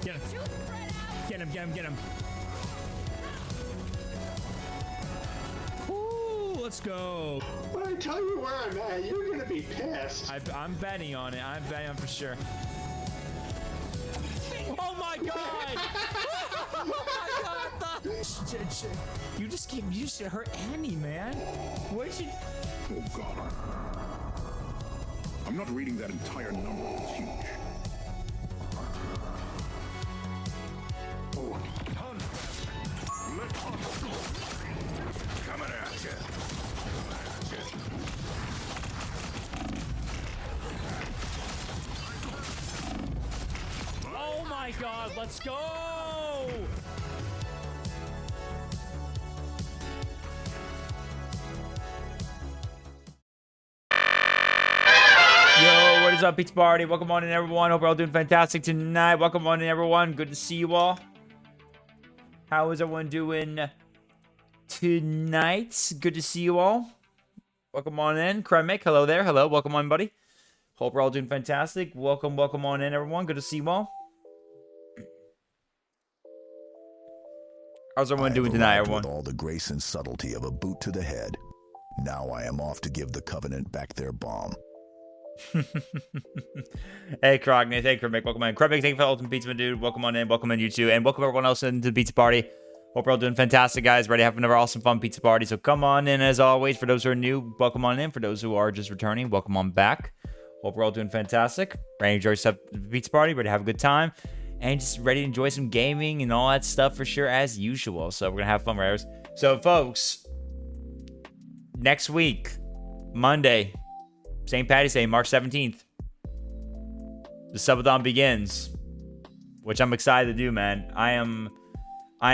Get him. Get him, get him, get him. Ooh, let's go. When I tell you where I'm at, you're gonna be pissed. I'm betting on it. I'm betting on for sure. Oh my god! Oh my god! You just hurt Annie, man. What did you? Oh god. I'm not reading that entire number. It's huge. Coming at you. Oh my god, let's go! Yo, what is up, Pizza Party? Welcome on in, everyone. Hope you're all doing fantastic tonight. Welcome on in, everyone. Good to see you all. How is everyone doing tonight? Good to see you all. Welcome on in. Kremek, hello there. Hello, welcome on, buddy. Hope we're all doing fantastic. Welcome on in, everyone. Good to see you all. How's everyone doing tonight, everyone? With all the grace and subtlety of a boot to the head. Now I am off to give the Covenant back their bomb. Hey, Krogny. Hey, Kremek. Welcome on in. Kremek, thank you for the Ultimate Pizza, dude. Welcome on in. Welcome in, you too. And welcome everyone else into the Pizza Party. Hope we're all doing fantastic, guys. Ready to have another awesome, fun Pizza Party. So come on in, as always. For those who are new, welcome on in. For those who are just returning, welcome on back. Hope we're all doing fantastic. Ready to enjoy yourself at the Pizza Party. Ready to have a good time. And just ready to enjoy some gaming and all that stuff for sure, as usual. So we're going to have fun, right? So, folks, next week, Monday, St. Patty's Day, March 17th, the subathon begins, which I'm excited to do, man. I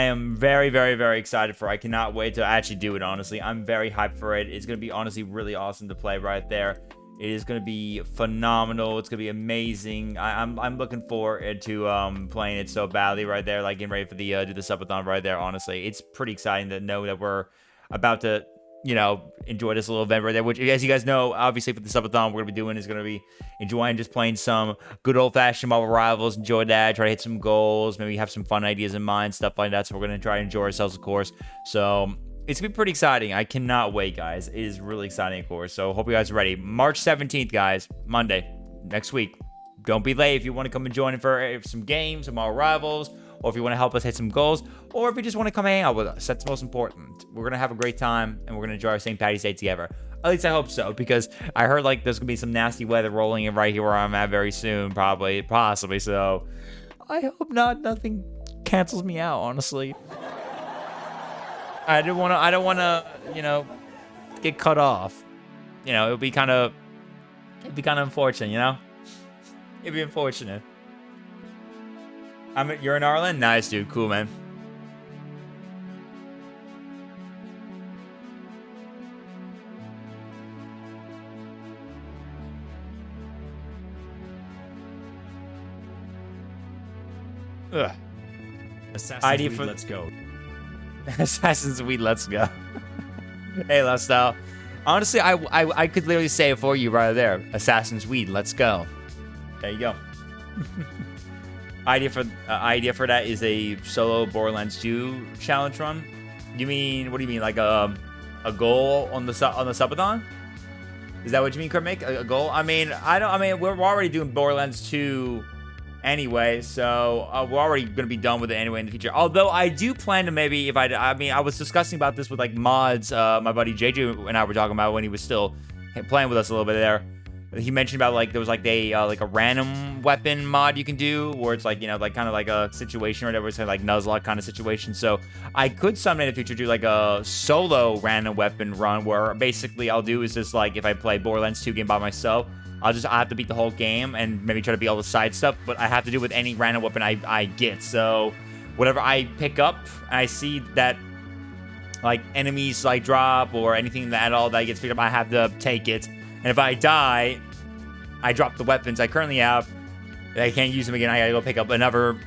am very, very, very excited for it. I cannot wait to actually do it, honestly. I'm very hyped for it. It's going to be, honestly, really awesome to play right there. It is going to be phenomenal. It's going to be amazing. I'm looking forward to playing it so badly right there, like getting ready for the do the subathon right there, honestly. It's pretty exciting to know that we're about to, you know, enjoy this little event right there, which, as you guys know, obviously for the subathon we're going to be doing is going to be enjoying just playing some good old-fashioned Marvel Rivals. Enjoy that, try to hit some goals, maybe have some fun ideas in mind, stuff like that. So we're going to try to enjoy ourselves, of course. So it's going to be pretty exciting. I cannot wait, guys. It is really exciting, of course. So hope you guys are ready. March 17th, guys, Monday, next week. Don't be late if you want to come and join in for some games, some Marvel Rivals, or if you want to help us hit some goals, or if you just want to come hang out with us. That's most important. We're going to have a great time, and we're going to enjoy our St. Patty's Day together. At least I hope so, because I heard like there's going to be some nasty weather rolling in right here where I'm at very soon, possibly. So I hope nothing cancels me out, honestly. I don't want to, you know, get cut off. You know, it'd be kind of unfortunate, you know? It'd be unfortunate. You're in Ireland? Nice, dude. Cool, man. Ugh. Assassin's Creed, let's go. Assassin's Creed, let's go. Hey, Lifestyle. Honestly, I could literally say it for you right there. Assassin's Creed, let's go. There you go. Idea for that is a solo Borderlands 2 challenge run. You mean, what do you mean, like a goal on the subathon? Is that what you mean, Kermit? A goal? I mean, we're already doing Borderlands 2 anyway, so we're already gonna be done with it anyway in the future. Although I do plan to maybe, if I was discussing about this with like mods, my buddy JJ and I were talking about when he was still playing with us a little bit there. He mentioned about like there was like a random weapon mod you can do where it's like, you know, like kind of like a situation or whatever, it's like Nuzlocke kind of situation. So I could someday in the future do like a solo random weapon run where basically I'll do is just like if I play Borderlands 2 game by myself, I have to beat the whole game and maybe try to beat all the side stuff, but I have to do with any random weapon I get. So whatever I pick up, I see that like enemies like drop or anything that all that gets picked up, I have to take it. And if I die, I drop the weapons I currently have. I can't use them again. I gotta go pick up another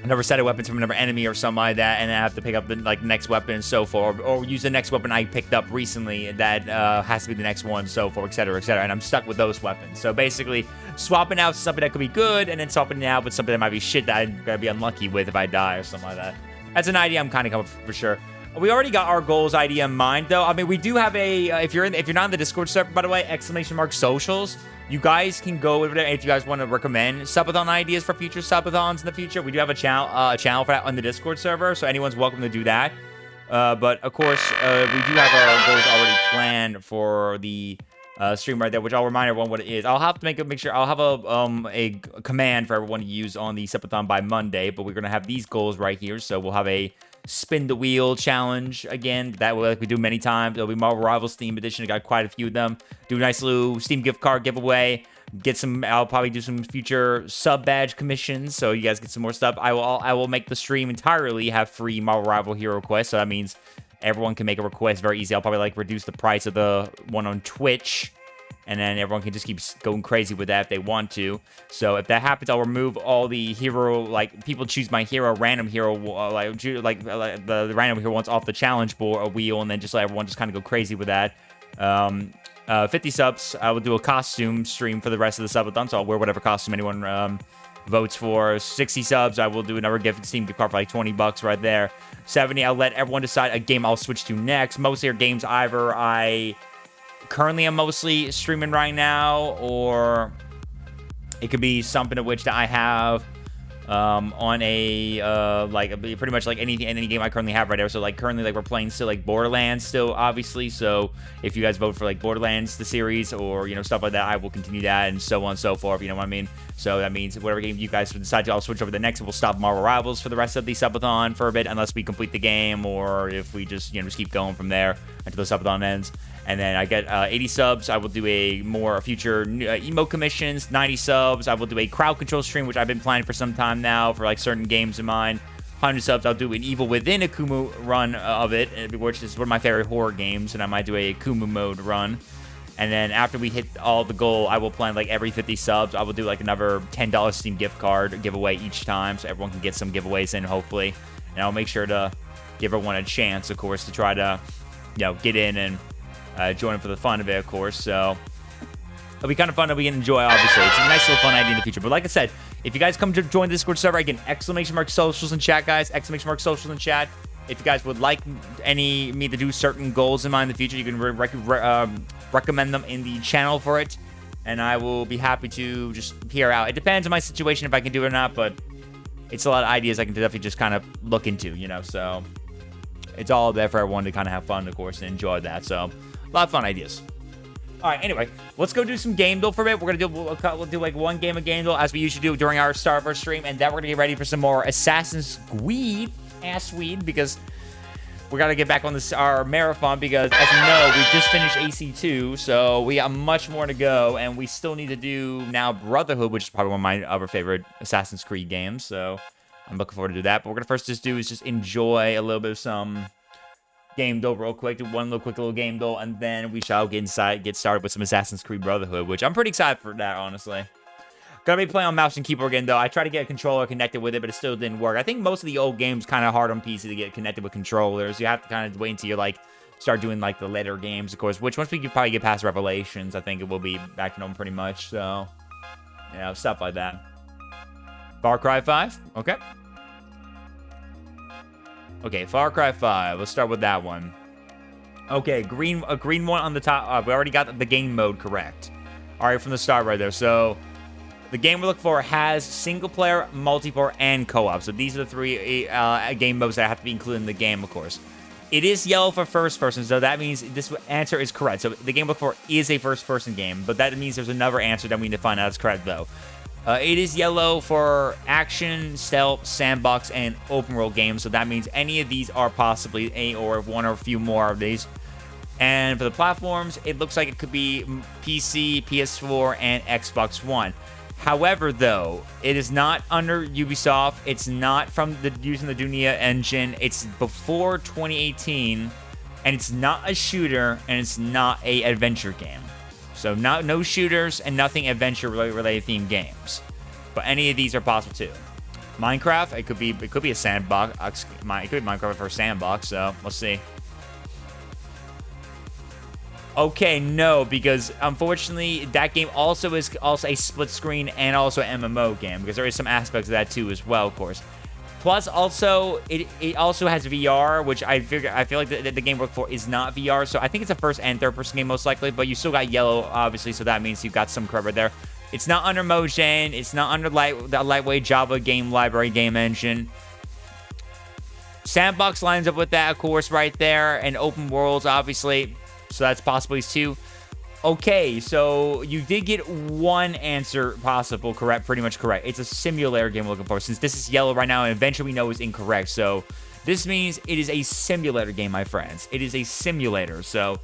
another set of weapons from another enemy or something like that, and then I have to pick up the next weapon and so forth, or use the next weapon I picked up recently that has to be the next one, so forth, etc., etc. And I'm stuck with those weapons. So basically, swapping out something that could be good, and then swapping it out with something that might be shit that I'm gonna be unlucky with if I die or something like that. That's an idea I'm kind of coming for sure. We already got our goals idea in mind, though. I mean, we do have a if you're not in the Discord server, by the way, !socials. You guys can go over there if you guys want to recommend subathon ideas for future subathons in the future. We do have a channel for that on the Discord server, so anyone's welcome to do that. But of course, we do have our goals already planned for the stream right there, which I'll remind everyone what it is. I'll have to make sure I'll have a command for everyone to use on the subathon by Monday. But we're gonna have these goals right here, so we'll have a spin the wheel challenge again. That way, like we do many times. It'll be Marvel Rivals Steam Edition. I got quite a few of them. Do a nice little Steam gift card giveaway. Get some. I'll probably do some future sub badge commissions, so you guys get some more stuff. I will make the stream entirely have free Marvel Rival hero quests. So that means everyone can make a request very easy. I'll probably like reduce the price of the one on Twitch, and then everyone can just keep going crazy with that if they want to. So if that happens, I'll remove all the hero, like, people choose my hero, random hero, the random hero wants off the challenge board, a wheel, and then just let everyone just kind of go crazy with that. 50 subs, I will do a costume stream for the rest of the subathon, so I'll wear whatever costume anyone votes for. 60 subs, I will do another Steam gift card for like 20 bucks right there. 70, I'll let everyone decide a game I'll switch to next. Mostly are games either currently I'm mostly streaming right now, or it could be something of which that I have on a pretty much like any game I currently have right now. So like currently like we're playing still like Borderlands still, obviously. So if you guys vote for like Borderlands the series, or stuff like that, I will continue that, and so on and so forth, you know what I mean? So that means whatever game you guys decide to, I'll switch over to the next, and we'll stop Marvel Rivals for the rest of the subathon for a bit, unless we complete the game, or if we just just keep going from there until the subathon ends. And then I get 80 subs, I will do a future emo commissions. 90 subs, I will do a crowd control stream, which I've been planning for some time now for like certain games of mine. 100 subs, I'll do an Evil Within Akumu run of it, which is one of my favorite horror games, and I might do a Akumu mode run. And then after we hit all the goal, I will plan like every 50 subs, I will do like another $10 Steam gift card giveaway each time, so everyone can get some giveaways in, hopefully. And I'll make sure to give everyone a chance, of course, to try to, get in and join for the fun of it, of course. So it'll be kind of fun that we can enjoy, obviously. It's a nice little fun idea in the future. But like I said, if you guys come to join the Discord server, again, !socials in chat, guys. !socials in chat. If you guys would like me to do certain goals in mind in the future, you can recommend them in the channel for it, and I will be happy to just hear out. It depends on my situation if I can do it or not, but it's a lot of ideas I can definitely just kind of look into, so it's all there for everyone to kind of have fun, of course, and enjoy that. So a lot of fun ideas. All right, anyway, let's go do some game build for a bit. We'll do like one game of game build, as we usually do during our start of our stream, and then we're gonna get ready for some more Assassin's Creed, because we gotta get back on our marathon, because as you know, we just finished AC2, so we got much more to go, and we still need to do now Brotherhood, which is probably one of my other favorite Assassin's Creed games. So I'm looking forward to do that. But what we're gonna first just do is just enjoy a little bit of some game build real quick, do one quick little game build, and then we shall get started with some Assassin's Creed Brotherhood, which I'm pretty excited for that, honestly. Gonna be playing on mouse and keyboard again, though. I tried to get a controller connected with it, but it still didn't work. I think most of the old games kind of hard on PC to get connected with controllers. You have to kind of wait until you start doing the later games, of course, which once we could probably get past Revelations, I think it will be back to normal pretty much. So stuff like that. Far Cry 5, okay. Okay, Far Cry 5. Let's start with that one. Okay, a green one on the top. We already got the game mode correct. All right, from the start right there. So the game we're looking for has single player, multiplayer, and co-op. So these are the three game modes that have to be included in the game, of course. It is yellow for first person, so that means this answer is correct. So the game we're looking for is a first person game, but that means there's another answer that we need to find out is correct, though. It is yellow for action, stealth, sandbox, and open world games. So that means any of these are possibly one or a few more of these. And for the platforms, it looks like it could be PC, PS4, and Xbox One. However, though, it is not under Ubisoft. It's not using the Dunia engine. It's before 2018, and it's not a shooter, and it's not a adventure game. So no shooters and nothing adventure related themed games. But any of these are possible too. Minecraft. It could be a sandbox. It could be Minecraft for a sandbox. So we'll see. Okay, no, because unfortunately that game also is a split screen and also an MMO game, because there is some aspects of that too as well, of course. Plus, also it also has VR, which I feel like the game we're looking for is not VR. So I think it's a first and third person game most likely, but you still got yellow, obviously, so that means you've got some credit there. It's not under Mojang. It's not under the lightweight Java game library game engine. Sandbox lines up with that, of course, right there, and open worlds, obviously. So that's possibilities too. Okay, so you did get one answer possible correct, pretty much correct. It's a simulator game we're looking for, since this is yellow right now, and eventually we know is incorrect. So this means it is a simulator game, my friends. It is a simulator. So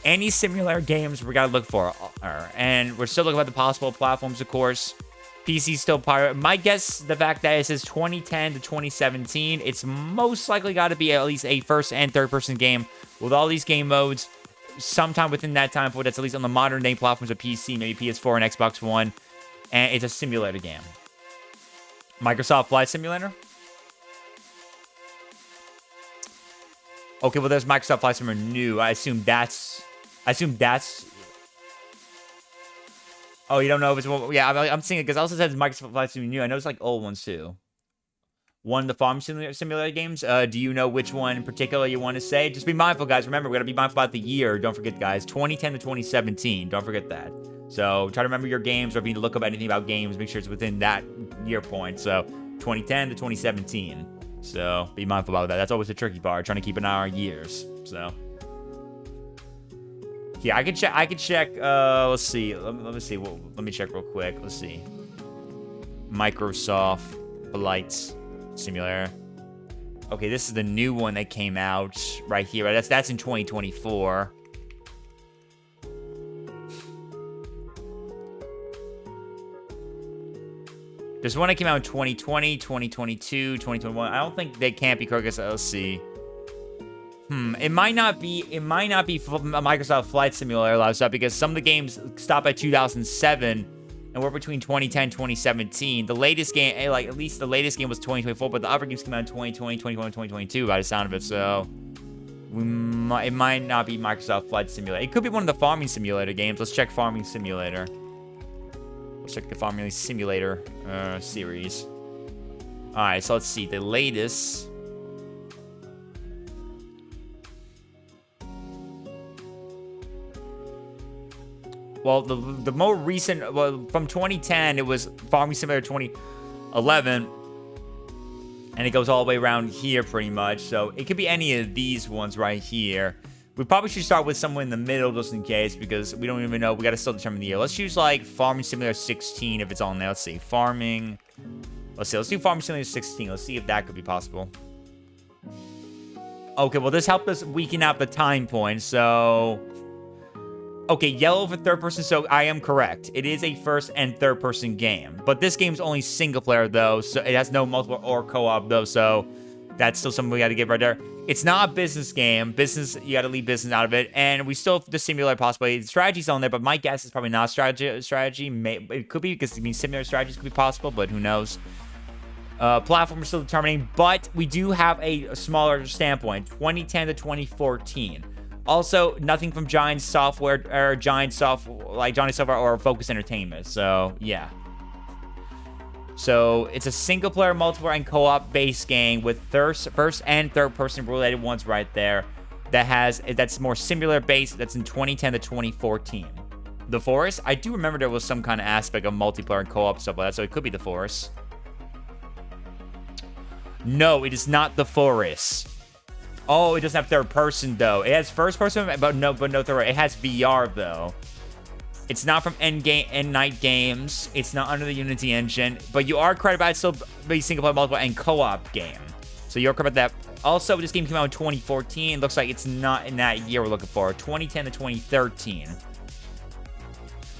any simulator games we gotta look for, and we're still looking at the possible platforms, of course. PC still pirate. My guess, the fact that it says 2010 to 2017, it's most likely got to be at least a first and third person game with all these game modes. Sometime within that time point, that's at least on the modern day platforms of PC, maybe PS4 and Xbox One, and it's a simulator game. Microsoft Flight Simulator. Okay, well, there's Microsoft Flight Simulator new. I assume that's. Oh, you don't know if it's. Yeah, I'm seeing it because it also says Microsoft Flight Simulator new. I know it's like old ones too. One of the farm simulator games. Do you know which one in particular you want to say? Just be mindful, guys. Remember, we got to be mindful about the year. Don't forget, guys. 2010 to 2017. Don't forget that. So try to remember your games, or if you need to look up anything about games, make sure it's within that year point. So 2010 to 2017. So be mindful about that. That's always the tricky part, trying to keep an eye on years. So yeah, I could check. Let's see. Let me see. Let me check real quick. Let's see. Microsoft Flight Simulator. Okay, this is the new one that came out right here. That's in 2024. There's one that came out in 2020, 2022, 2021. I don't think they can't be correct. Let's see. It might not be Microsoft Flight Simulator a lot of stuff, because some of the games stop at 2007. And we're between 2010 and 2017. The latest game, like, at least the latest game was 2024, but the other games came out in 2020, 2021, 2022 by the sound of it. So it might not be Microsoft Flight Simulator. It could be one of the farming simulator games. Let's check Farming Simulator. Let's check the Farming Simulator series. All right, so let's see. The latest. Well, the more recent, well, from 2010, it was Farming Simulator 2011. And it goes all the way around here pretty much. So it could be any of these ones right here. We probably should start with somewhere in the middle just in case, because we don't even know. We got to still determine the year. Let's choose like Farming Simulator 16 if it's on there. Let's see. Farming. Let's do Farming Simulator 16. Let's see if that could be possible. Okay, well, this helped us weaken out the time point. So okay, yellow for third person, so I am correct. It is a first and third person game. But this game's only single player, though, so it has no multiple or co-op, though, so that's still something we got to get right there. It's not a business game. Business, you got to leave business out of it. And we still have the simulator possibility. Strategy's on there, but my guess is probably not strategy. It could be, because, I mean, simulator strategies could be possible, but who knows. Platform we're still determining, but we do have a smaller standpoint, 2010 to 2014. Also, nothing from Giant Software or Giant Software or Focus Entertainment. So, yeah. So, it's a single player, multiplayer, and co-op based game with first and third person related ones right there. That's more simulator based. That's in 2010 to 2014. The Forest, I do remember there was some kind of aspect of multiplayer and co-op stuff like that, so it could be The Forest. No, it is not The Forest. Oh, it doesn't have third person though. It has first person, but no third. It has VR though. It's not from End Night Games. It's not under the Unity engine, but you are correct about it still be single player, multiple, and co-op game. So you're correct about that. Also, this game came out in 2014. Looks like it's not in that year we're looking for. 2010 to 2013.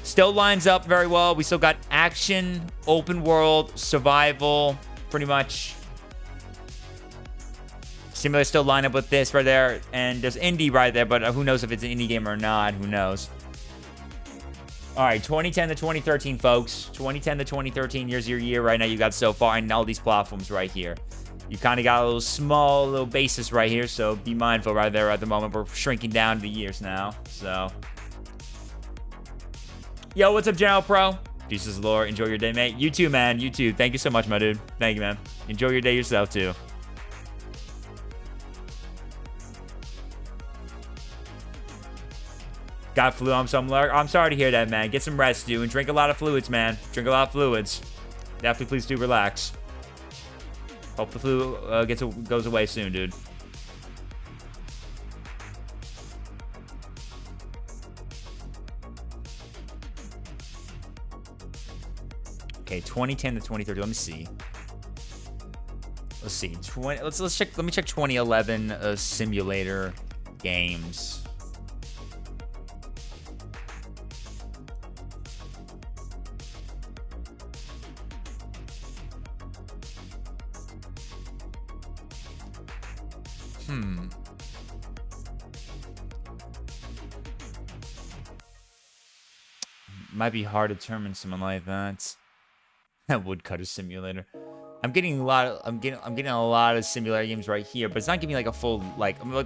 Still lines up very well. We still got action, open world, survival, pretty much. Simulator still line up with this right there, and there's indie right there, but who knows if it's an indie game or not? Who knows? All right, 2010 to 2013, folks. 2010 to 2013 years your year right now you got so far, and all these platforms right here. You kind of got a little small little basis right here, so be mindful right there at the moment. We're shrinking down to the years now, so. Yo, what's up, General Pro? Jesus Lord, enjoy your day, mate. You too, man. You too. Thank you so much, my dude. Thank you, man. Enjoy your day yourself, too. Got flu. I'm sorry to hear that, man. Get some rest, dude, and drink a lot of fluids, man. Drink a lot of fluids. Definitely, please do relax. Hope the flu goes away soon, dude. Okay, 2010 to 2030. Let me see. Let's see. Let's check. Let me check 2011 simulator games. Might be hard to determine someone like that. That woodcutter simulator. I'm getting a lot of simulator games right here, but it's not giving me like a full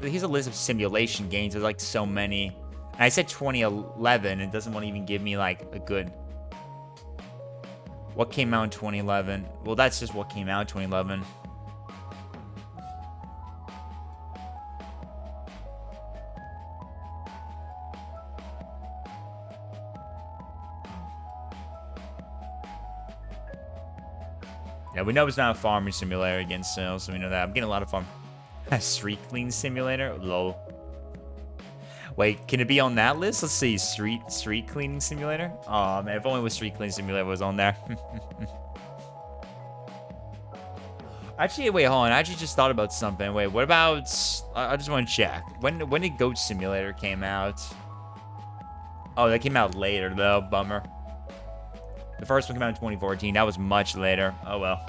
here's a list of simulation games. There's like so many. And I said 2011, it doesn't want to even give me like a good. What came out in 2011? Well, that's just what came out in 2011. Yeah, we know it's not a farming simulator against sales, so we know that. I'm getting a lot of farm. Street clean simulator? Lol. Wait, can it be on that list? Let's see. Street cleaning simulator? Oh man, if only the street cleaning simulator was on there. Actually, wait, hold on. I actually just thought about something. Wait, what about... I just want to check. When did Goat Simulator came out? Oh, that came out later, though. Bummer. The first one came out in 2014. That was much later. Oh, well.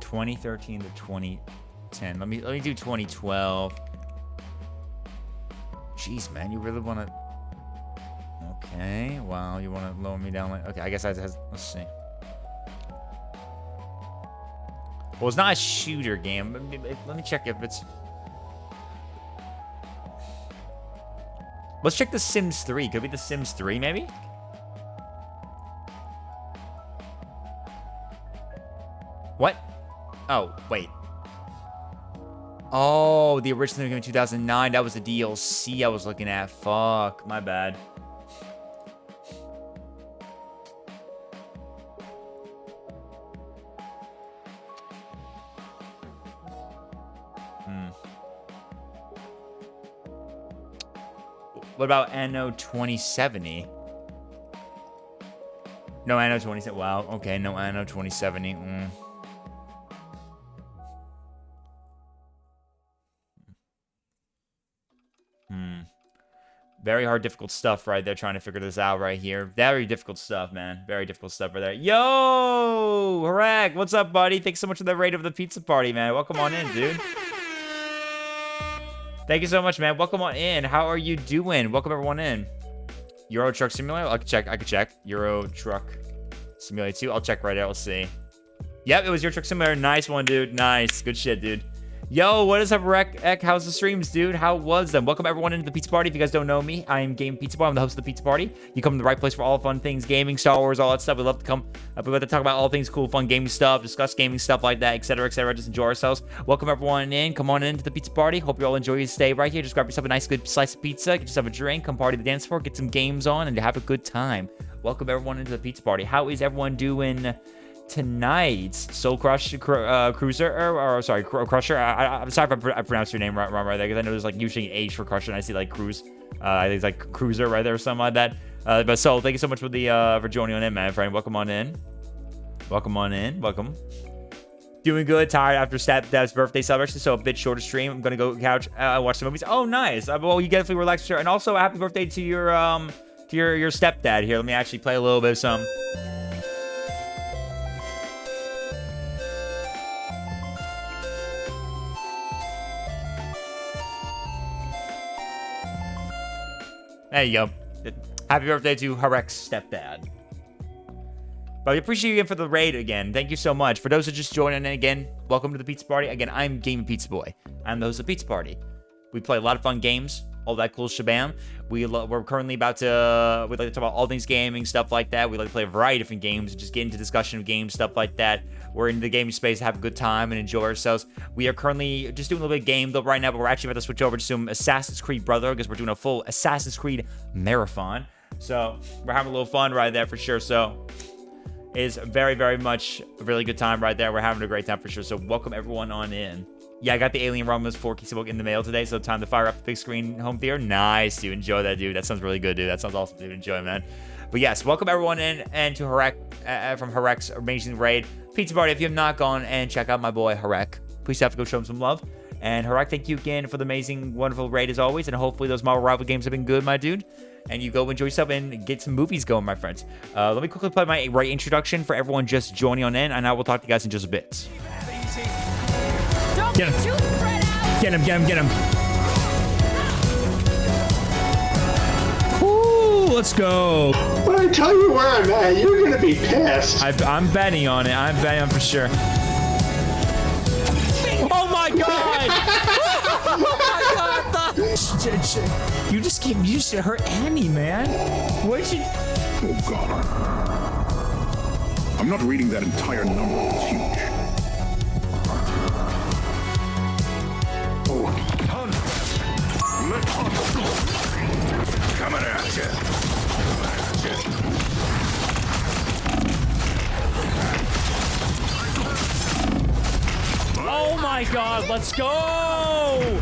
2013 to 2010. Let me do 2012. Jeez, man, you really want to... Okay, wow, you want to lower me down like... Okay, I guess let's see. Well, it's not a shooter game. Let me check if it's... Let's check The Sims 3. Could it be The Sims 3, maybe? What? Oh, wait. Oh, the original game in 2009. That was the DLC I was looking at. Fuck, my bad. What about Anno 2070? No Anno 2070. Wow. Okay, no Anno 2070. Very hard, difficult stuff right there, trying to figure this out right here. Very difficult stuff, man. Very difficult stuff right there. Yo! Harak, what's up, buddy? Thanks so much for the raid of the pizza party, man. Welcome on in, dude. Thank you so much, man. Welcome on in. How are you doing? Welcome everyone in. Euro Truck Simulator? I could check. Euro Truck Simulator 2. I'll check right out. Let's see. Yep, it was Euro Truck Simulator. Nice one, dude. Nice. Good shit, dude. Yo, what is up, Ek? How's the streams, dude? How was them? Welcome everyone into the pizza party. If you guys don't know me, I am Game Pizza Boy. I'm the host of the pizza party. You come to the right place for all fun things, gaming, Star Wars, all that stuff. We love to come. We love to talk about all things cool, fun gaming stuff, discuss gaming stuff like that, etc., etc. Just enjoy ourselves. Welcome everyone in. Come on into the pizza party. Hope you all enjoy your stay right here. Just grab yourself a nice, good slice of pizza. Get yourself a drink. Come party the dance floor. Get some games on and have a good time. Welcome everyone into the pizza party. How is everyone doing tonight? Soul Crush Cruiser, or sorry, Crusher. I'm sorry if I pronounced your name wrong right there, because I know there's like usually an H for Crusher, and I see like Cruise. I think it's like Cruiser right there or something like that. But Soul, thank you so much for the for joining on in, man, friend. Welcome on in. Welcome on in. Welcome. Doing good. Tired after Stepdad's birthday celebration, so a bit shorter stream. I'm gonna go couch, watch some movies. Oh, nice. Well, you definitely relax, and also happy birthday to your stepdad here. Let me actually play a little bit of some. There you go. Happy birthday to Harek's stepdad. But we appreciate you again for the raid again. Thank you so much. For those who just joined in again, welcome to the Pizza Party. Again, I'm Gaming Pizza Boy. I'm the host of Pizza Party. We play a lot of fun games, all that cool shabam. We're currently about to, we like to talk about all things gaming, stuff like that. We like to play a variety of different games and just get into discussion of games, stuff like that. We're in the gaming space to have a good time and enjoy ourselves. We are currently just doing a little bit of game though right now, but we're actually about to switch over to some Assassin's Creed Brotherhood because we're doing a full Assassin's Creed marathon. So we're having a little fun right there for sure. So it's very, very much a really good time right there. We're having a great time for sure. So welcome everyone on in. Yeah, I got the Alien Romulus 4K book in the mail today, so time to fire up the big screen home theater. Nice, dude. Enjoy that, dude. That sounds really good, dude. That sounds awesome, dude. Enjoy, man. But yes, welcome everyone in and to Harek from Harek's amazing raid. Pizza Party, if you have not gone and check out my boy Harek, please have to go show him some love. And Harek, thank you again for the amazing, wonderful raid as always. And hopefully those Marvel Rival games have been good, my dude. And you go enjoy yourself and get some movies going, my friends. Let me quickly play my raid introduction for everyone just joining on in, and I will talk to you guys in just a bit. Get him. Get him, get him, get him. Ooh, let's go. When I tell you where I'm at, you're gonna be pissed. I'm betting on it. I'm betting on it for sure. Oh my god! Oh my god! You just hurt Annie, man. What did you? Oh god. I'm not reading that entire number. It's huge. Coming at you. Oh my god, let's go!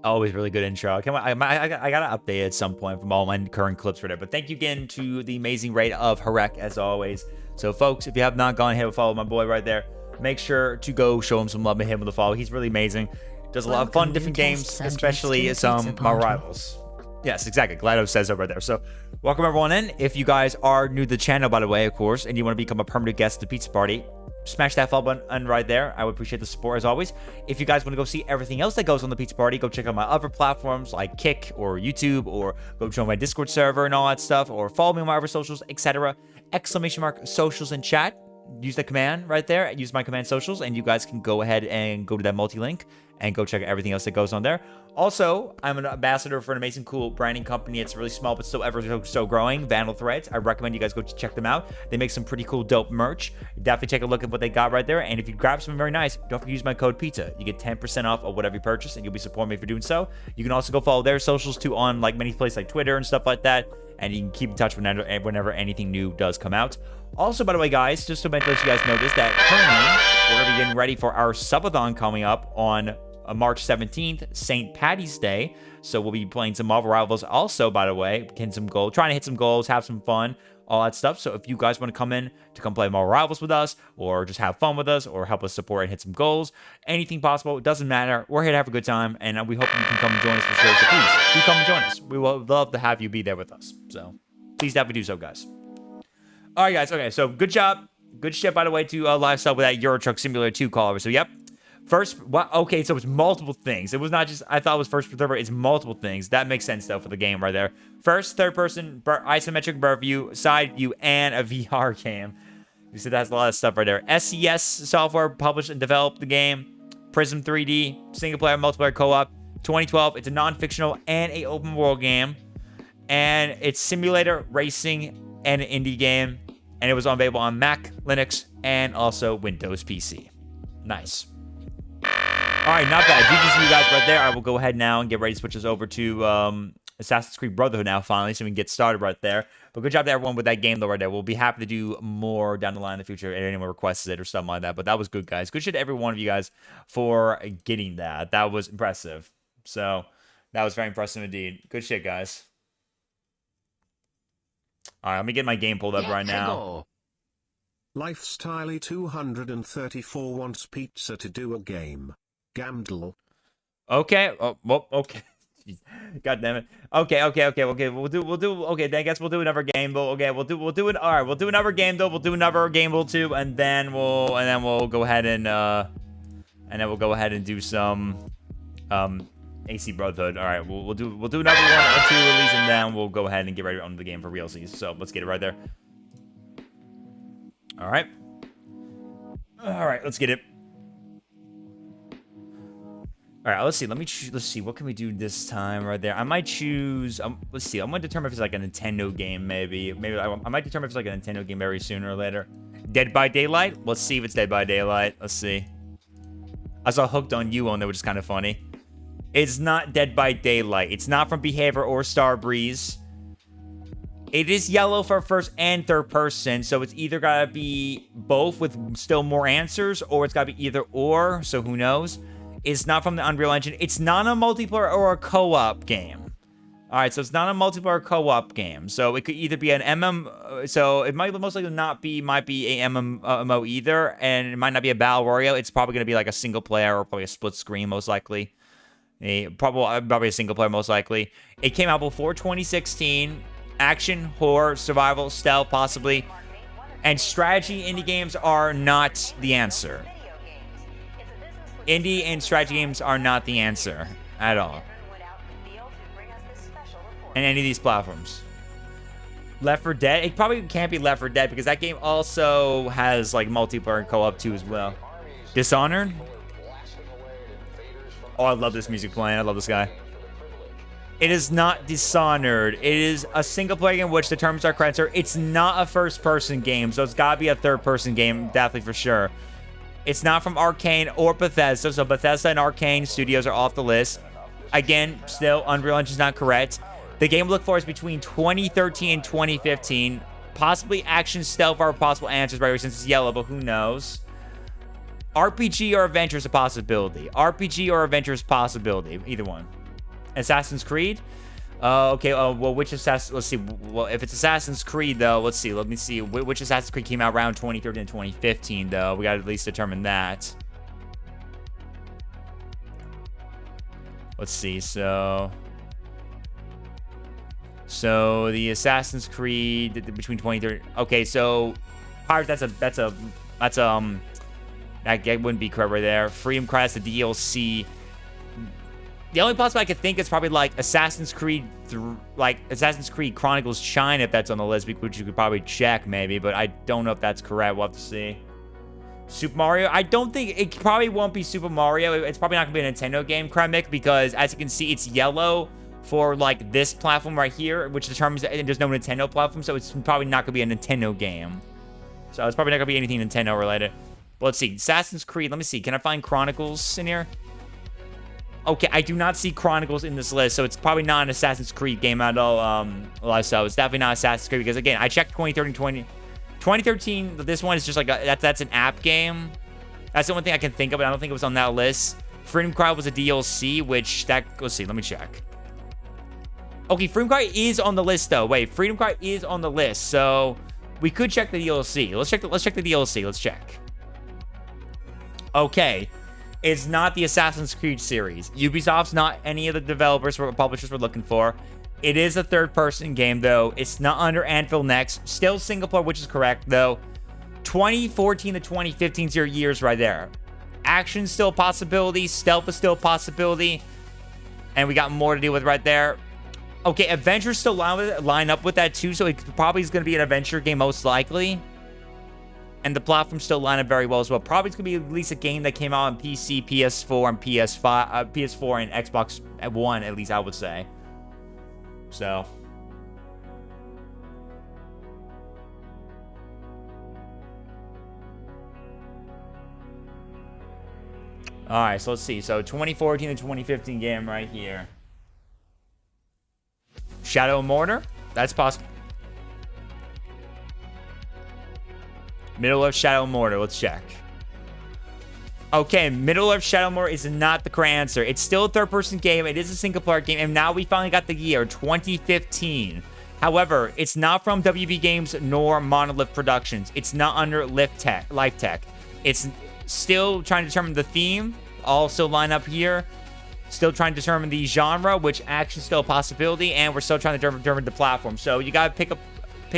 Always really good intro. I gotta update it at some point from all my current clips or whatever. But thank you again to the amazing raid of Harek as always. So folks, if you have not gone, hit a follow my boy right there. Make sure to go show him some love and hit him with a follow. He's really amazing. Does a lot of fun, different games, especially some my rivals. Yes, exactly. GLaDOS says over there. So welcome everyone in. If you guys are new to the channel, by the way, of course, and you want to become a permanent guest at the Pizza Party, smash that follow button right there. I would appreciate the support as always. If you guys want to go see everything else that goes on the Pizza Party, go check out my other platforms like Kick or YouTube, or go join my Discord server and all that stuff, or follow me on my other socials, etc. !socials in chat. Use the command right there. Use my command socials, and you guys can go ahead and go to that multi-link and go check out everything else that goes on there. Also, I'm an ambassador for an amazing, cool branding company. It's really small, but still ever so growing. Vandal Threads. I recommend you guys go check them out. They make some pretty cool, dope merch. Definitely take a look at what they got right there. And if you grab something very nice, don't forget to use my code PIZZA. You get 10% off of whatever you purchase, and you'll be supporting me for doing so. You can also go follow their socials too on like many places like Twitter and stuff like that. And you can keep in touch whenever anything new does come out. Also, by the way, guys, just to let you guys know this, that currently we're going to be getting ready for our subathon coming up on March 17th, St. Patty's Day. So we'll be playing some Marvel Rivals also, by the way, trying to hit some goals, have some fun, all that stuff. So if you guys want to come in to come play Marvel Rivals with us, or just have fun with us, or help us support and hit some goals, anything possible, it doesn't matter. We're here to have a good time, and we hope you can come and join us for sure. So please, do come and join us. We will love to have you be there with us. So please definitely do so, guys. All right, guys. Okay, so good job. Good shit, by the way, to Lifestyle with that Euro Truck Simulator 2 caller. So, yep. First, what? Okay, so it's multiple things. It was not just, I thought it was first person, it's multiple things. That makes sense, though, for the game right there. First, third person, isometric bird view, side view, and a VR game. You said that's a lot of stuff right there. SCS software published and developed the game. Prism 3D, single player, multiplayer co-op. 2012, it's a non-fictional and a open world game. And it's simulator, racing, and an indie game. And it was available on Mac, Linux, and also Windows PC. Nice. All right, not bad. GG's to you guys right there. I will go ahead now and get ready to switch us over to Assassin's Creed Brotherhood now, finally, so we can get started right there. But good job to everyone with that game, though, right there. We'll be happy to do more down the line in the future if anyone requests it or something like that. But that was good, guys. Good shit to every one of you guys for getting that. That was impressive. So that was very impressive indeed. Good shit, guys. All right, let me get my game pulled up right now. Lifestyle 234 wants pizza to do a game. Gamdle. Okay. Oh, well, okay. God damn it. Okay. Okay. Then I guess we'll do another game. But okay, we'll do it. All right, we'll do another game though. We'll do another game too, and then we'll go ahead and we'll go ahead and do some AC Brotherhood. All right, we'll do another one or two at least, and then we'll go ahead and get ready on the game for realsies. So let's get it right there. All right, let's get it. All right, let's see. Let's see. What can we do this time right there? I might choose. Let's see. I'm gonna determine if it's like a Nintendo game, maybe. I might determine if it's like a Nintendo game very sooner or later. Dead by Daylight. Let's see if it's Dead by Daylight. Let's see. I saw Hooked on You on there, which is kind of funny. It's not Dead by Daylight. It's not from Behavior or Starbreeze. It is yellow for first and third person, so it's either gotta be both with still more answers, or it's gotta be either or. So who knows? It's not from the Unreal Engine. It's not a multiplayer or a co-op game. All right, so it's not a multiplayer co-op game. So it could either be an so it might most likely might be a MMO either, and it might not be a battle royale. It's probably going to be like a single player or probably a split screen most likely. Probably a single player most likely. It came out before 2016. Action, horror, survival, stealth possibly, and strategy indie games are not the answer. Indie and strategy games are not the answer at all. And any of these platforms. Left 4 Dead? It probably can't be Left 4 Dead because that game also has like multiplayer and co-op too as well. Dishonored? Oh, I love this music playing. I love this guy. It is not Dishonored. It is a single player game in which the terms are correct. It's not a first person game, so it's gotta be a third person game, definitely for sure. It's not from Arcane or Bethesda, so Bethesda and Arcane Studios are off the list. Again, still, Unreal Engine is not correct. The game we look for is between 2013 and 2015. Possibly action, stealth are possible answers right here since it's yellow, but who knows? RPG or adventure is a possibility. RPG or adventure is a possibility. Either one. Assassin's Creed? Okay, well, which Assassin's... Let's see. Well, if it's Assassin's Creed, though, let's see. Let me see. Which Assassin's Creed came out around 2013 and 2015, though? We got to at least determine that. Let's see. So the Assassin's Creed between 2013... Okay, so... Pirates, that wouldn't be correct right there. Freedom Cry, that's the DLC... The only possible I could think is probably like Assassin's Creed Chronicles China, if that's on the list, which you could probably check maybe, but I don't know if that's correct. We'll have to see. Super Mario? I don't think it probably won't be Super Mario. It's probably not gonna be a Nintendo game, Kremik, because as you can see, it's yellow for like this platform right here, which determines that there's no Nintendo platform, so it's probably not gonna be a Nintendo game. So it's probably not gonna be anything Nintendo related. But let's see. Assassin's Creed. Let me see. Can I find Chronicles in here? Okay, I do not see Chronicles in this list, so it's probably not an Assassin's Creed game at all. So it's definitely not Assassin's Creed because again, I checked 2013. This one is just like that's an app game. That's the only thing I can think of. I don't think it was on that list. Freedom Cry was a DLC, which let's see. Let me check. Okay, Freedom Cry is on the list though. Wait, Freedom Cry is on the list, so we could check the DLC. Let's check the DLC. Let's check. Okay. It's not the Assassin's Creed series. Ubisoft's not any of the developers or publishers we're looking for. It is a third-person game, though. It's not under Anvil Next. Still single player, which is correct, though. 2014 to 2015 is your years right there. Action's still a possibility. Stealth is still a possibility. And we got more to deal with right there. Okay, Adventure's still line up with that, too, so it probably is going to be an adventure game, most likely. And the platforms still line up very well as well. Probably it's going to be at least a game that came out on PC, PS4, and PS4 and Xbox One, at least I would say. So. Alright, so let's see. So 2014 and 2015 game right here. Shadow of Mordor? That's possible. Middle-earth Shadow of Mordor. Let's check. Okay, Middle-earth Shadow of Mordor is not the correct answer. It's still a third-person game. It is a single-player game. And now we finally got the year, 2015. However, it's not from WB Games nor Monolith Productions. It's not under Life Tech. It's still trying to determine the theme. All still line up here. Still trying to determine the genre, which action's still a possibility, and we're still trying to determine the platform. So you gotta pick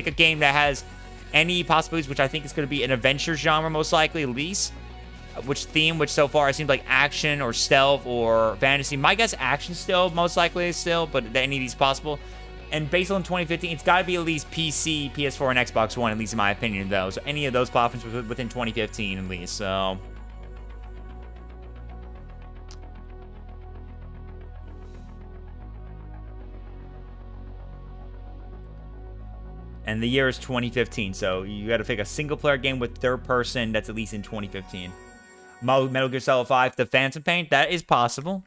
a game that has any possibilities, which I think is going to be an adventure genre most likely, at least. Which so far it seems like action or stealth or fantasy. My guess action still, most likely still, but any of these possible. And based on 2015, it's got to be at least PC, PS4, and Xbox One, at least in my opinion, though. So any of those platforms within 2015, at least. So and the year is 2015, so you got to pick a single-player game with third person that's at least in 2015. Metal Gear Solid 5, The Phantom Pain, that is possible.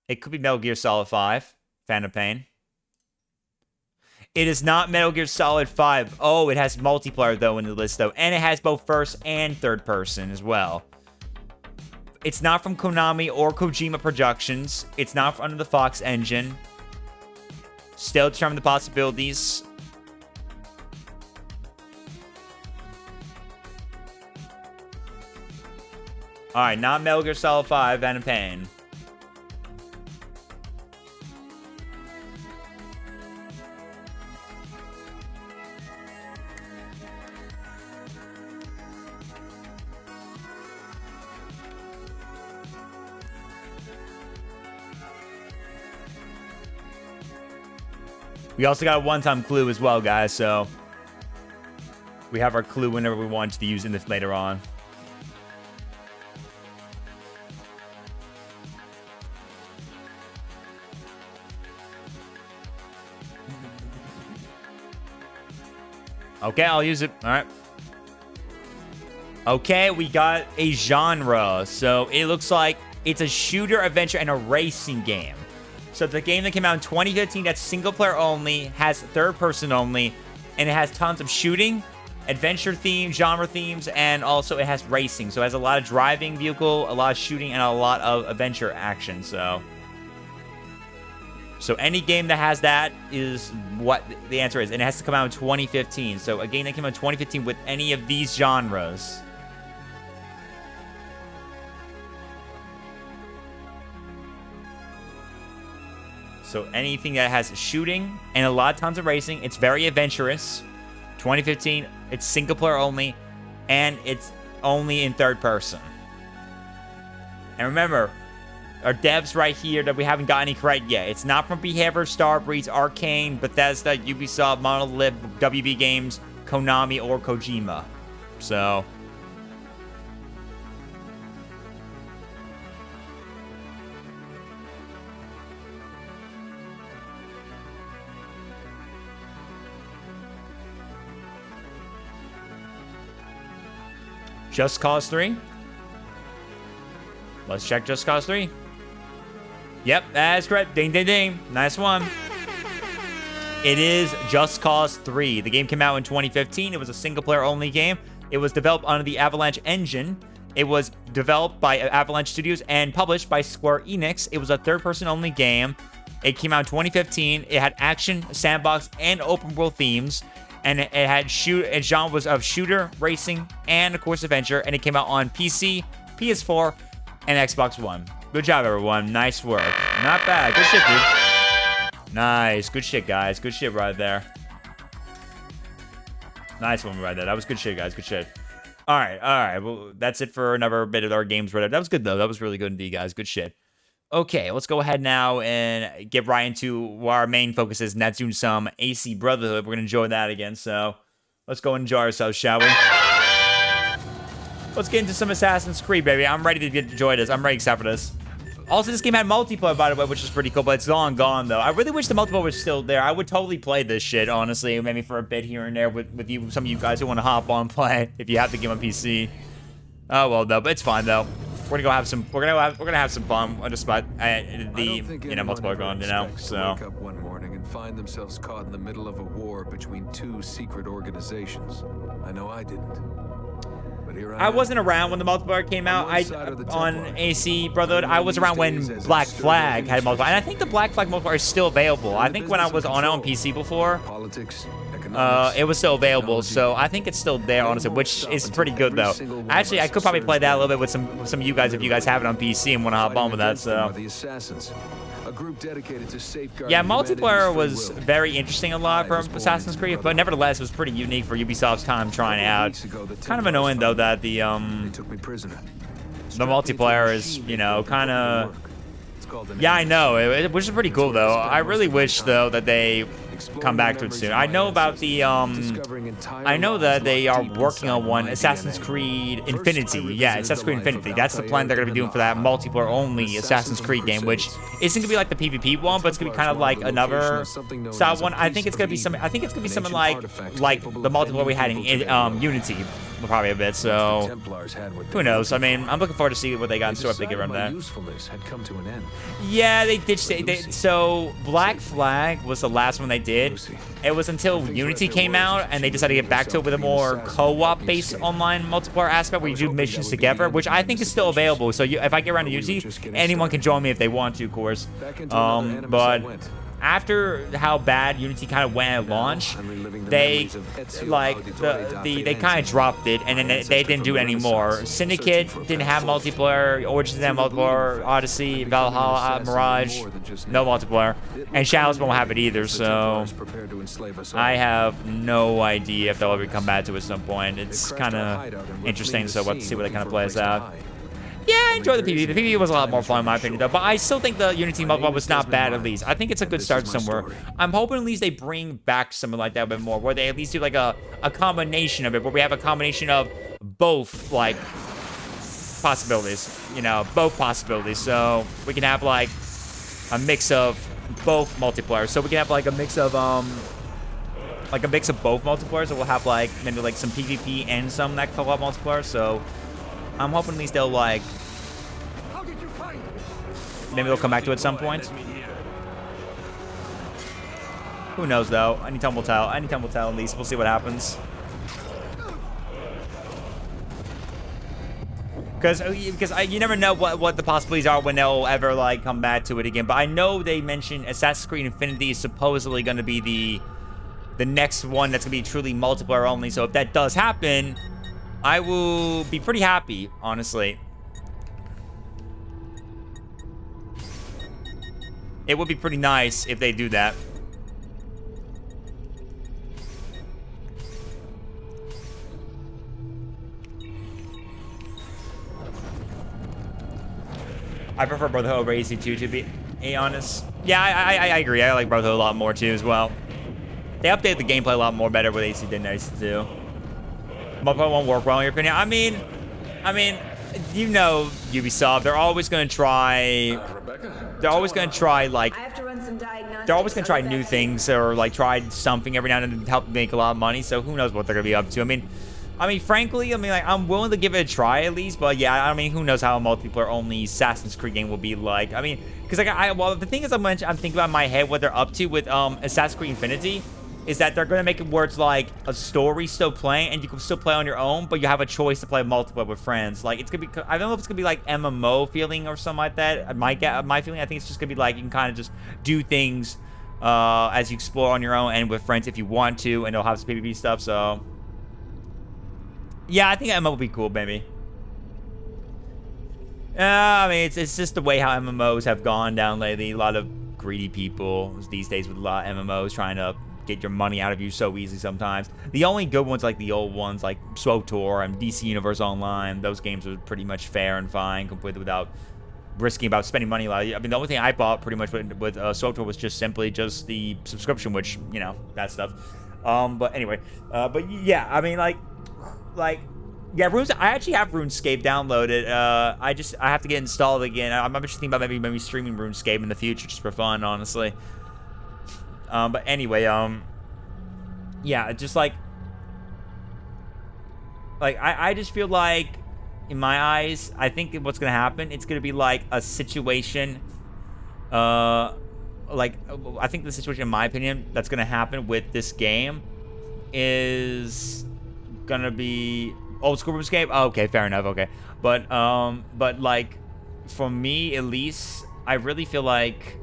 It could be Metal Gear Solid 5, Phantom Pain. It is not Metal Gear Solid 5. Oh, it has multiplayer, though, in the list, though. And it has both first and third person as well. It's not from Konami or Kojima Productions. It's not under the Fox engine. Still determine the possibilities. Alright, not Metal Gear Solid 5, Phantom Pain. We also got a one-time clue as well, guys, so we have our clue whenever we want to use it later on. Okay, I'll use it. All right. Okay, we got a genre. So it looks like it's a shooter, adventure, and a racing game. So the game that came out in 2015, that's single player only, has third person only, and it has tons of shooting, adventure themes, genre themes, and also it has racing. So it has a lot of driving vehicle, a lot of shooting, and a lot of adventure action. So any game that has that is what the answer is. And it has to come out in 2015. So a game that came out in 2015 with any of these genres. So anything that has shooting and a lot of tons of racing. It's very adventurous. 2015, it's single player only. And it's only in third person. And remember, our devs right here that we haven't got any correct yet. It's not from Behavior, Starbreeze, Arcane, Bethesda, Ubisoft, Monolith, WB Games, Konami, or Kojima. So Just Cause 3. Let's check Just Cause 3. Yep, that's correct. Ding, ding, ding. Nice one. It is Just Cause 3. The game came out in 2015. It was a single-player only game. It was developed under the Avalanche engine. It was developed by Avalanche Studios and published by Square Enix. It was a third-person only game. It came out in 2015. It had action, sandbox, and open-world themes. And it had genres of shooter, racing, and, of course, adventure. And it came out on PC, PS4, and Xbox One. Good job, everyone. Nice work. Not bad. Good shit, dude. Nice. Good shit, guys. Good shit right there. Nice one right there. That was good shit, guys. Good shit. All right. All right. Well, that's it for another bit of our games. Right. That was good, though. That was really good indeed, guys. Good shit. Okay, let's go ahead now and get right into what our main focus is, and that's doing some AC Brotherhood. We're going to enjoy that again, so let's go enjoy ourselves, shall we? Let's get into some Assassin's Creed, baby. I'm ready to enjoy this. I'm ready to accept for this. Also, this game had multiplayer, by the way, which is pretty cool, but it's long gone, though. I really wish the multiplayer was still there. I would totally play this shit, honestly, maybe for a bit here and there with you, some of you guys who want to hop on and play if you have the game on PC. Oh, well, no, but it's fine, though. We're gonna go have some. We're gonna have some fun. Despite multiplayer going, So. Wake up one morning and find themselves caught in the middle of a war between two secret organizations. I know I didn't. But here I wasn't around when the multiplayer came out. On AC Brotherhood. I was around when Black Flag had multiplayer, and I think the Black Flag multiplayer is still available. I think when I was on PC before. Politics, it was still available. So I think it's still there, honestly, which is pretty good though. Actually, I could probably play that a little bit with some of you guys if you guys have it on PC and want to hop on with that. So yeah, multiplayer was very interesting a lot from Assassin's Creed, but nevertheless, it was pretty unique for Ubisoft's time trying it out. Kind of annoying though that the multiplayer is, you know, kind of. Yeah, I know, which is pretty cool though. I really wish though that they come back to it soon. I know about the I know that they are working on one, Assassin's Creed Infinity. Yeah, Assassin's Creed Infinity. That's the plan they're gonna be doing for that multiplayer only Assassin's Creed game, which isn't gonna be like the PvP one, but it's gonna be kind of like another style one. I think it's gonna be something. I think it's gonna be something like the multiplayer we had in Unity, probably a bit. So who knows? I mean, I'm looking forward to see what they got in store if they get around that. Yeah, they did say so. Black Flag was the last one they did. It was until Unity came out and they decided to get back to it with a more co-op based online multiplayer aspect where you do missions together, which I think is still available. So if I get around to Unity, anyone can join me if they want to, of course. But after how bad Unity kind of went at launch, they they kind of dropped it, and then they didn't do it anymore. Syndicate didn't have multiplayer, Origins didn't have multiplayer, Odyssey, Valhalla, Mirage, no multiplayer, and Shadows won't have it either. So I have no idea if they'll ever come back to it at some point. It's kind of interesting, so we'll have to see what they kind of plays out. Yeah, I enjoyed the PvP. The PvP was a lot more fun in my opinion, though. But I still think the Unity multiplayer was not bad, at least. I think it's a good start somewhere. I'm hoping at least they bring back something like that a bit more, where they at least do like a combination of it, where we have a combination of both, like, possibilities. You know, both possibilities. So we can have, like, a mix of both multiplayer. So we can have, like, a mix of both multiplayers. So we'll have, like, maybe, like, some PvP and some that co-op multiplayer. So I'm hoping at least they'll, like, maybe they'll come back to it at some point. Who knows, though? Anytime will tell. Anytime will tell, at least. We'll see what happens. Because you never know what the possibilities are when they'll ever, like, come back to it again. But I know they mentioned Assassin's Creed Infinity is supposedly going to be the next one that's going to be truly multiplayer only. So if that does happen, I will be pretty happy, honestly. It would be pretty nice if they do that. I prefer Brotherhood over AC2, to be honest. Yeah, I agree. I like Brotherhood a lot more, too, as well. They updated the gameplay a lot more better with AC than AC2. Multiplayer won't work well in your opinion. I mean, you know, Ubisoft, they're always going to try, like, they're always going to try new things or, like, try something every now and then to help make a lot of money. So who knows what they're going to be up to. I mean, frankly, like, I'm willing to give it a try at least. But yeah, I mean, who knows how a multiplayer only Assassin's Creed game will be like. I mean, because like, well, the thing is, I'm thinking about in my head what they're up to with Assassin's Creed Infinity. Is that they're going to make it where it's like a story still playing and you can still play on your own, but you have a choice to play multiplayer with friends. Like, it's going to be, I don't know if it's going to be like MMO feeling or something like that. My feeling, I think it's just going to be like, you can kind of just do things as you explore on your own and with friends if you want to, and they'll have some PvP stuff, so. Yeah, I think MMO will be cool, maybe. I mean, it's just the way how MMOs have gone down lately. A lot of greedy people these days with a lot of MMOs trying to get your money out of you so easily sometimes. The only good ones, like the old ones, like SWTOR and DC Universe Online, those games are pretty much fair and fine, completely without risking about spending money a lot. I mean, the only thing I bought pretty much with SWTOR was just simply just the subscription, which, you know, that stuff. But anyway, but yeah, I mean, like, yeah, I actually have RuneScape downloaded. I have to get installed again. I'm just thinking about maybe streaming RuneScape in the future just for fun, honestly. But anyway, yeah, just like I just feel like, in my eyes, I think what's gonna happen, it's gonna be like a situation, like, I think the situation, in my opinion, that's gonna happen with this game is gonna be old school RuneScape. Oh, okay, fair enough. Okay, but like, for me at least, I really feel like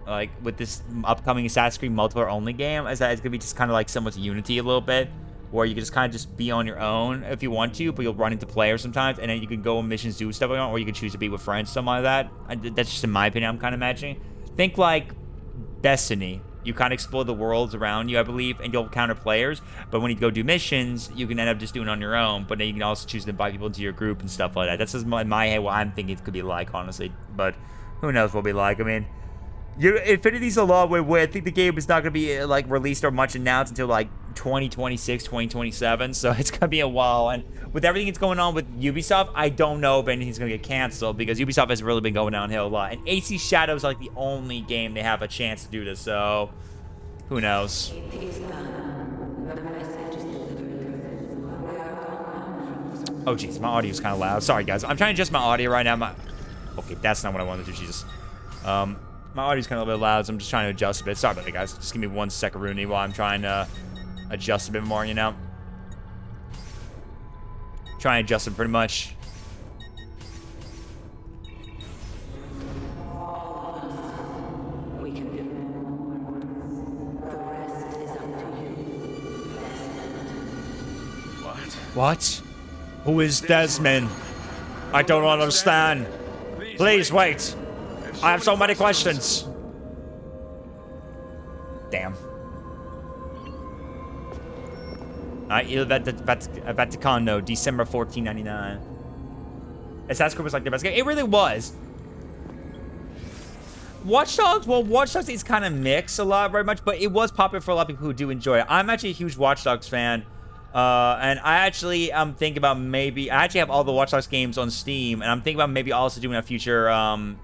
like with this upcoming Assassin's Creed multiplayer only game, is that it's gonna be just kind of like similar to Unity a little bit, where you can just kind of just be on your own if you want to, but you'll run into players sometimes, and then you can go on missions, do stuff like that, or you can choose to be with friends, something like that. That's just in my opinion. I'm kind of imagining. Think like Destiny. You kind of explore the worlds around you, I believe, and you'll encounter players. But when you go do missions, you can end up just doing it on your own. But then you can also choose to invite people into your group and stuff like that. That's just in my head what I'm thinking it could be like, honestly. But who knows what it'll be like. I mean, Infinity's a long way away. I think the game is not going to be like released or much announced until like 2026, 2027. So it's going to be a while. And with everything that's going on with Ubisoft, I don't know if anything's going to get canceled because Ubisoft has really been going downhill a lot. And AC Shadows is like the only game they have a chance to do this. So who knows? Oh, jeez. My audio's kind of loud. Sorry, guys. I'm trying to adjust my audio right now. Okay, that's not what I wanted to do. Jesus. My audio's kind of a little bit loud, so I'm just trying to adjust a bit. Sorry about that, guys. Just give me 1 second, Rooney, while I'm trying to adjust a bit more, you know? Try and adjust it pretty much. What? Who is Desmond? I don't understand. Please wait. I have so many questions. Damn. Il Vaticano, December 1499. Assassin's Creed was like the best game. It really was. Watch Dogs, well, Watch Dogs is kind of mixed a lot, very much, but it was popular for a lot of people who do enjoy it. I'm actually a huge Watch Dogs fan. And I actually thinking about maybe I actually have all the Watch Dogs games on Steam, and I'm thinking about maybe also doing a future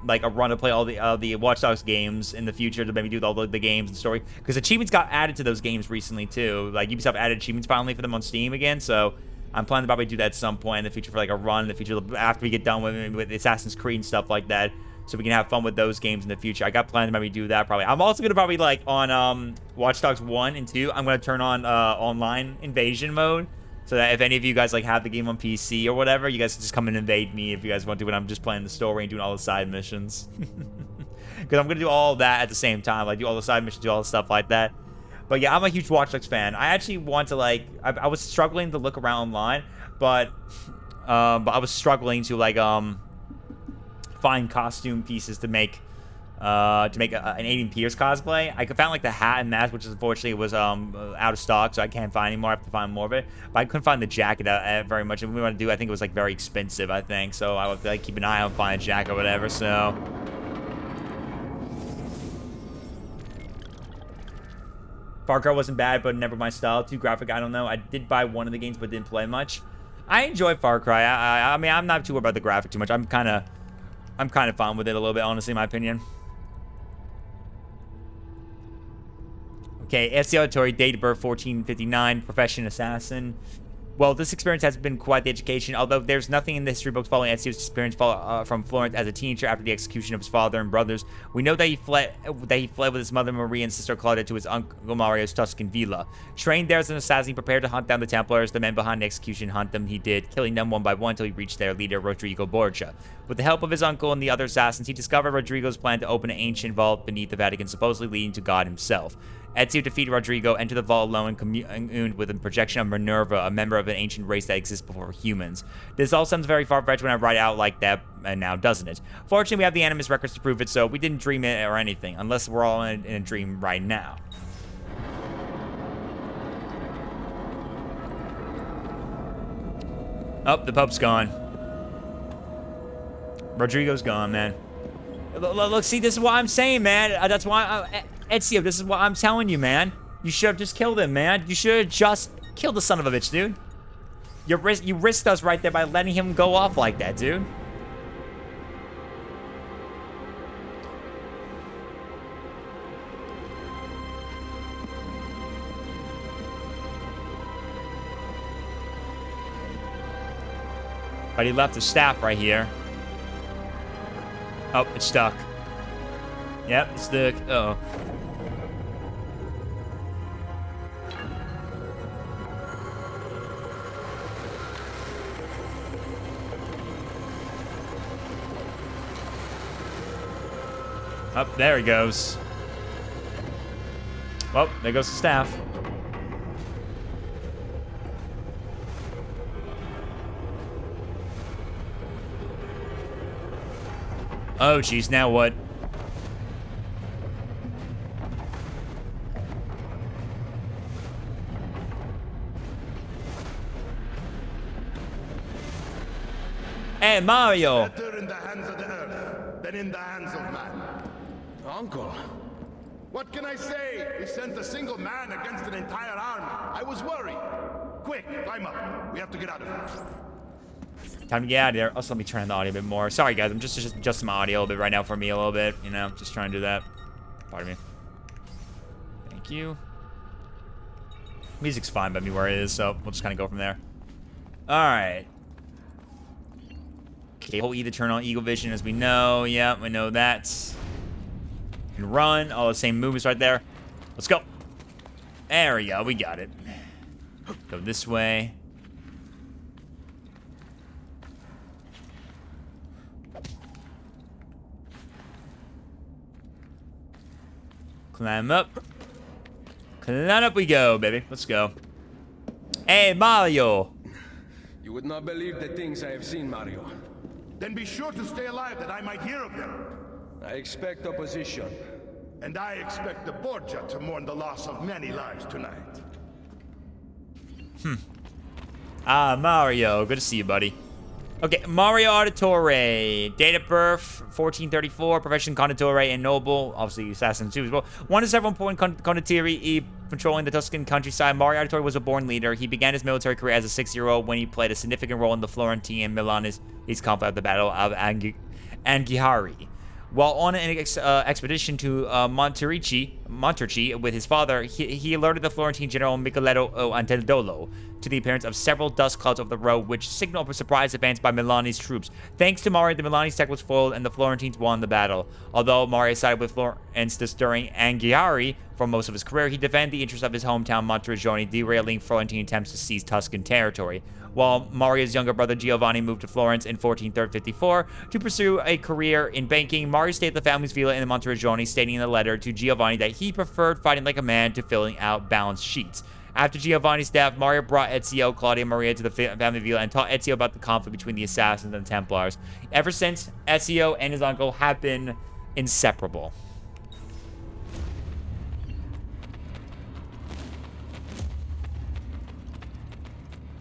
like a run to play all the Watch Dogs games in the future to maybe do all the games and story, because achievements got added to those games recently too. Like Ubisoft added achievements finally for them on Steam again, so I'm planning to probably do that at some point in the future for like a run in the future after we get done with Assassin's Creed and stuff like that. So we can have fun with those games in the future. I got planned to maybe do that probably. I'm also going to probably like on Watch Dogs 1 and 2, I'm going to turn on online invasion mode. So that if any of you guys like have the game on PC or whatever, you guys can just come and invade me if you guys want to when I'm just playing the story and doing all the side missions. Because I'm going to do all that at the same time. Like do all the side missions, do all the stuff like that. But yeah, I'm a huge Watch Dogs fan. I actually want to like, I was struggling to look around online, but I was struggling to like, find costume pieces to make an Aiden Pierce cosplay. I found like the hat and mask, which unfortunately was out of stock, so I can't find anymore. I have to find more of it. But I couldn't find the jacket very much. And we want to do, I think it was like very expensive, I think. So I would like keep an eye on finding a jacket or whatever. So Far Cry wasn't bad, but never my style. Too graphic, I don't know. I did buy one of the games, but didn't play much. I enjoy Far Cry. I mean, I'm not too worried about the graphic too much. I'm kind of fine with it a little bit, honestly, in my opinion. Okay, FC Auditory, date of birth 1459, profession assassin. Well, this experience has been quite the education, although there's nothing in the history books following Ezio's experience from Florence as a teenager after the execution of his father and brothers. We know that he fled with his mother Marie and sister Claudia to his uncle Mario's Tuscan villa. Trained there as an assassin, prepared to hunt down the Templars, the men behind the execution hunt them he did, killing them one by one until he reached their leader, Rodrigo Borgia. With the help of his uncle and the other assassins, he discovered Rodrigo's plan to open an ancient vault beneath the Vatican, supposedly leading to God himself. Ezio defeated Rodrigo, entered the vault alone, and communed with a projection of Minerva, a member of an ancient race that exists before humans. This all sounds very far-fetched when I write it out like that, and now doesn't it? Fortunately, we have the Animus records to prove it, so we didn't dream it or anything, unless we're all in a dream right now. Oh, the Pope's gone. Rodrigo's gone, man. Look, see, this is what I'm saying, man. That's why, Ezio, this is what I'm telling you, man. You should have just killed him, man. You should have just killed the son of a bitch, dude. You risked us right there by letting him go off like that, dude. But he left his staff right here. Oh, it's stuck. Yep, it's stuck. Uh-oh. Up there he goes. Well, there goes the staff. Oh, jeez, now what? Hey, Mario! Better in the hands of the earth than in the hands of man. Uncle. What can I say? We sent a single man against an entire army. I was worried. Quick, climb up. We have to get out of here. Time to get out of there. Also, let me turn on the audio a bit more. Sorry, guys. I'm just adjusting my audio a little bit right now for me a little bit. You know, just trying to do that. Pardon me. Thank you. Music's fine by me where it is, so we'll just kind of go from there. All right. Okay, we'll either turn on Eagle Vision as we know. Yeah, we know that. And run. All the same movements right there. Let's go. There we go. We got it. Go this way. Climb up. Climb up we go, baby. Let's go. Hey, Mario. You would not believe the things I have seen, Mario. Then be sure to stay alive that I might hear of them. I expect opposition. And I expect the Borgia to mourn the loss of many lives tonight. Ah, Mario. Good to see you, buddy. Okay, Mario Auditore. Date of birth, 1434. Profession, Condittore and Noble. Obviously, assassin too as well. One of several important condottieri patrolling the Tuscan countryside. Mario Auditore was a born leader. He began his military career as a 6-year-old when he played a significant role in the Florentine and Milanese conflict at the Battle of Anghiari. While on an expedition to Monterchi with his father, he alerted the Florentine general Micheletto Antedolo to the appearance of several dust clouds over the road, which signaled a surprise advance by Milanese troops. Thanks to Mario, the Milanese tech was foiled and the Florentines won the battle. Although Mario sided with Florence during Anghiari for most of his career, he defended the interests of his hometown Monteriggioni, derailing Florentine attempts to seize Tuscan territory. While Mario's younger brother Giovanni moved to Florence in 1454 to pursue a career in banking, Mario stayed at the family's villa in the Monteriggioni, stating in a letter to Giovanni that he preferred fighting like a man to filling out balance sheets. After Giovanni's death, Mario brought Ezio, Claudia, and Maria to the family villa and taught Ezio about the conflict between the Assassins and the Templars. Ever since, Ezio and his uncle have been inseparable.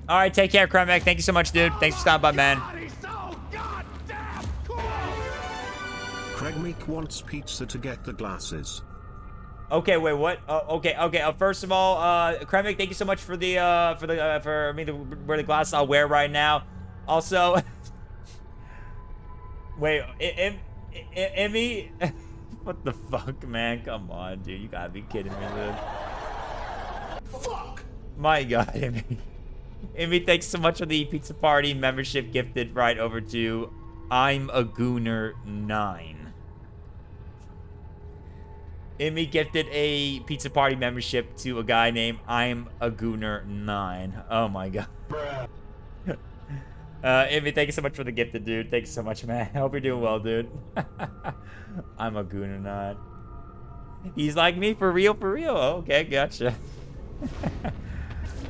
All right, take care, Kremek. Thank you so much, dude. Thanks for stopping by, man. Craig Meek wants pizza to get the glasses. Okay, wait, what? Okay. First of all, Kremek, thank you so much for the for me to wear the glasses I'll wear right now. Also, wait, Emmy, what the fuck, man? Come on, dude, you gotta be kidding me, dude. Fuck! My God, Emmy. Emmy, thanks so much for the pizza party membership gifted right over to I'm a Gooner 9. Emmy gifted a pizza party membership to a guy named I'm a Gooner 9. Oh my God. Emmy, thank you so much for the gifted, dude. Thanks so much, man. I hope you're doing well, dude. I'm a Gooner 9. He's like me for real, for real. Okay, gotcha.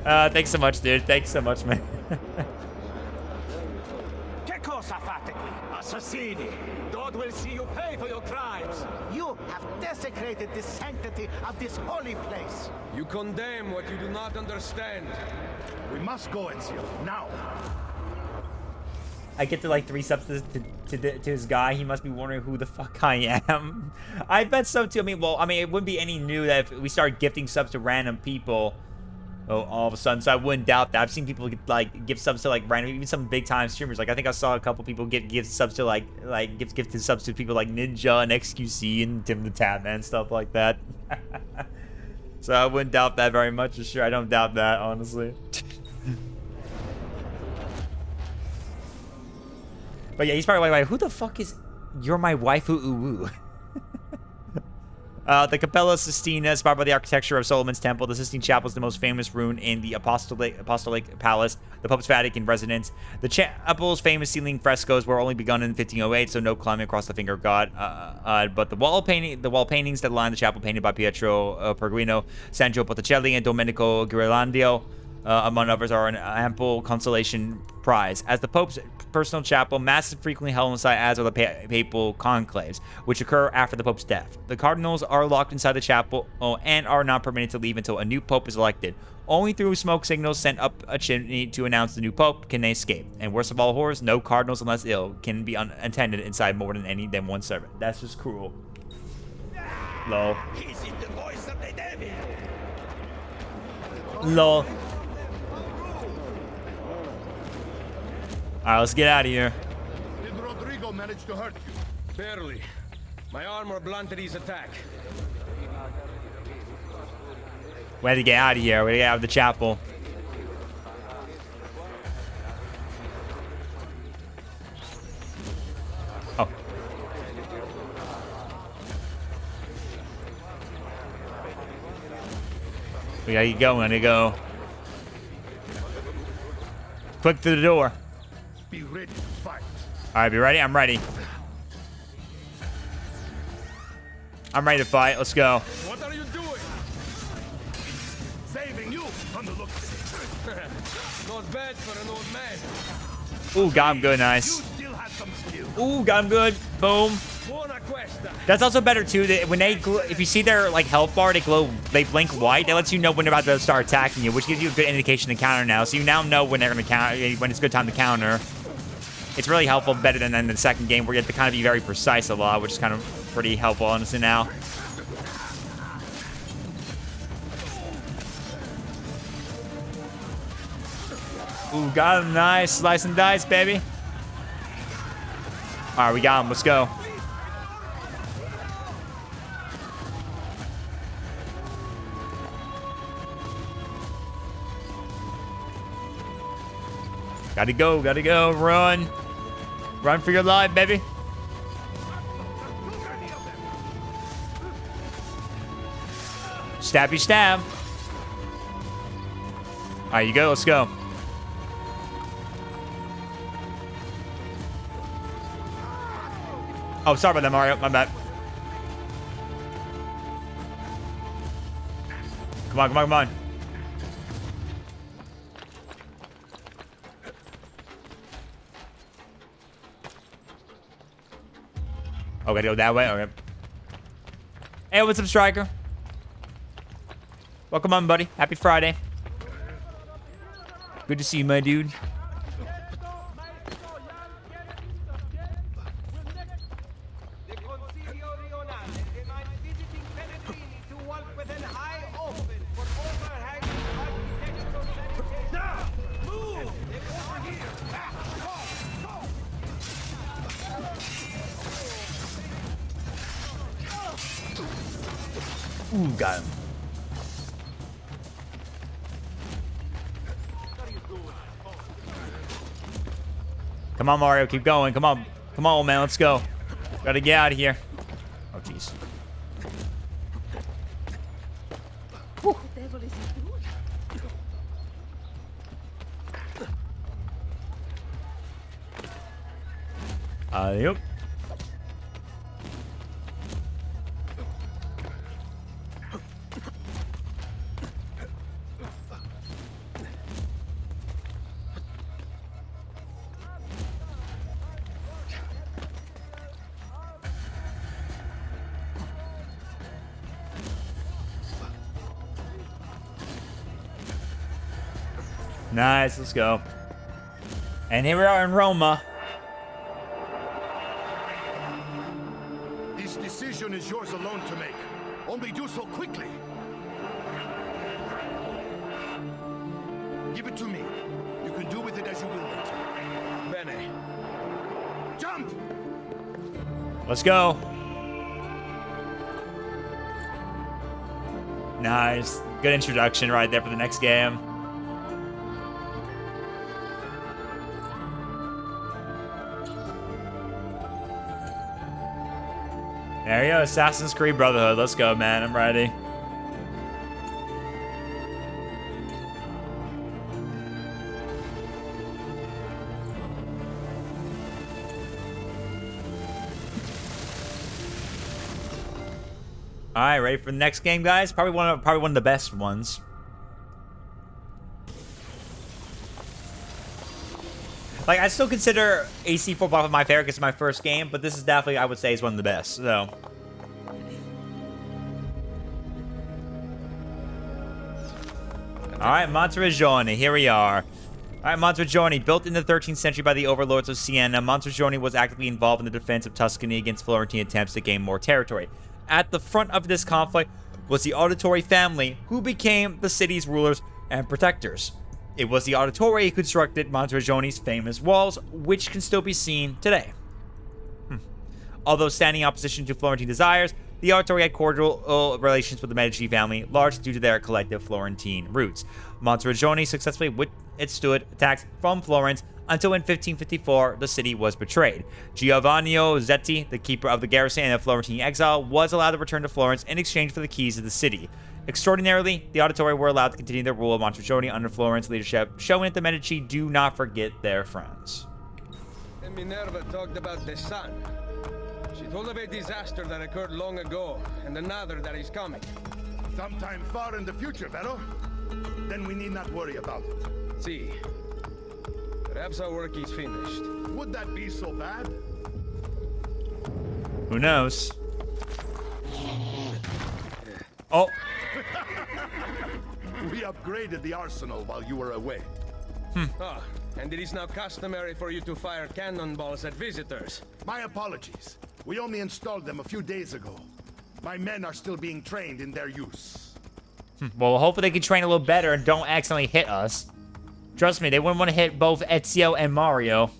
Thanks so much, dude. Thanks so much, man. Che cosa fate qui, assassini? God will see you pay for your crimes. You have desecrated the sanctity of this holy place. You condemn what you do not understand. We must go, Ezio, now. I get to like 3 subs to this guy. He must be wondering who the fuck I am. I bet so too. I mean, it wouldn't be any new that if we start gifting subs to random people, all of a sudden. So I wouldn't doubt that. I've seen people give subs to like random, even some big time streamers. Like I think I saw a couple people give subs to like gifted subs to people like Ninja and XQC and Tim the Tatman, stuff like that. So I wouldn't doubt that very much. For sure, I don't doubt that, honestly. But yeah, he's probably like, who the fuck is... You're my waifu uwu. The Capella Sistina, inspired by the architecture of Solomon's Temple. The Sistine Chapel is the most famous ruin in the Apostolic Palace, the Pope's Vatican residence. The chapel's famous ceiling frescoes were only begun in 1508, so no climbing across the finger of God. But the wall paintings that line the chapel, painted by Pietro Perugino, Sandro Botticelli, and Domenico Ghirlandaio, among others, are an ample consolation prize. As the Pope's personal chapel, mass is frequently held inside, as are the papal conclaves, which occur after the Pope's death. The cardinals are locked inside the chapel and are not permitted to leave until a new Pope is elected. Only through smoke signals sent up a chimney to announce the new Pope can they escape. And worst of all horrors, no cardinals, unless ill, can be unattended inside more than one servant. That's just cruel. Lol. This is the voice of the devil. Lol. Alright, let's get out of here. Did Rodrigo manage to hurt you? Barely. My armor blunted his attack. We had to get out of here. We had to get out of the chapel. Oh. We gotta get going. We gotta go. Quick to the door. Be ready to fight. Alright, be ready? I'm ready. I'm ready to fight. Let's go. What are you doing? Saving you from the looks of it. Not bad for an old man. Ooh, got him good. Nice. You still have some skill. Ooh, got him good. Boom. Buona questa. That's also better too. That when they, if you see their like health bar, they blink white. That lets you know when they're about to start attacking you, which gives you a good indication to counter now. So you now know when they're gonna counter, when it's a good time to counter. It's really helpful, better than in the second game where you have to kind of be very precise a lot, which is kind of pretty helpful honestly now. Ooh, got him. Nice. Slice and dice, baby. All right, we got him. Let's go. Gotta go. Gotta go. Run. Run for your life, baby. Stabby stab. All right, you go. Let's go. Oh, sorry about that, Mario. My bad. Come on, come on, come on. Oh, gotta go that way? Okay. Hey, what's up, Striker? Welcome on, buddy. Happy Friday. Good to see you, my dude. Ooh, got him. Come on, Mario. Keep going. Come on. Come on, man. Let's go. Gotta get out of here. Oh, jeez. Yep. Nice, let's go. And here we are in Roma. This decision is yours alone to make. Only do so quickly. Give it to me. You can do with it as you will later. Bene. Jump! Let's go. Nice. Good introduction right there for the next game. There you go, Assassin's Creed Brotherhood. Let's go, man. I'm ready. All right, ready for the next game, guys? Probably one of the best ones. Like, I still consider AC 4.5 my favorite because it's my first game, but this is definitely, I would say, is one of the best. So, all right, Monteriggioni, here we are. All right, Monteriggioni, built in the 13th century by the overlords of Siena, Monteriggioni was actively involved in the defense of Tuscany against Florentine attempts to gain more territory. At the front of this conflict was the Auditore family, who became the city's rulers and protectors. It was the Auditore who constructed Monteriggioni's famous walls, which can still be seen today. Although standing in opposition to Florentine desires, the Auditore had cordial relations with the Medici family, largely due to their collective Florentine roots. Monteriggioni successfully withstood attacks from Florence until in 1554 the city was betrayed. Giovanni Zetti, the keeper of the garrison and a Florentine exile, was allowed to return to Florence in exchange for the keys of the city. Extraordinarily, the Auditore were allowed to continue their rule of Monteriggioni under Florence leadership, showing that the Medici do not forget their friends. And Minerva talked about the sun. She told of a disaster that occurred long ago, and another that is coming. Sometime far in the future, Vero. Then we need not worry about it. See. Perhaps our work is finished. Would that be so bad? Who knows? Oh. We upgraded the arsenal while you were away. Ah, and it is now customary for you to fire cannonballs at visitors. My apologies. We only installed them a few days ago. My men are still being trained in their use. Well, hopefully they can train a little better and don't accidentally hit us. Trust me, they wouldn't want to hit both Ezio and Mario.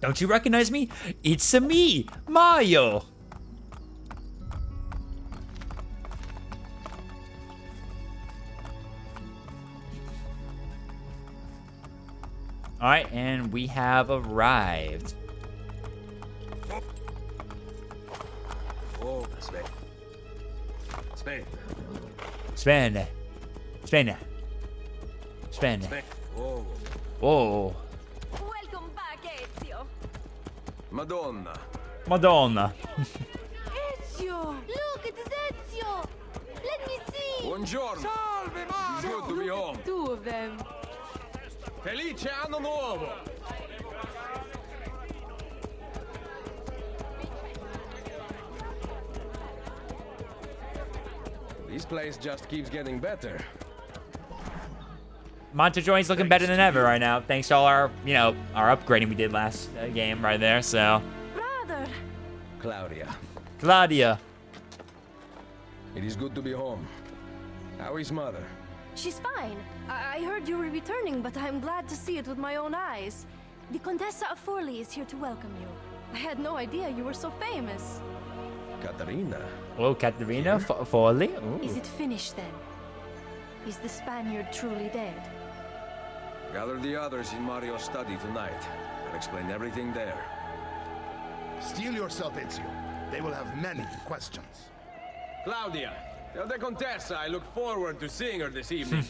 Don't you recognize me? It's me, Mario. All right, and we have arrived. Oh, Spain. Spain. Spain. Spain. Spain. Spain. Oh. Oh. Welcome back, Ezio. Madonna. Madonna. Ezio! Look, it is Ezio! Let me see! Buongiorno. Salve, Mario! It's good to be home. Two of them. Felice Anno Nuovo! This place just keeps getting better. Monteriggioni's looking better than ever right now, thanks to all our, our upgrading we did last game right there, so. Brother! Claudia. Claudia. It is good to be home. How is mother? She's fine. I heard you were returning, but I'm glad to see it with my own eyes. The Contessa of Forli is here to welcome you. I had no idea you were so famous. Caterina. Oh, Caterina Forli? Is it finished then? Is the Spaniard truly dead? Gather the others in Mario's study tonight. I'll explain everything there. Steel yourself, Ezio. They will have many questions. Claudia, tell the Contessa I look forward to seeing her this evening.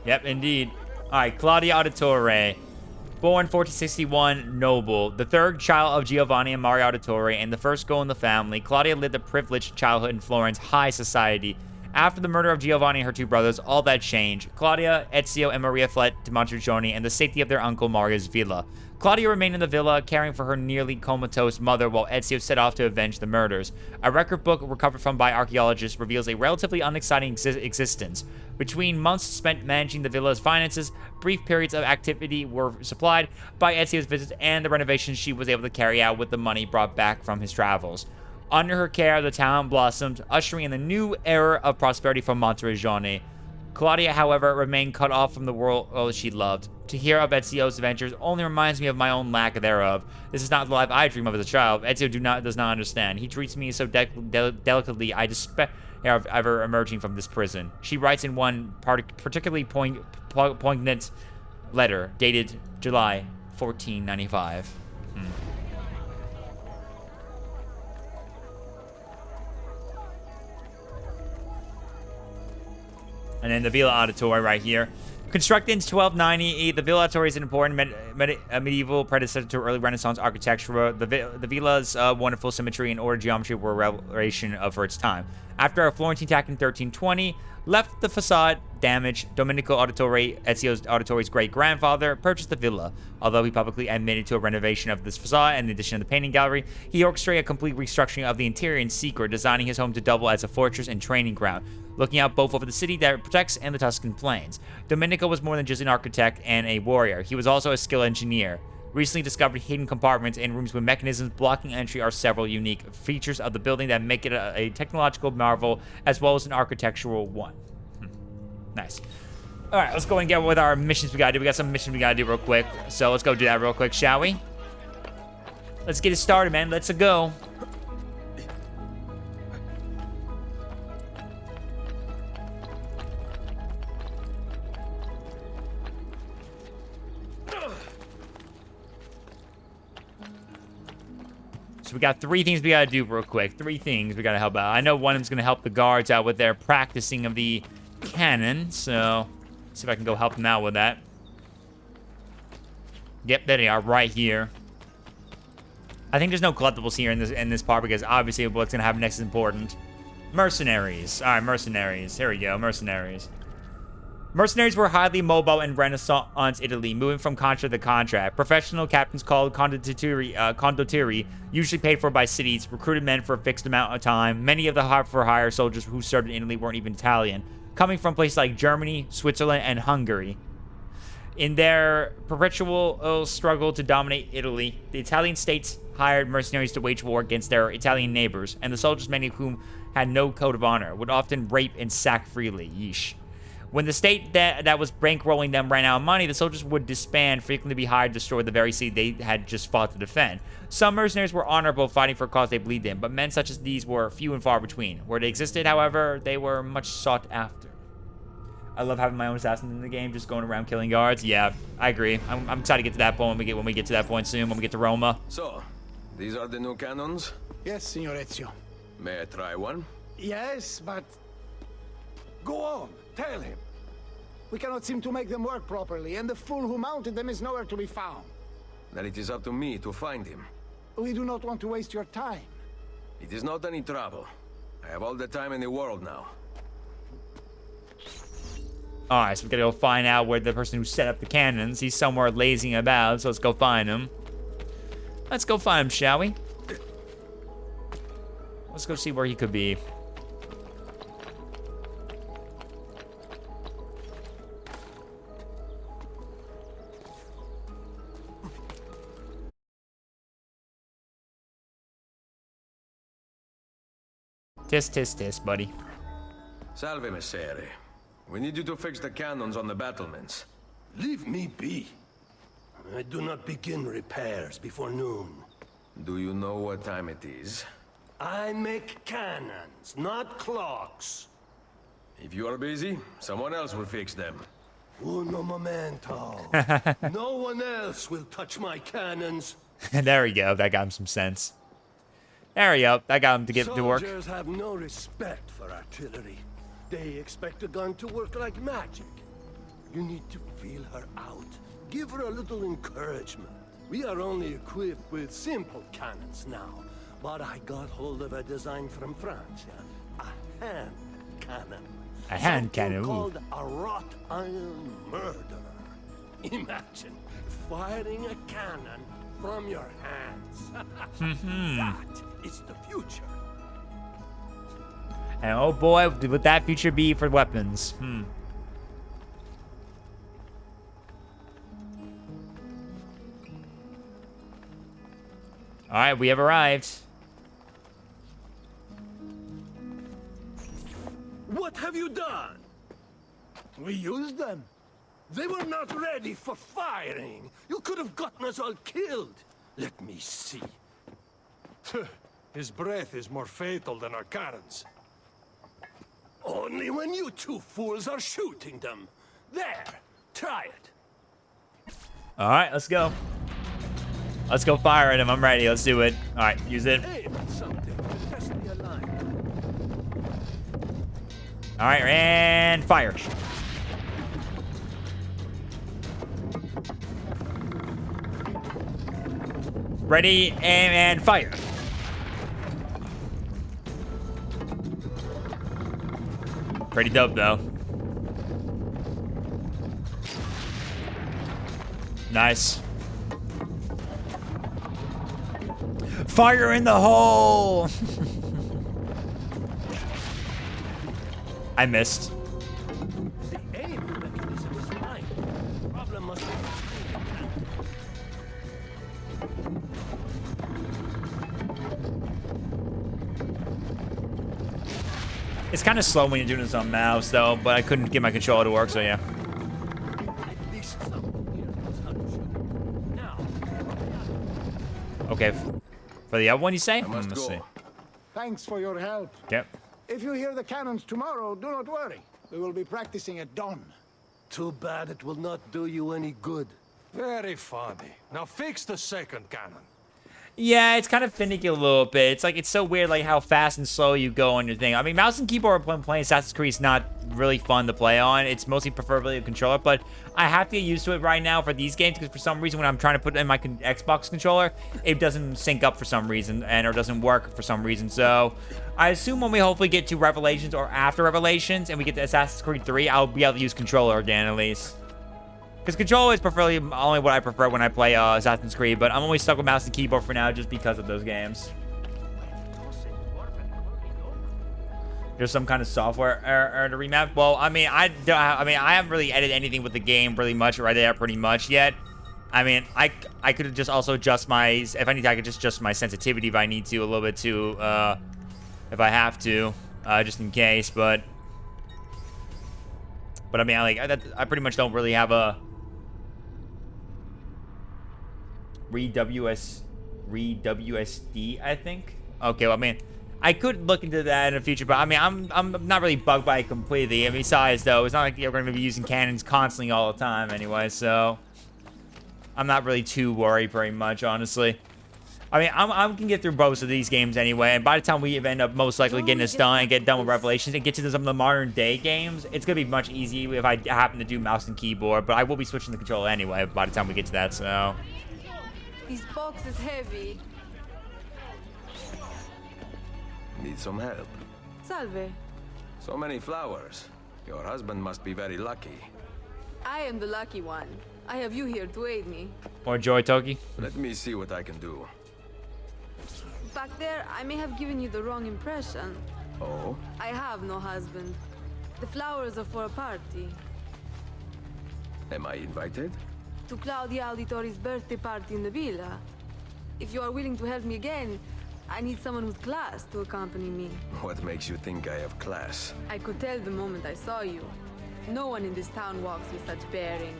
Yep, indeed. All right, Claudia Auditore. Born 1461, noble, the third child of Giovanni and Mario Auditore, and the first girl in the family, Claudia lived a privileged childhood in Florence high society. After the murder of Giovanni and her two brothers, all that changed. Claudia, Ezio, and Maria fled to Monteriggioni and the safety of their uncle Mario's villa. Claudia remained in the villa, caring for her nearly comatose mother, while Ezio set off to avenge the murders. A record book recovered from by archaeologists reveals a relatively unexciting existence. Between months spent managing the villa's finances, brief periods of activity were supplied by Ezio's visits and the renovations she was able to carry out with the money brought back from his travels. Under her care, the town blossomed, ushering in the new era of prosperity for Monteriggioni. Claudia, however, remained cut off from the world she loved. To hear of Ezio's adventures only reminds me of my own lack thereof. This is not the life I dream of as a child. Ezio does not understand. He treats me so delicately, I despair of ever emerging from this prison. She writes in one particularly poignant letter, dated July 1495. And then the Villa Auditory right here. Constructed in 1290, the Villa Auditory is an important medieval predecessor to early Renaissance architecture. The Villa's wonderful symmetry and order geometry were a revelation for its time. After a Florentine attack in 1320, left the facade damaged, Domenico Auditore, Ezio's Auditore's great-grandfather, purchased the villa. Although he publicly admitted to a renovation of this facade and the addition of the painting gallery, he orchestrated a complete restructuring of the interior in secret, designing his home to double as a fortress and training ground, looking out both over the city that it protects and the Tuscan plains. Domenico was more than just an architect and a warrior. He was also a skilled engineer. Recently discovered hidden compartments and rooms with mechanisms blocking entry are several unique features of the building that make it a technological marvel as well as an architectural one. Nice. All right, let's go and get with our missions we gotta do. We got some missions we gotta do real quick. So let's go do that real quick, shall we? Let's get it started, man. Let's go. So we got 3 things we gotta do real quick. 3 things we gotta help out. I know one of them's gonna help the guards out with their practicing of the cannon. So see if I can go help them out with that. Yep, there they are, right here. I think there's no collectibles here in this part because obviously what's gonna happen next is important. Mercenaries. All right, mercenaries. Here we go, mercenaries. Mercenaries were highly mobile in Renaissance Italy, moving from contract to contract. Professional captains called condottieri, usually paid for by cities, recruited men for a fixed amount of time. Many of the hire soldiers who served in Italy weren't even Italian, coming from places like Germany, Switzerland, and Hungary. In their perpetual struggle to dominate Italy, the Italian states hired mercenaries to wage war against their Italian neighbors, and the soldiers, many of whom had no code of honor, would often rape and sack freely. Yeesh. When the state that was bankrolling them ran out of money, the soldiers would disband, frequently be hired to destroy the very city they had just fought to defend. Some mercenaries were honorable, fighting for a cause they believed in, but men such as these were few and far between. Where they existed, however, they were much sought after. I love having my own assassin in the game, just going around killing guards. Yeah, I agree. I'm excited to get to that point when we get to that point soon, when we get to Roma. So, these are the new cannons? Yes, Signor Ezio. May I try one? Yes, but... Go on, tell him. We cannot seem to make them work properly, and the fool who mounted them is nowhere to be found. Then it is up to me to find him. We do not want to waste your time. It is not any trouble. I have all the time in the world now. Alright, so we gotta go find out where the person who set up the cannons, he's somewhere lazing about, so let's go find him. Let's go find him, shall we? Let's go see where he could be. Tis, buddy. Salve, messere. We need you to fix the cannons on the battlements. Leave me be. I do not begin repairs before noon. Do you know what time it is? I make cannons, not clocks. If you are busy, someone else will fix them. Uno momento. No one else will touch my cannons. There we go. That got him some sense. There we go. That got him to get to work. Soldiers have no respect for artillery. They expect a gun to work like magic. You need to feel her out. Give her a little encouragement. We are only equipped with simple cannons now, but I got hold of a design from France. A hand cannon. A hand cannon, ooh. Called a wrought iron murderer. Imagine firing a cannon from your hands. That is the future. And oh boy, would that future be for weapons? Alright, we have arrived. What have you done? We used them. They were not ready for firing. You could have gotten us all killed. Let me see. His breath is more fatal than our cannons. Only when you two fools are shooting them. There, try it. Alright, let's go. Let's go fire at him. I'm ready. Let's do it. Alright, use it. Aim at something. Test the alignment. All right, and fire. Ready, and fire. Pretty dope, though. Nice. Fire in the hole! I missed. The aim mechanism is fine. The problem must be It's kind of slow when you're doing this on mouse, though, but I couldn't get my controller to work, so yeah. at least someone here knows how to shoot. Now, Okay, for the other one, you say? must Let's go. see. Thanks for your help. Yep. If you hear the cannons tomorrow, do not worry. We will be practicing at dawn. too bad it will not do you any good. Very funny. Now fix the second cannon. Yeah, it's kind of finicky a little bit. It's like, it's so weird, like, how fast and slow you go on your thing. I mean, mouse and keyboard when playing Assassin's Creed is not really fun to play on. It's mostly preferably a controller, but I have to get used to it right now for these games because for some reason when I'm trying to put it in my Xbox controller, it doesn't sync up for some reason or doesn't work for some reason. So I assume when we hopefully get to Revelations or after Revelations and we get to Assassin's Creed 3, I'll be able to use controller again at least. Because controller is preferably only what I prefer when I play Assassin's Creed, but I'm always stuck with mouse and keyboard for now just because of those games. There's some kind of software error to remap. Well, I mean, I haven't really edited anything with the game really much right there pretty much yet. I mean, I could just also adjust my, if anything, I could just adjust my sensitivity if I need to a little bit too, if I have to, just in case. But I mean, I pretty much don't really have a re-WSD, I think. Okay, well, I mean, I could look into that in the future, but I mean, I'm not really bugged by it completely. I mean, besides, though, it's not like you're going to be using cannons constantly all the time anyway, so I'm not really too worried very much, honestly. I mean, I can get through both of these games anyway, and by the time we end up most likely getting this done and get done with Revelations and get to some of the modern day games, it's going to be much easier if I happen to do mouse and keyboard, but I will be switching the controller anyway by the time we get to that, so. This box is heavy. Need some help. Salve. So many flowers. Your husband must be very lucky. I am the lucky one. I have you here to aid me. Or Joy Toki. Let me see what I can do. Back there, I may have given you the wrong impression. Oh? I have no husband. The flowers are for a party. Am I invited? To Claudia Auditori's birthday party in the villa. If you are willing to help me again, I need someone with class to accompany me. What makes you think I have class? I could tell the moment I saw you. No one in this town walks with such bearing.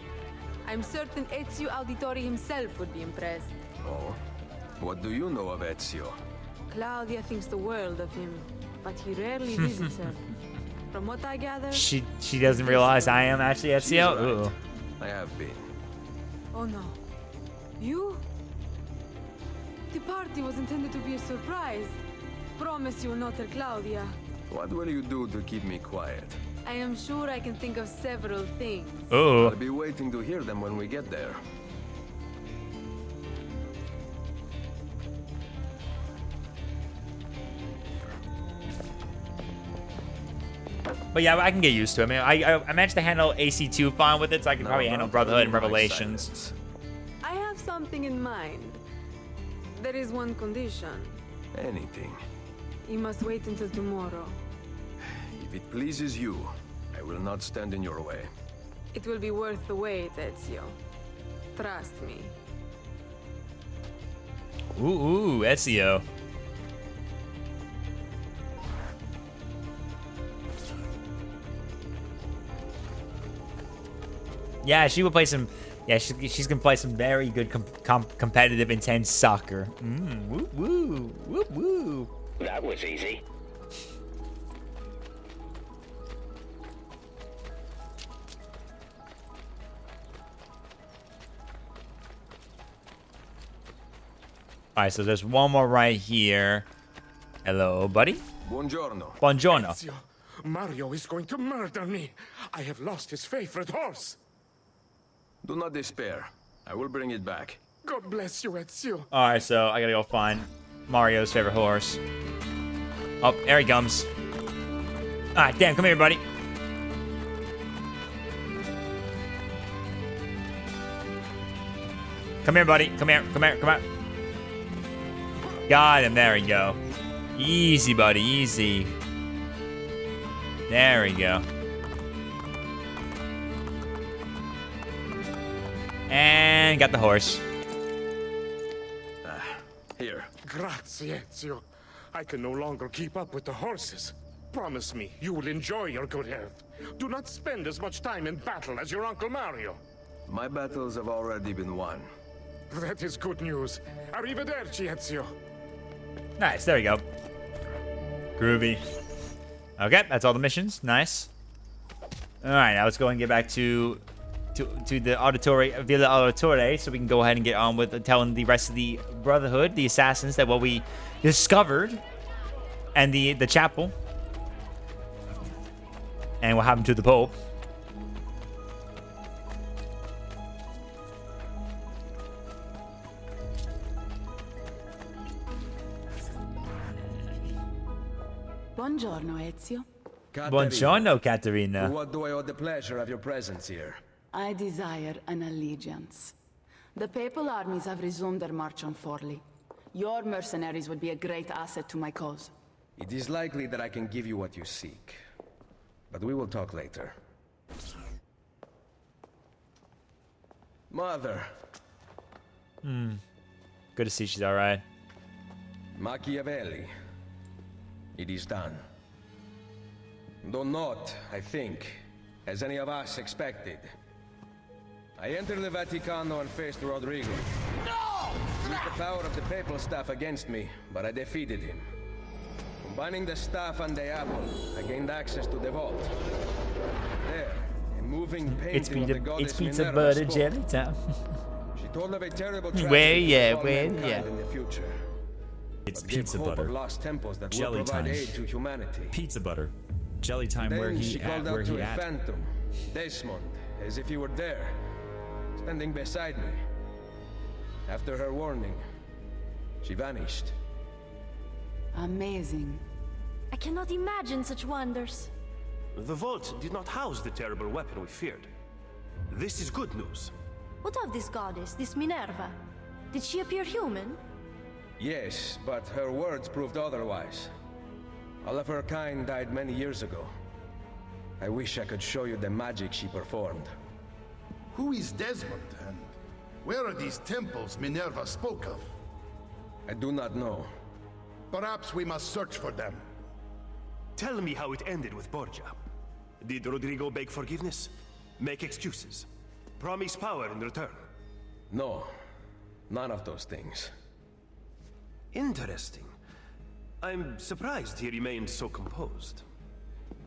I'm certain Ezio Auditori himself would be impressed. Oh? What do you know of Ezio? Claudia thinks the world of him, but he rarely visits her. From what I gather... She doesn't realize I am actually Ezio? Right. Ooh. I have been. Oh no. You? The party was intended to be a surprise. Promise you will not tell Claudia. What will you do to keep me quiet? I am sure I can think of several things. Oh. I'll be waiting to hear them when we get there. But yeah, I can get used to it. I mean, I managed to handle AC2 fine with it, so I can probably handle Brotherhood and Revelations. I have something in mind. There is one condition. Anything. You must wait until tomorrow. If it pleases you, I will not stand in your way. It will be worth the wait, Ezio. Trust me. Ooh, Ezio. Yeah, she will play some. Yeah, she's gonna play some very good competitive, intense soccer. Woo woo, woo woo. That was easy. All right, so there's one more right here. Hello, buddy. Buongiorno. Buongiorno. Ezio, Mario is going to murder me. I have lost his favorite horse. Do not despair. I will bring it back. God bless you, Ezio. Alright, so I gotta go find Mario's favorite horse. Oh, there he comes. Alright, damn, come here, buddy. Come here, buddy. Come here, come here, come here. Got him, there we go. Easy, buddy, easy. There we go. And got the horse. Here. Grazie, Ezio. I can no longer keep up with the horses. Promise me you will enjoy your good health. Do not spend as much time in battle as your Uncle Mario. My battles have already been won. That is good news. Arrivederci, Ezio. Nice, there we go. Groovy. Okay, that's all the missions. Nice. Alright, now let's go and get back to the Auditore, Villa Auditore, so we can go ahead and get on with telling the rest of the Brotherhood, the assassins, that what we discovered, and the chapel, and what happened to the Pope. Buongiorno, Ezio. Buongiorno, Caterina. To what do I owe the pleasure of your presence here? I desire an allegiance. The papal armies have resumed their march on Forli. Your mercenaries would be a great asset to my cause. It is likely that I can give you what you seek. But we will talk later. Mother. Good to see she's alright. Machiavelli. It is done. Though not, I think, as any of us expected. I entered the Vaticano and faced Rodrigo. No! He used the power of the papal staff against me, but I defeated him. Combining the staff and the apple, I gained access to the vault. There, a moving painting of the goddess Minerva butter spoke. jelly time. She told of a terrible Where, tragedy yeah, to befall where, mankind yeah. in the future. It's But gave pizza hope butter. of lost temples that Jelly will provide time. aid to humanity. Pizza butter. Jelly time Then where she he called at, where out to he a at. phantom, Desmond, as if he were there, standing beside me. After her warning, she vanished. Amazing. I cannot imagine such wonders. The vault did not house the terrible weapon we feared. This is good news. What of this goddess, this Minerva? Did she appear human? Yes, but her words proved otherwise. All of her kind died many years ago. I wish I could show you the magic she performed. Who is Desmond, and where are these temples Minerva spoke of? I do not know. Perhaps we must search for them. Tell me how it ended with Borgia. Did Rodrigo beg forgiveness? Make excuses? Promise power in return? No, none of those things. Interesting. I'm surprised he remained so composed.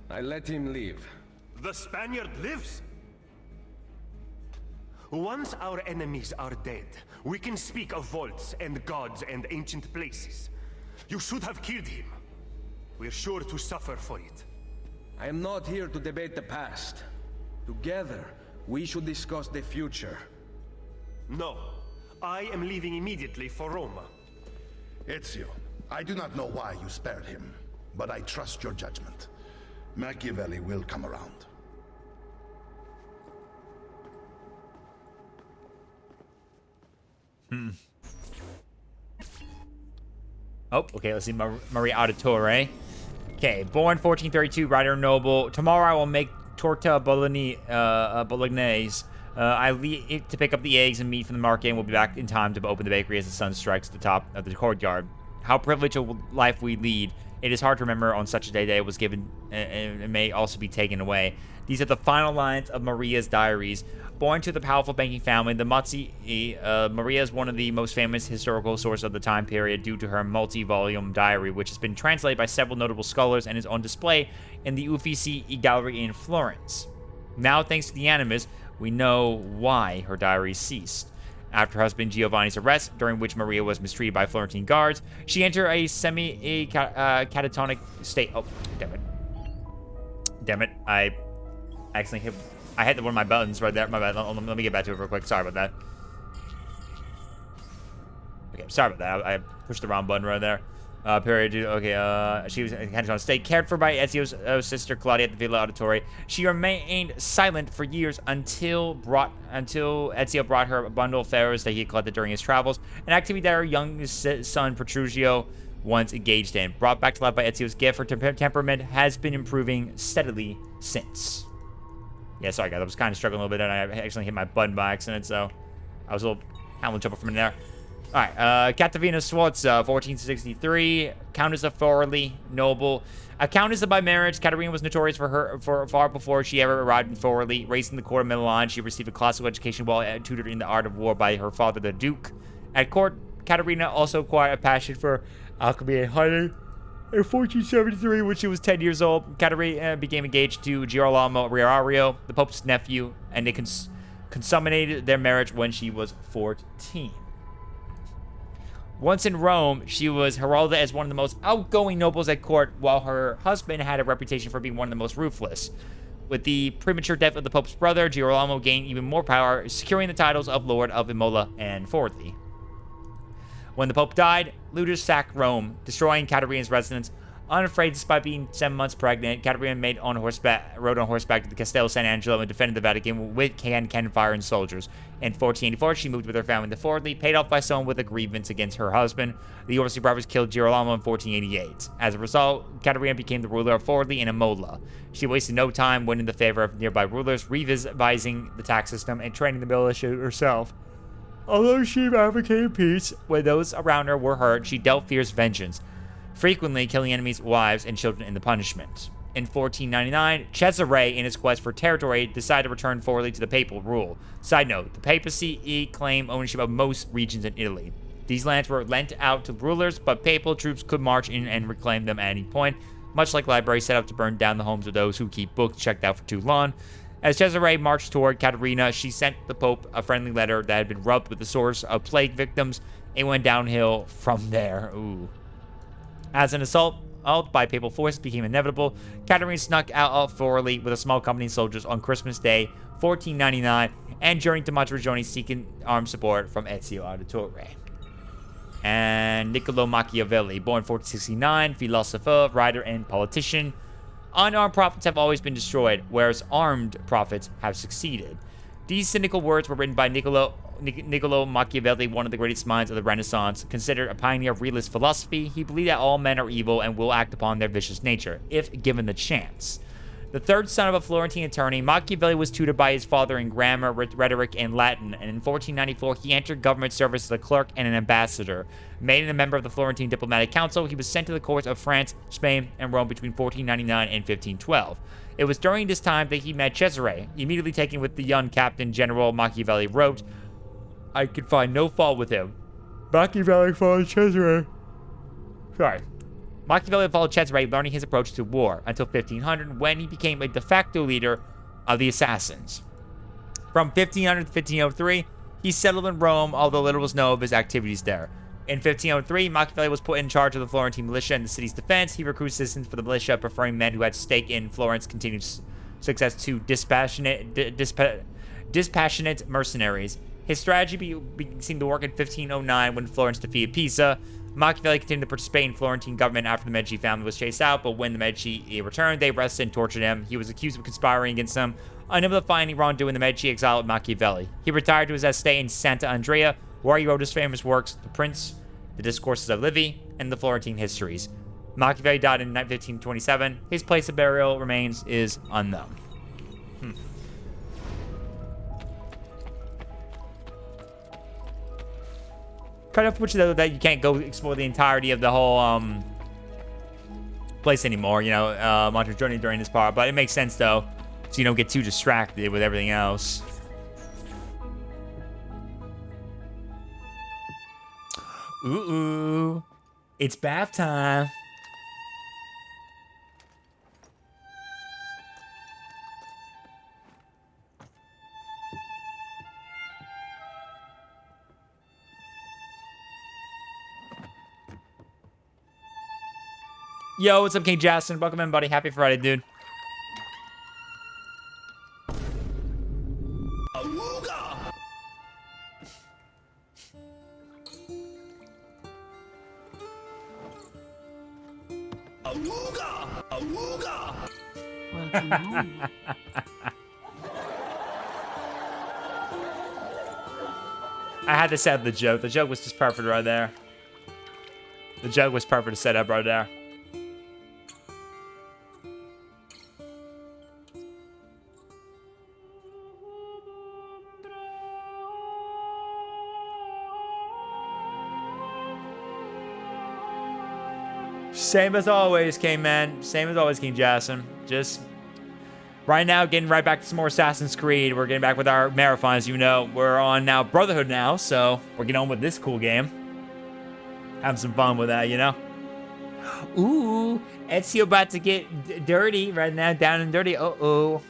I let him leave. The Spaniard lives? Once our enemies are dead, we can speak of vaults and gods and ancient places. You should have killed him. We're sure to suffer for it. I am not here to debate the past. Together, we should discuss the future. No. I am leaving immediately for Roma. Ezio, I do not know why you spared him, but I trust your judgment. Machiavelli will come around. Oh, okay, let's see. Maria Auditore. Okay, born 1432, writer noble. Tomorrow I will make torta bolognese. I leave to pick up the eggs and meat from the market and will be back in time to open the bakery as the sun strikes the top of the courtyard. How privileged a life we lead. It is hard to remember on such a day that it was given and it may also be taken away. These are the final lines of Maria's diaries. Born to the powerful banking family, the Mazzi, Maria is one of the most famous historical sources of the time period due to her multi-volume diary, which has been translated by several notable scholars and is on display in the Uffizi Gallery in Florence. Now, thanks to the Animus, we know why her diary ceased. After her husband Giovanni's arrest, during which Maria was mistreated by Florentine guards, she entered a semi-catatonic state. Oh, damn it. Damn it. I accidentally hit... I hit one of my buttons right there. My bad. Let me get back to it real quick. Sorry about that. Okay, sorry about that. I pushed the wrong button right there. Period. Okay, she was kind of on stay cared for by Ezio's sister Claudia at the Villa Auditory. She remained silent for years until Ezio brought her a bundle of pharaohs that he had collected during his travels, an activity that her young son Petruchio once engaged in. Brought back to life by Ezio's gift, her temperament has been improving steadily since. Yeah, sorry guys, I was kind of struggling a little bit, and I accidentally hit my button by accident, so I was a little Hamlet jumper from in there. Alright, Katarina Sforza, 1463, Countess of Forli, noble. A countess by marriage, Katarina was notorious for far before she ever arrived in Forli. Raised in the court of Milan, she received a classical education while tutored in the art of war by her father, the Duke. At court, Katarina also acquired a passion for alchemy and hunting. In 1473, when she was 10 years old, Katarina became engaged to Girolamo Riario, the Pope's nephew, and they consummated their marriage when she was 14. Once in Rome, she was heralded as one of the most outgoing nobles at court, while her husband had a reputation for being one of the most ruthless. With the premature death of the Pope's brother, Girolamo gained even more power, securing the titles of Lord of Imola and Forli. When the Pope died, looters sacked Rome, destroying Katarina's residence. Unafraid despite being 7 months pregnant, Katarina rode on horseback to the Castello San Angelo and defended the Vatican with cannon fire and soldiers. In 1484, she moved with her family to Forli, paid off by someone with a grievance against her husband. The Orsi brothers killed Girolamo in 1488. As a result, Katarina became the ruler of Forli and Imola. She wasted no time winning the favor of nearby rulers, revising the tax system, and training the militia herself. Although she advocated peace, when those around her were hurt, she dealt fierce vengeance, frequently killing enemies' wives and children in the punishment. In 1499, Cesare, in his quest for territory, decided to return Forli to the papal rule. Side note, the papacy claimed ownership of most regions in Italy. These lands were lent out to rulers, but papal troops could march in and reclaim them at any point, much like libraries set up to burn down the homes of those who keep books checked out for too long. As Cesare marched toward Caterina, she sent the Pope a friendly letter that had been rubbed with the source of plague victims. It went downhill from there. Ooh. As an assault by papal force became inevitable, Caterina snuck out of Forli with a small company of soldiers on Christmas Day, 1499, and journeyed to Monteriggioni seeking armed support from Ezio Auditore. And Niccolo Machiavelli, born 1469, philosopher, writer, and politician. Unarmed prophets have always been destroyed, whereas armed prophets have succeeded. These cynical words were written by Niccolo Machiavelli, one of the greatest minds of the Renaissance. Considered a pioneer of realist philosophy, he believed that all men are evil and will act upon their vicious nature, if given the chance. The third son of a Florentine attorney, Machiavelli was tutored by his father in grammar, rhetoric, and Latin, and in 1494 he entered government service as a clerk and an ambassador. Made a member of the Florentine Diplomatic Council, he was sent to the courts of France, Spain, and Rome between 1499 and 1512. It was during this time that he met Cesare. Immediately taken with the young Captain General, Machiavelli wrote, "I could find no fault with him." Machiavelli followed Cesare. Machiavelli followed Cesare, learning his approach to war, until 1500, when he became a de facto leader of the assassins. From 1500 to 1503, he settled in Rome, although little was known of his activities there. In 1503, Machiavelli was put in charge of the Florentine militia and the city's defense. He recruited citizens for the militia, preferring men who had stake in Florence's continued success to dispassionate mercenaries. His strategy seemed to work in 1509 when Florence defeated Pisa. Machiavelli continued to participate in Florentine government after the Medici family was chased out, but when the Medici returned, they arrested and tortured him. He was accused of conspiring against them. Unable to find any wrongdoing, the Medici exiled Machiavelli. He retired to his estate in Santa Andrea, where he wrote his famous works, The Prince, The Discourses of Livy, and The Florentine Histories. Machiavelli died in 1527. His place of burial remains is unknown. Kind of unfortunate that you can't go explore the entirety of the whole place anymore, you know, Monteriggioni during this part, but it makes sense though, so you don't get too distracted with everything else. Ooh, it's bath time. Yo, what's up, King Justin? Welcome in, buddy. Happy Friday, dude. Awooga! Awooga! Welcome home. I had to set up the joke. The joke was just perfect right there. The joke was perfect to set up right there. Same as always, King Man. Same as always, King Jason. Just right now, getting right back to some more Assassin's Creed. We're getting back with our marathons. You know, we're on now Brotherhood now, so we're getting on with this cool game. Having some fun with that, you know. Ooh, Ezio about to get dirty right now, down and dirty. Uh-oh.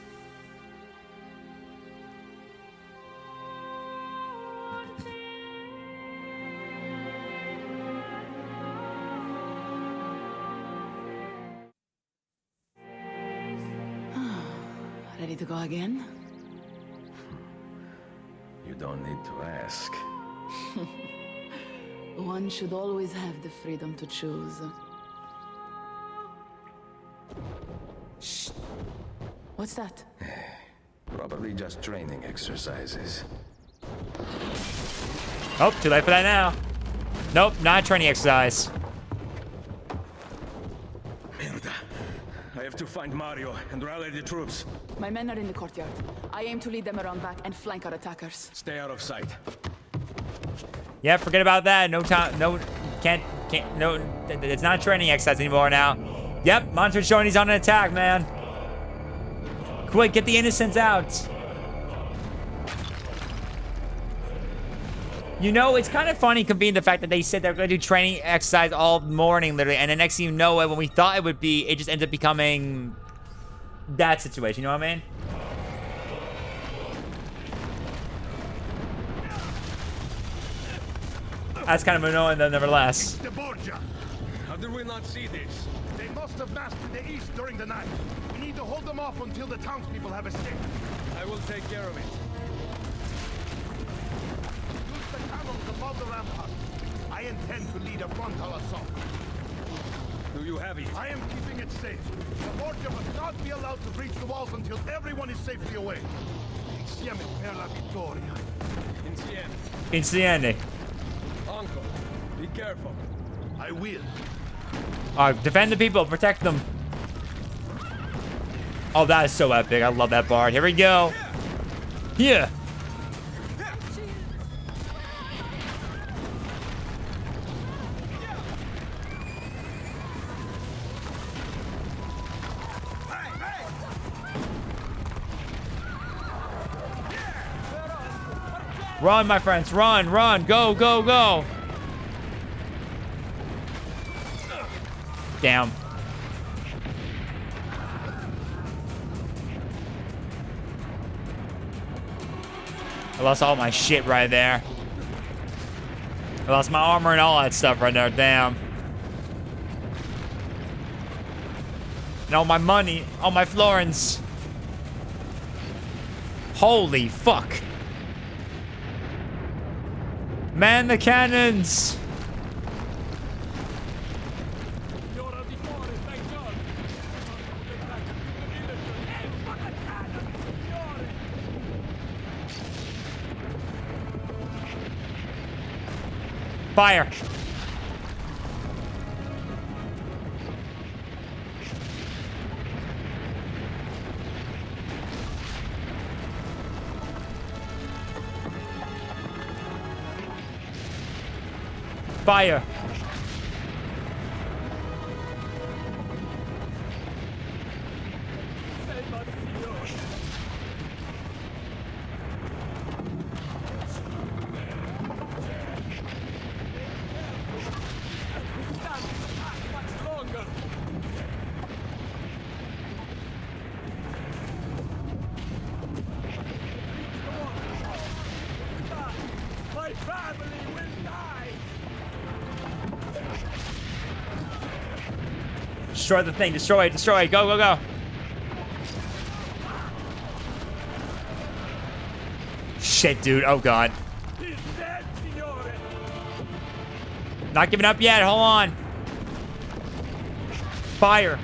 Ready to go again? You don't need to ask. One should always have the freedom to choose. Shh. What's that? Probably just training exercises. Oh, too late for that now. Nope, not training exercise. Mierda. I have to find Mario and rally the troops. My men are in the courtyard. I aim to lead them around back and flank our attackers. Stay out of sight. Yeah, forget about that. No time. No, can't. No, it's not training exercise anymore now. Yep, Monster's showing he's on an attack, man. Quick, get the innocents out. You know, it's kind of funny convening the fact that they said they're going to do training exercise all morning, literally, and the next thing you know it, when we thought it would be, it just ends up becoming that situation, you know what I mean? That's kind of annoying, though, nevertheless. How did we not see this? They must have massed to the east during the night. We need to hold them off until the townspeople have escaped. I will take care of it. Use the cannons above the rampart. I intend to lead a frontal assault. Do you have it? I am keeping it safe. The Borgia must not be allowed to breach the walls until everyone is safely away. Insieme per la vittoria. Insieme. Insieme. Uncle, be careful. I will. Defend the people, protect them. Oh, that is so epic. I love that part. Here we go. Here. Run, my friends, run, run, go, go, go. Damn. I lost all my shit right there. I lost my armor and all that stuff right there, damn. And all my money, all my florins. Holy fuck. Man the cannons! Fire! Fire! My family will die! Destroy the thing, destroy it, destroy it, go, go, go. Shit, dude, oh god. He's dead, signore! Not giving up yet, hold on. Fire.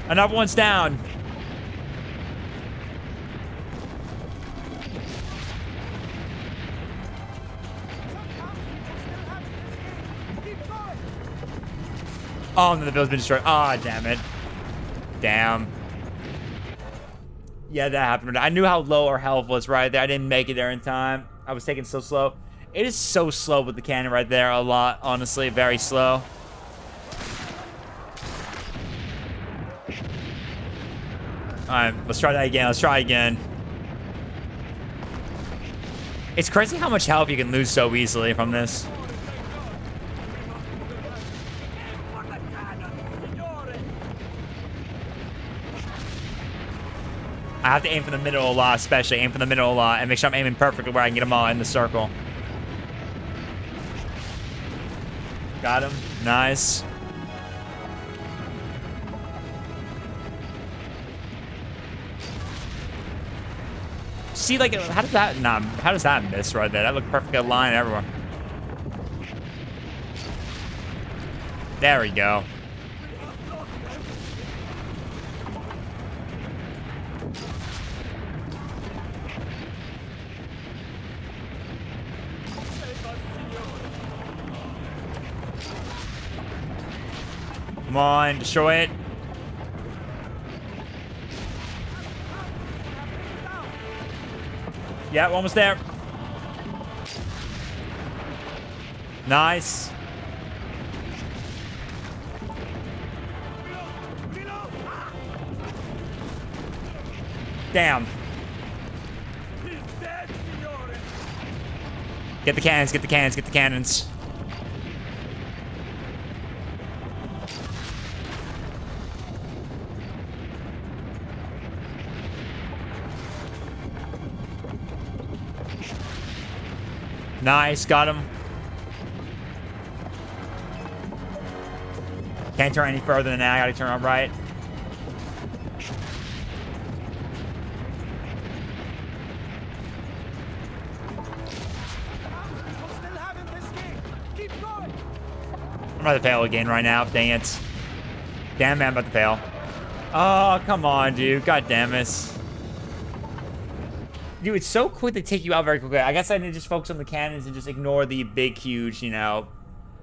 Another one's down. Oh, and then the build's been destroyed. Ah, oh, damn it. Damn. Yeah, that happened. I knew how low our health was right there. I didn't make it there in time. I was taking so slow. It is so slow with the cannon right there. A lot, honestly. Very slow. Alright, let's try that again. Let's try again. It's crazy how much health you can lose so easily from this. I have to aim for the middle a lot, especially. Aim for the middle a lot and make sure I'm aiming perfectly where I can get them all in the circle. Got him. Nice. See, like, how does that, nah, how does that miss right there? That looked perfectly aligned everywhere. There we go. Come on, destroy it. Yeah, almost there. Nice. Damn. Get the cannons, get the cannons, get the cannons. Nice, got him. Can't turn any further than that. I gotta turn on right. I'm about to fail again right now. Dang it. Damn, man, I'm about to fail. Oh, come on, dude. God damn it. Dude, it's so quick to take you out very quickly. I guess I need to just focus on the cannons and just ignore the big, huge, you know,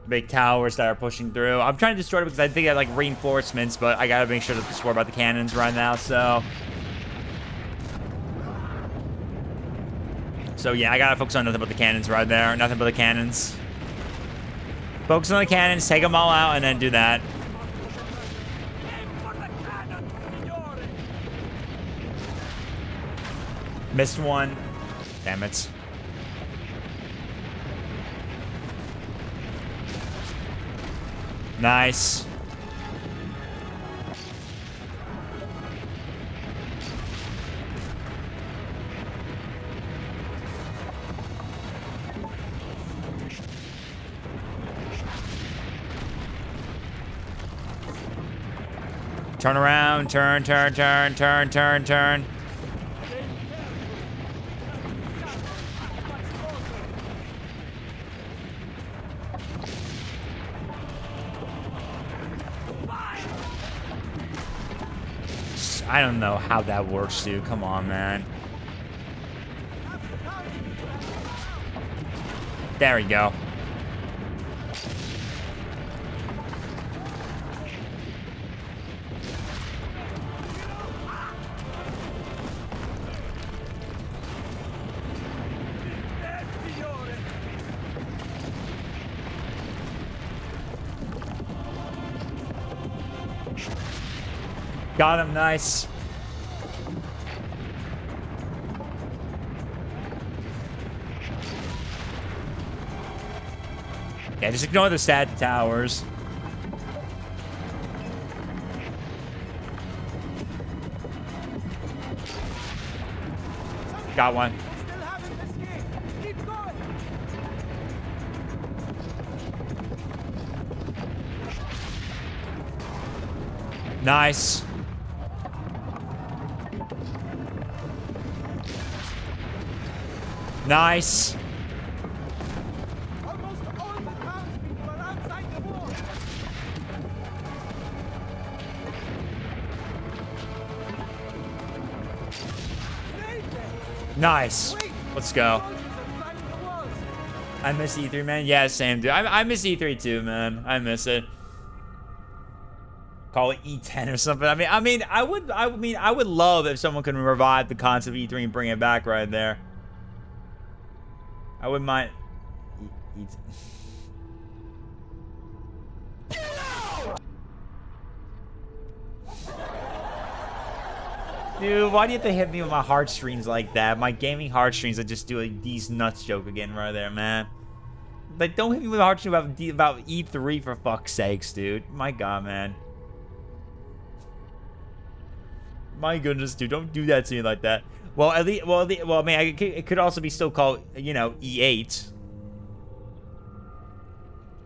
big towers that are pushing through. I'm trying to destroy it because I think I like reinforcements, but I gotta make sure to just worry about the cannons right now, so yeah, I gotta focus on nothing but the cannons right there. Nothing but the cannons. Focus on the cannons, take them all out, and then do that. Missed one. Damn it. Nice. Turn around, turn, turn, turn, turn, turn, turn. I don't know how that works, dude. Come on, man. There we go. Got him, nice. Yeah, just ignore the stat towers. Got one. Nice. Nice. Almost all the townspeople are outside the wall. Nice. Let's go. I miss E3, man. Yeah, same, dude. I miss E3 too, man. I miss it. Call it E10 or something. I mean, I would love if someone could revive the concept of E3 and bring it back right there. I wouldn't mind. Dude, why do you have to hit me with my heartstrings like that? My gaming heartstrings, I just do these nuts joke again right there, man. Like, don't hit me with a heartstring about E3 for fuck's sakes, dude. My God, man. My goodness, dude, don't do that to me like that. Well, at least, well, I mean, it could also be still called, you know, E8.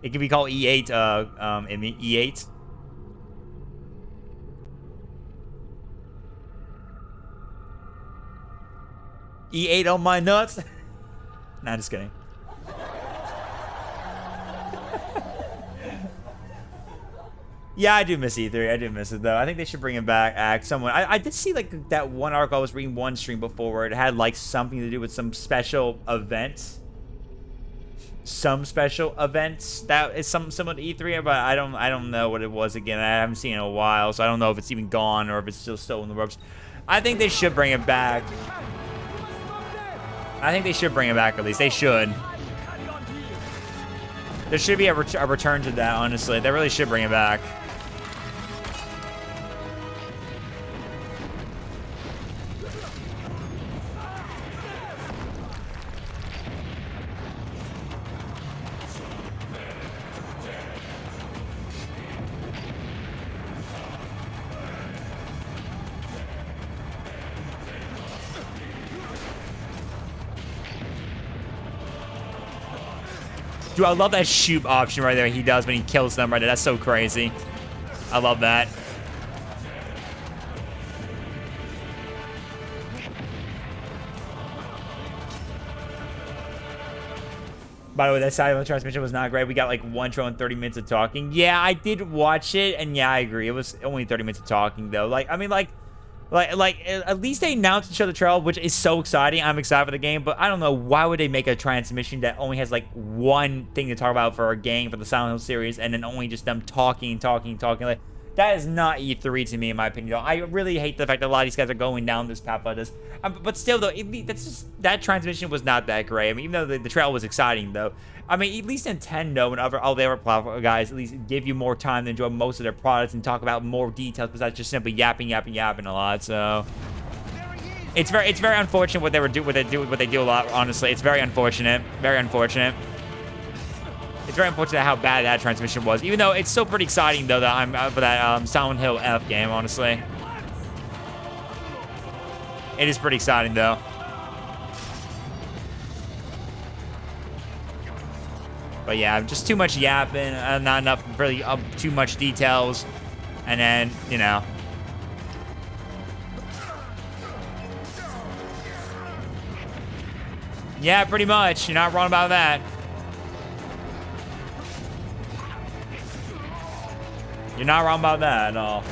It could be called E8, E8. E8 on my nuts. Nah, just kidding. Yeah, I do miss E3. I do miss it, though. I think they should bring it back. I did see, like, that one article I was reading one stream before where it had, like, something to do with some special events. Some special events that is something similar to E3, but I don't know what it was again. I haven't seen it in a while, so I don't know if it's even gone or if it's still in the ropes. I think they should bring it back. I think they should bring it back, at least. They should. There should be a return to that, honestly. They really should bring it back. Dude, I love that shoot option right there he does when he kills them right there. That's so crazy. I love that. By the way, that side of the transmission was not great. We got like 1 trill and 30 minutes of talking. Yeah, I did watch it, and yeah, I agree. It was only 30 minutes of talking, though. Like, I mean, like at least they announced and showed the trail, which is so exciting. I'm excited for the game, but I don't know, why would they make a transmission that only has like one thing to talk about for a game for the Silent Hill series, and then only just them talking. Like, that is not E3 to me, in my opinion. I really hate the fact that a lot of these guys are going down this path like this. But still, though, that transmission was not that great. I mean, even though the trail was exciting, though. I mean, at least Nintendo and all the other platform guys at least give you more time to enjoy most of their products and talk about more details besides just simply yapping a lot. So it's very unfortunate what they do a lot. Honestly, it's very unfortunate. Very unfortunate. It's very unfortunate how bad that transmission was. Even though it's still pretty exciting though that I'm for that Silent Hill F game. Honestly, it is pretty exciting though. But yeah, just too much yapping, not enough really too much details, and then, you know. Yeah, pretty much. You're not wrong about that. You're not wrong about that at all.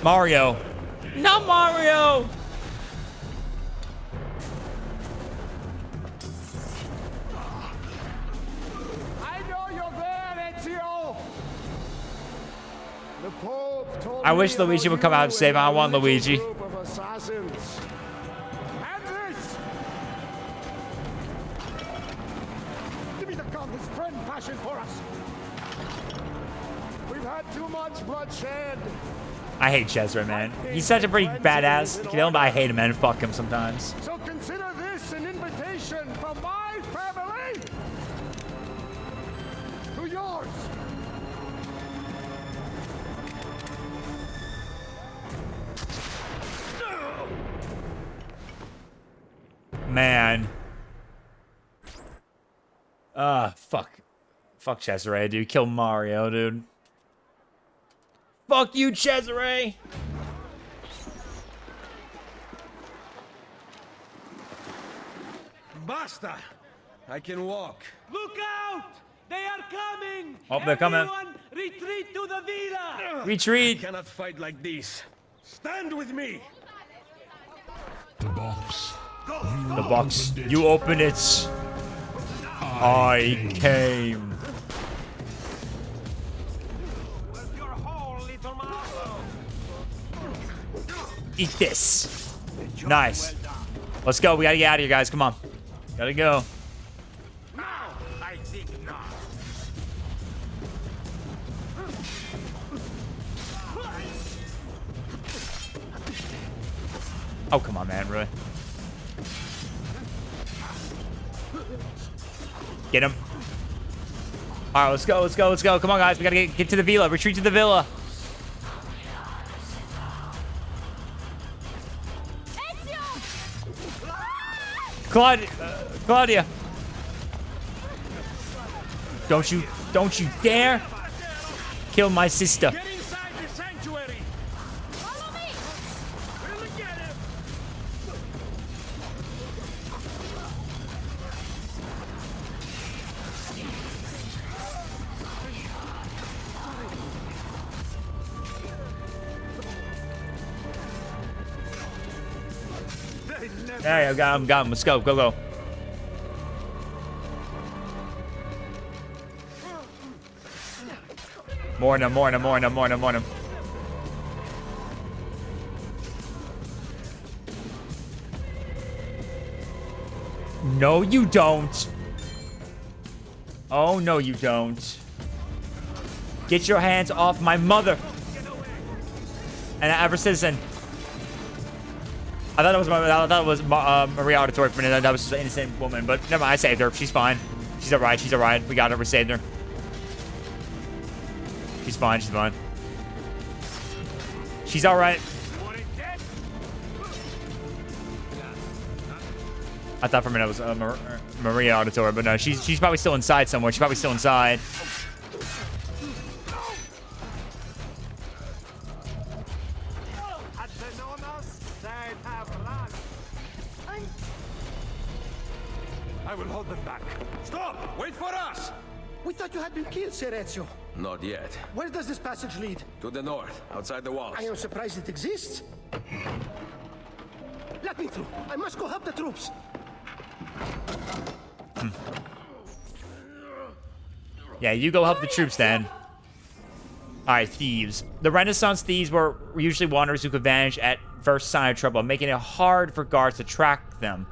Mario. Not Mario! I wish Luigi would come out and save him. I want Luigi. His friend passion for us. We've had too much bloodshed. I hate Cesare, man. He's such a pretty badass kid, but I hate him, man. Fuck him sometimes. So consider this an invitation from my family to yours. Man. Fuck. Fuck Cesare, dude. Kill Mario, dude. Fuck you, Cesare! Basta! I can walk. Look out! They are coming! Oh, they're coming. Everyone, retreat to the villa! Retreat! I cannot fight like this. Stand with me! The box. The box. You open it. I came. Eat this. Nice. Let's go. We gotta get out of here, guys. Come on. Gotta go. I think not. Oh, come on, man. Really? Get him. All right, let's go. Let's go. Let's go. Come on, guys. We gotta get to the villa. Retreat to the villa. Claudia. Don't you dare kill my sister. Get inside the sanctuary! Follow me! We'll get him! There you go. Got him. Let's go. Go. More than him. No, you don't. Oh, no, you don't. Get your hands off my mother. And ever citizen. I thought it was Maria Auditory for a minute. That was just an innocent woman, but never mind. I saved her. She's fine. She's alright. She's alright. We got her. We saved her. She's fine. She's fine. She's alright. I thought for a minute it was Maria Auditory, but no, she's probably still inside somewhere. She's probably still inside. I will hold them back. Stop! Wait for us! We thought you had been killed, Sir Ezio. Not yet. Where does this passage lead? To the north, outside the walls. I am surprised it exists. Let me through. I must go help the troops. Yeah, you go help the troops then. Alright, thieves. The Renaissance thieves were usually wanderers who could vanish at first sign of trouble, making it hard for guards to track them.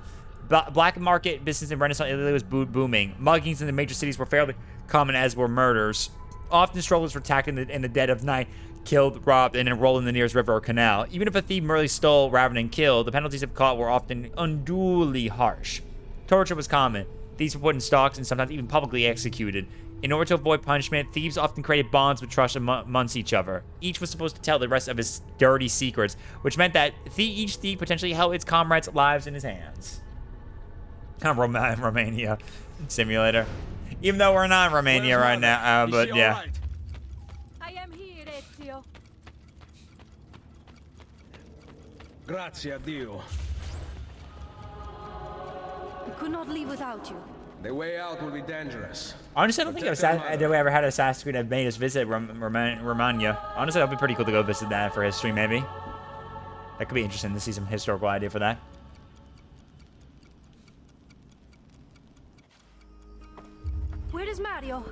Black market business in Renaissance Italy was booming. Muggings in the major cities were fairly common, as were murders. Often strollers were attacked in the dead of night, killed, robbed, and enrolled in the nearest river or canal. Even if a thief merely stole, rather than killed, the penalties if caught were often unduly harsh. Torture was common. Thieves were put in stocks and sometimes even publicly executed. In order to avoid punishment, thieves often created bonds with trust amongst each other. Each was supposed to tell the rest of his dirty secrets, which meant that each thief potentially held its comrades' lives in his hands. Kind of Romania simulator. Even though we're not in Romania right now, but yeah. Right? I am here, Ezio. Grazie a Dio. We could not leave without you. The way out will be dangerous. Honestly, I don't think we ever had Assassin's Creed that made us visit Romania. Honestly, that'd be pretty cool to go visit that for history, maybe. That could be interesting to see some historical idea for that. Where is Mario?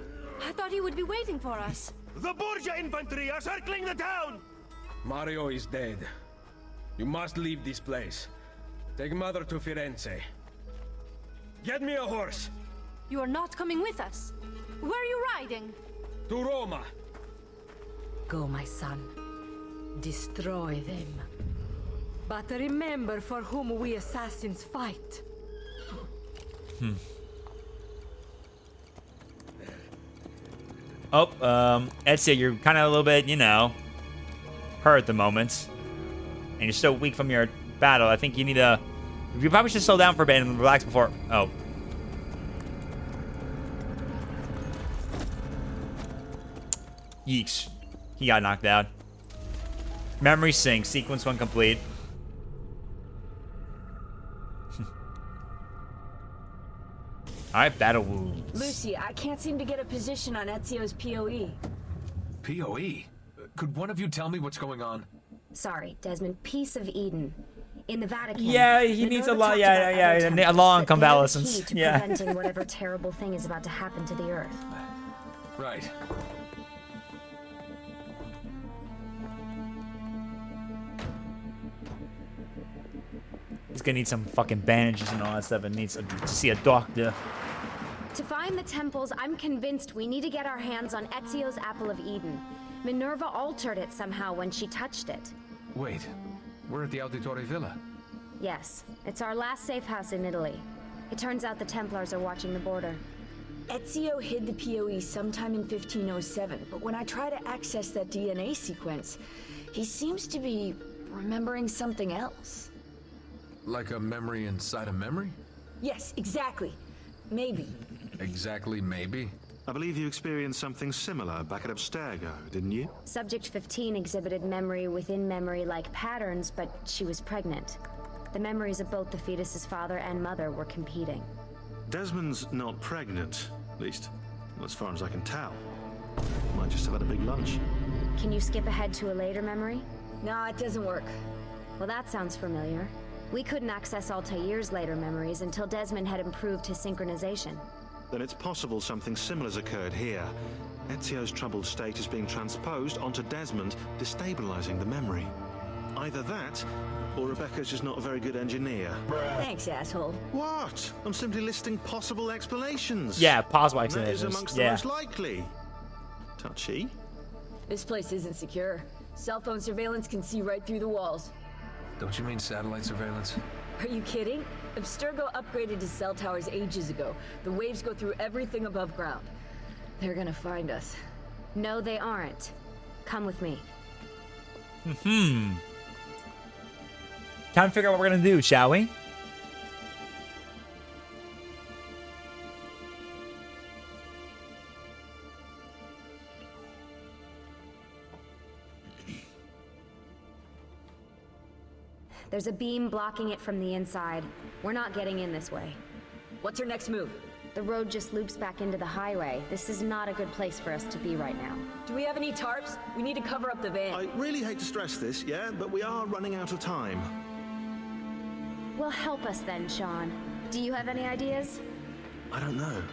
I thought he would be waiting for us. The Borgia infantry are circling the town! Mario is dead. You must leave this place. Take Mother to Firenze. Get me a horse. You are not coming with us. Where are you riding? To Roma. Go, my son. Destroy them. But remember for whom we assassins fight. Oh, Ezio, you're kind of a little bit, you know, hurt at the moment. And you're still weak from your battle. I think you need to... You probably should slow down for a bit and relax before... Oh. Yeeks. He got knocked out. Memory sync. Sequence 1 complete. Alright, battle wounds. Lucy, I can't seem to get a position on Ezio's POE. POE? Could one of you tell me what's going on? Sorry, Desmond. Piece of Eden. In the Vatican. Yeah, he needs a lot. Yeah, a long convalescence. To yeah. preventing whatever terrible thing is about to happen to the Earth. Right. He's gonna need some fucking bandages and all that stuff and needs to see a doctor. To find the temples, I'm convinced we need to get our hands on Ezio's Apple of Eden. Minerva altered it somehow when she touched it. Wait, we're at the Auditore Villa. Yes, it's our last safe house in Italy. It turns out the Templars are watching the border. Ezio hid the POE sometime in 1507, but when I try to access that DNA sequence, he seems to be remembering something else. Like a memory inside a memory? Yes, exactly. Maybe. Exactly, maybe? I believe you experienced something similar back at Abstergo, didn't you? Subject 15 exhibited memory within memory-like patterns, but she was pregnant. The memories of both the fetus's father and mother were competing. Desmond's not pregnant, at least as far as I can tell. Might just have had a big lunch. Can you skip ahead to a later memory? No, it doesn't work. Well, that sounds familiar. We couldn't access Altair's later memories until Desmond had improved his synchronization. Then it's possible something similar's occurred here. Ezio's troubled state is being transposed onto Desmond, destabilizing the memory. Either that, or Rebecca's just not a very good engineer. Thanks, asshole. What? I'm simply listing possible explanations. Yeah, possible That is explanations. amongst the most likely. Touchy. This place isn't secure. Cell phone surveillance can see right through the walls. Don't you mean satellite surveillance? Are you kidding? Abstergo upgraded to cell towers ages ago. The waves go through everything above ground. They're gonna find us. No, they aren't. Come with me. Time to figure out what we're gonna do, shall we? There's a beam blocking it from the inside. We're not getting in this way. What's our next move? The road just loops back into the highway. This is not a good place for us to be right now. Do we have any tarps? We need to cover up the van. I really hate to stress this, yeah, but we are running out of time. Well, help us then, Sean. Do you have any ideas? I don't know.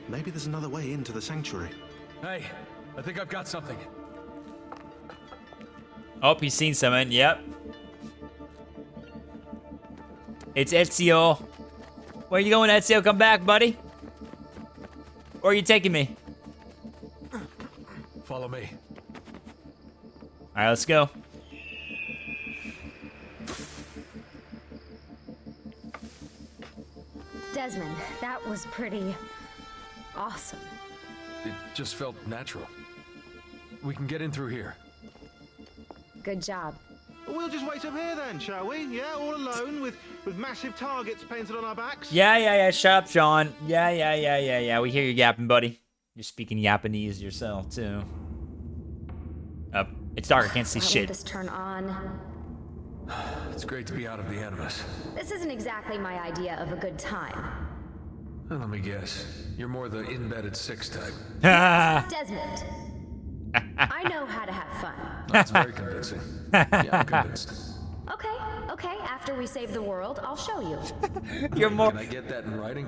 Maybe there's another way into the sanctuary. Hey, I think I've got something. Oh, he's seen something. Yep. It's Ezio. Where you going, Ezio? Come back, buddy. Or are you taking me? Follow me. All right, let's go. Desmond, that was pretty awesome. It just felt natural. We can get in through here. Good job. We'll just wait up here then, shall we? Yeah, all alone with massive targets painted on our backs. Yeah. Shut up, Sean. Yeah. We hear you yapping, buddy. You're speaking Japanese yourself too. It's dark. I can't see Why shit. won't this turn on? It's great to be out of the Animus. This isn't exactly my idea of a good time. Well, let me guess. You're more the in-bed at 6 type. Desmond. I know how to have fun. That's very convincing. Yeah, I'm convinced. Okay. After we save the world, I'll show you. You're more. Can I get that in writing?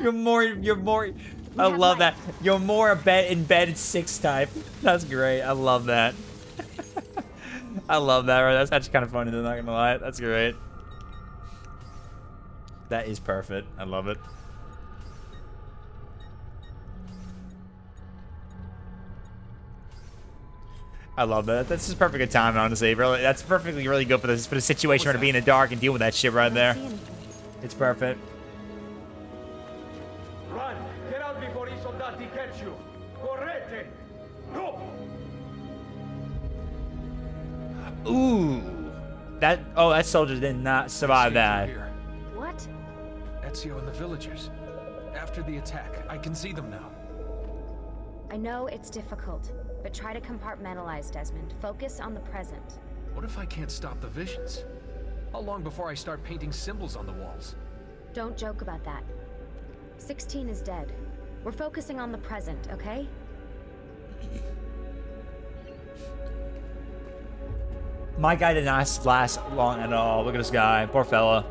You're more. I love that. You're more in bed at 6 type. That's great. I love that. I love that. Right? That's actually kind of funny. I'm not gonna lie. That's great. That is perfect. I love it. I love that. That's just perfect time, honestly. Really, that's perfectly really good for this the situation where to be in the dark and deal with that shit right there. It's perfect. Run! Get out before I soldati catch you! Correte! Go! Ooh, that soldier did not survive that. What? Ezio and the villagers. After the attack, I can see them now. I know it's difficult, but try to compartmentalize, Desmond. Focus on the present. What if I can't stop the visions? How long before I start painting symbols on the walls? Don't joke about that. 16 is dead. We're focusing on the present, okay? My guy did not last long at all. Look at this guy. Poor fella.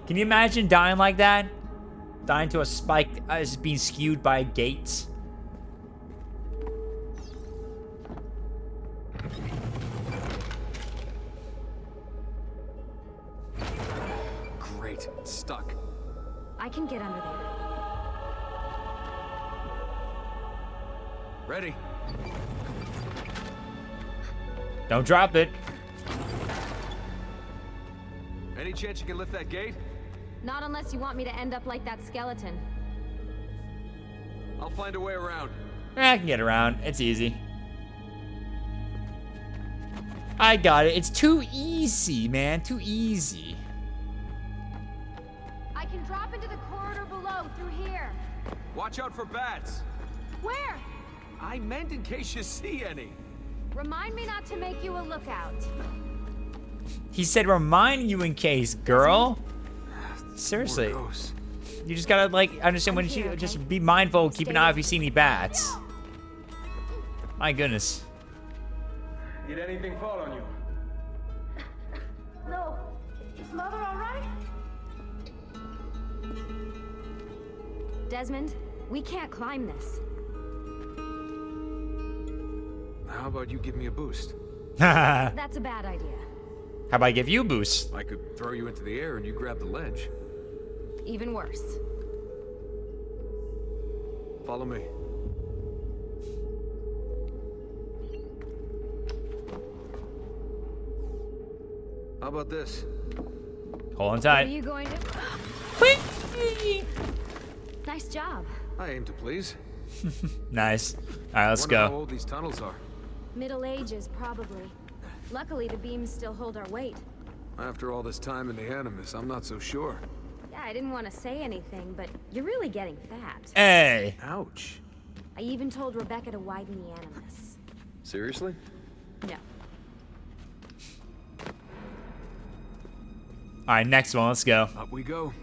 Can you imagine dying like that? Dying to a spike as being skewed by gates? Great, it's stuck. I can get under there. Ready. Don't drop it. Any chance you can lift that gate? Not unless you want me to end up like that skeleton. I'll find a way around. I can get around. It's easy. I got it. It's too easy, man. Too easy. I can drop into the corridor below through here. Watch out for bats. Where? I meant in case you see any. Remind me not to make you a lookout. He said remind you in case, girl. Seriously. You just gotta, like, understand when you just be mindful, keep an eye if you see any bats. My goodness. Did anything fall on you? No. Is Mother all right? Desmond, we can't climb this. How about you give me a boost? That's a bad idea. How about I give you a boost? I could throw you into the air and you grab the ledge. Even worse. Follow me. How about this? Hold on What tight. are you going to... Nice job. I aim to please. Nice. All right, let's Wonder how go. old these tunnels are. Middle Ages, probably. Luckily, the beams still hold our weight. After all this time in the Animus, I'm not so sure. Yeah, I didn't want to say anything, but you're really getting fat. Hey. Ouch. I even told Rebecca to widen the Animus. Seriously? No. All right, next one. Let's go. Up we go.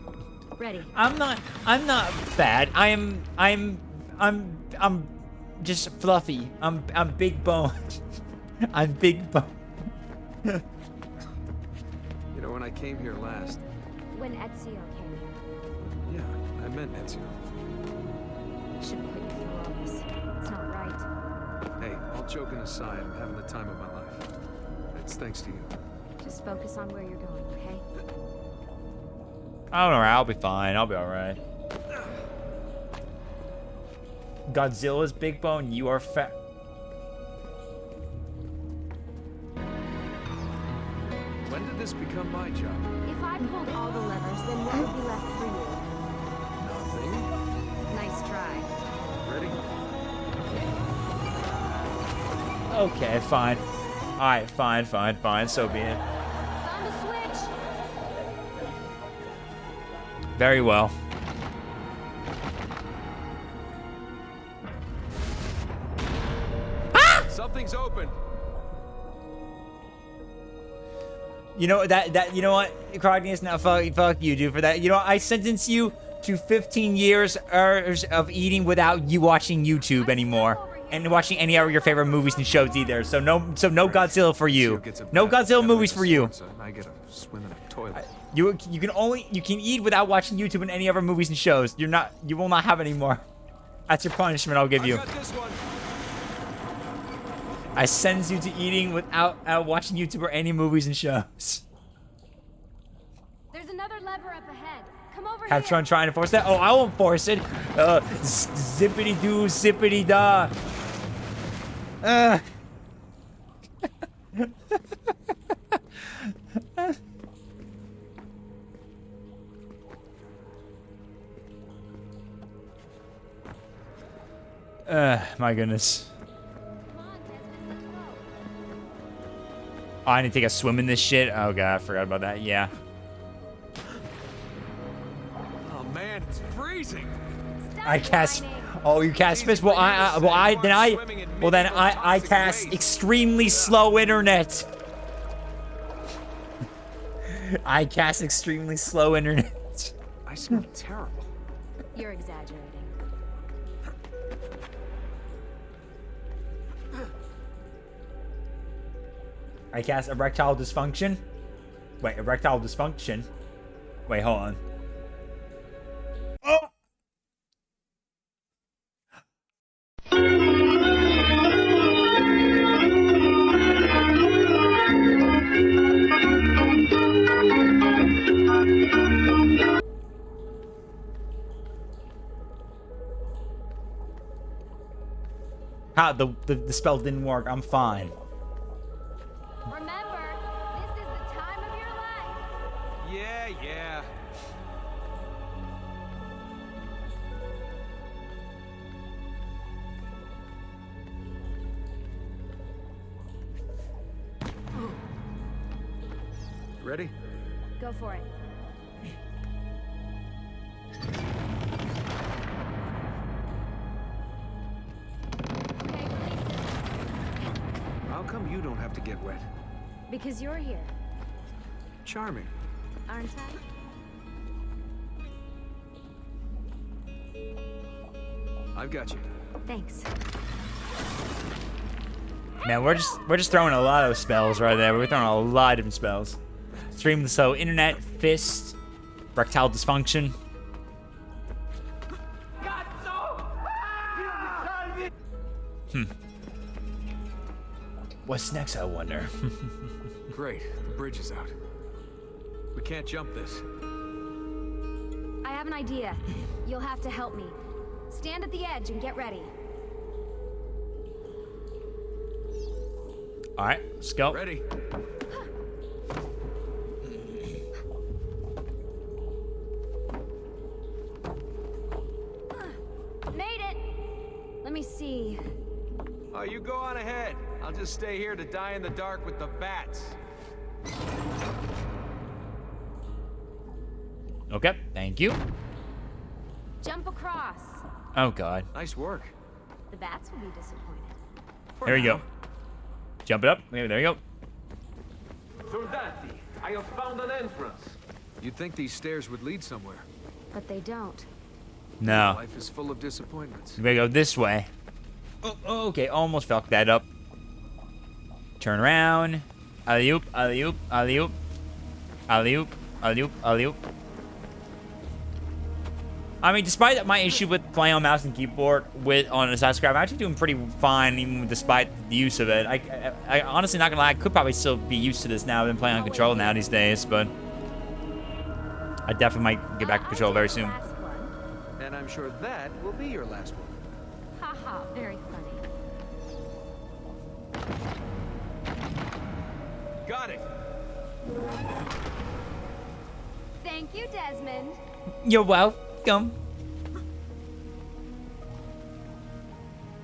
Ready. I'm not fat. I'm just fluffy. I'm big bone. I'm big bone. You know, when I came here last, When Ezio came here. yeah, I meant Ezio. Shouldn't put you through all this. It's not right. Hey, all joking aside, I'm having the time of my life. It's thanks to you. Just focus on where you're going, okay? I don't know. I'll be fine. I'll be all right. Godzilla's big bone. You are fat. When did this become my job? If I pulled all the levers, then what would be left for you? Nothing. Nice try. Ready? Okay, fine. All right, fine. So be it. Found a switch. Very well. Something's open. You know that you know what, Crognius, now fuck you, dude, for that. You know, I sentence you to 15 years of eating without you watching YouTube anymore. And watching any of your favorite movies and shows either. So no Godzilla for you. No Godzilla movies for you. I get a swim in a toilet. You can eat without watching YouTube and any other movies and shows. You will not have any more. That's your punishment I'll give you. I sentence you to eating without watching YouTube or any movies and shows. There's another lever up ahead. Come over Have here. trying to force that? Oh, I won't force it. Zippity doo, zippity da. My goodness. Oh, I need to take a swim in this shit. Oh god, I forgot about that. Yeah. Oh man, it's freezing. I cast. Oh, you cast fist. Well, I cast extremely slow internet. I cast extremely slow internet. I smell terrible. You're exaggerating. I cast erectile dysfunction. Wait, erectile dysfunction. Wait, hold on. Oh! How the spell didn't work. I'm fine. Remember, this is the time of your life. Yeah. Ready? Go for it. How come you don't have to get wet? Because you're here, Charming. aren't I? I've got you. Thanks. Man, we're just throwing a lot of spells right there. We're throwing a lot of different spells. Stream so internet, fist, erectile dysfunction. What's next, I wonder? Great, the bridge is out. We can't jump this. I have an idea. You'll have to help me. Stand at the edge and get ready. All right, let's go. Ready. Made it! Let me see. Oh, you go on ahead. I'll just stay here to die in the dark with the bats. Okay, thank you. Jump across. Oh God. Nice work. The bats will be disappointed. There we go. Jump it up. There we go. Soldati, I have found an entrance. You'd think these stairs would lead somewhere. But they don't. No. Life is full of disappointments. We go this way. Oh, okay, almost fucked that up. Turn around. Alley-oop, alley-oop, alley-oop. Alley-oop, alley-oop, alley-oop. I mean, despite my issue with playing on mouse and keyboard on Assassin's Creed, I'm actually doing pretty fine, even despite the use of it. I honestly, not gonna lie, I could probably still be used to this now. I've been playing on controller now these days, but I definitely might get back to control very soon. And I'm sure that will be your last one. Haha, very funny. Got it. Thank you, Desmond. You're welcome.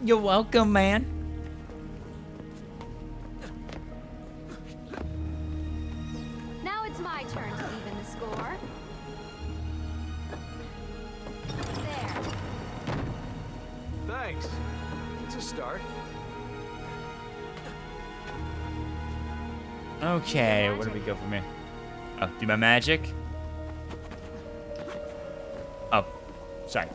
You're welcome, man. Now it's my turn to even the score. There. Thanks. It's a start. Okay, where do we go from here? Oh, do my magic. Oh, sorry.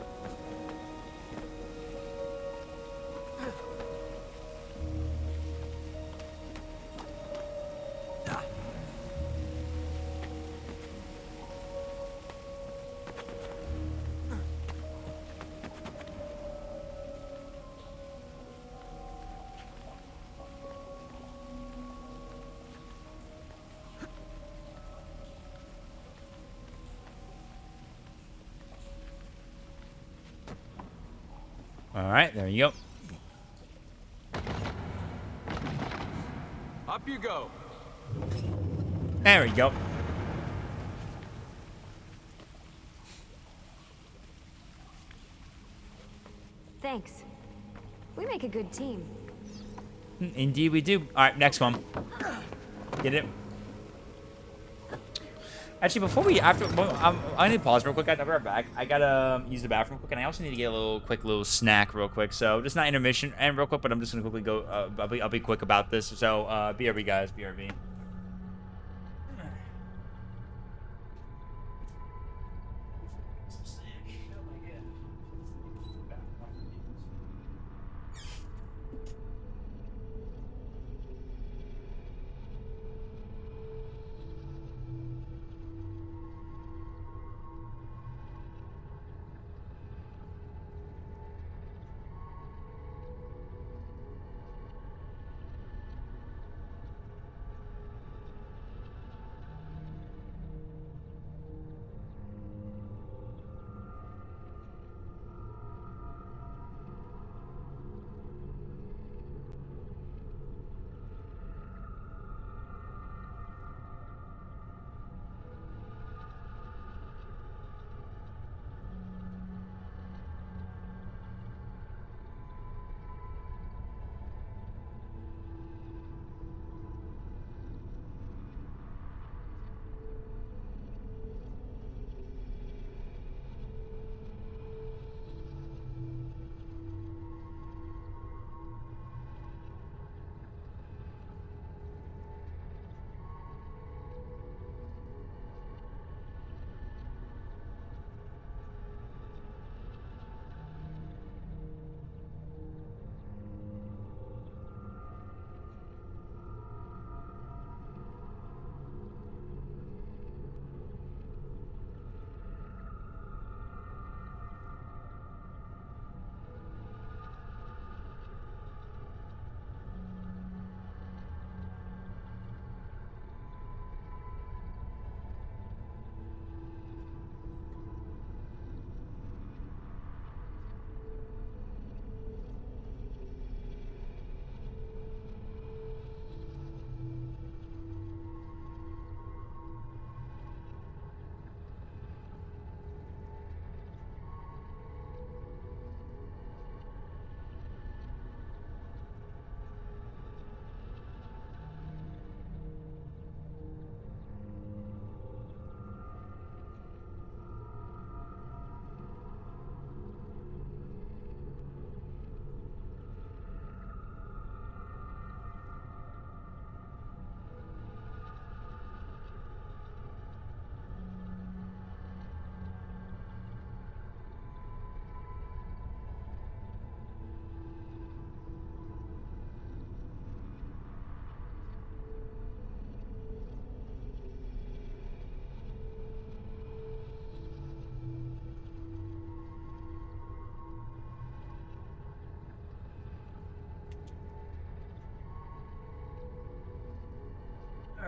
All right, there you go. Up you go. There we go. Thanks. We make a good team. Indeed we do. All right, next one. Get it? Actually, before we, I need to pause real quick, guys. I'll be right back. I gotta use the bathroom quick, and I also need to get a quick little snack real quick. So, just not intermission and real quick, but I'm just gonna quickly go. I'll be quick about this. So, BRB, guys, BRB.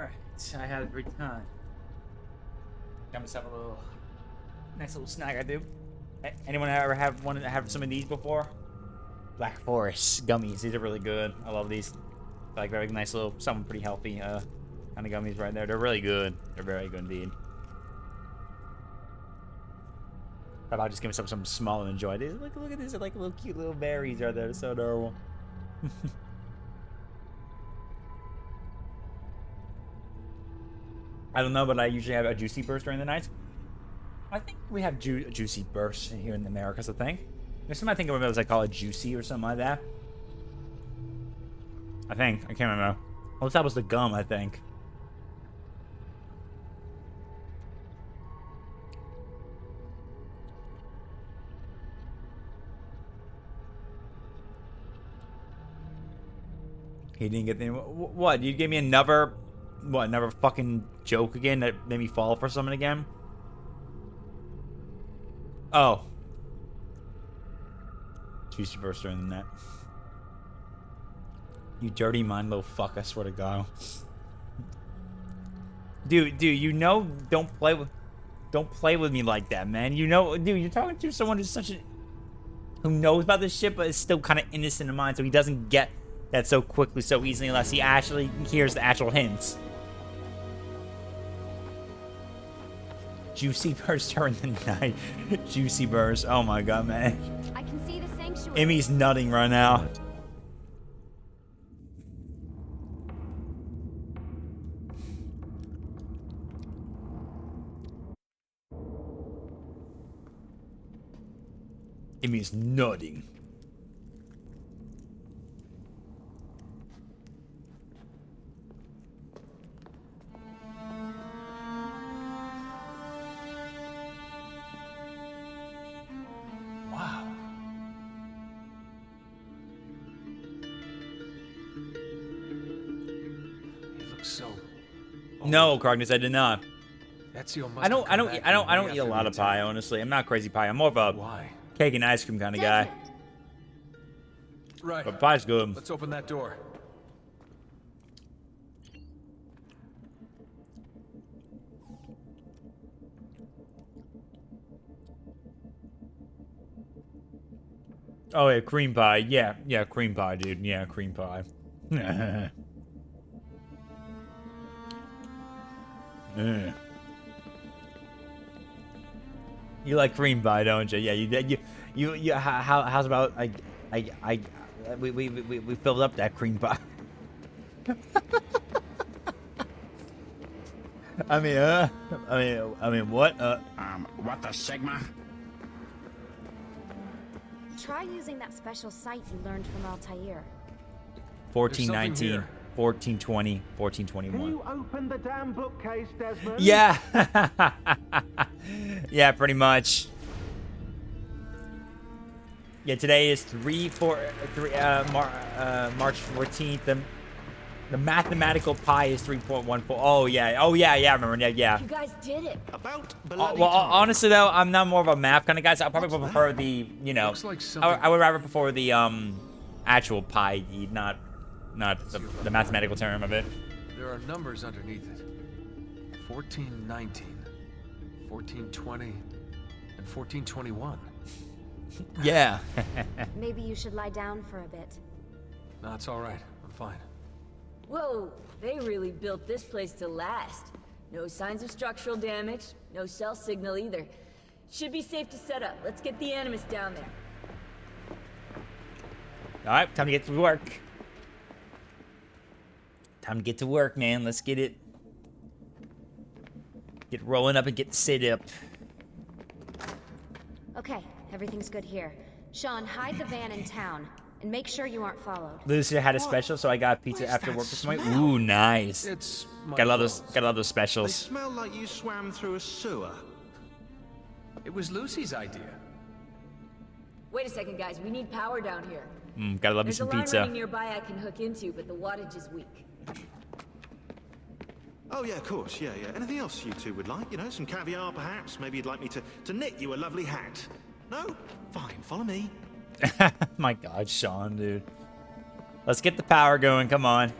Alright, I had a great time. Got myself a little nice little snack. I do. Anyone ever have some of these before? Black Forest gummies. These are really good. I love these. Like very nice little, something pretty healthy kind of gummies right there. They're really good. They're very good indeed. How about just give myself something small and enjoy these? Look at these. They're like little cute little berries right there. They're so adorable. I don't know, but I usually have a juicy burst during the night. I think we have juicy bursts here in the Americas, I think. There's something I think of it as I call it juicy or something like that. I can't remember. Oh, that was the gum, I think. He didn't get the... What? You gave me another... What, another fucking joke again that made me fall for something again? Oh. Juicy burst during the net. You dirty mind little fuck, I swear to God. Dude, you know, don't play with me like that, man. You know, dude, you're talking to someone who's who knows about this shit, but is still kind of innocent in mind, so he doesn't get that so quickly, so easily, unless he actually hears the actual hints. Juicy burst during the night. Juicy burst. Oh my God, man. I can see the sanctuary. Emmy's nutting right now. Emmy's nutting. Wow. He looks so... No, Crognus, I did not. Ezio must I don't eat a lot of of pie, honestly. I'm not crazy pie. I'm more of a cake and ice cream kind of guy. Right. But pie's good. Let's open that door. Oh yeah, cream pie. Yeah, cream pie, dude. Yeah, cream pie. You like cream pie, don't you? Yeah, you. How's about we filled up that cream pie. I mean, what? What the Sigma? Try using that special sight you learned from Altair. 1419, 1420, 1421. Can you open the damn bookcase, Desmond? Yeah. Yeah, pretty much. Yeah, today is March 14th. The mathematical pi is 3.14. Oh yeah, I remember. Yeah. You guys did it. About Well, honestly though, I'm not more of a math kind of guy, so I probably prefer the, I would rather prefer the actual pi, not the mathematical term of it. There are numbers underneath it. 1419, 1420, and 1421. Yeah. Maybe you should lie down for a bit. No, it's all right. I'm fine. Whoa, they really built this place to last. No signs of structural damage, no cell signal either. Should be safe to set up. Let's get the Animus down there. Alright, time to get to work. Time to get to work, man. Let's get it. Get rolling up and get set up. Okay, everything's good here. Sean, hide the van in town. And make sure you aren't followed. Lucia had a special, so I got pizza after work this morning. Ooh, nice. It's gotta love those They specials. smell like you swam through a sewer. It was Lucy's idea. Wait a second, guys. We need power down here. Gotta love me There's some a line pizza. running nearby I can hook into, but the wattage is weak. Oh yeah, of course, yeah. Anything else you two would like? Some caviar perhaps? Maybe you'd like me to knit you a lovely hat? No? Fine, follow me. My God, Sean, dude. Let's get the power going. Come on.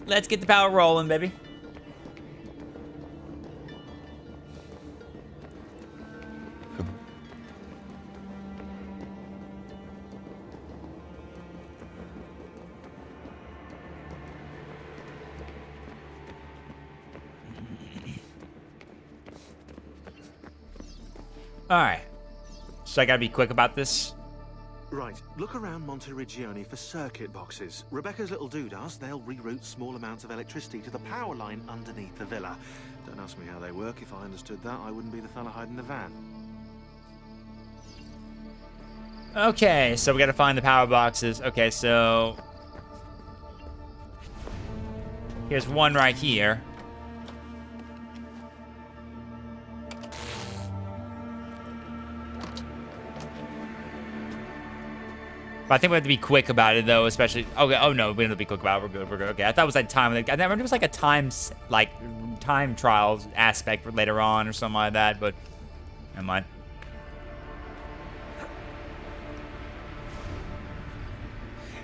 Let's get the power rolling, baby. Alright. So I gotta be quick about this. Right, look around Monteriggioni for circuit boxes. Rebecca's little doodahs, they'll reroute small amounts of electricity to the power line underneath the villa. Don't ask me how they work. If I understood that, I wouldn't be the fella hiding the van. Okay, so we gotta find the power boxes. Okay, so... here's one right here. But I think we have to be quick about it, though, especially... okay, oh, no, we don't have to be quick about it. We're good, we're good. Okay, I thought it was like time... I remember it was like a time trials aspect for later on or something like that, but... never mind.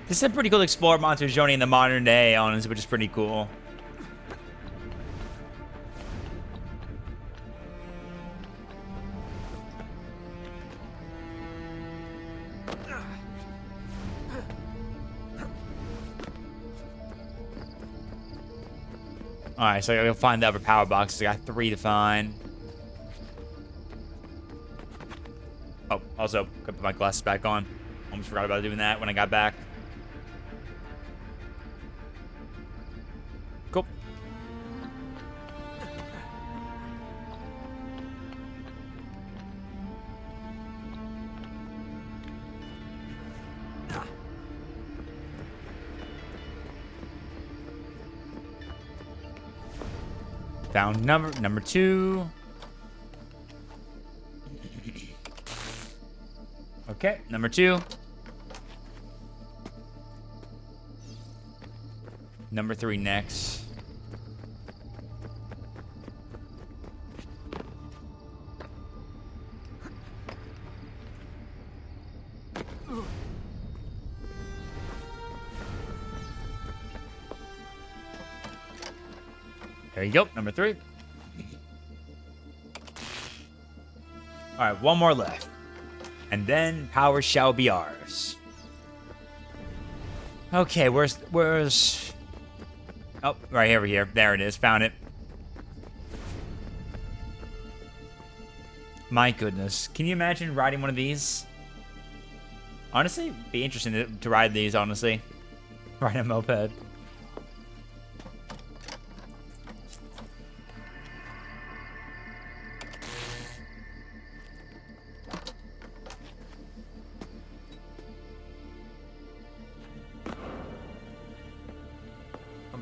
This is a pretty cool to explore Monteriggioni in the modern day, honestly, which is pretty cool. Alright, so I gotta go find the other power boxes. I got 3 to find. Oh, also, gotta put my glasses back on. Almost forgot about doing that when I got back. Cool. Found number 2. Okay, number 2. Number 3 next. There you go, number 3. Alright, one more left. And then power shall be ours. Okay, where's... oh, right over here. There it is. Found it. My goodness. Can you imagine riding one of these? Honestly, it'd be interesting to ride these, honestly. Ride a moped.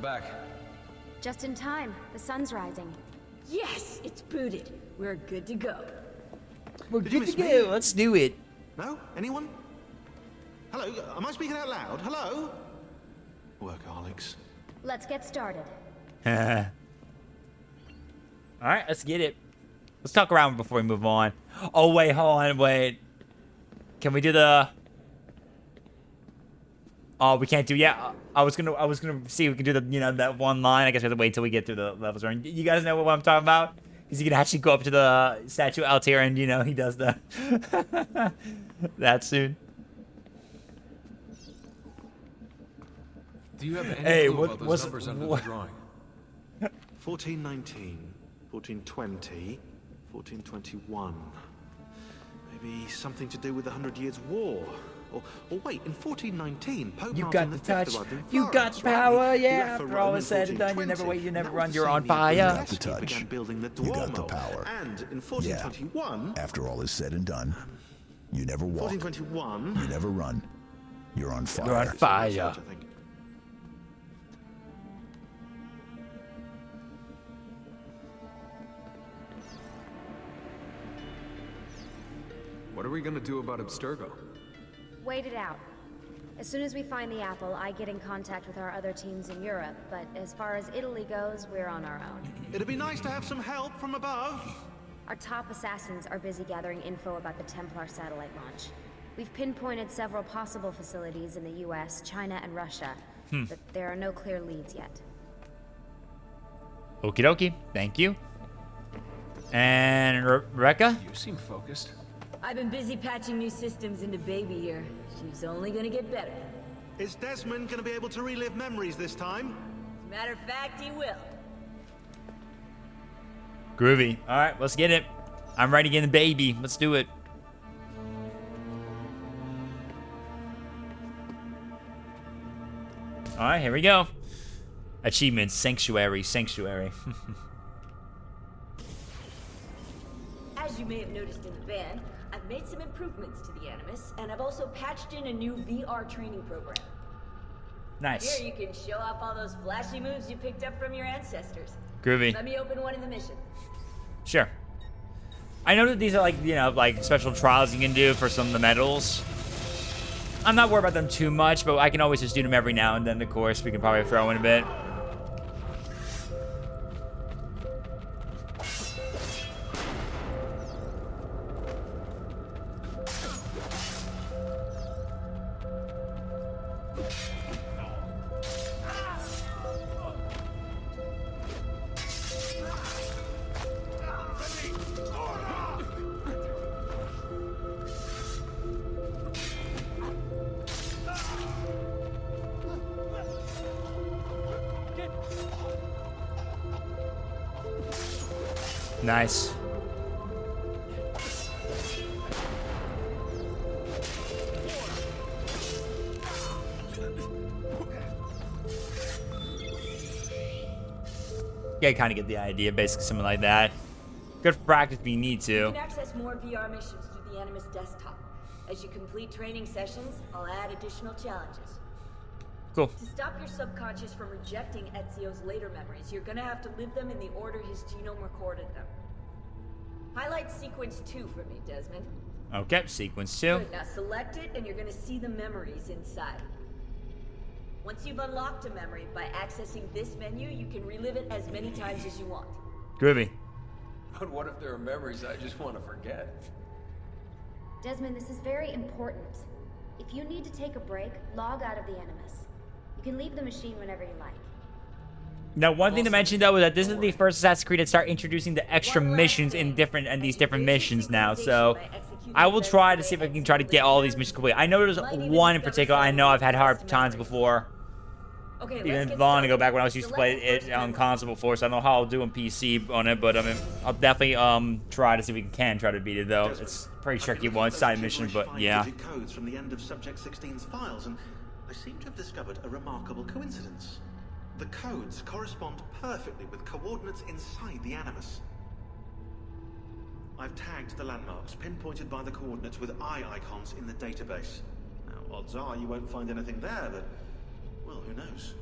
Back. Just in time. The sun's rising. Yes, it's booted. We're good to go. We're good to go. Let's do it. No? Anyone? Hello? Am I speaking out loud? Hello? Workaholics. Let's get started. Alright, let's get it. Let's talk around before we move on. Oh, wait, hold on, wait. Can we do the... oh, we can't do... yeah, I was gonna see if we can do the, you know, that one line. I guess we have to wait till we get through the levels. You guys know what I'm talking about? Because you can actually go up to the statue Altair and, you know, he does the... that soon. Do you have any clue about those numbers under the drawing? 1419, 1420, 1421. Maybe something to do with the 100 Years' War. Or wait, in 1419, Pope you Martin got the V touch. arrived in You got Florence, the power, right? yeah. After all is said and done, you never wait, you never run, you're on fire. You got the touch. Began building the You got the Duomo. power. And in 1421... yeah. After all is said and done, you never walk. 1421... you never run. You're on fire. You're on fire. What are we gonna do about Abstergo? Wait it out. As soon as we find the apple, I get in contact with our other teams in Europe, but as far as Italy goes, we're on our own. It'd be nice to have some help from above. Our top assassins are busy gathering info about the Templar satellite launch. We've pinpointed several possible facilities in the US, China, and Russia, but there are no clear leads yet. Okie dokie. Thank you. And Rebecca? You seem focused. I've been busy patching new systems into Baby here. She's only gonna get better. Is Desmond gonna be able to relive memories this time? As a matter of fact, he will. Groovy. All right, let's get it. I'm ready to get the baby. Let's do it. All right, here we go. Achievement, Sanctuary. As you may have noticed in the van, I've made some improvements to the Animus, and I've also patched in a new VR training program. Nice. Here you can show off all those flashy moves you picked up from your ancestors. Groovy. Let me open one of the missions. Sure. I know that these are like, you know, like special trials you can do for some of the medals. I'm not worried about them too much, but I can always just do them every now and then, of course. We can probably throw in a bit. Nice. Yeah, I kind of get the idea, basically something like that. Good for practice if you need to. You can access more VR missions through the Animus desktop. As you complete training sessions, I'll add additional challenges. Cool. To stop your subconscious from rejecting Ezio's later memories, you're gonna have to live them in the order his genome recorded them. Highlight sequence 2 for me, Desmond. Okay, sequence 2. Good, now select it and you're gonna see the memories inside. Once you've unlocked a memory, by accessing this menu, you can relive it as many times as you want. Groovy. But what if there are memories I just want to forget? Desmond, this is very important. If you need to take a break, log out of the Animus. You can leave the machine whenever you like. Now, one thing to mention though is that this is the first Assassin's Creed to start introducing the extra missions in these different missions now. So I will try to see if I can try to get all these missions complete. I know there's one in particular. I know I've had hard times before. Even long ago, back when I was used to play it on console before, so I don't know how I'll do on PC on it, but I mean, I'll definitely try to see if we can try to beat it though. It's a pretty tricky one side mission, but yeah. Codes from the end of Subject 16's files, and I seem to have discovered a remarkable coincidence. The codes correspond perfectly with coordinates inside the Animus. I've tagged the landmarks, pinpointed by the coordinates with eye icons in the database. Now, odds are you won't find anything there, but, well, who knows?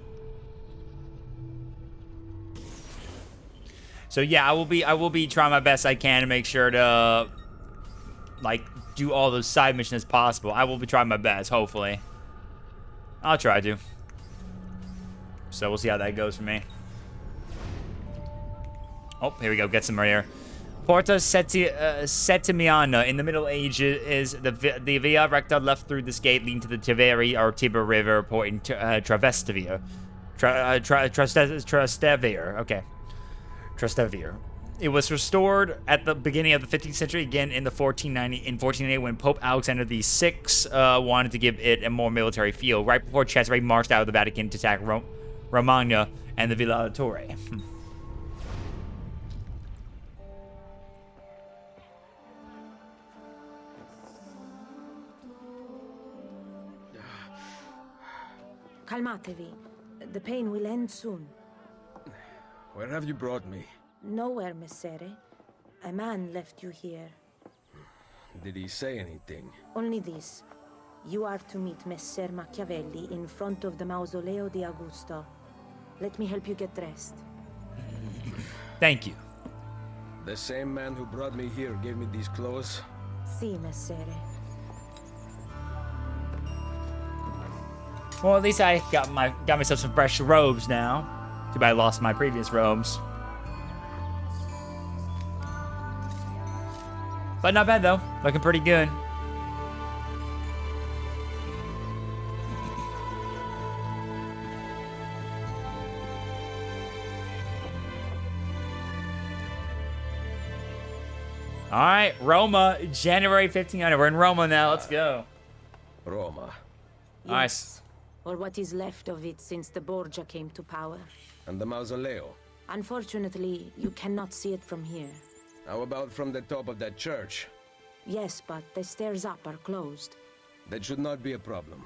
So yeah, I will be trying my best I can to make sure to like do all those side missions as possible. I will be trying my best, hopefully. I'll try to. So we'll see how that goes for me. Oh, here we go. Get some right here. Porta Setimiana in the Middle Ages is the Via Recta left through this gate leading to the Tiberi or Tiber River port in Trastevere. Trastevere. Okay. Trastevere. It was restored at the beginning of the 15th century, again in 1490 when Pope Alexander VI wanted to give it a more military feel, right before Cesare marched out of the Vatican to attack Romagna and the Villa Torre. Calmatevi. The pain will end soon. Where have you brought me? Nowhere, Messere. A man left you here. Did he say anything? Only this. You are to meet Messer Machiavelli in front of the Mausoleo di Augusto. Let me help you get dressed. Thank you. The same man who brought me here gave me these clothes? Si, Messere. Well, at least I got myself some fresh robes now. Too bad I lost my previous robes. But not bad though. Looking pretty good. right, Roma, January 1500. We're in Roma now. Let's go. Roma. Nice. Or what is left of it since the Borgia came to power. And the Mausoleo. Unfortunately, you cannot see it from here. How about from the top of that church? Yes, but the stairs up are closed. That should not be a problem.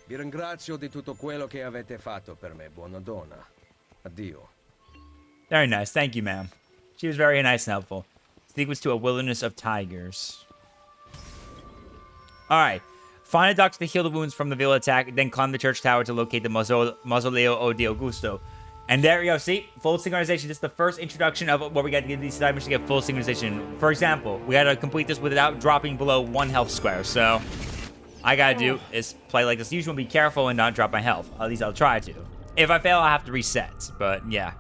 Vi ringrazio di tutto quello che avete fatto per me, buona donna. Addio. Very nice. Thank you, ma'am. She was very nice and helpful. Sequence to a wilderness of tigers. All right. Find a doctor to heal the wounds from the Villa attack, then climb the church tower to locate the Mausoleo di Augusto. And there we go. See? Full synchronization. This is the first introduction of what we got to get these diamonds to get full synchronization. For example, we got to complete this without dropping below 1 health square. So, all I got to do is play like this usual, be careful, and not drop my health. At least I'll try to. If I fail, I'll have to reset. But, yeah.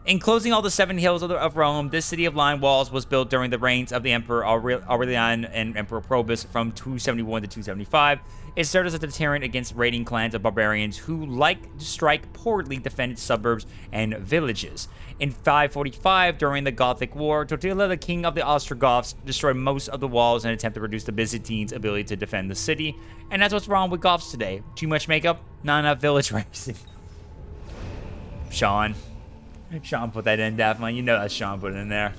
Enclosing all the 7 hills of Rome, this city of line walls was built during the reigns of the Emperor Aurelian and Emperor Probus from 271 to 275. It served as a deterrent against raiding clans of barbarians who, like to strike, poorly defended suburbs and villages. In 545, during the Gothic War, Totila, the king of the Ostrogoths, destroyed most of the walls in an attempt to reduce the Byzantines' ability to defend the city. And that's what's wrong with Goths today. Too much makeup, not enough village racing. Sean put that in, definitely. You know that Sean put it in there.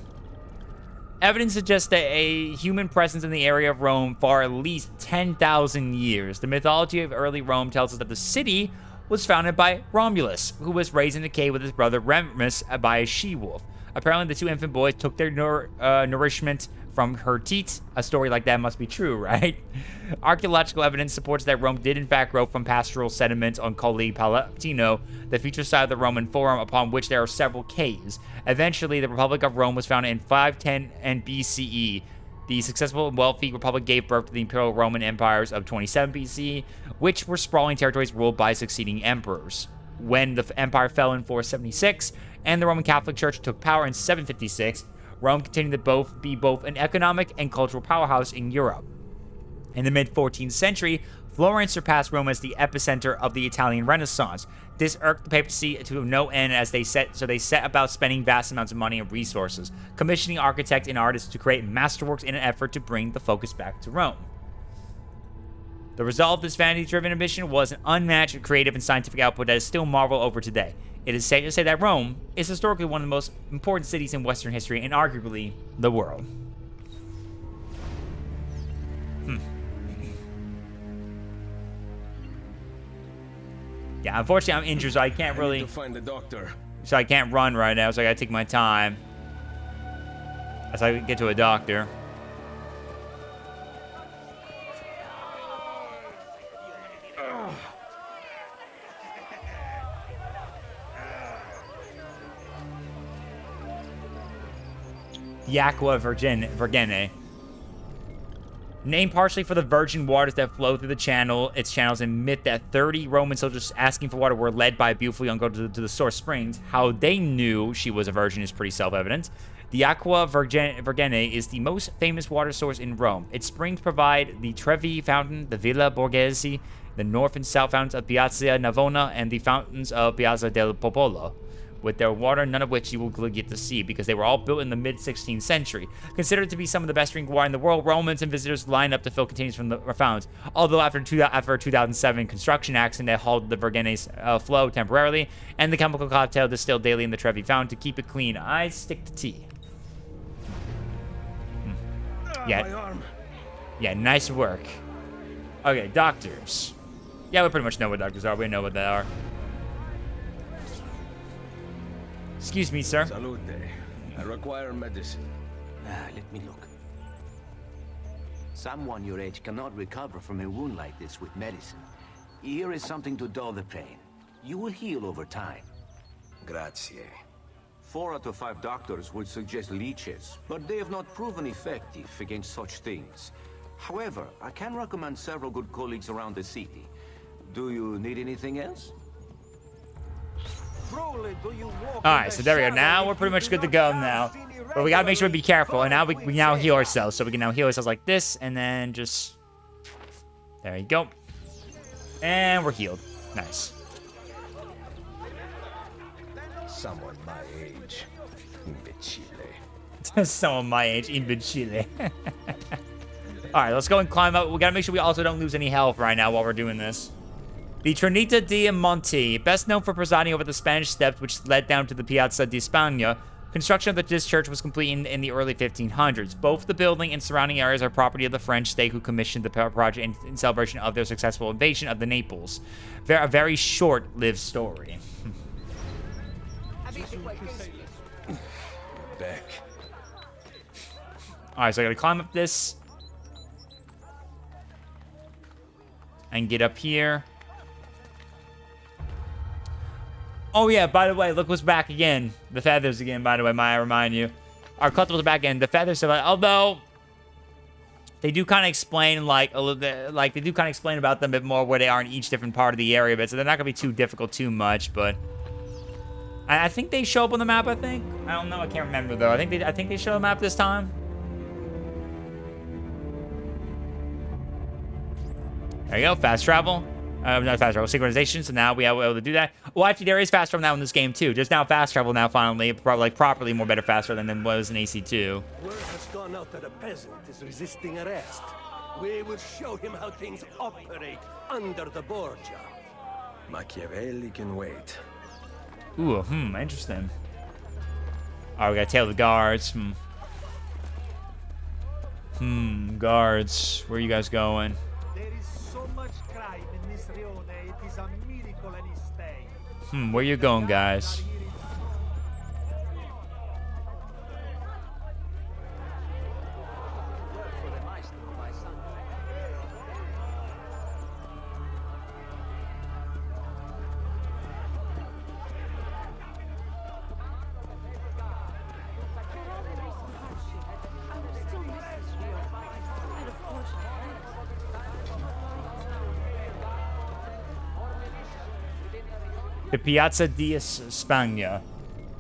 Evidence suggests that a human presence in the area of Rome for at least 10,000 years. The mythology of early Rome tells us that the city was founded by Romulus, who was raised in a cave with his brother Remus by a she-wolf. Apparently, the 2 infant boys took their nourishment from her teats. A story like that must be true, right? Archaeological evidence supports that Rome did in fact grow from pastoral sediments on Colli Palatino, the future site of the Roman Forum, upon which there are several caves. Eventually, the Republic of Rome was founded in 510 and BCE. The successful and wealthy republic gave birth to the Imperial Roman empires of 27 BCE, which were sprawling territories ruled by succeeding emperors. When the empire fell in 476 and the Roman Catholic Church took power in 756, Rome continued to be both an economic and cultural powerhouse in Europe. In the mid-14th century, Florence surpassed Rome as the epicenter of the Italian Renaissance. This irked the papacy to no end as they set about spending vast amounts of money and resources, commissioning architects and artists to create masterworks in an effort to bring the focus back to Rome. The result of this vanity-driven ambition was an unmatched creative and scientific output that is still marveled over today. It is safe to say that Rome is historically one of the most important cities in Western history and arguably the world. Yeah, unfortunately I'm injured, so I can't really... I need to find the doctor. So I can't run right now, so I gotta take my time. As I get to a doctor. The Aqua Vergine. Named partially for the virgin waters that flow through its channels and myth that 30 Roman soldiers asking for water were led by a beautiful young girl to the source springs. How they knew she was a virgin is pretty self-evident. The Aqua Vergine is the most famous water source in Rome. Its springs provide the Trevi Fountain, the Villa Borghese, the north and south fountains of Piazza Navona, and the fountains of Piazza del Popolo. With their water, none of which you will get to see because they were all built in the mid-16th century. Considered to be some of the best drinking water in the world, Romans and visitors lined up to fill containers from the fountains. Although after a 2007 construction accident that halted the Vergene's flow temporarily, and the chemical cocktail distilled daily in the Trevi Fountain to keep it clean, I stick to tea. Yeah, nice work. Okay, doctors. Yeah, we pretty much know what doctors are. We know what they are. Excuse me, sir. Salute. I require medicine. Let me look. Someone your age cannot recover from a wound like this with medicine. Here is something to dull the pain. You will heal over time. Grazie. 4 out of 5 doctors would suggest leeches, but they have not proven effective against such things. However, I can recommend several good colleagues around the city. Do you need anything else? Alright, so there we go. Now we're pretty much good to go now. But we gotta make sure we be careful. And now we now heal ourselves. So we can now heal ourselves like this. And then just... There you go. And we're healed. Nice. Someone my age. Imbecile. Someone my age, imbecile. Alright, let's go and climb up. We gotta make sure we also don't lose any health right now while we're doing this. The Trinita di Monte, best known for presiding over the Spanish steps which led down to the Piazza di Spagna. Construction of this church was complete in the early 1500s. Both the building and surrounding areas are property of the French state who commissioned the project in celebration of their successful invasion of the Naples. A very short-lived story. Back. Alright, so I gotta climb up this. And get up here. Oh yeah, by the way, look what's back again. The feathers again, by the way, might I remind you. Our collectibles are back in. The feathers are, although they do kind of explain like a little bit, like they do kind of explain about them a bit more where they are in each different part of the area, but so they're not gonna be too difficult too much, but I think they show up on the map, I think. I don't know, I can't remember though. I think they show a map this time. There you go, fast travel. Not fast travel, synchronization, so now we are able to do that. Well, actually, there is fast travel now in this game, too. Just now fast travel now, finally. Probably, like, properly more better faster than was in AC2. Word has gone out that a peasant is resisting arrest. We will show him how things operate under the Borgia. Machiavelli can wait. Ooh, interesting. Alright, we gotta tail the guards. Guards. Where are you guys going? Where you going, guys? The Piazza di Spagna.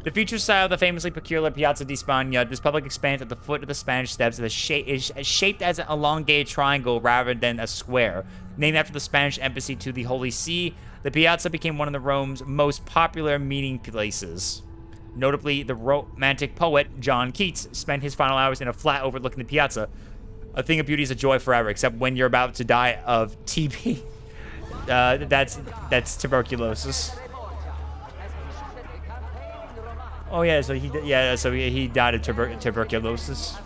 The future style of the famously peculiar Piazza di Spagna, this public expanse at the foot of the Spanish steps is shaped as an elongated triangle rather than a square. Named after the Spanish embassy to the Holy See, the Piazza became one of the Rome's most popular meeting places. Notably, the Romantic poet John Keats spent his final hours in a flat overlooking the Piazza. A thing of beauty is a joy forever, except when you're about to die of TB. That's tuberculosis. Oh yeah, so he died of tuberculosis.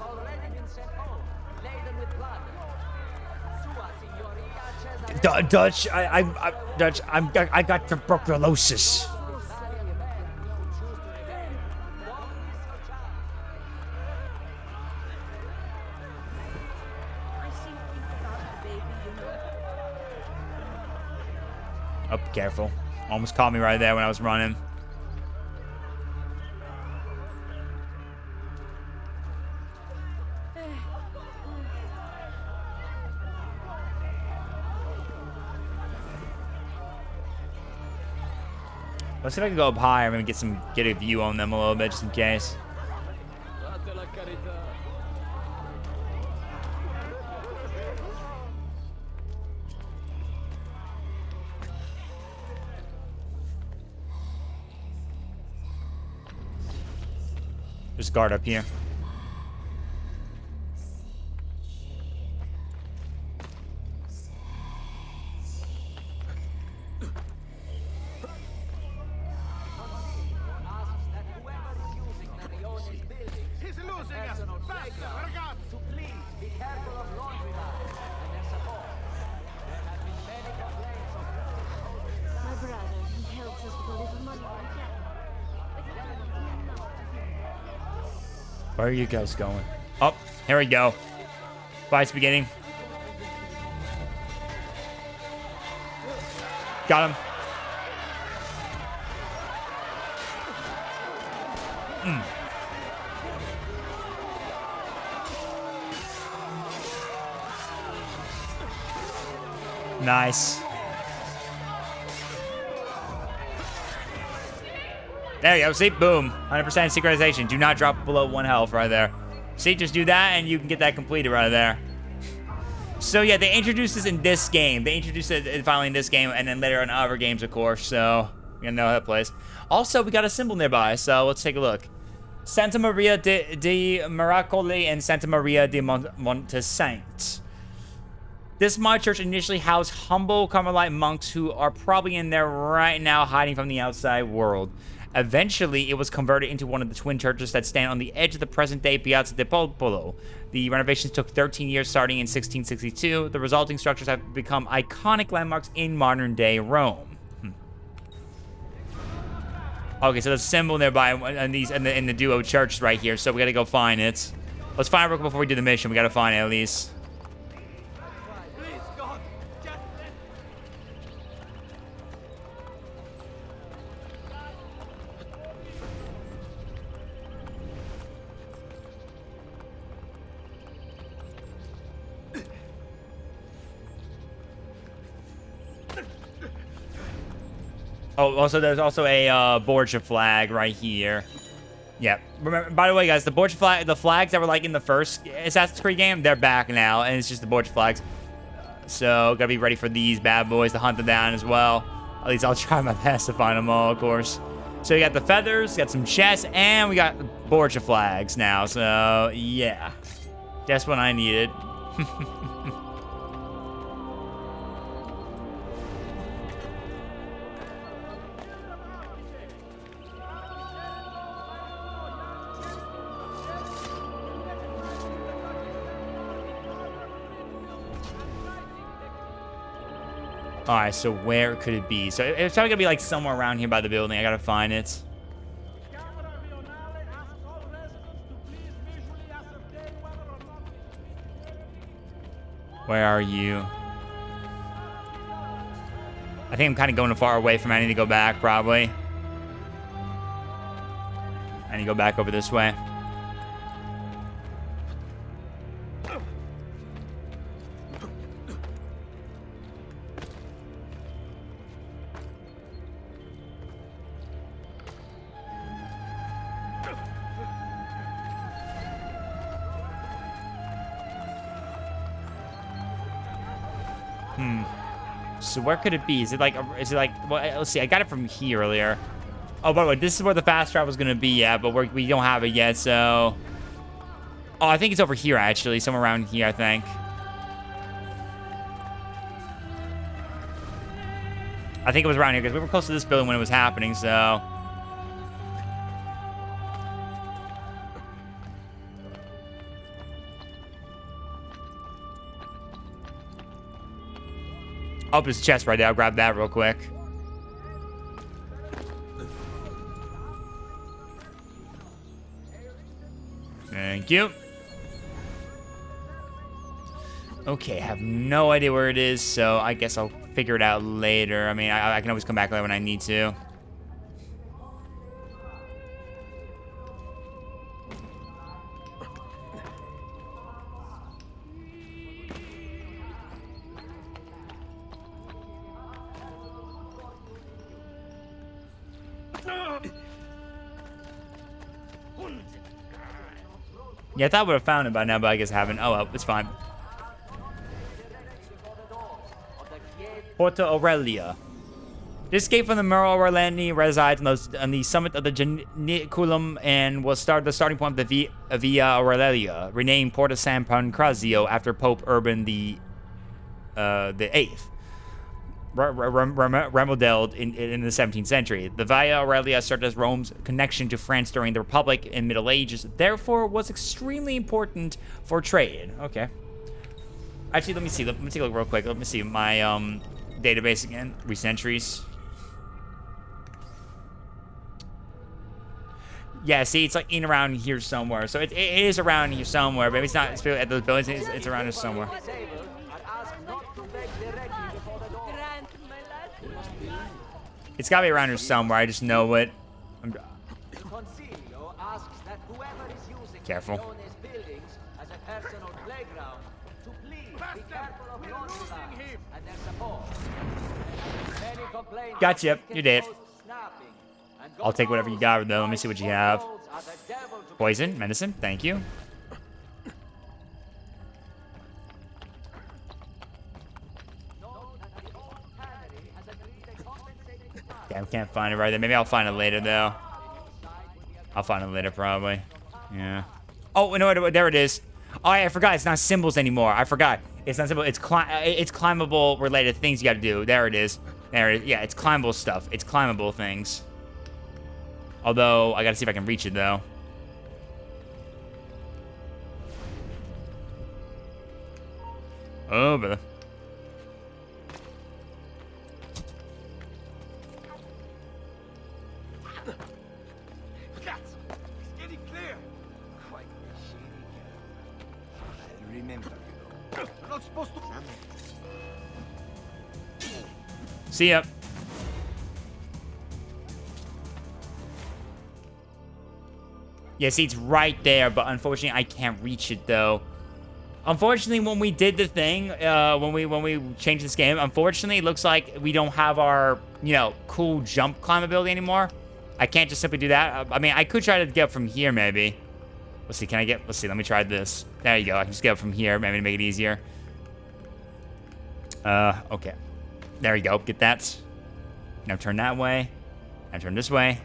Dutch, I got tuberculosis. Oh, careful. Almost caught me right there when I was running. Let's see if I can go up higher. I'm gonna get a view on them a little bit, just in case. There's a guard up here. Where are you guys going? Oh, here we go. Fight's beginning. Got him. Nice. There you go. See? Boom. 100% synchronization. Do not drop below 1 health right there. See? Just do that and you can get that completed right there. So, yeah, they introduced this in this game. They introduced it finally in this game and then later in other games, of course. So, you know how that plays. Also, we got a symbol nearby, so let's take a look. Santa Maria de Miracoli and Santa Maria de Montesaint. This mod church initially housed humble Carmelite monks who are probably in there right now hiding from the outside world. Eventually, it was converted into one of the twin churches that stand on the edge of the present-day Piazza del Popolo. The renovations took 13 years, starting in 1662. The resulting structures have become iconic landmarks in modern-day Rome. Okay, so the symbol nearby and these in the duo church right here. So we gotta go find it. Let's find it real quick before we do the mission. We gotta find it at least. Oh, also there's also a Borgia flag right here. Yeah. Remember, by the way, guys, the Borgia flag, the flags that were like in the first Assassin's Creed game, they're back now, and it's just the Borgia flags. So gotta be ready for these bad boys to hunt them down as well. At least I'll try my best to find them all, of course. So we got the feathers, got some chests, and we got Borgia flags now. So yeah, that's what I needed. All right, so where could it be? So it's probably gonna be like somewhere around here by the building. I gotta find it. Where are you? I think I'm kind of going far away from it. I need to go back, probably. I need to go back over this way. So where could it be? Is it like, well, let's see, I got it from here earlier. Oh, by the way, this is where the fast travel is going to be at, but we don't have it yet, so. Oh, I think it's over here, actually, somewhere around here, I think. I think it was around here, because we were close to this building when it was happening, so. Oh, there's a chest right there. I'll grab that real quick. Thank you. Okay, I have no idea where it is, so I guess I'll figure it out later. I mean, I can always come back later when I need to. Yeah, I thought I would have found it by now, but I guess I haven't. Oh well, it's fine. Porta Aurelia. This escape from the Muro Aureliani resides on the summit of the Janiculum and was the starting point of the Via Aurelia, renamed Porta San Pancrazio after Pope Urban the Eighth. Remodeled in the 17th century. The Via Aurelia served as Rome's connection to France during the Republic and Middle Ages, therefore was extremely important for trade. Okay. Actually, let me see. Let me take a look real quick. Let me see my database again. Recent entries. Yeah, see, it's like in around here somewhere. So it is around here somewhere. Maybe it's not at those buildings. It's around here somewhere. It's gotta be around here somewhere. I just know it. Careful. Gotcha. You did. I'll take whatever you got, though. Let me see what you have. Poison, medicine. Thank you. I can't find it right there. Maybe I'll find it later, though. I'll find it later, probably. Yeah. Oh, no, there it is. Oh, yeah, I forgot. It's not symbols anymore. I forgot. It's not simple. It's climbable related things you got to do. There it is. There it is. Yeah, it's climbable stuff. It's climbable things. Although, I got to see if I can reach it, though. Oh, brother. See ya. Yeah, see, it's right there, but unfortunately, I can't reach it, though. Unfortunately, when we did the thing, when we changed this game, unfortunately, it looks like we don't have our, you know, cool jump climb ability anymore. I can't just simply do that. I mean, I could try to get up from here, maybe. Let's see, can I get... Let's see, let me try this. There you go. I can just get up from here, maybe to make it easier. Okay. There you go. Get that. Now turn that way. Now turn this way.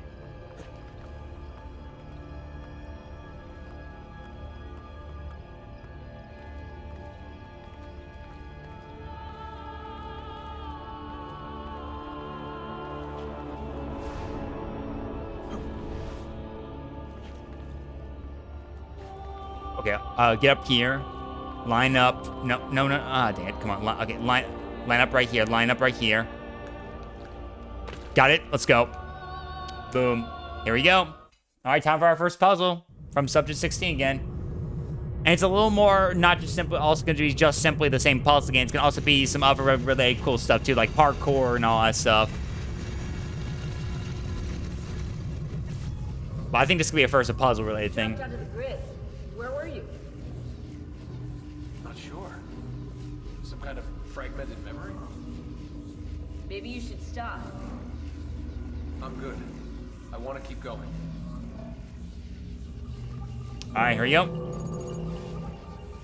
Okay, get up here. Line up. No. Ah, dang it. Come on. Okay, line up right here. Line up right here. Got it. Let's go. Boom. Here we go. All right, time for our first puzzle from Subject 16 again. And it's a little more, not just simply, also going to be just simply the same puzzle again. It's going to also be some other really cool stuff too, like parkour and all that stuff. But I think this could be a first puzzle-related thing. Jumped onto the grid. Where were you? Not sure. Some kind of fragmented memory? Maybe you should stop. I'm good. I want to keep going. Alright, here we go.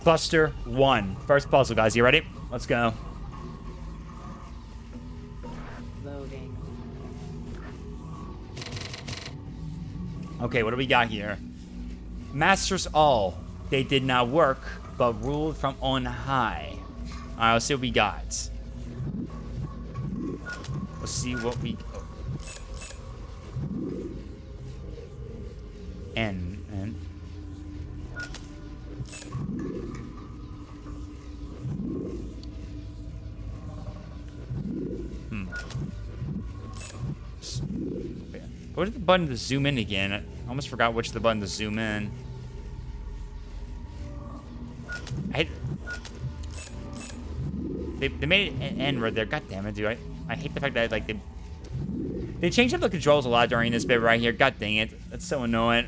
Cluster 1. First puzzle, guys. You ready? Let's go. Loading. Okay, what do we got here? Masters all. They did not work, but ruled from on high. Alright, let's see what we got. Let's see what we... N. What is the button to zoom in again? I almost forgot which is the button to zoom in. They made it an N right there. God damn it, dude. I hate the fact that like they changed up the controls a lot during this bit right here. God dang it. That's so annoying.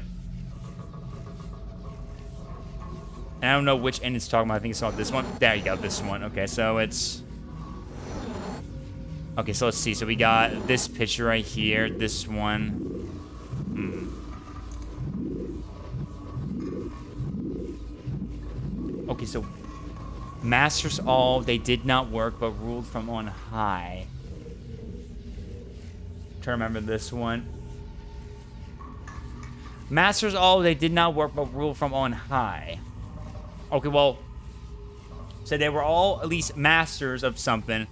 And I don't know which end it's talking about. I think it's about this one. There you go, this one. Okay, so it's... Okay, so let's see. So we got this picture right here. This one. Okay, so... Masters all, they did not work, but ruled from on high. I'm trying to remember this one. Masters all, they did not work, but ruled from on high. Okay, well... So they were all at least masters of something.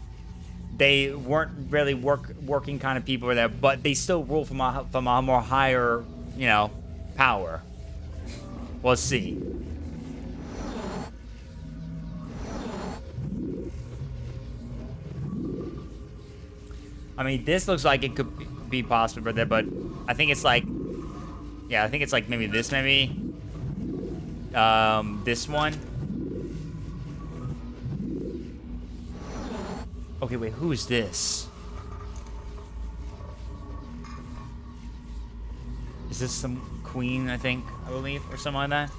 They weren't really working kind of people there, but they still rule from a more higher, you know, power. Well, let's see. I mean, this looks like it could be possible right there, but I think it's like, yeah, I think it's like maybe this, maybe. This one. Okay, wait, who is this? Is this some queen, I think, I believe, or something like that?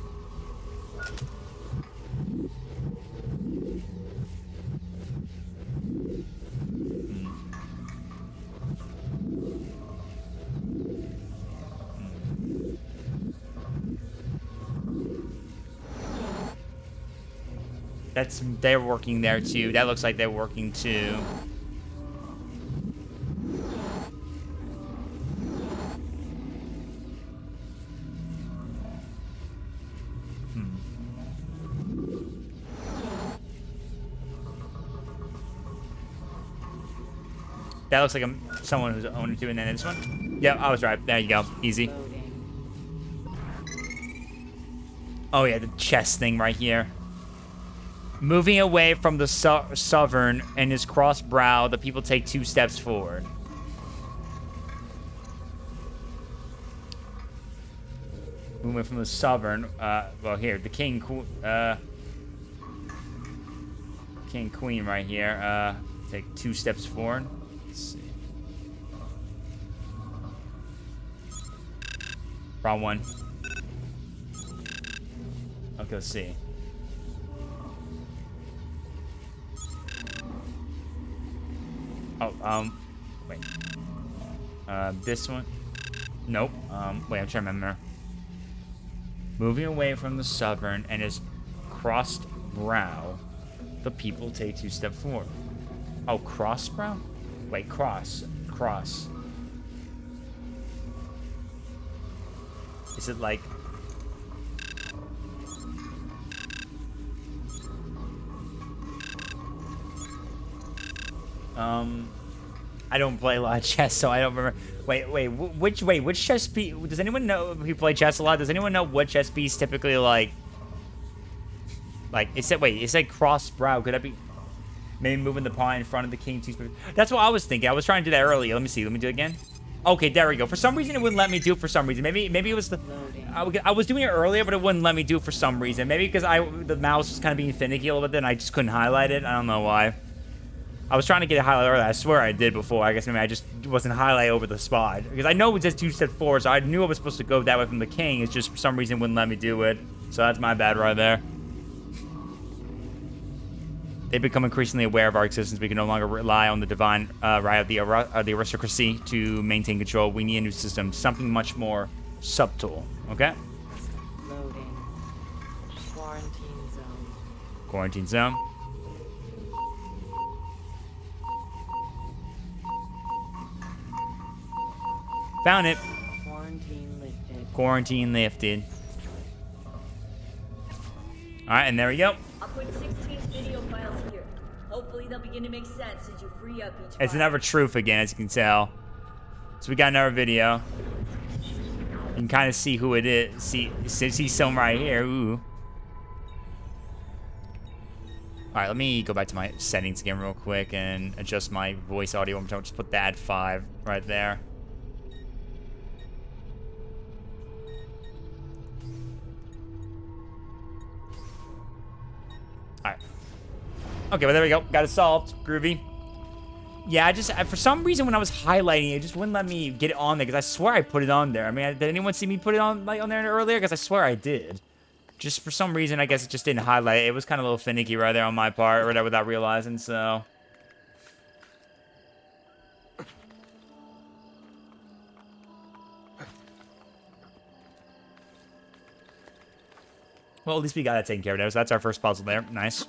They're working there too. That looks like they're working too. That looks like someone who's owning two, and then this one. Yeah, I was right. There you go. Easy. Oh yeah, the chest thing right here. Moving away from the sovereign and his crossed brow, the people take 2 steps forward. Moving from the sovereign, well here, the king, king, queen right here, take 2 steps forward. Let's see. Wrong one. Okay, let's see. Oh, wait. This one? Nope. Wait, I'm trying to remember. Moving away from the sovereign and his crossed brow, the people take 2 steps forward. Oh, cross brow? Wait, cross. Is it like... I don't play a lot of chess, so I don't remember. Which chess piece? Does anyone know who play chess a lot? Does anyone know what chess piece typically like it said cross brow. Could that be maybe moving the pawn in front of the king? That's what I was thinking. I was trying to do that earlier. Let me see. Let me do it again. Okay, there we go. For some reason, it wouldn't let me do it for some reason. Maybe it was the... I was doing it earlier, but it wouldn't let me do it for some reason. Maybe because the mouse was kind of being finicky a little bit, and I just couldn't highlight it. I don't know why. I was trying to get a highlight earlier. I swear I did before. I guess maybe I just wasn't highlight over the spot. Because I know it says 2 steps forward, so I knew I was supposed to go that way from the king. It's just for some reason wouldn't let me do it. So that's my bad right there. They become increasingly aware of our existence. We can no longer rely on the divine right of the aristocracy to maintain control. We need a new system, something much more subtle. Okay? Loading. Quarantine zone. Quarantine zone. Found it. Quarantine lifted. Quarantine lifted. Alright, and there we go. I'll put 16 video files here. Hopefully they'll begin to make sense as you free up each It's file. never truth again, as you can tell. So we got another video. You can kind of see who it is. See some right here. Ooh. Alright, let me go back to my settings again real quick and adjust my voice audio. I'm just put that at 5 right there. Alright. Okay, well, there we go. Got it solved. Groovy. Yeah, for some reason when I was highlighting it just wouldn't let me get it on there because I swear I put it on there. I mean, did anyone see me put it on there earlier? Because I swear I did. Just for some reason, I guess it just didn't highlight it. It was kind of a little finicky right there on my part, or without realizing, so... Well, at least we got that taken care of. So that's our first puzzle there. Nice.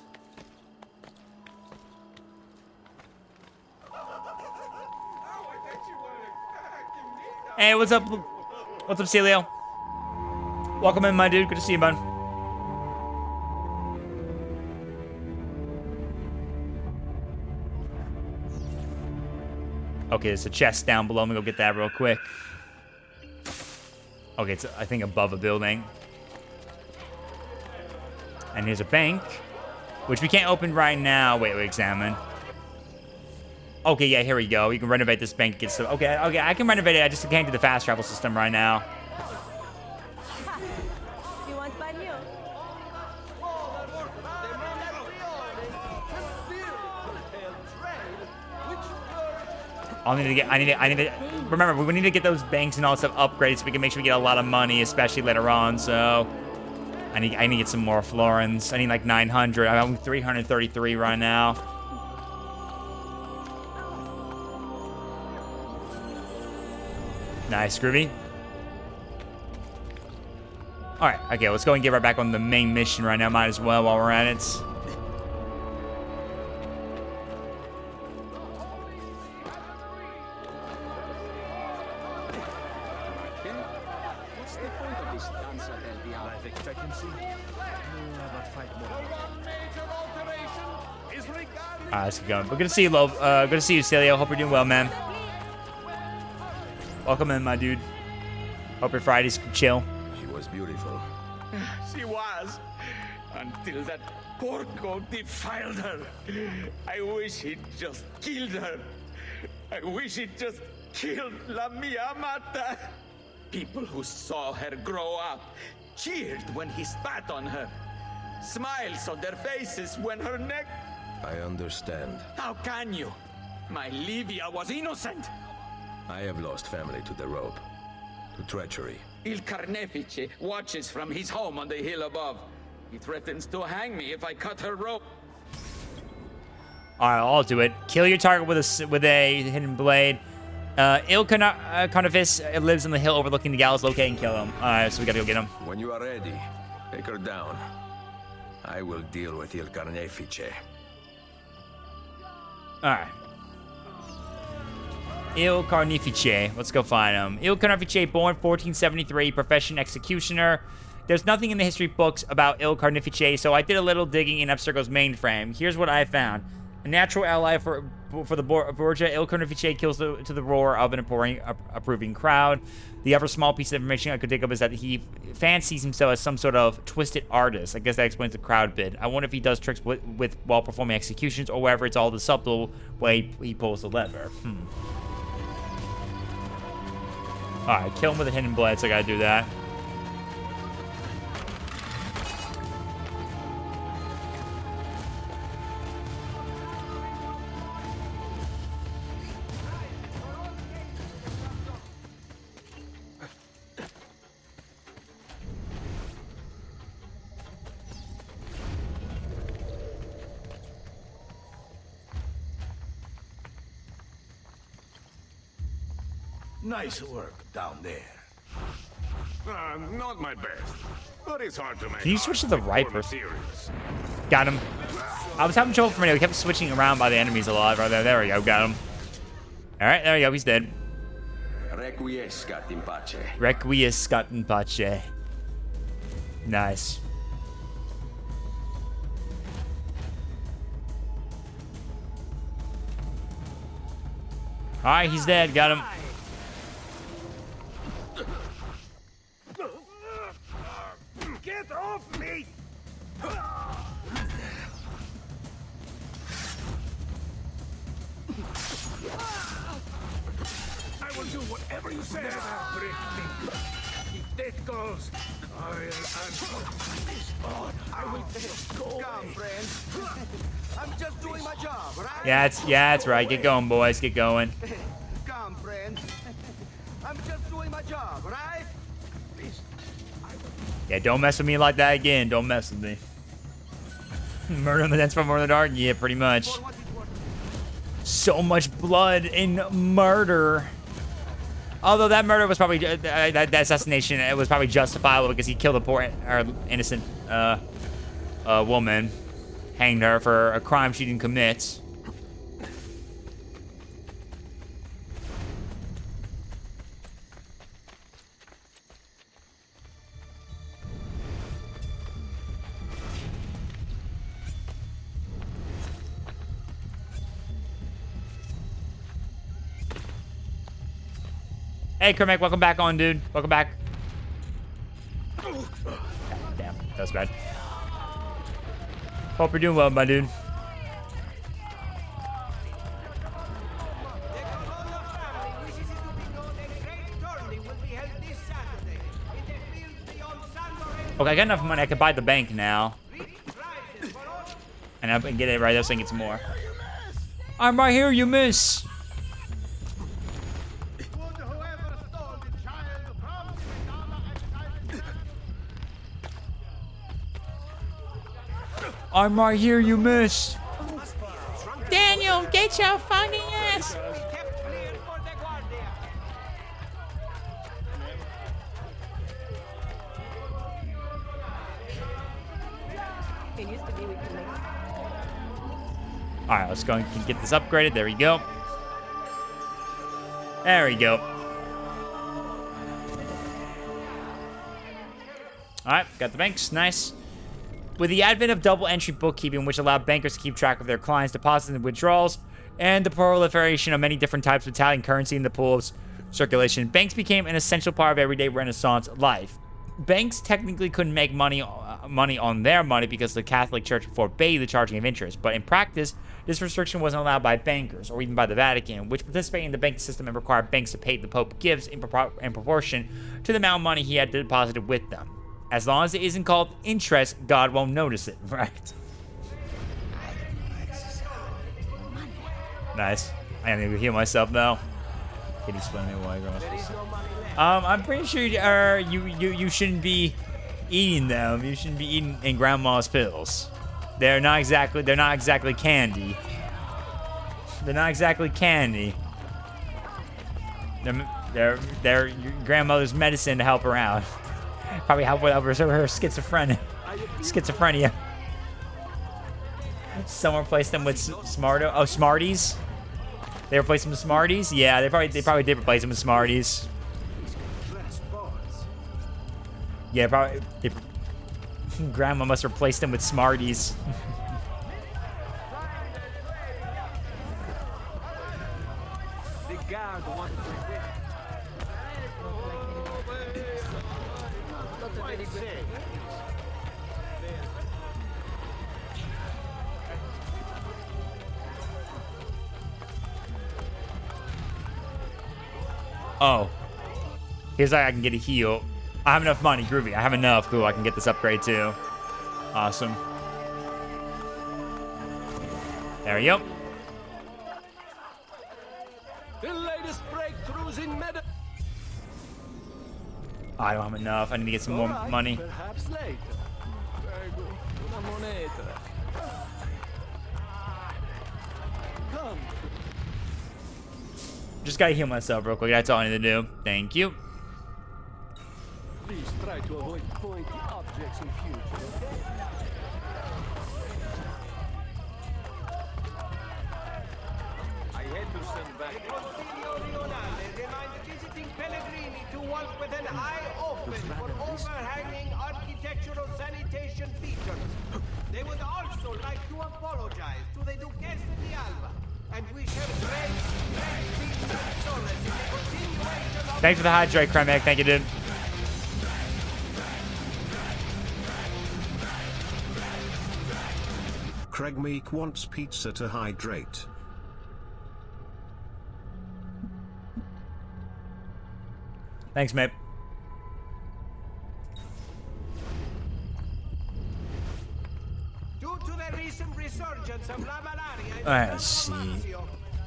Hey, what's up? What's up, Celio? Welcome in, my dude. Good to see you, bud. Okay, there's a chest down below. Let me go get that real quick. Okay, it's, I think, above a building. And here's a bank, which we can't open right now. Wait, examine. Okay, yeah, here we go. You can renovate this bank. Okay, I can renovate it. I just can't do the fast travel system right now. You want my new? I need to remember, we need to get those banks and all that stuff upgraded so we can make sure we get a lot of money, especially later on, so I need to get some more florins. I need like 900. I'm 333 right now. Nice, groovy. Alright, okay, let's go and get right back on the main mission right now. Might as well while we're at it. What's the point of this danza del diablo? Life expectancy? About 5 more. One major alteration is regarding Alright, let's keep going. But good to see you, good to see you, Celio. Hope you're doing well, man. Welcome in, my dude. Hope your Friday's chill. She was beautiful. She was. Until that porco defiled her. I wish he'd just killed her. I wish he'd just killed La Mia Amata. People who saw her grow up cheered when he spat on her. Smiles on their faces when her neck... I understand. How can you? My Livia was innocent. I have lost family to the rope, to treachery. Il Carnefice watches from his home on the hill above. He threatens to hang me if I cut her rope. Alright, I'll do it. Kill your target with a hidden blade. Il Carnifice lives on the hill overlooking the gallows. Locate and kill him. Alright, so we gotta go get him. When you are ready, take her down. I will deal with Il Carnefice. Alright. Il Carnifice. Let's go find him. Il Carnifice, born 1473, profession executioner. There's nothing in the history books about Il Carnifice, so I did a little digging in Abstergo's mainframe. Here's what I found. A natural ally for the Borgia, Il Carnifice kills to the roar of an approving crowd. The other small piece of information I could dig up is that he fancies himself as some sort of twisted artist. I guess that explains the crowd bit. I wonder if he does tricks with while performing executions, or whether it's all the subtle way he pulls the lever. Alright, kill him with a hidden blade, so I gotta do that. Nice work down there. Not my best, but it's hard to make. Can you switch to the right person? Got him. I was having trouble for a minute. We kept switching around by the enemies a lot. Right there. There we go. Got him. All right. There we go. He's dead. Requiescat in pace. Requiescat in pace. Nice. All right. He's dead. Got him. Get off me! I will do whatever you say. Never break me. If that goes, I'll answer this on. I will just go away. Come, friend. I'm just doing my job, right? Yeah, it's right. Get going, boys. Get going. Come, friend. I'm just doing my job, right? Yeah, don't mess with me like that again. Don't mess with me. Murder in the Dance from More in the Dark? Yeah, pretty much. So much blood in murder. Although that murder was probably, that assassination, it was probably justifiable because he killed a poor, or innocent woman. Hanged her for a crime she didn't commit. Hey, Kermac, welcome back on, dude. Welcome back. Damn, that was bad. Hope you're doing well, my dude. Okay, I got enough money. I can buy the bank now. And I can get it right there so I can get some more. I'm right here, you miss. I'm right here, you missed. Daniel, get your fucking ass. Alright, let's go and get this upgraded. There we go. There we go. Alright, got the banks. Nice. With the advent of double-entry bookkeeping, which allowed bankers to keep track of their clients' deposits and withdrawals, and the proliferation of many different types of Italian currency in the pool's circulation, banks became an essential part of everyday Renaissance life. Banks technically couldn't make money on their money because the Catholic Church forbade the charging of interest, but in practice, this restriction wasn't allowed by bankers or even by the Vatican, which participated in the banking system and required banks to pay the Pope gifts in proportion to the amount of money he had deposited with them. As long as it isn't called interest, God won't notice it, right? Nice. I need to heal myself though. Can you explain to me why, I'm pretty sure you shouldn't be eating them. You shouldn't be eating in grandma's pills. They're not exactly candy. They're not exactly candy. They're your grandmother's medicine to help her out. Probably help with her schizophrenia. Someone replaced them with Smarties. They replaced them with Smarties? Yeah, they probably did replace them with Smarties. Yeah, probably. Grandma must replace them with Smarties. Oh. Here's how I can get a heal. I have enough money, groovy. I have enough. Cool, I can get this upgrade too. Awesome. There we go. The latest breakthroughs in med. I don't have enough. I need to get some more money. Perhaps later. Una moneta. Come. Just gotta heal myself real quick. That's all I need to do. Thank you. Please try to avoid pointy objects in future. I had to send back. Remind visiting Pellegrini to walk with an eye open for overhanging architectural sanitation features. They would also like to apologize to the Duchess di Alba and wish her great peace and solace in the continuation of... Thanks for the hydrate, Kremek. Thank you, dude. Craig Meek wants pizza to hydrate. Thanks, mate. Due to the recent resurgence of La Malaria in Let's see.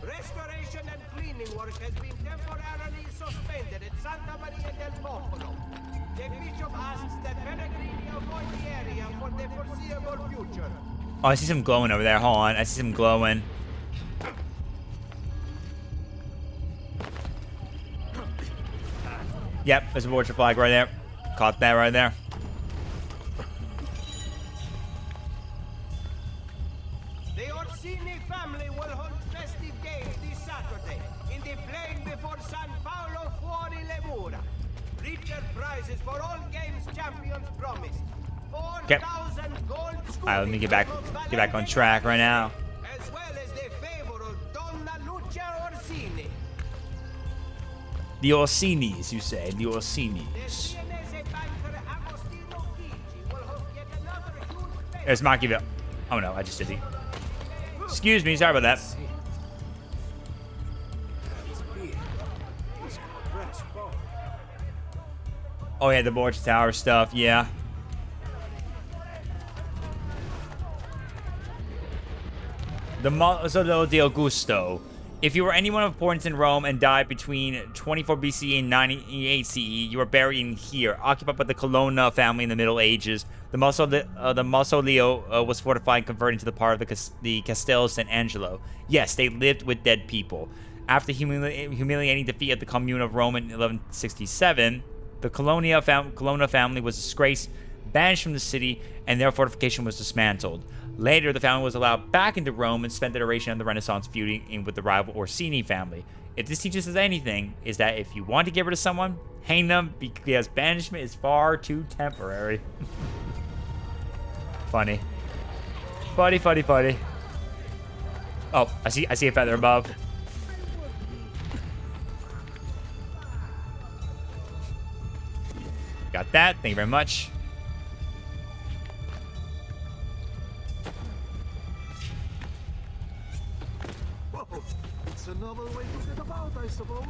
restoration and cleaning work has been temporarily suspended at Santa Maria del Popolo. The bishop asks that Pellegrini avoid the area for the foreseeable future. Oh, I see some glowing over there. Hold on. I see some glowing. Yep, there's a Borgia flag right there. Caught that right there. The Orsini family will hold festive games this Saturday in the plain before San Paolo fuori le mura. Richer prizes for all games champions promised. 4,000 gold scooping. Alright, let me get back on track right now. As well as the favor of Donna Lucia Orsini. The Orsinis, you say. The Orsinis. There's Machiavelli. Oh no, I just did it. Excuse me, sorry about that. Oh yeah, the Borgia Tower stuff, yeah. The Mausoleo di Augusto. If you were anyone of importance in Rome and died between 24 BCE and 98 CE, you were buried in here, occupied by the Colonna family in the Middle Ages. The mausoleo was fortified and converted into the part of the Castello San Angelo. Yes, they lived with dead people. After humiliating defeat at the Commune of Rome in 1167, the Colonna family was disgraced, banished from the city, and their fortification was dismantled. Later, the family was allowed back into Rome and spent the duration of the Renaissance feuding with the rival Orsini family. If this teaches us anything, is that if you want to get rid of someone, hang them, because banishment is far too temporary. Funny. Funny, funny, funny. Oh, I see a feather above. Got that. Thank you very much. It's a novel way to get about, I suppose.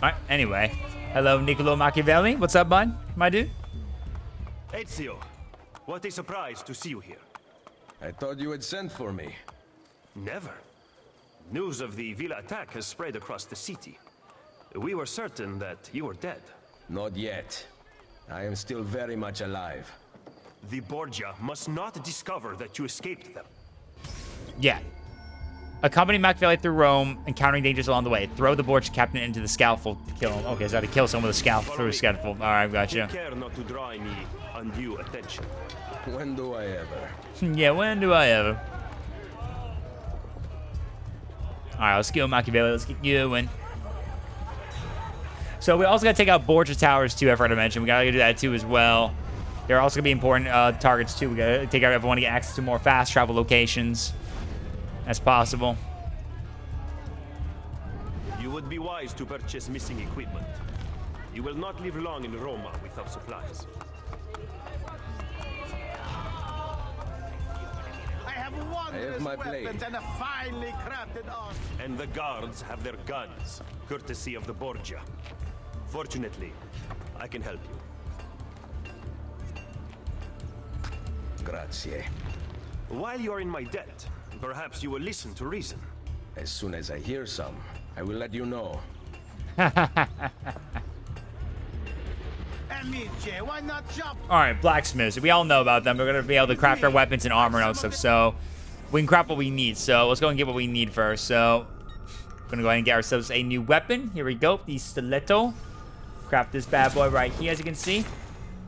Alright, anyway. Hello, Niccolo Machiavelli. What's up, bud? My dude? Ezio, what a surprise to see you here. I thought you had sent for me. Never. News of the Villa attack has spread across the city. We were certain that you were dead. Not yet. I am still very much alive. The Borgia must not discover that you escaped them. Yeah. Accompany Machiavelli through Rome, encountering dangers along the way. Throw the Borgia captain into the scaffold to kill him. Okay, so I had to kill someone with a scaffold through a scaffold. Alright, gotcha. Take care not to draw any undue attention. When do I ever? Yeah, when do I ever? Alright, let's go, Machiavelli. Let's get going. So we also got to take out Borgia Towers, too, I forgot to mention. We got to do that, too, as well. They're also going to be important targets, too. We got to take out everyone to get access to more fast travel locations as possible. You would be wise to purchase missing equipment. You will not live long in Roma without supplies. I have wondrous my weapons blade. and a finely crafted arm. And the guards have their guns, courtesy of the Borgia. Fortunately, I can help you. Grazie. While you are in my debt, perhaps you will listen to reason. As soon as I hear some, I will let you know. Amici, why not jump? Alright, blacksmiths. We all know about them. We're going to be able to craft our weapons and armor and all that stuff. So we can craft what we need. So let's go and get what we need first. So we're going to go ahead and get ourselves a new weapon. Here we go. The stiletto. Craft this bad boy right here, as you can see.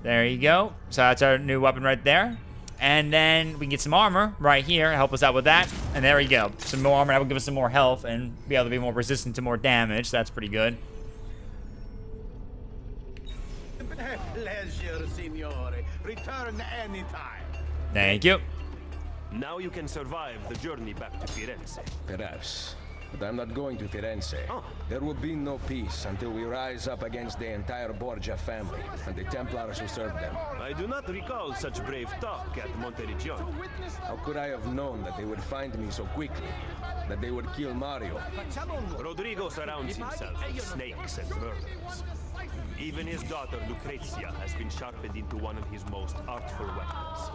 There you go. So that's our new weapon right there. And then we can get some armor right here. Help us out with that. And there we go. Some more armor. That will give us some more health and be able to be more resistant to more damage. So that's pretty good. Pleasure, signore. Return anytime. Thank you. Now you can survive the journey back to Firenze. Perhaps. But I'm not going to Firenze. There will be no peace until we rise up against the entire Borgia family and the Templars who serve them. I do not recall such brave talk at Monteriggioni. How could I have known that they would find me so quickly? That they would kill Mario? Rodrigo surrounds himself with snakes and murderers. Even his daughter Lucrezia has been sharpened into one of his most artful weapons.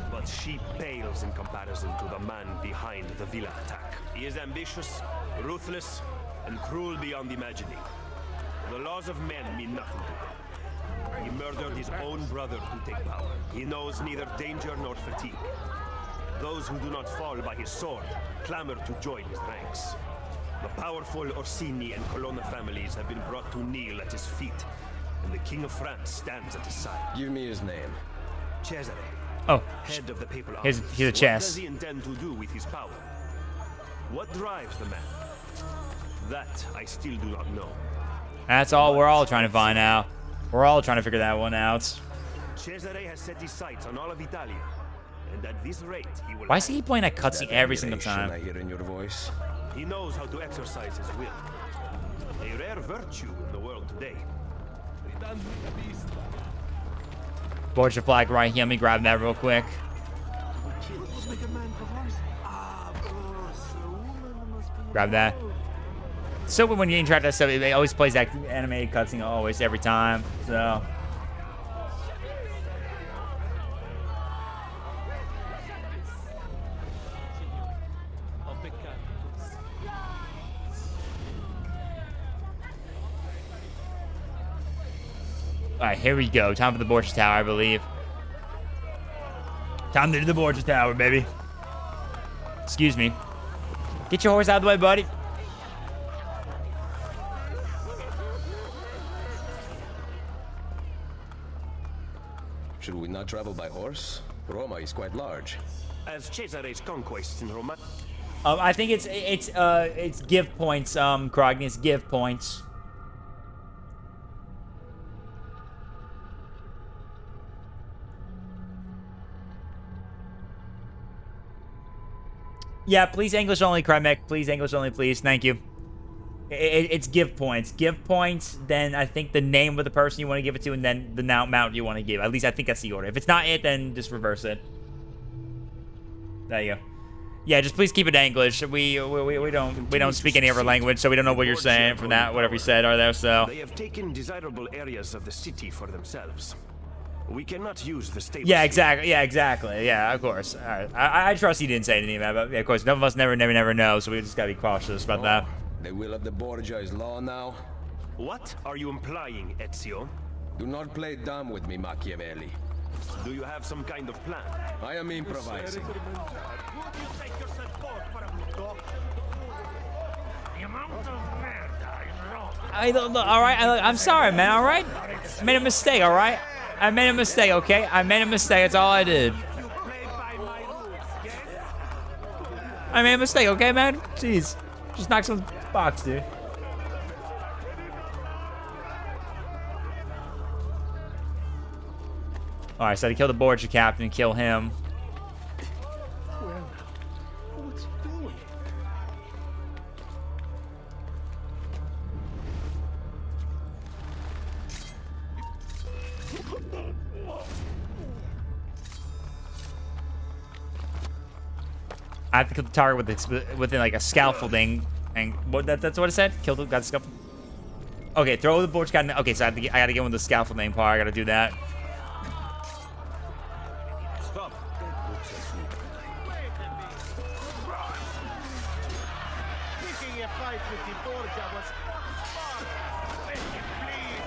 But she pales in comparison to the man behind the Villa attack. He is ambitious, ruthless, and cruel beyond imagining. The laws of men mean nothing to him. He murdered his own brother to take power. He knows neither danger nor fatigue. Those who do not fall by his sword clamor to join his ranks. The powerful Orsini and Colonna families have been brought to kneel at his feet, and the King of France stands at his side. Give me his name. Cesare. Oh, Head of the papal here's armies. a What chest. does he intend to do with his power? What drives the man? That I still do not know. That's all we're all trying to find out. We're all trying to figure that one out. Cesare has set his sights on all of Italia, and at this rate, he will. Why is he playing that cutscene every single admiration time? I hear in your voice. He knows how to exercise his will. A rare virtue in the world today. Borgia flag right here. Let me grab that real quick. Grab that. So when you interact with that stuff, it always plays that animated cutscene always, every time. So. Alright, here we go. Time for the Borgia Tower, I believe. Time to do the Borgia Tower, baby. Excuse me. Get your horse out of the way, buddy. Should we not travel by horse? Roma is quite large. As Cesare's conquests in Roma. I think it's give points, Krogny. It's give points. Yeah, please English only, Kremek. Please English only, please. Thank you. It's give points. Give points, then I think the name of the person you want to give it to, and then the amount you want to give. At least I think that's the order. If it's not it, then just reverse it. There you go. Yeah, just please keep it English. We don't speak any other language, so we don't know what you're saying from that, whatever you said are there, so. They have taken desirable areas of the city for themselves. We cannot use the stable. Yeah, exactly. Yeah, exactly. Yeah, of course. All right. I trust he didn't say anything about it, but yeah, of course, none of us never know, so we just gotta be cautious about that. The will of the Borgia is law now? What are you implying, Ezio? Do not play dumb with me, Machiavelli. Do you have some kind of plan? I am improvising. All right, I'm sorry, man, all right? I made a mistake, all right? I made a mistake, okay? I made a mistake, that's all I did. I made a mistake, okay, man? Jeez. Just knock some box, dude. Alright, so to kill the Borgia captain, kill him. What's he doing? I have to kill the target within like a scaffolding, and that's what it said. Kill the got the scaffolding. Okay, throw the Borgia captain. Okay, so I gotta get with the scaffolding part. I gotta do that. Stop. Picking a fight with the Borgia was smart. Please.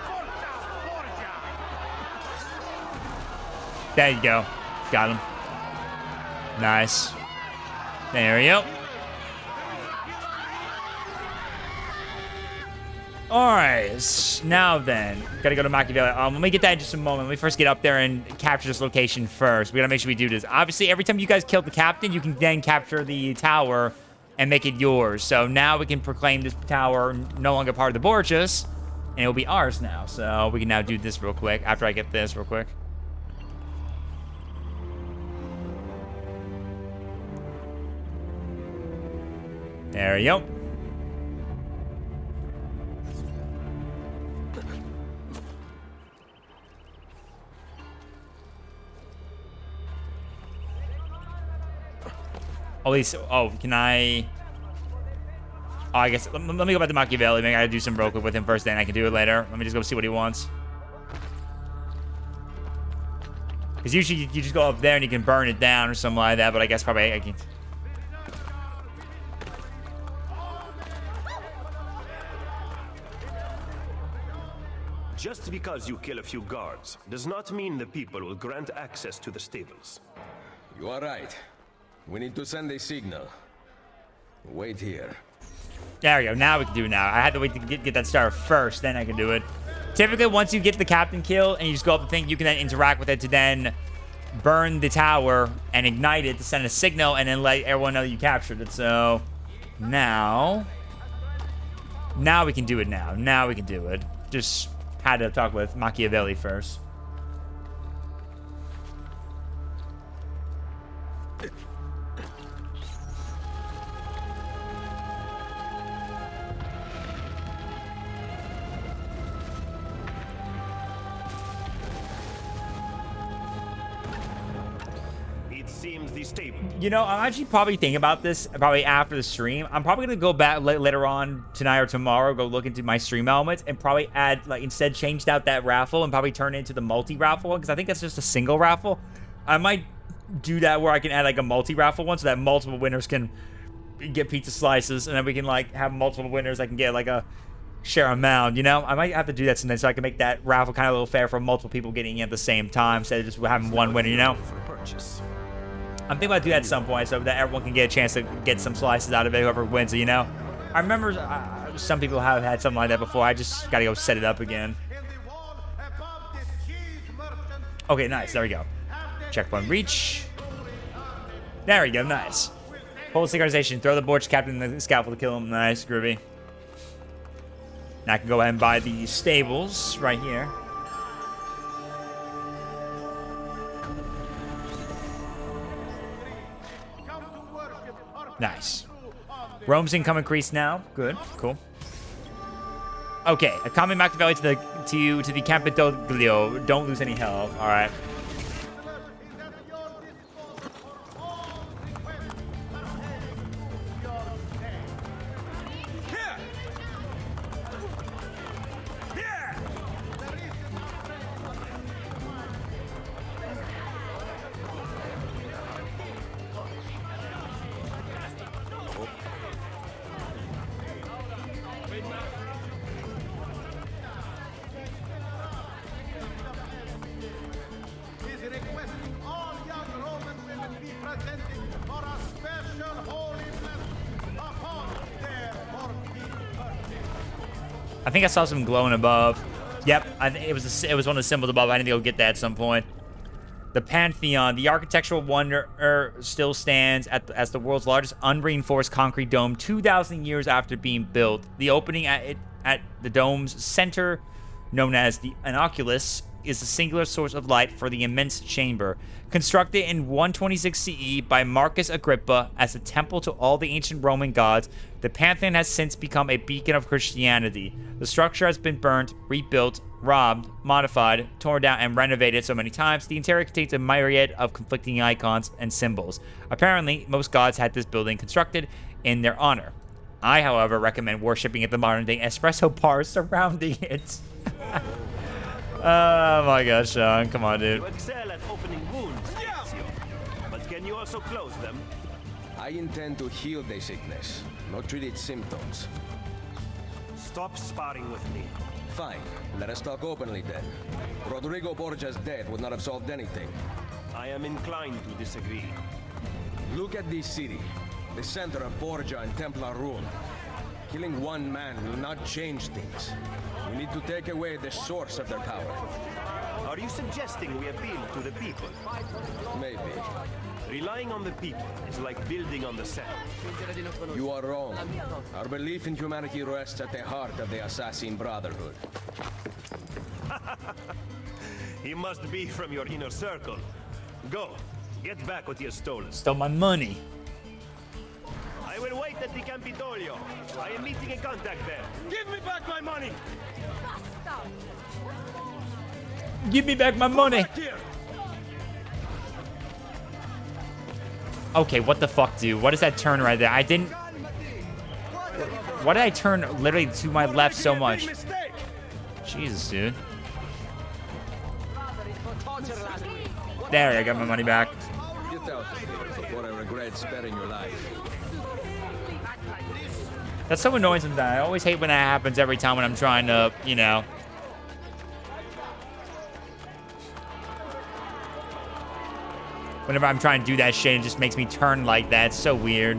Forza, Borgia. There you go. Got him. Nice. There we go. Alright, now then. Gotta go to Machiavelli. Let me get that in just a moment. Let me first get up there and capture this location first. We gotta make sure we do this. Obviously, every time you guys kill the captain, you can then capture the tower and make it yours. So now we can proclaim this tower no longer part of the Borgias, and it'll be ours now. So we can now do this real quick after I get this real quick. There we go. At least, can I? Oh, I guess, let me go back to Machiavelli. Maybe I gotta do some real quick with him first, then I can do it later. Let me just go see what he wants. Because usually you just go up there and you can burn it down or something like that, but I guess probably I can. Just because you kill a few guards does not mean the people will grant access to the stables. You are right. We need to send a signal. Wait here. There we go. Now we can do it now. I had to wait to get that star first, then I can do it. Typically, once you get the captain kill and you just go up the thing, you can then interact with it to then burn the tower and ignite it to send a signal and then let everyone know you captured it. So now we can do it now. Now we can do it. Just had to talk with Machiavelli first. It seems the stable. You know, I'm actually probably thinking about this probably after the stream. I'm probably going to go back later on tonight or tomorrow, go look into my stream elements and probably add, like, instead changed out that raffle and probably turn it into the multi-raffle one because I think that's just a single raffle. I might do that where I can add, like, a multi-raffle one so that multiple winners can get pizza slices and then we can, like, have multiple winners that can get, like, a share amount, you know? I might have to do that someday so I can make that raffle kind of a little fair for multiple people getting in at the same time instead of just having one winner, you know? I'm thinking about doing that at some point so that everyone can get a chance to get some slices out of it, whoever wins it, you know? I remember some people have had something like that before. I just gotta go set it up again. Okay, nice. There we go. Checkpoint reach. There we go. Nice. Full synchronization. Throw the Borgia captain in the scaffold to kill him. Nice. Groovy. Now I can go ahead and buy the stables right here. Nice. Rome's income increased now. Good. Cool. Okay. A common Machiavelli to the Campidoglio. Don't lose any health. All right. I think I saw some glowing above. Yep, I think it was one of the symbols above. I need to go get that at some point. The Pantheon, the architectural wonder, still stands as the world's largest unreinforced concrete dome 2,000 years after being built. The opening at the dome's center, known as the Inoculus, is a singular source of light for the immense chamber. Constructed in 126 CE by Marcus Agrippa as a temple to all the ancient Roman gods, the Pantheon has since become a beacon of Christianity. The structure has been burnt, rebuilt, robbed, modified, torn down, and renovated so many times. The interior contains a myriad of conflicting icons and symbols. Apparently, most gods had this building constructed in their honor. I, however, recommend worshipping at the modern-day espresso bars surrounding it. Oh my gosh, Sean. Come on, dude. You excel at opening wounds, Ezio. But can you also close them? I intend to heal the sickness, not treat its symptoms. Stop sparring with me. Fine. Let us talk openly then. Rodrigo Borgia's death would not have solved anything. I am inclined to disagree. Look at this city, the center of Borgia and Templar rule. Killing one man will not change things. We need to take away the source of their power. Are you suggesting we appeal to the people? Maybe. Relying on the people is like building on the sand. You are wrong. Our belief in humanity rests at the heart of the assassin Brotherhood. He must be from your inner circle. Go, get back what he has stolen. Stole my money. I will wait at the Campidoglio. I am meeting a contact there. Give me back my money! Give me back my money. Okay, what the fuck, dude? What is that turn right there? I didn't... Why did I turn literally to my left so much? Jesus, dude. There, I got my money back. Get out of here before I regret sparing your life. That's so annoying sometimes. I always hate when that happens every time when I'm trying to, you know... Whenever I'm trying to do that shit, it just makes me turn like that. It's so weird.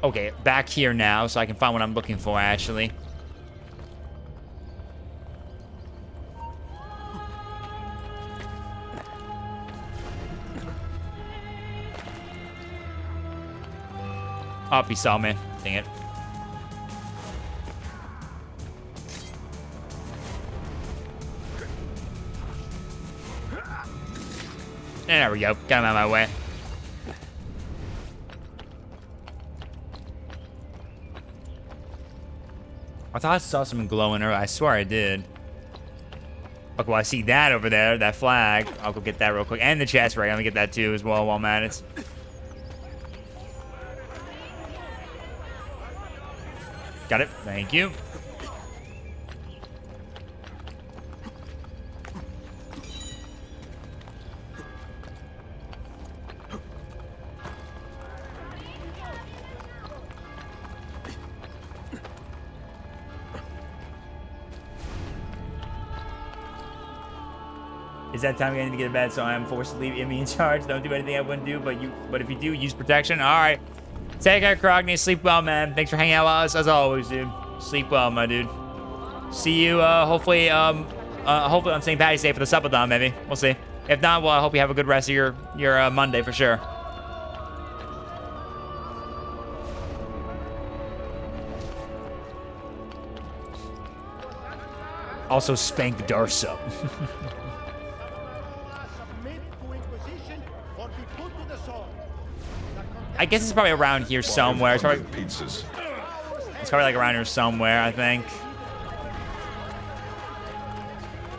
Okay, back here now, so I can find what I'm looking for, actually. Oh, he saw me. Dang it. There we go. Got him out of my way. I thought I saw something glowing earlier. I swear I did. Okay, well, I see that over there, that flag. I'll go get that real quick. And the chest ray. I'm gonna get that too as well while I'm at it. Got it. Thank you. Is that time I need to get to bed, so I am forced to leave Emmy in charge. Don't do anything I wouldn't do, but if you do, use protection. All right. Take care, Krogny. Sleep well, man. Thanks for hanging out with us as always, dude. Sleep well, my dude. See you, hopefully on St. Patty's Day for the subathon, maybe. We'll see. If not, well, I hope you have a good rest of your Monday for sure. Also, spank Darsa. I guess it's probably around here somewhere. It's probably like around here somewhere, I think.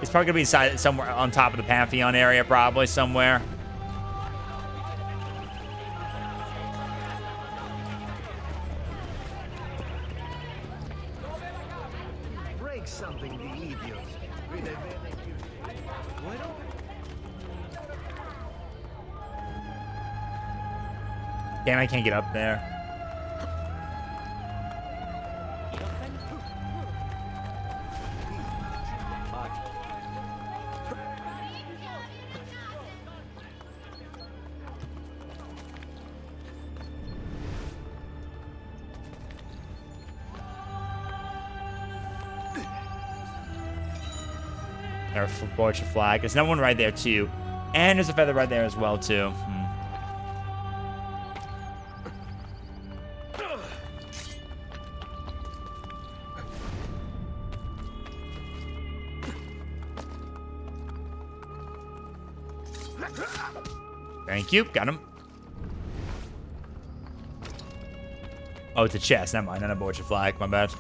It's probably gonna be inside somewhere on top of the Pantheon area, probably somewhere. Break something, the idiots. Damn, I can't get up there. There's a bunch of flag. There's another one right there too, and there's a feather right there as well too. Thank you. Got him. Oh, it's a chest. Never mind. Not a Borgia flag. My bad.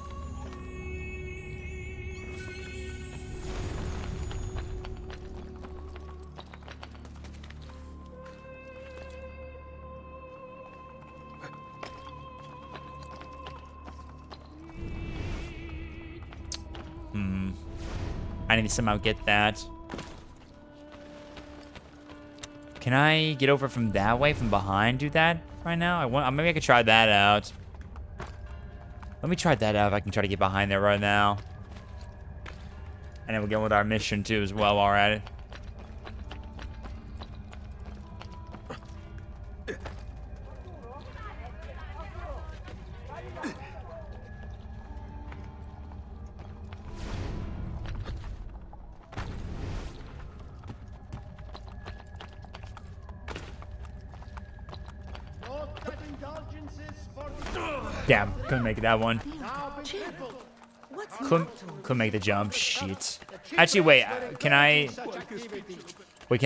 I need to somehow get that. Can I get over from that way, from behind, do that right now? Maybe I could try that out. Let me try that out if I can try to get behind there right now. And then we'll get with our mission too as well while we're at it. Damn, couldn't make that one. Couldn't make the jump. Shit. Actually, wait. Can I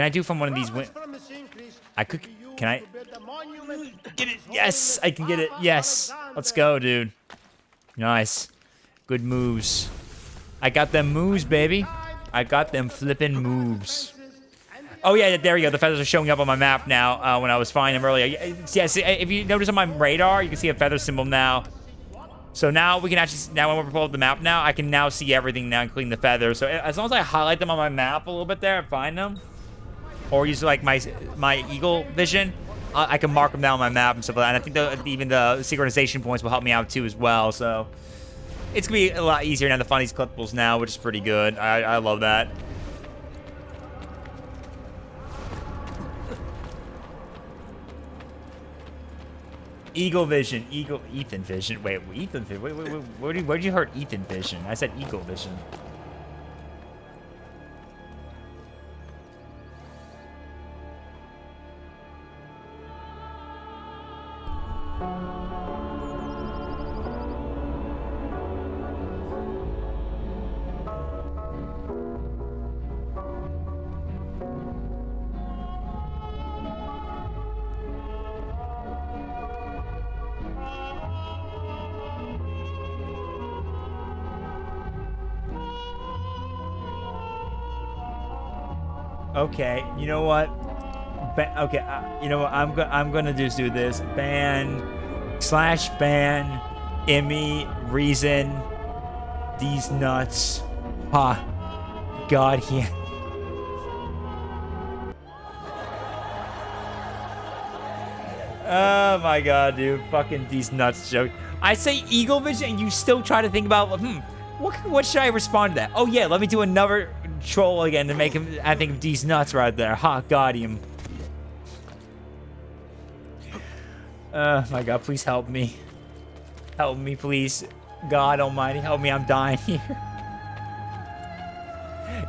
do from one of these? I could. Can I get it? Yes, I can get it. Yes. Let's go, dude. Nice. Good moves. I got them moves, baby. I got them flipping moves. Oh, yeah, there we go. The feathers are showing up on my map now when I was finding them earlier. Yes, if you notice on my radar, you can see a feather symbol now. So now we can actually, now when we're pulling up the map now, I can now see everything now, including the feathers. So as long as I highlight them on my map a little bit there and find them, or use like my eagle vision, I can mark them down on my map and stuff like that. And I think even the synchronization points will help me out too as well. So it's going to be a lot easier now to find these collectibles now, which is pretty good. I love that. Eagle Vision, Ethan Vision. Wait, Ethan Vision. Wait. Where did you heard Ethan Vision? I said Eagle Vision. Okay, you know what? Okay, you know what? I'm gonna just do this. Ban Emmy reason these nuts. Ha! God, yeah. Oh my God, dude! Fucking these nuts joke. I say Eagle Vision, and you still try to think about what should I respond to that? Oh yeah, let me do another troll again to make him. I think of these nuts right there. Ha, got him. My God, please help me. Help me, please. God almighty, help me. I'm dying here.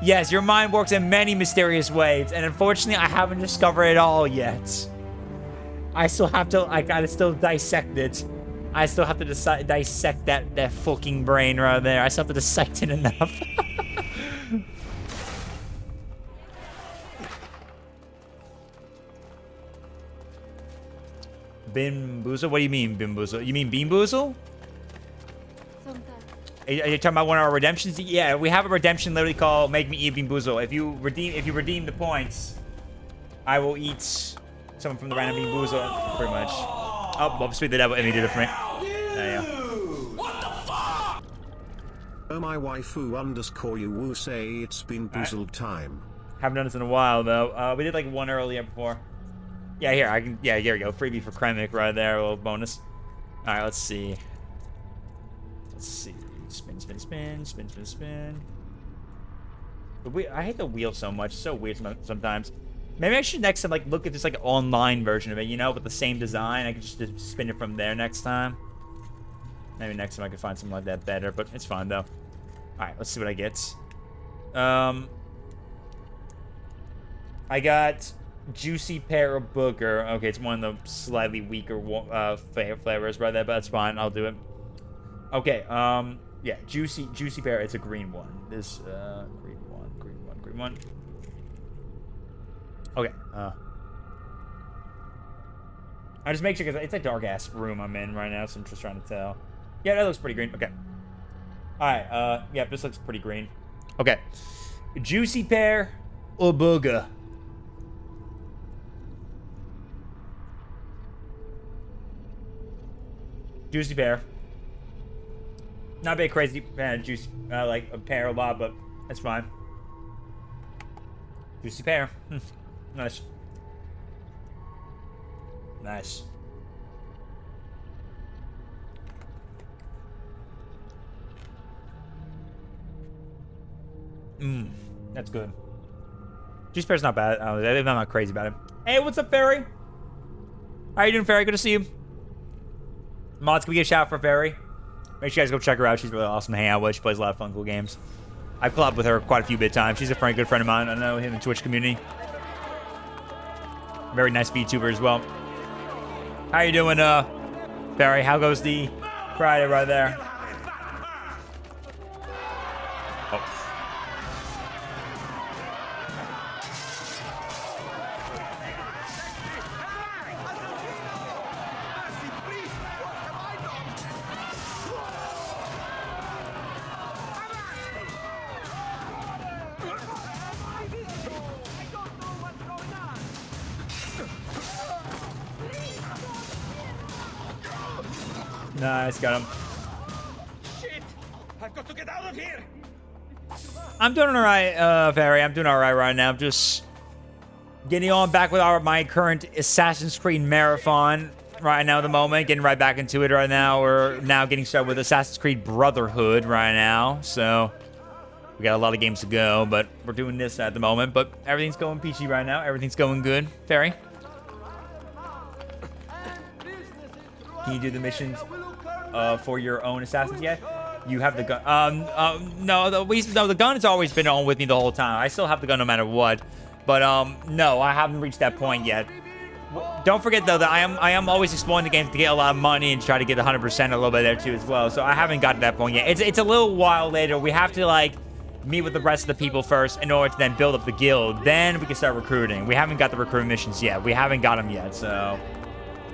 Yes, your mind works in many mysterious ways, and unfortunately, I haven't discovered it all yet. I gotta still dissect it. I still have to dissect that fucking brain right there. I still have to dissect it enough. Bimboozle? What do you mean, Bimboozle? You mean Beanboozle? Are you talking about one of our redemptions? Yeah, we have a redemption literally called Make Me Eat Beanboozle. If you redeem the points, I will eat someone from the random Beanboozle, pretty much. Oh, well, speak the devil, and he did it for me. There you go. Oh my waifu _ you will say it's been boozled time. Haven't done this in a while though. We did like one earlier before. Yeah, here we go. Freebie for Kremik right there, a little bonus. Alright, let's see. Spin, spin, spin, spin, spin, spin. I hate the wheel so much. It's so weird sometimes. Maybe I should next time like look at this like online version of it, you know, with the same design. I could just spin it from there next time. Maybe next time I can find something like that better, but it's fine though. Alright, let's see what I get. I got Juicy Pear Booger. Okay, it's one of the slightly weaker flavors right there, but that's fine. I'll do it. Okay, yeah, Juicy Pear. It's a green one. This, green one. Okay, I just make sure, because it's a dark-ass room I'm in right now, so I'm just trying to tell. Yeah, that looks pretty green. Okay. Alright, yeah, this looks pretty green. Okay. Juicy Pear or Booger? Juicy Pear. Not a bit crazy fan of juice, like a pear a lot, but that's fine. Juicy Pear. Nice. Nice. That's good. Juice Pear's not bad. I'm not crazy about it. Hey, what's up, Fairy? How you doing, Fairy? Good to see you. Mods, can we get a shout out for Fairy? Make sure you guys go check her out. She's really awesome to hang out with. She plays a lot of fun, cool games. I've collabed with her quite a few times. She's a good friend of mine. I know him in the Twitch community. Very nice VTuber as well. How you doing, Barry? How goes the Friday right there? Oh. Nice, got him. Shit! I've got to get out of here. I'm doing all right, Barry. I'm doing all right right now. I'm just getting on back with my current Assassin's Creed marathon right now at the moment. Getting right back into it right now. We're now getting started with Assassin's Creed Brotherhood right now. So we got a lot of games to go, but we're doing this at the moment. But everything's going peachy right now. Everything's going good. Barry, can you do the missions for your own assassins yet? You have the gun. No, the gun has always been on with me the whole time. I still have the gun no matter what. But no, I haven't reached that point yet. Don't forget though that I am always exploring the game to get a lot of money and try to get 100% a little bit there too as well. So I haven't got to that point yet. It's a little while later. We have to like meet with the rest of the people first in order to then build up the guild. Then we can start recruiting. We haven't got the recruiting missions yet. We haven't got them yet. So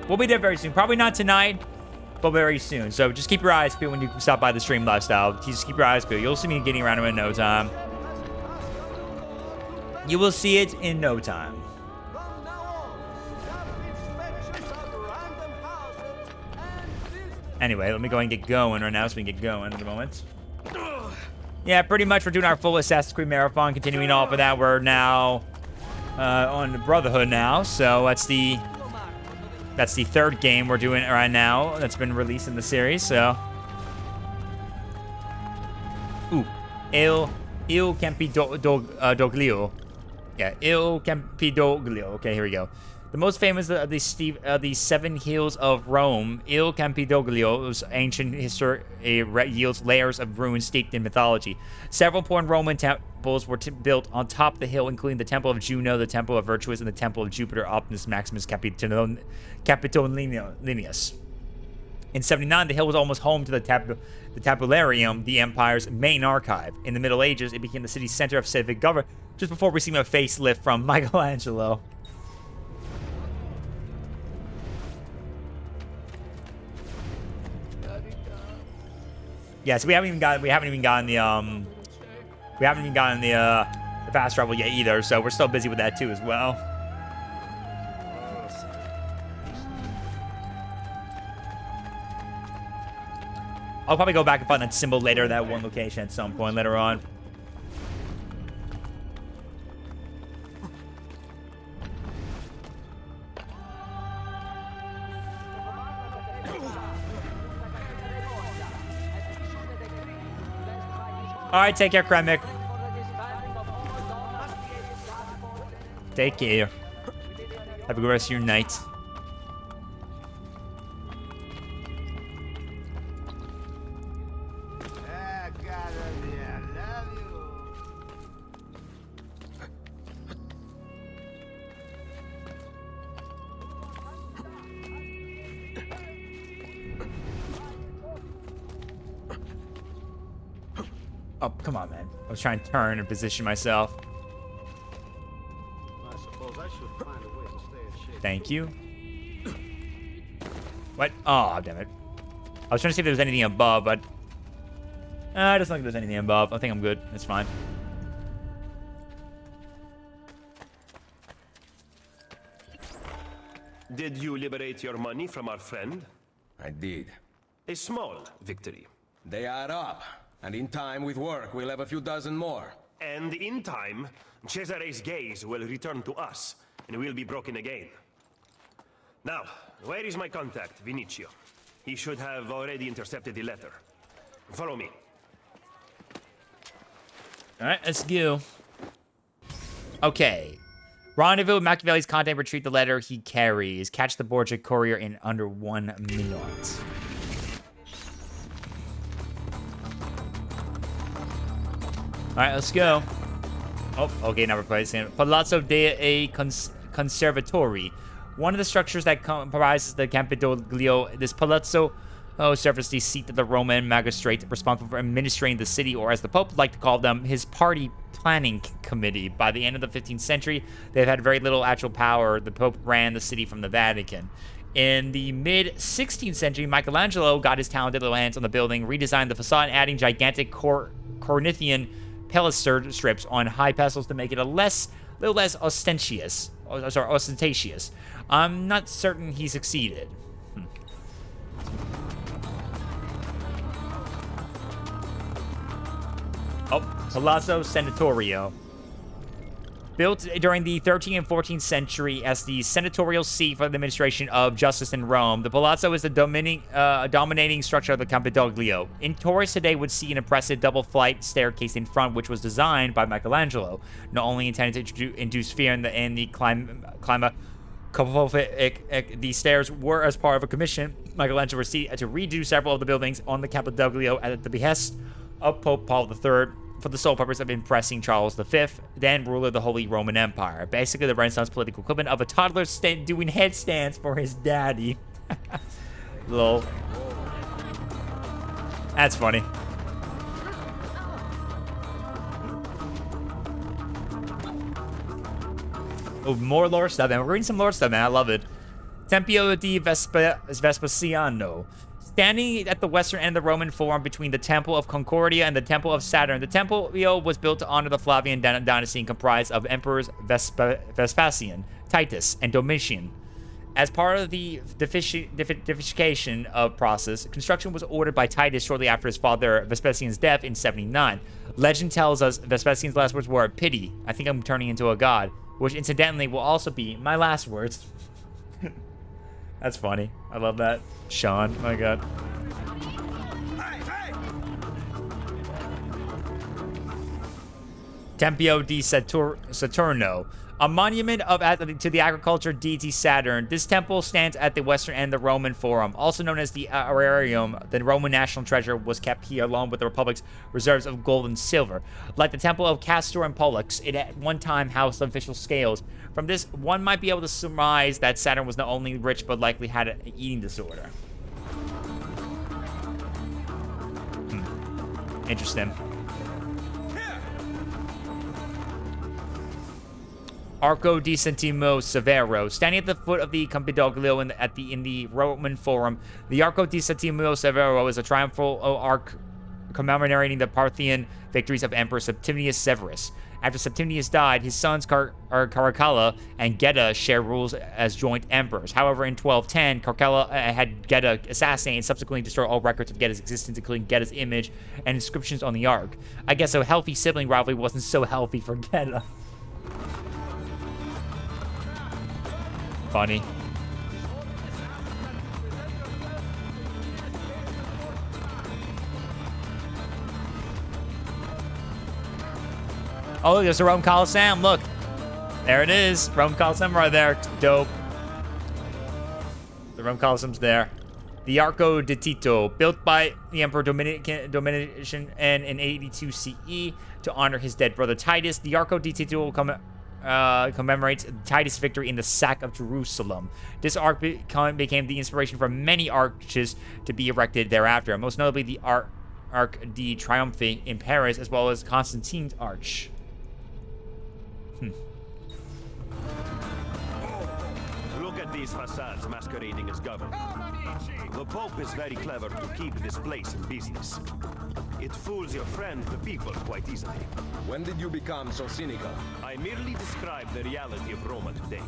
we'll be there very soon. Probably not tonight, but very soon. So just keep your eyes peeled when you stop by the stream lifestyle. Just keep your eyes peeled. You'll see me getting around in no time. You will see it in no time. Anyway, let me go and get going right now so we can get going at the moment. Yeah, pretty much we're doing our full Assassin's Creed marathon. Continuing off of that, we're now on the Brotherhood now. So that's the third game we're doing right now that's been released in the series. So, Il Campidoglio. Yeah, Il Campidoglio. Okay, here we go. The most famous of the seven hills of Rome, Il Campidoglio's ancient history yields layers of ruins steeped in mythology. Several important Roman temples were built on top of the hill, including the Temple of Juno, the Temple of Virtuous, and the Temple of Jupiter Optimus Maximus Capitolinus. In 79, the hill was almost home to the Tabularium, the empire's main archive. In the Middle Ages, it became the city's center of civic government, just before receiving a facelift from Michelangelo. Yeah, so we haven't even gotten the fast travel yet either, so we're still busy with that too as well. I'll probably go back and find that symbol later, that one location at some point later on. Alright, take care, Kremik. Take care. Have a good rest of your night. Oh, come on, man. I was trying to turn and position myself. I suppose I should find a way to stay in shape. Thank you. What? Oh, damn it. I was trying to see if there was anything above, but... I just don't think there's anything above. I think I'm good. It's fine. Did you liberate your money from our friend? I did. A small victory. They add up. And in time, with work, we'll have a few dozen more. And in time, Cesare's gaze will return to us, and we'll be broken again. Now, where is my contact, Vinicio? He should have already intercepted the letter. Follow me. Alright, let's go. Okay. Rendezvous with Machiavelli's contact, retrieve the letter he carries. Catch the Borgia courier in under 1 minute. Alright, let's go. Oh, okay, now we're placing Palazzo dei Conservatori. One of the structures that comprises the Campidoglio, this palazzo serves the seat of the Roman magistrate responsible for administering the city, or as the Pope would like to call them, his party planning committee. By the end of the 15th century, they've had very little actual power. The Pope ran the city from the Vatican. In the mid-16th century, Michelangelo got his talented little hands on the building, redesigned the facade, adding gigantic Corinthian pilaster strips on high pedestals to make it a little less ostentatious. I'm not certain he succeeded. Oh, Palazzo Senatorio. Built during the 13th and 14th century as the senatorial seat for the administration of justice in Rome, the palazzo is the dominating structure of the Campidoglio. Tourists today would see an impressive double-flight staircase in front, which was designed by Michelangelo, not only intended to induce fear in the climate. The stairs were as part of a commission Michelangelo received to redo several of the buildings on the Campidoglio at the behest of Pope Paul III, for the sole purpose of impressing Charles V, then ruler of the Holy Roman Empire. Basically, the Renaissance political equivalent of a toddler doing headstands for his daddy. Lol. That's funny. Oh, more lore stuff, man. We're reading some lore stuff, man. I love it. Tempio di Vespasiano. Standing at the western end of the Roman Forum between the Temple of Concordia and the Temple of Saturn, the Temple was built to honor the Flavian dynasty and comprised of emperors Vespasian, Titus, and Domitian. As part of the deification process, construction was ordered by Titus shortly after his father Vespasian's death in 79. Legend tells us Vespasian's last words were, "Pity, I think I'm turning into a god," which incidentally will also be my last words. That's funny. I love that. Sean, my god. Tempio di Saturno. A monument to the agriculture deity Saturn. This temple stands at the western end of the Roman Forum, also known as the Aurarium. The Roman national treasure was kept here along with the Republic's reserves of gold and silver. Like the temple of Castor and Pollux, it at one time housed official scales. From this, one might be able to surmise that Saturn was not only rich, but likely had an eating disorder. Interesting. Arco di Santimo Severo. Standing at the foot of the Campidoglio in the Roman Forum, the Arco di Santimo Severo is a triumphal arch commemorating the Parthian victories of Emperor Septimius Severus. After Septimius died, his sons Caracalla and Geta share rules as joint emperors. However, in 1210, Caracalla had Geta assassinated and subsequently destroyed all records of Geta's existence, including Geta's image and inscriptions on the Ark. I guess a healthy sibling rivalry wasn't so healthy for Geta. Funny. Oh, there's the Rome Coliseum. Look. There it is. Rome Coliseum right there. Dope. The Rome Coliseum's there. The Arco di Tito, built by the Emperor Domitian in 82 CE to honor his dead brother Titus. The Arco di Tito commemorates Titus' victory in the sack of Jerusalem. This arch became the inspiration for many arches to be erected thereafter, most notably the Arc de Triomphe in Paris, as well as Constantine's Arch. Look at these facades masquerading as government. The Pope is very clever to keep this place in business. It fools your friend, the people, quite easily. When did you become so cynical? I merely describe the reality of Roma today.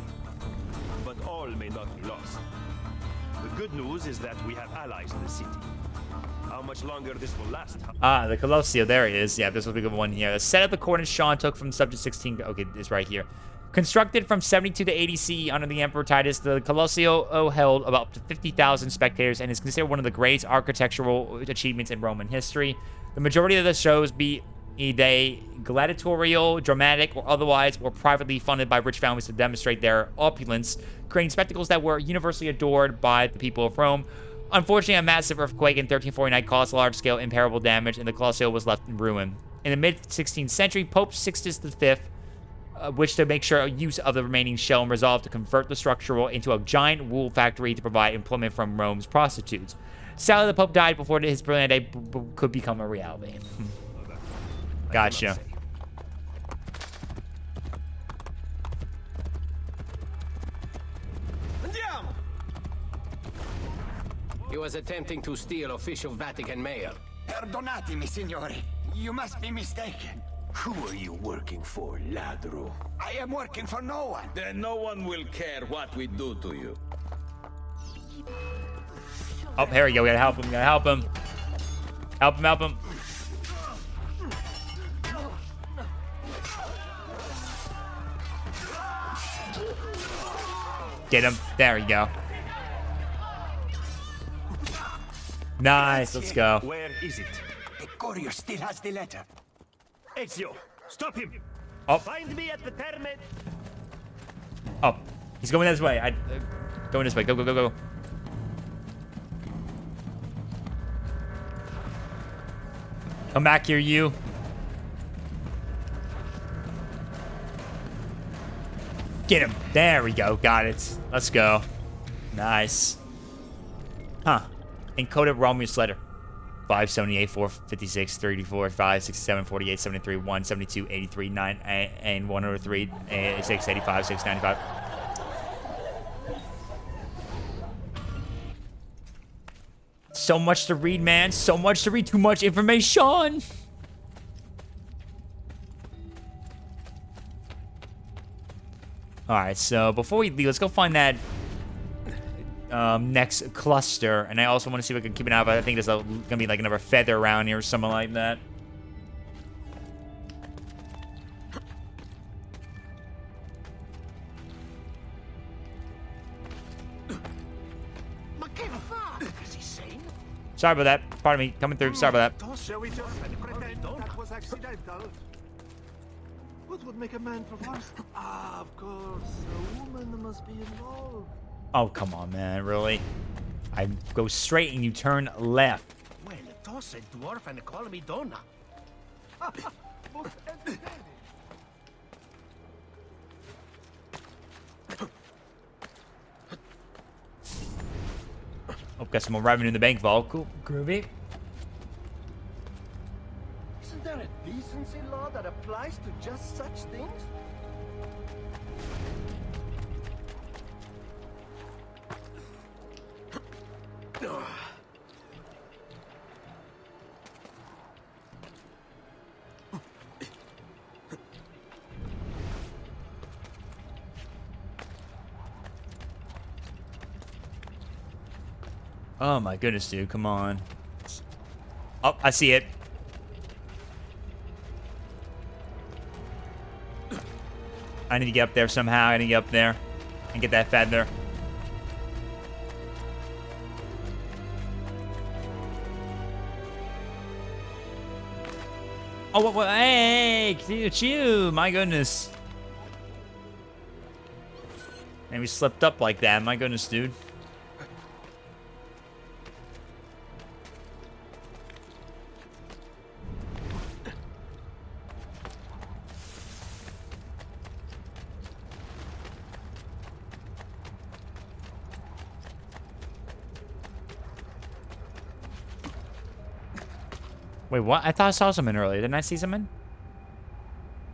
But all may not be lost. The good news is that we have allies in the city. How much longer this will last? Ah, the Colosseo, there it is. Yeah, this will be a good one here. The set of the coordinates Sean took from subject 16. Okay, it's right here. Constructed from 72 to 80 CE under the Emperor Titus, the Colosseo held about 50,000 spectators and is considered one of the greatest architectural achievements in Roman history. The majority of the shows, be they gladiatorial, dramatic, or otherwise, were privately funded by rich families to demonstrate their opulence, creating spectacles that were universally adored by the people of Rome. Unfortunately, a massive earthquake in 1349 caused large-scale irreparable damage, and the Colosseo was left in ruin. In the mid-16th century, Pope Sixtus V wished to make sure use of the remaining shell and resolved to convert the structure into a giant wool factory to provide employment from Rome's prostitutes. Sadly, the Pope died before his brilliant idea could become a reality. Gotcha. He was attempting to steal official Vatican mail. Perdonatemi, signore. You must be mistaken. Who are you working for, ladro? I am working for no one. Then no one will care what we do to you. Oh, here we go. We gotta help him. We gotta help him. Help him, help him. Get him. There you go. Nice. Let's go. Where is it? The courier still has the letter. Ezio, stop him. Oh. Find me at the Terme. Oh, he's going this way. Going this way. Go, go, go, go. Come back here, you. Get him. There we go. Got it. Let's go. Nice. Huh. Encoded Romulus letter. 578, 456, 34, 5, 67, 48, 73, 1, 72, 83, 9, and 103, 6, 85, 6, 95. So much to read, man. So much to read. Too much information. Alright, so before we leave, let's go find that next cluster. And I also want to see if I can keep an eye out. I think there's gonna be like another feather around here or something like that. Sorry about that. Pardon me. Coming through. Sorry about that. Shall we just pretend that was accidental? What would make a man perverse? Ah, of course. A woman must be involved. Oh, come on, man. Really? I go straight and you turn left. Well, toss a dwarf and call me Donna. Oh, got some more revenue in the bank vault. Cool. Groovy. Isn't there a decency law that applies to just such things? Oh my goodness, dude. Come on. Oh, I see it. I need to get up there somehow. I need to get up there and get that feather. Oh, what, hey, chew, my goodness. And we slipped up like that. My goodness, dude. Wait, what? I thought I saw someone earlier. Didn't I see someone?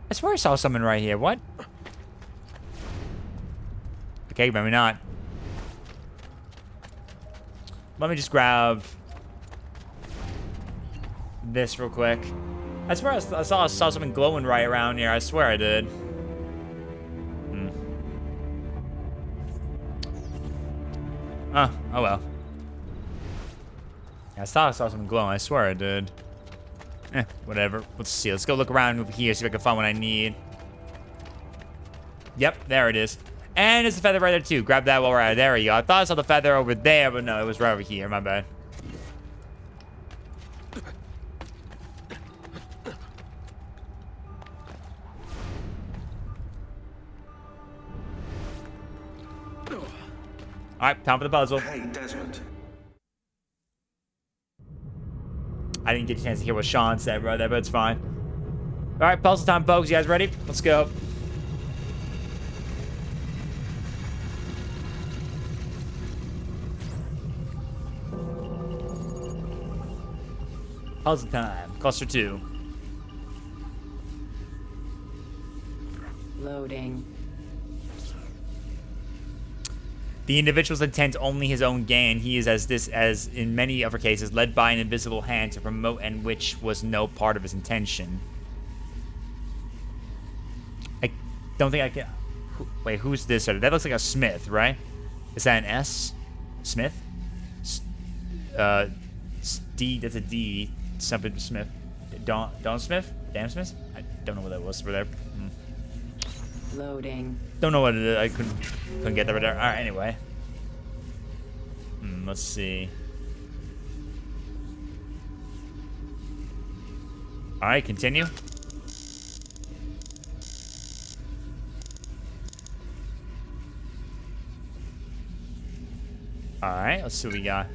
I swear I saw someone right here. What? Okay, maybe not. Let me just grab this real quick. I swear I saw something glowing right around here. I swear I did. Oh well. Yeah, I saw something glowing. I swear I did. Whatever. Let's see. Let's go look around over here, see if I can find what I need. Yep, there it is. And there's the feather right there, too. Grab that while we're at it. There we go. I thought I saw the feather over there, but no, it was right over here. My bad. Alright, time for the puzzle. Hey, Desmond. I didn't get a chance to hear what Sean said right there, but it's fine. Alright, puzzle time, folks. You guys ready? Let's go. Puzzle time. Cluster 2. Loading. The individual's intent only his own gain. He is as in many other cases, led by an invisible hand to promote and which was no part of his intention. I don't think I can... Wait, who's this? That looks like a Smith, right? Is that an S? Smith? D, that's a D. Something Smith. Don Smith? Dan Smith? I don't know what that was over there. Loading. Don't know what it is. I couldn't get that right there. Alright, anyway. Let's see. Alright, continue. Alright, let's see what we got.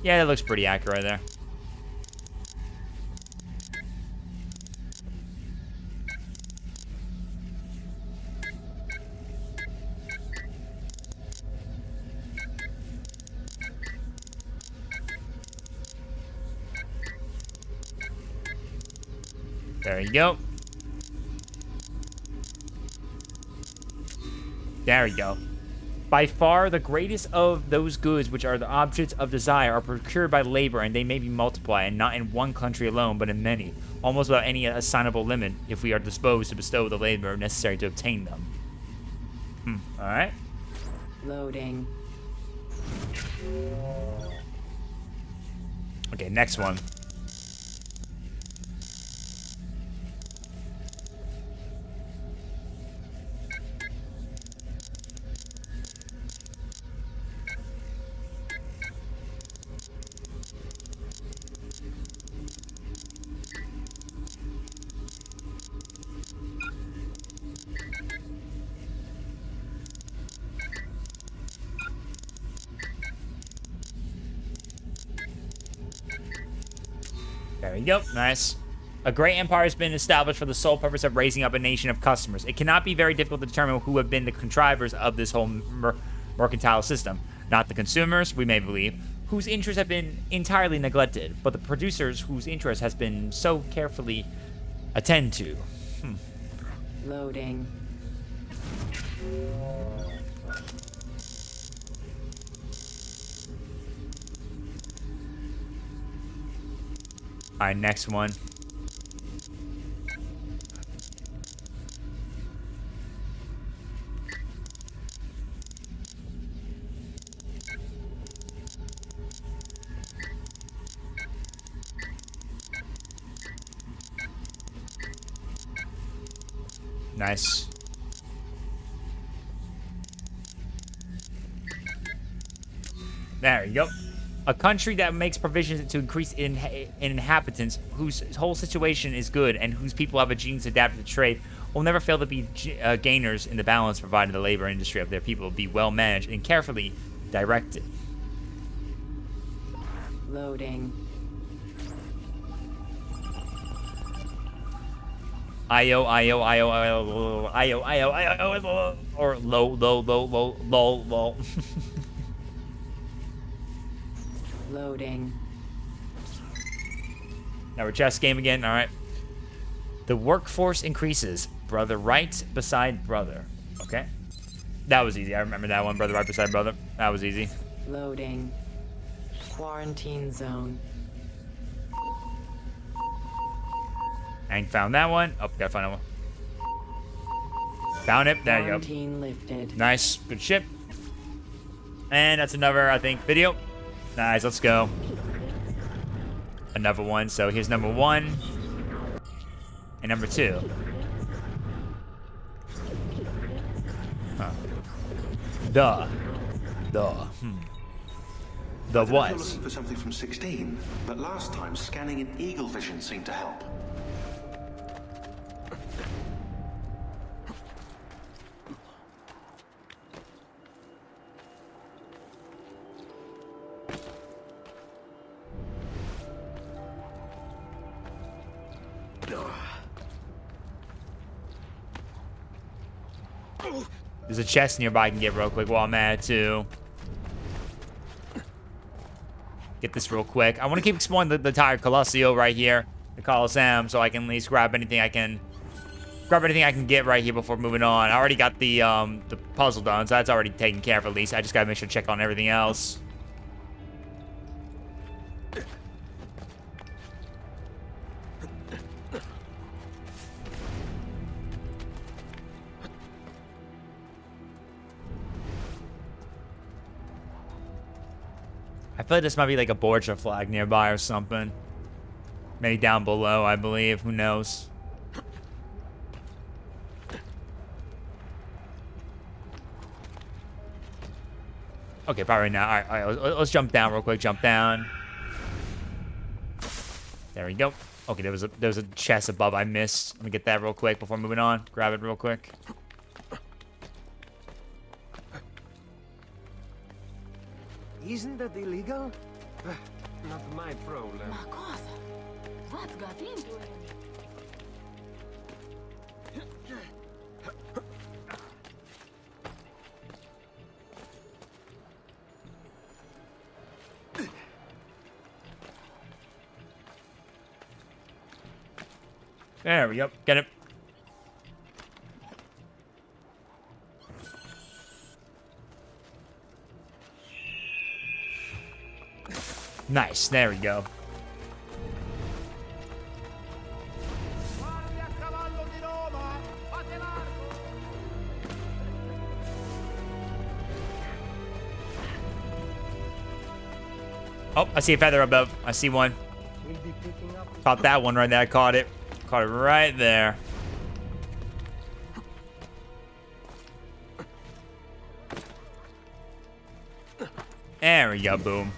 Yeah, that looks pretty accurate right there. There you go. There you go. By far, the greatest of those goods which are the objects of desire are procured by labor, and they may be multiplied, and not in one country alone, but in many, almost without any assignable limit, if we are disposed to bestow the labor necessary to obtain them. Alright. Loading. Okay, next one. There we go. Nice. A great empire has been established for the sole purpose of raising up a nation of customers. It cannot be very difficult to determine who have been the contrivers of this whole mercantile system. Not the consumers, we may believe, whose interests have been entirely neglected, but the producers whose interest has been so carefully attended to. Loading. Alright, next one. Nice. There you go. A country that makes provisions to increase in inhabitants, whose whole situation is good, and whose people have a genius adapted to trade, will never fail to be gainers in the balance, provided the labor industry of their people be well managed and carefully directed. Loading. Io, or low, lol. Loading. Now we're chess game again. All right. The workforce increases. Brother right beside brother. Okay. That was easy. I remember that one. Brother right beside brother. That was easy. Loading. Quarantine zone. I ain't found that one. Oh, gotta find that one. Found it. There you go. Quarantine lifted. Nice. Good ship. And that's another, I think, video. Nice. Let's go. Another one. So here's number 1. And number 2. Huh. The I don't know if you're was. looking for something from 16, but last time scanning in eagle vision seemed to help. There's a chest nearby I can get real quick while I'm at it too. Get this real quick. I want to keep exploring the entire Colosseo right here, the Colosseum, so I can at least grab anything I can get right here before moving on. I already got the puzzle done, so that's already taken care of at least. I just gotta make sure to check on everything else. I feel like this might be like a Borgia flag nearby or something. Maybe down below, I believe. Who knows? Okay, probably not. All right, let's jump down real quick. Jump down. There we go. Okay, there was a chest above I missed. Let me get that real quick before moving on. Grab it real quick. Isn't that illegal? Not my problem. What got into him? There we go. Get it. Nice. There we go. Oh, I see a feather above. I see one. Caught that one right there. I caught it. Caught it right there. There we go. Boom.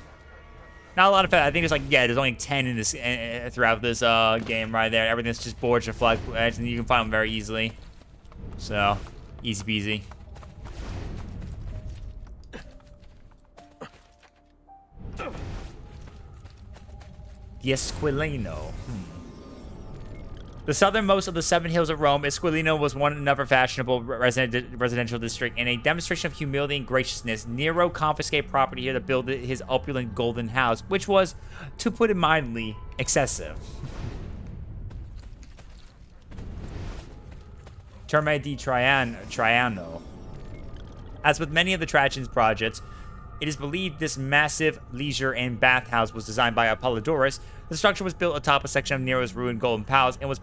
Not a lot of feathers. I think there's like, yeah, there's only 10 in this throughout this game right there. Everything's just Borgia flag, and you can find them very easily. So, easy peasy. The Esquilino. The southernmost of the 7 hills of Rome, Esquilino was another fashionable residential district. In a demonstration of humility and graciousness, Nero confiscated property here to build his opulent golden house, which was, to put it mildly, excessive. Terme di Traiano. As with many of the Trajan's projects, it is believed this massive leisure and bathhouse was designed by Apollodorus. The structure was built atop a section of Nero's ruined Golden Palace and was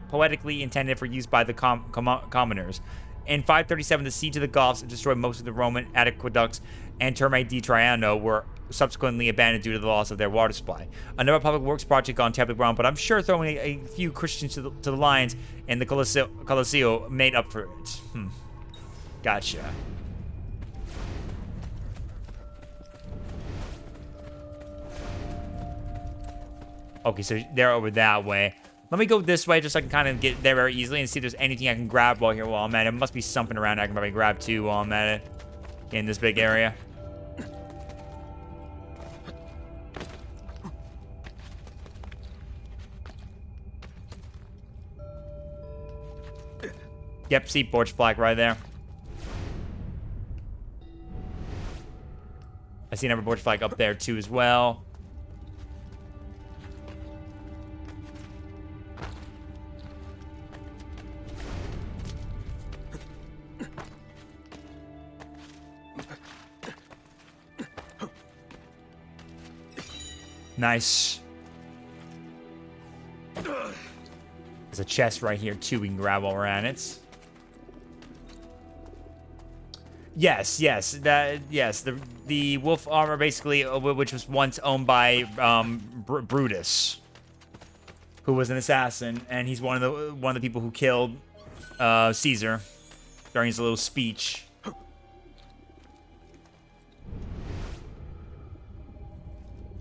poetically intended for use by the commoners. In 537, the siege of the Goths destroyed most of the Roman aqueducts, and Terme di Traiano were subsequently abandoned due to the loss of their water supply. Another public works project on top of the ground, but I'm sure throwing a few Christians to the lions and the Colosseo made up for it. Gotcha. Okay, so they're over that way. Let me go this way just so I can kind of get there very easily and see if there's anything I can grab while I'm at it. There must be something around I can probably grab too while I'm at it. In this big area. Yep, see porch flag right there. I see another porch flag up there too as well. Nice. There's a chest right here too we can grab while we're at it. Yes. The wolf armor basically, which was once owned by Brutus, who was an assassin, and he's one of the people who killed Caesar during his little speech.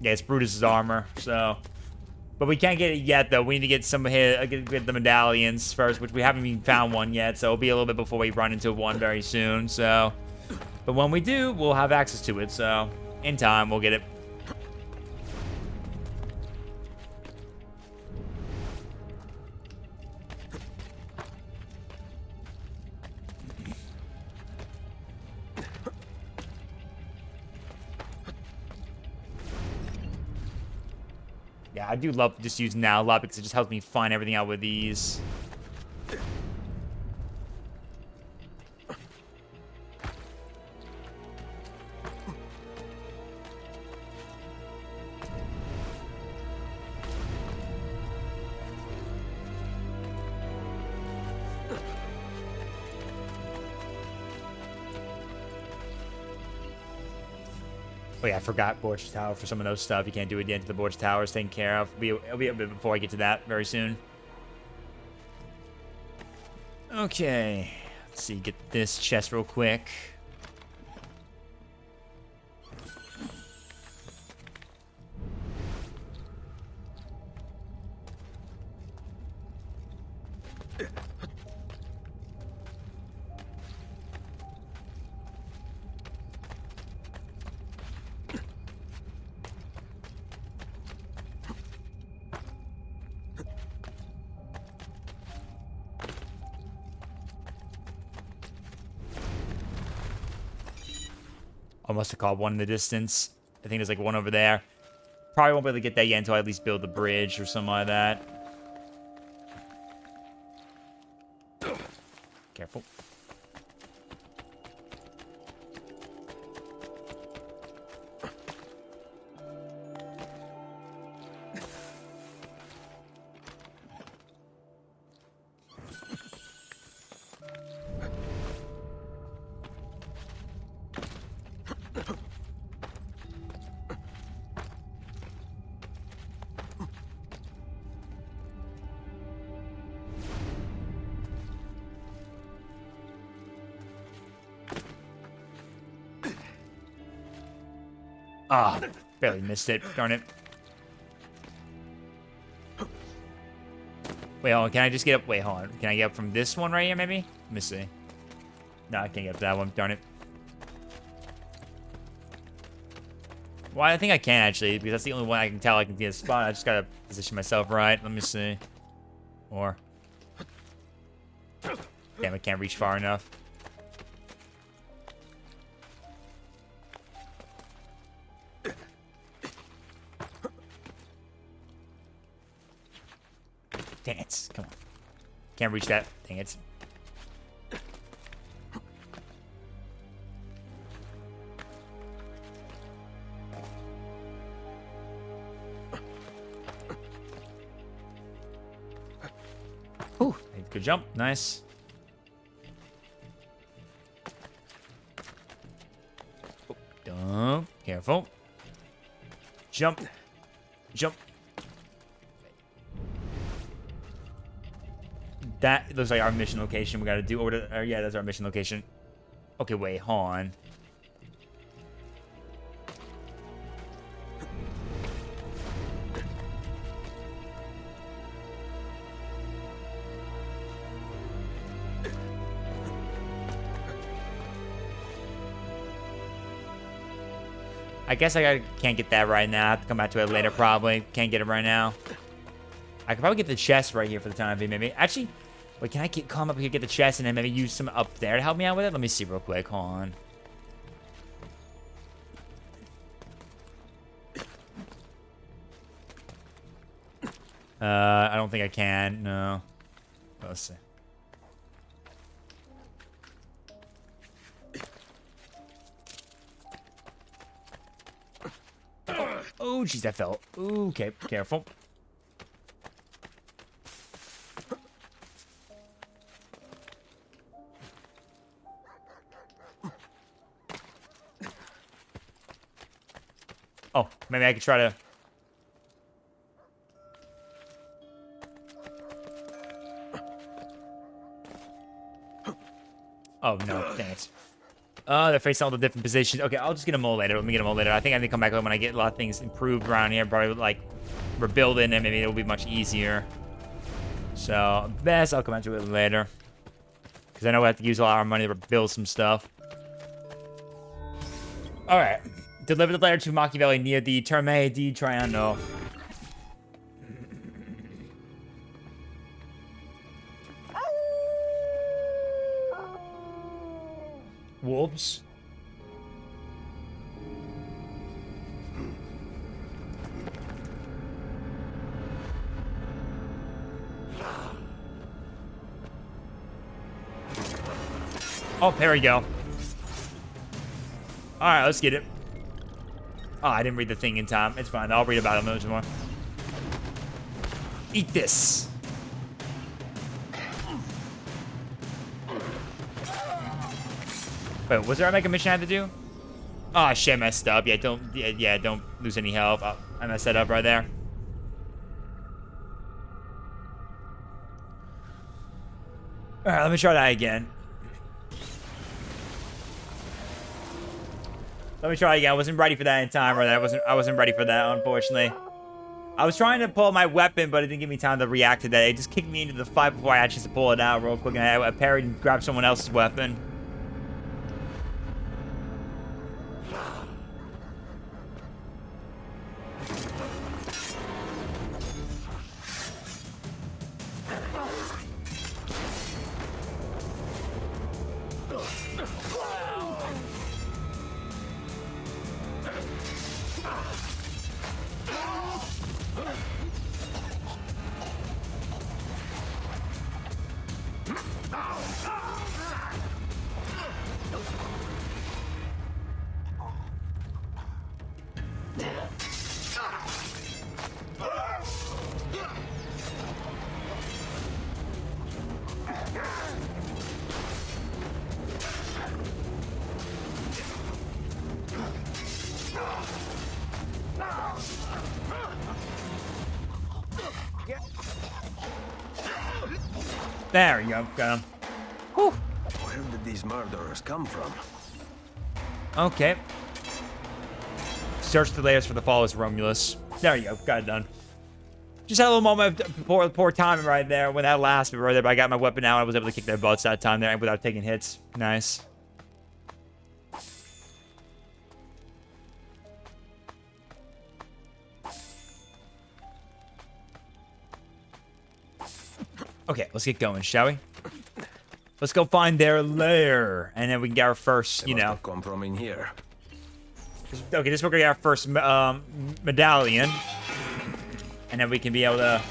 Yeah, it's Brutus's armor, so. But we can't get it yet, though. We need to get get the medallions first, which we haven't even found one yet, so it'll be a little bit before we run into one very soon, so. But when we do, we'll have access to it, so. In time, we'll get it. Yeah, I do love just using that a lot because it just helps me find everything out with these. Oh yeah, I forgot Borch Tower for some of those stuff. You can't do it yet until the Borch Tower is taken care of. It'll be a bit before I get to that very soon. Okay. Let's see, get this chest real quick. I must have caught one in the distance. I think there's like one over there. Probably won't be able to get that yet until I at least build the bridge or something like that. Careful. Ah, barely missed it. Darn it. Wait, hold on. Can I just get up? Wait, hold on. Can I get up from this one right here, maybe? Let me see. No, I can't get up to that one. Darn it. Well, I think I can actually, because that's the only one I can tell I can get a spot. I just gotta position myself right. Let me see. Or... Damn, I can't reach far enough. Dang it. Come on. Can't reach that. Dang it. Ooh, good jump. Nice. Dump. Careful. Jump. Jump. That looks like our mission location. We gotta do over to, yeah, that's our mission location. Okay, wait, hold on. I guess can't get that right now. I have to come back to it later, probably. Can't get it right now. I could probably get the chest right here for the time being, maybe. Actually, wait, can I come up here, get the chest, and then maybe use some up there to help me out with it? Let me see real quick. Hold on. I don't think I can. No. Let's see. Oh, jeez, that fell. Ooh, okay, careful. Oh, maybe I could try to... Oh, no, dang it. They're facing all the different positions. Okay, I'll just get them all later. Let me get them all later. I think I need to come back when I get a lot of things improved around here. Probably, like, rebuilding, and maybe it'll be much easier. So, best I'll come back to it later. Because I know we have to use a lot of our money to build some stuff. Alright. Deliver the letter to Machiavelli near the Terme di Triano. Wolves. Oh, there we go. Alright, let's get it. Oh, I didn't read the thing in time. It's fine. I'll read about it much more. Eat this. Wait, was there a mega mission I had to do? Oh shit, I messed up. Yeah, don't lose any health. Oh, I messed that up right there. Alright, let me try that again. Let me try again. I wasn't ready for that in time, or I wasn't ready for that, unfortunately. I was trying to pull my weapon, but it didn't give me time to react to that. It just kicked me into the fight before I actually had to pull it out real quick, and I parried and grabbed someone else's weapon. There you go. Got him. Whew. Where did these murderers come from? Okay. Search the layers for the flawless Romulus. There you go. Got it done. Just had a little moment of poor timing right there when that lasted right there, but I got my weapon out. I was able to kick their butts that time there without taking hits. Nice. Okay, let's get going, shall we? Let's go find their lair, and then we can get our first, you know. Come from in here. Okay, this we're gonna get our first medallion, and then we can be able to.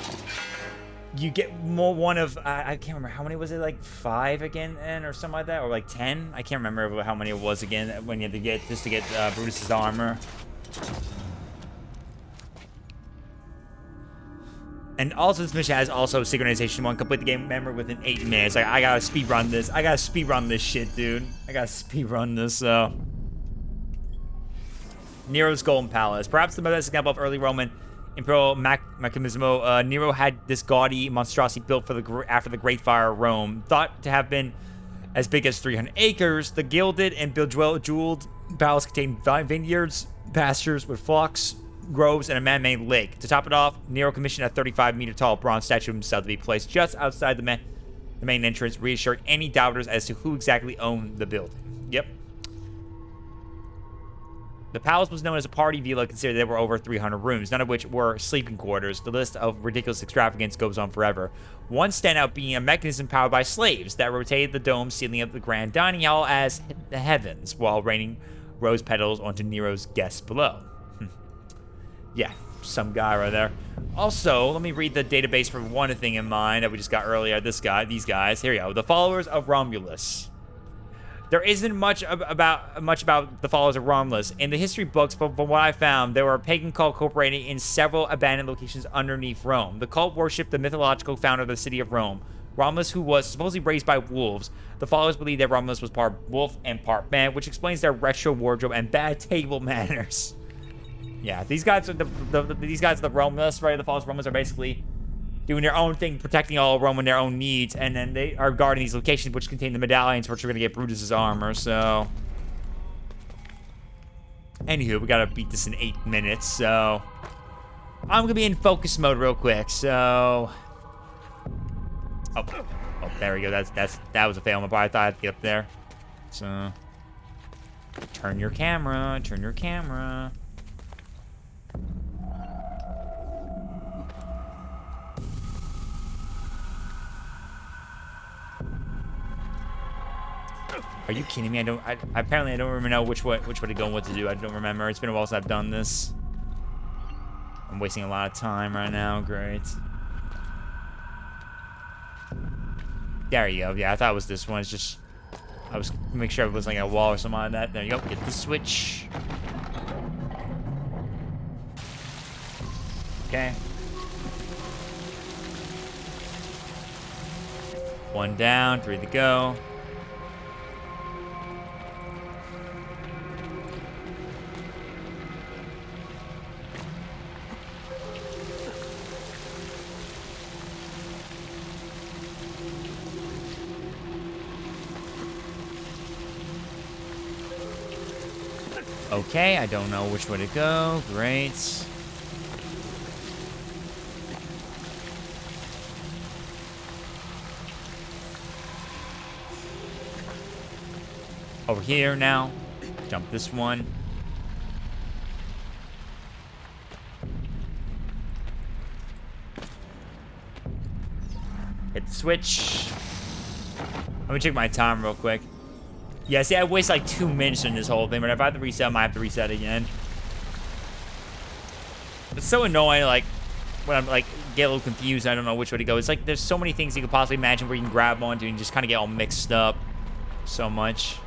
You get more one of I can't remember how many was it, like 5 again, or something like that, or like 10. I can't remember how many it was again when you had to get just to get Brutus's armor. And also, this mission has also synchronization 1. Complete the game memory within 8 minutes. Like, I gotta speed run this. I gotta speed run this shit, dude. I gotta speed run this. So, Nero's Golden Palace, perhaps the best example of early Roman imperial mechanismo. Nero had this gaudy monstrosity built for after the Great Fire of Rome, thought to have been as big as 300 acres. The gilded and bejeweled palace contained vineyards, pastures with flocks, groves, and a man-made lake. To top it off, Nero commissioned a 35-meter-tall bronze statue of himself to be placed just outside the main entrance, reassuring any doubters as to who exactly owned the building. Yep. The palace was known as a party villa, considering there were over 300 rooms, none of which were sleeping quarters. The list of ridiculous extravagance goes on forever. One standout being a mechanism powered by slaves that rotated the dome ceiling of the grand dining hall as the heavens, while raining rose petals onto Nero's guests below. Yeah, some guy right there. Also, let me read the database for one thing in mind that we just got earlier. These guys. Here we go. The followers of Romulus. There isn't much about the followers of Romulus in the history books, but from what I found, there were a pagan cult cooperating in several abandoned locations underneath Rome. The cult worshipped the mythological founder of the city of Rome, Romulus, who was supposedly raised by wolves. The followers believed that Romulus was part wolf and part man, which explains their retro wardrobe and bad table manners. Yeah, these guys are the Romulus, right? The followers of Romulus are basically doing their own thing, protecting all of Rome and their own needs, and then they are guarding these locations which contain the medallions, which are going to get Brutus's armor, so... Anywho, we gotta beat this in 8 minutes, so... I'm gonna be in focus mode real quick, so... Oh, there we go, that was a fail on my part. I thought I'd get up there. So... Turn your camera. Are you kidding me? Apparently I don't even know which way to go and what to do. I don't remember. It's been a while since I've done this. I'm wasting a lot of time right now. Great. There you go. Yeah, I thought it was this one. It's just... I was... Make sure it was like a wall or something like that. There you go. Get the switch. Okay. 1 down. 3 to go. Okay, I don't know which way to go. Great. Over here now. Jump this one. Hit the switch. Let me check my time real quick. Yeah, see, I waste like 2 minutes in this whole thing, but if I have to reset, I might have to reset again. It's so annoying, like, when I'm, like, get a little confused, I don't know which way to go. It's like, there's so many things you could possibly imagine where you can grab onto and just kind of get all mixed up so much.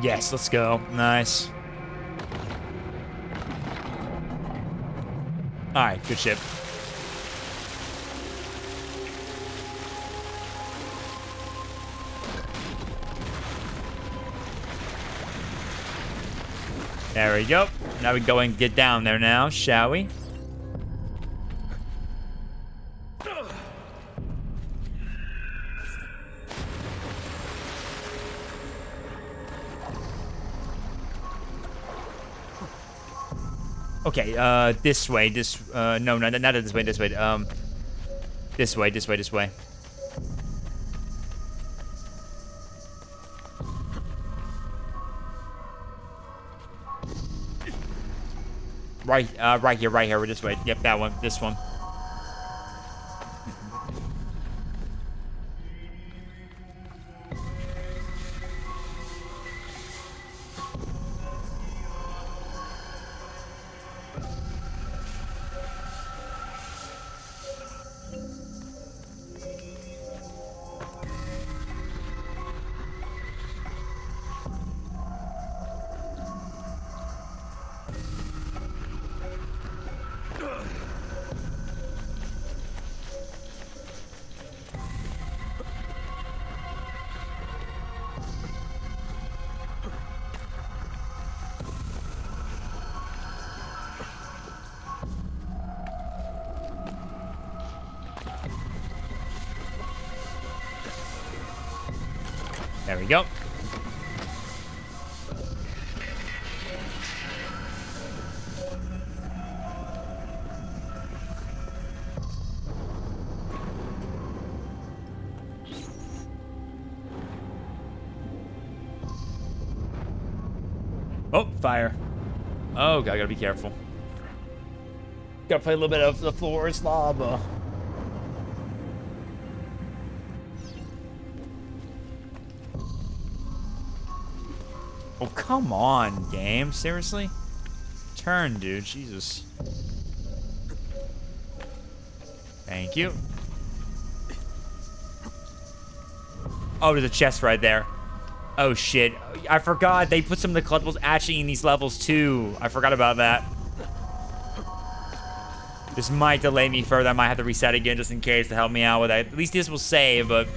Yes, let's go. Nice. Alright, good ship. There we go. Now we go and get down there now, shall we? Okay, this way, no, not this way, this way, this way. Right here, we're this way. Yep, that one, this one. There we go. Oh, fire. Oh, God, I gotta be careful. Gotta play a little bit of the floor is lava. Oh, come on, game. Seriously? Turn, dude. Jesus. Thank you. Oh, there's a chest right there. Oh, shit. I forgot. They put some of the collectibles actually in these levels, too. I forgot about that. This might delay me further. I might have to reset again just in case to help me out with that. At least this will save, but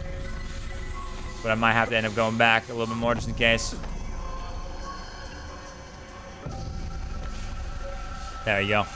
I might have to end up going back a little bit more just in case. There you go.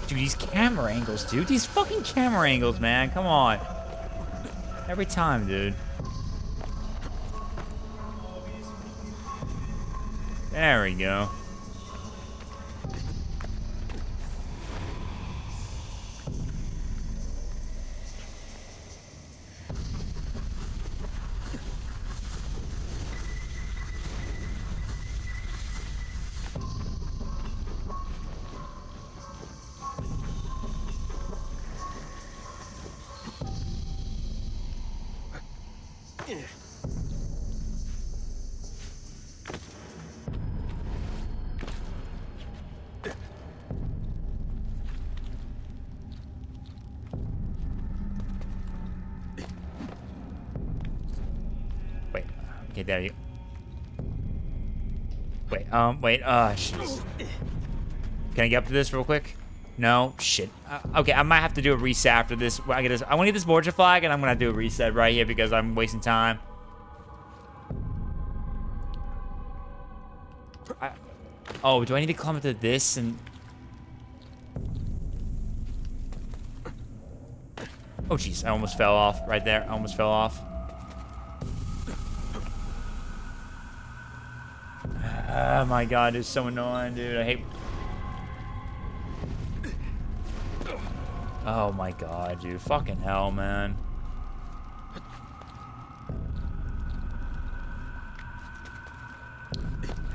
Dude, these camera angles, dude. These fucking camera angles, man. Come on. Every time, dude. There we go. Wait. Okay, there you. Wait. Jeez. Can I get up to this real quick? No, shit. Okay, I might have to do a reset after this. I want to get this border flag, and I'm gonna do a reset right here because I'm wasting time. Oh, do I need to climb to this and? Oh, jeez, I almost fell off right there. I almost fell off. Oh my God, it's so annoying, dude. I hate. Oh my God, dude. Fucking hell, man.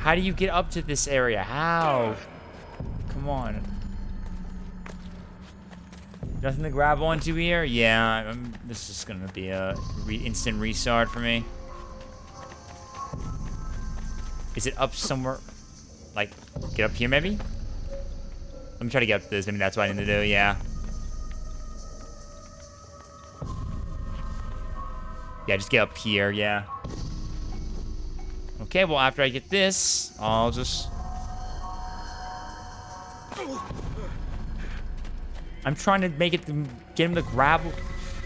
How do you get up to this area? How? Come on. Nothing to grab onto here? Yeah, this is gonna be a instant restart for me. Is it up somewhere? Like, get up here maybe? Let me try to get up to this. Maybe that's what I need to do, yeah. Yeah, just get up here, yeah. Okay, well, after I get this, I'll just... I'm trying to make it, get him to grab...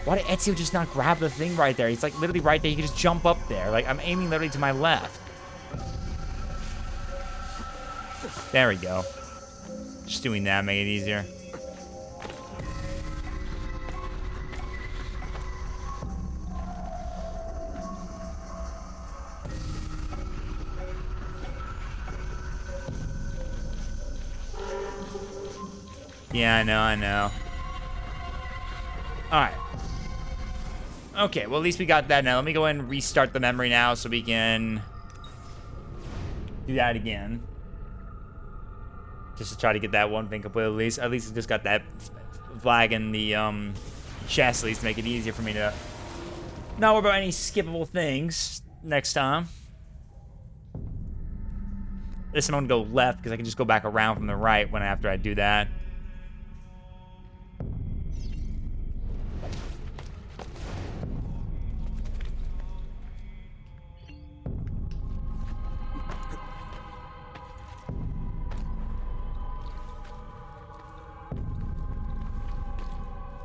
Why did Ezio just not grab the thing right there? He's like literally right there. He can just jump up there. Like, I'm aiming literally to my left. There we go. Just doing that, make it easier. Yeah, I know. Alright. Okay, well, at least we got that now. Let me go ahead and restart the memory now so we can do that again. Just to try to get that one thing complete at least. At least I just got that flag in the chest at least to make it easier for me to not worry about any skippable things next time. This time I'm gonna go left because I can just go back around from the right after I do that.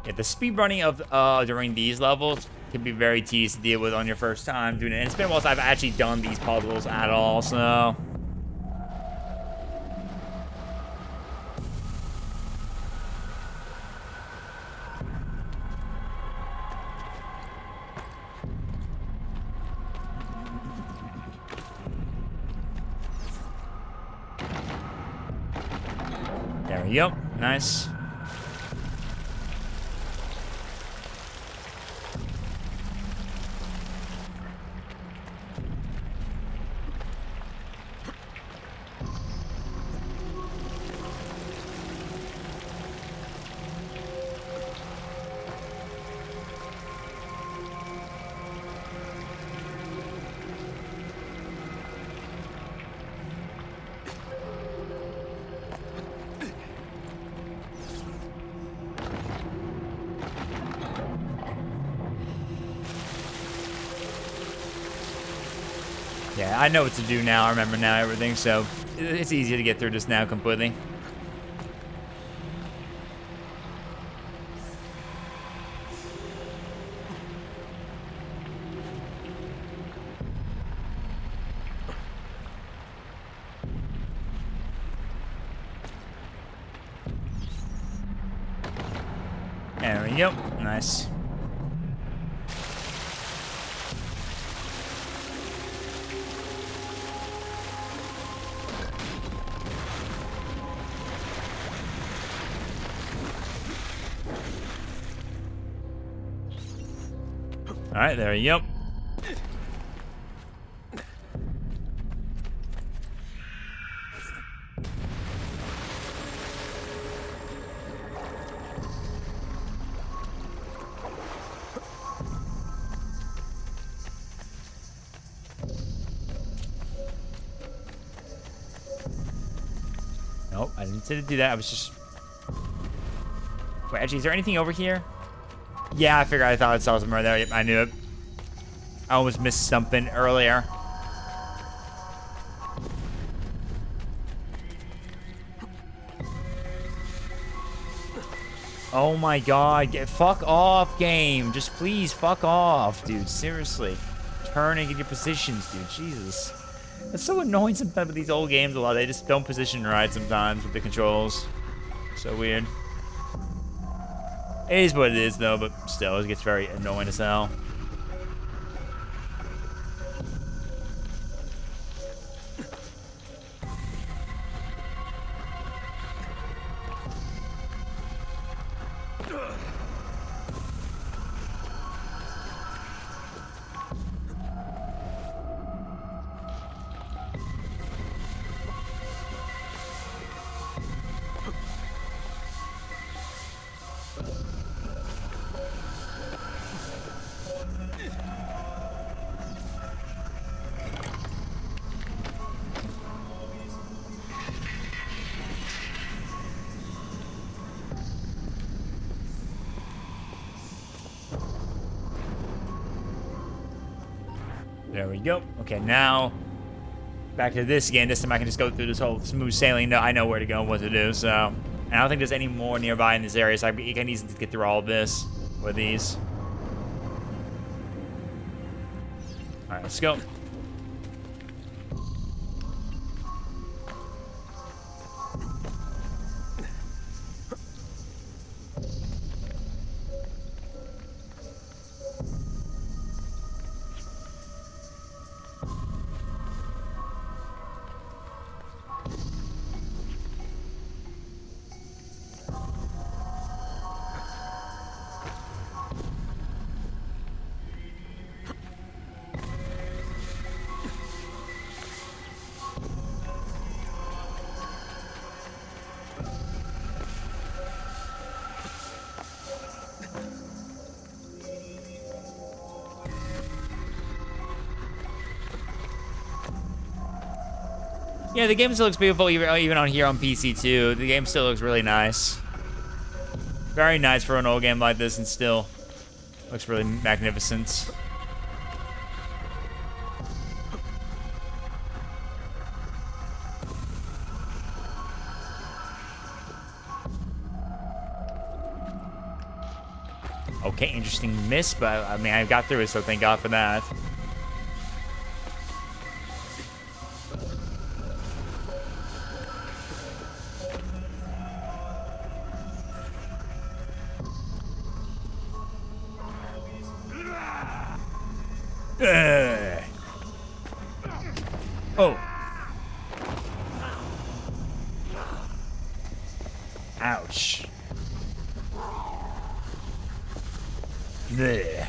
Yeah, the speed running of during these levels can be very tedious to deal with on your first time doing it. And it's been a while since I've actually done these puzzles at all, so... There we go. Nice. Yeah, I know what to do now. I remember now everything, so it's easy to get through this now completely. There we go. Nice. All right, there you go. Nope, I didn't say to do that. I was just... Wait, actually, is there anything over here? Yeah, I figured. I thought I saw something right there. Yep, I knew it. I almost missed something earlier. Oh my god. Fuck off, game. Just please fuck off, dude. Seriously. Turn and get your positions, dude. Jesus. It's so annoying sometimes with these old games a lot. They just don't position right sometimes with the controls. So weird. It is what it is, though, but still, it gets very annoying as hell. There we go. Okay, now back to this again. This time I can just go through this whole smooth sailing. No, I know where to go and what to do, so. And I don't think there's any more nearby in this area, so you can easily get through all of this with these. Alright, let's go. Yeah, the game still looks beautiful, even on here on PC too. The game still looks really nice. Very nice for an old game like this, and still looks really magnificent. Okay, interesting miss, but I mean, I got through it, so thank God for that. Oh. Ouch. Bleh.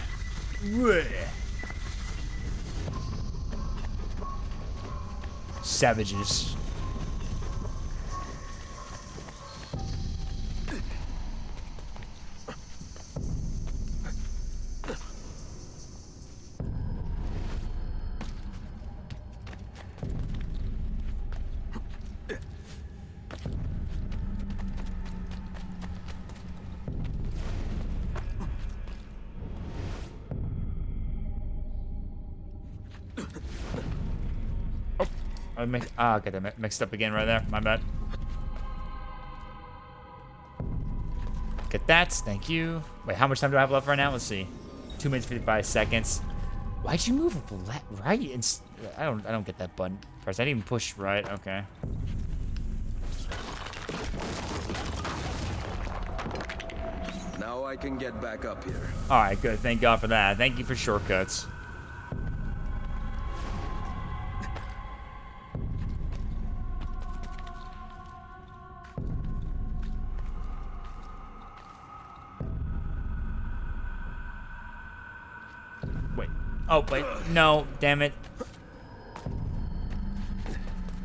Bleh. Savages. I got that mixed up again right there. My bad. Get that. Thank you. Wait, how much time do I have left right now? Let's see. 2 minutes 55 seconds. Why'd you move right? I don't get that button press. I didn't even push right. Okay. Now I can get back up here. All right, good. Thank God for that. Thank you for shortcuts. Oh, wait. No, damn it.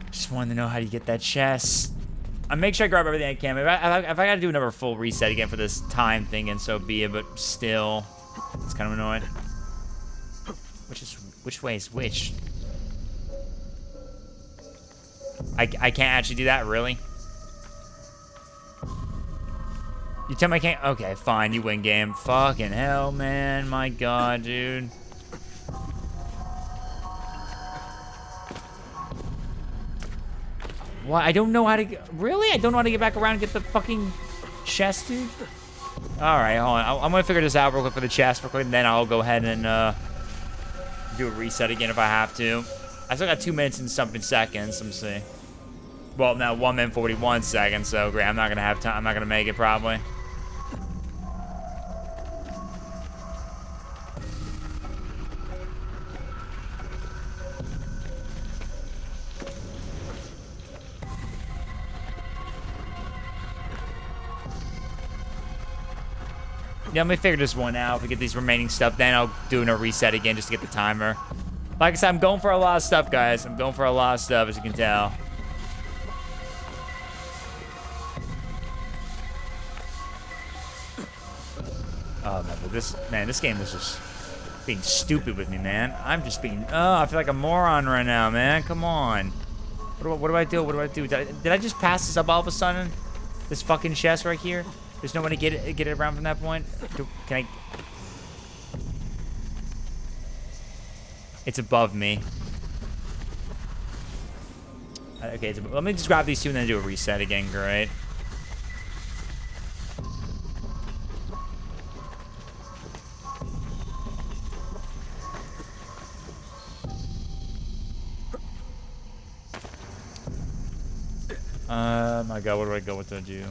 Just wanted to know how you get that chest. I make sure I grab everything I can. If I got to do another full reset again for this time thing, and so be it, but still, it's kind of annoying. Which way is which? I can't actually do that, really? You tell me I can't? Okay, fine, you win game. Fucking hell, man. My God, dude. What? I don't know how to get... Really? I don't know how to get back around and get the fucking chest, dude? Alright, hold on. I'm gonna figure this out real quick for the chest real quick, and then I'll go ahead and do a reset again if I have to. I still got 2 minutes and something seconds. Let me see. Well, now 1 minute 41 seconds, so great. I'm not gonna have time. I'm not gonna make it, probably. Yeah, let me figure this one out. If we get these remaining stuff, then I'll do a reset again just to get the timer. Like I said, I'm going for a lot of stuff, guys. I'm going for a lot of stuff, as you can tell. Oh, man, this game is just being stupid with me, man. I'm just being... Oh, I feel like a moron right now, man. Come on. What do I do? What do I do? Did I just pass this up all of a sudden? This fucking chest right here? There's no way to get it around from that point? Can I... It's above me. Okay, let me just grab these two and then do a reset again. Great. My god, what do I go with to do?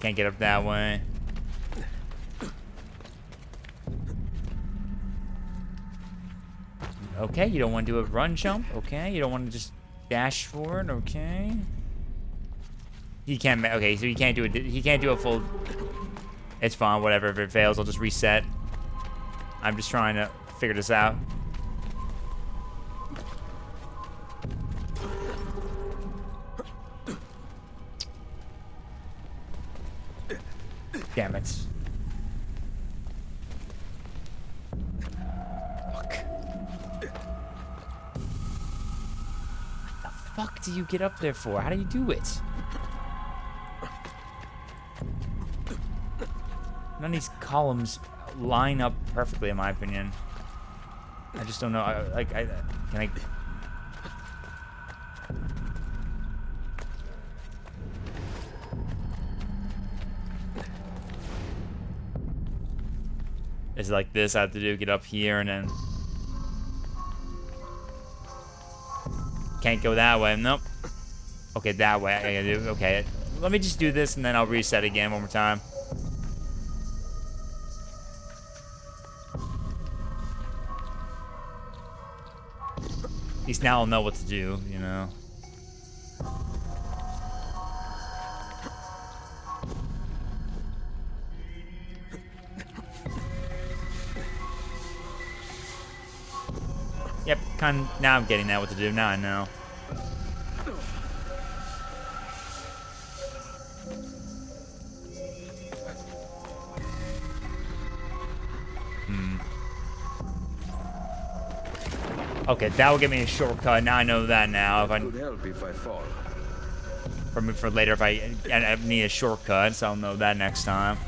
Can't get up that way. Okay, you don't want to do a run jump. Okay, you don't want to just dash forward. Okay. He can't. Okay, so he can't do it. He can't do a full. It's fine. Whatever. If it fails, I'll just reset. I'm just trying to figure this out. Damn it. Fuck do you get up there for? How do you do it? None of these columns line up perfectly, in my opinion. I just don't know. Can I? Is it like this? I have to do get up here and then. Can't go that way. Nope. Okay, that way. I gotta do. Okay. Let me just do this and then I'll reset again one more time. At least now I'll know what to do, you know. Yep, now I'm getting that what to do. Now I know. Okay, that will give me a shortcut. Now I know that now. If I could help if I fall. For later, if I need a shortcut, so I'll know that next time.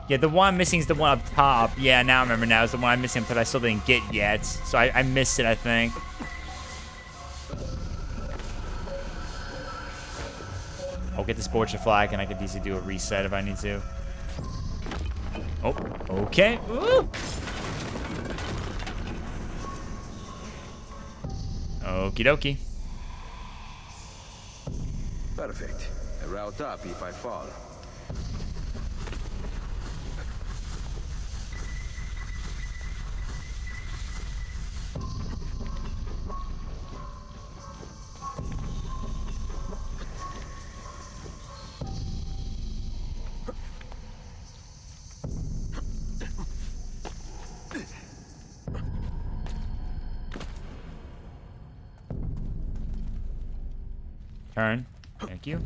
Yeah, the one I'm missing is the one up top. Yeah, now I remember now. It's the one I'm missing that I still didn't get yet. So I missed it, I think. I'll get the Sporcher flag and I could easily do a reset if I need to. Oh, okay. Ooh. Okie dokie. Perfect. A route up if I fall. Turn. Thank you.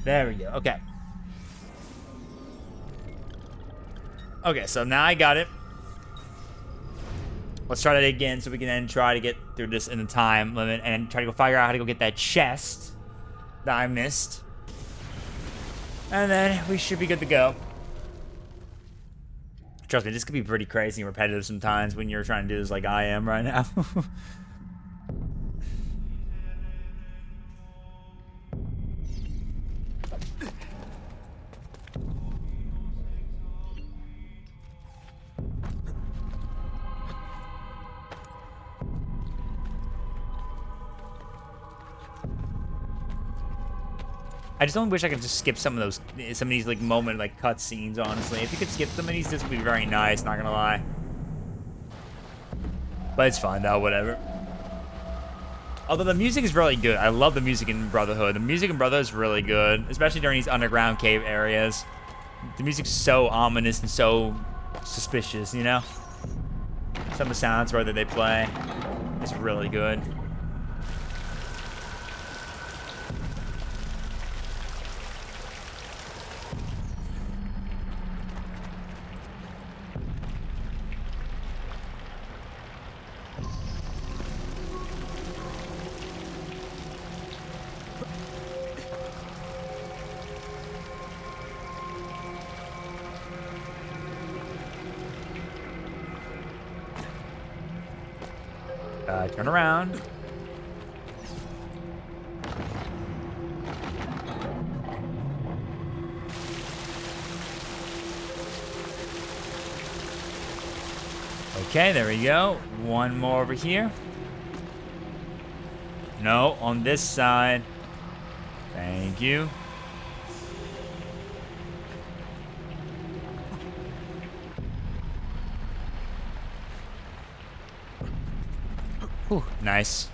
There we go. Okay. Okay, so now I got it. Let's try that again so we can then try to get through this in the time limit and try to go figure out how to go get that chest that I missed. And then we should be good to go. Trust me, this could be pretty crazy and repetitive sometimes when you're trying to do this like I am right now. I just don't wish I could just skip some of these like moment like cutscenes. Honestly, if you could skip some of these, this would be very nice. Not gonna lie, but it's fine though. Whatever. Although the music is really good. I love the music in Brotherhood. The music in Brotherhood is really good, especially during these underground cave areas. The music's so ominous and so suspicious. You know, some of the sounds that they play is really good. Turn around. Okay, there we go. One more over here. No, on this side. Thank you. Whew, nice.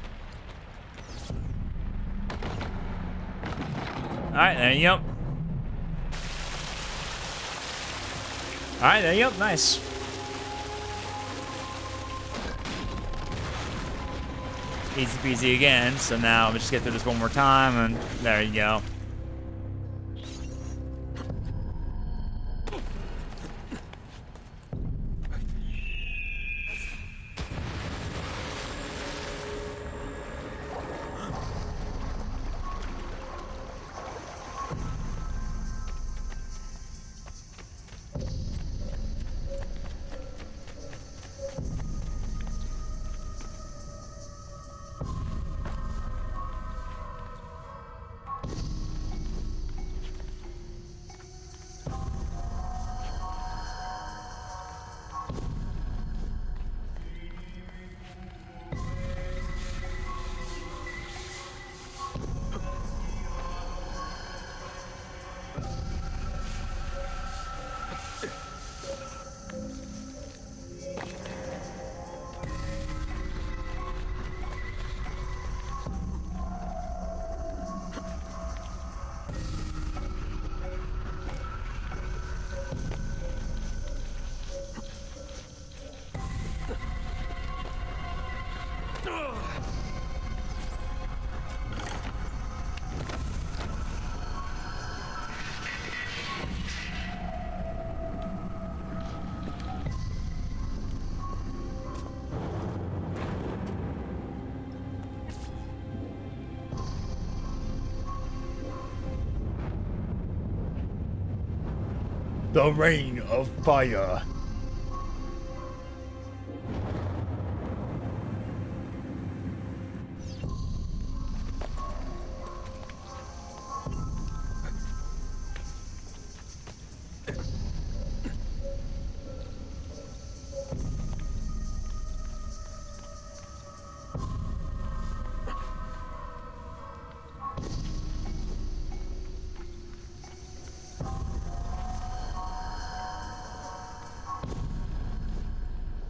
Alright, there you go. Alright, there you go. Nice. Easy peasy again. So now I'm just get through this one more time, and there you go. The rain of fire.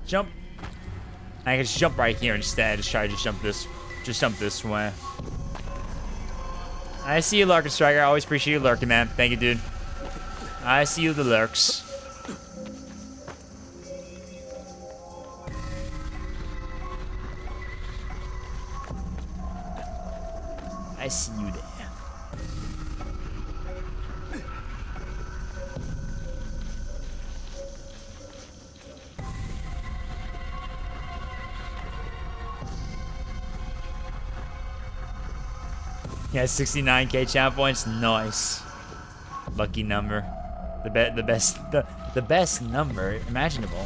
Jump. I can just jump right here instead. Just try to jump this way. I see you, Lurking Striker. I always appreciate you lurking, man. Thank you, dude. I see you, the lurks. I see you there. Yeah, 69k champ points. Nice. Lucky number. The best number imaginable.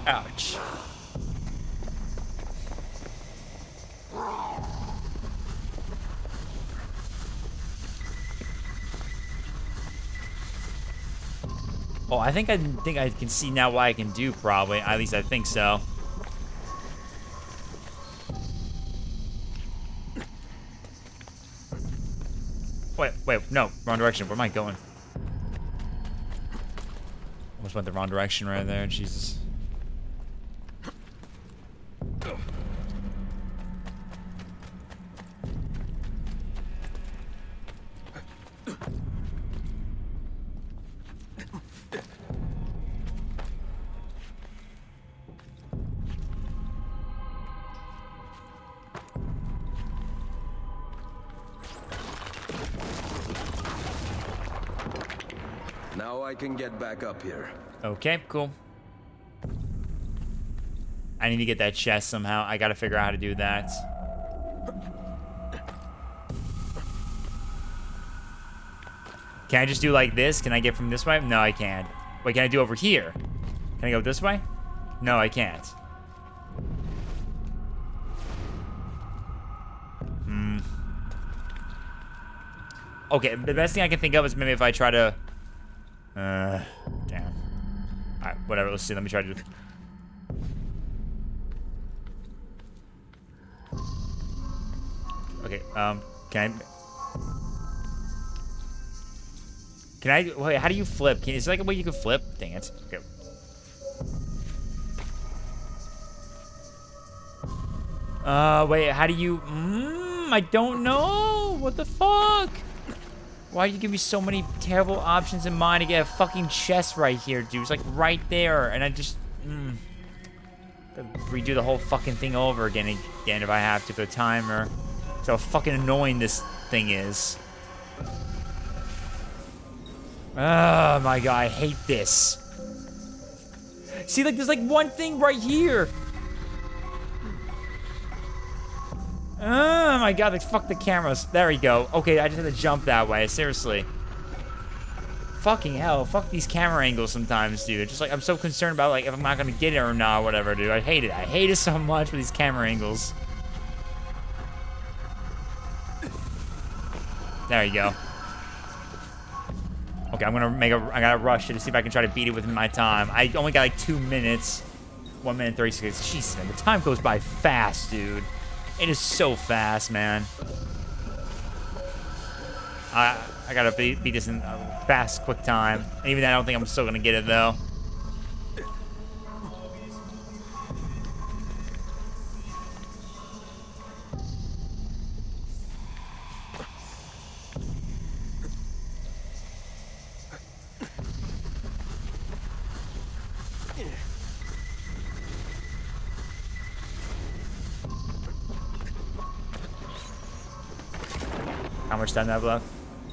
Ouch. Oh, I think I can see now what I can do, probably. At least I think so. Wait, no, wrong direction. Where am I going? Almost went the wrong direction right there, Jesus. Now I can get back up here. Okay, cool. I need to get that chest somehow. I gotta figure out how to do that. Can I just do like this? Can I get from this way? No, I can't. Wait, can I do over here? Can I go this way? No, I can't. Okay, the best thing I can think of is maybe if I try to... damn. Alright, whatever, let's see. Let me try to do... Okay, can I... Wait, how do you flip? Is there like a way you can flip? Dang it. Okay. Wait, how do you... I don't know. What the fuck? Why do you give me so many terrible options in mind to get a fucking chest right here, dude? It's like right there, and I just... redo the whole fucking thing over again if I have to for the timer. So how fucking annoying this thing is. Oh my god, I hate this. See, like, there's like one thing right here. Oh my god, like, fuck the cameras. There we go. Okay, I just had to jump that way, seriously. Fucking hell, fuck these camera angles sometimes, dude. Just like, I'm so concerned about, like, if I'm not gonna get it or not, whatever, dude. I hate it. I hate it so much with these camera angles. There you go. Okay, I gotta rush it to see if I can try to beat it within my time. I only got like 2 minutes. 1 minute 36. Jeez, man, the time goes by fast, dude. It is so fast, man. I gotta beat this in a fast, quick time. And even then, I don't think I'm still gonna get it, though. How much time do I have left?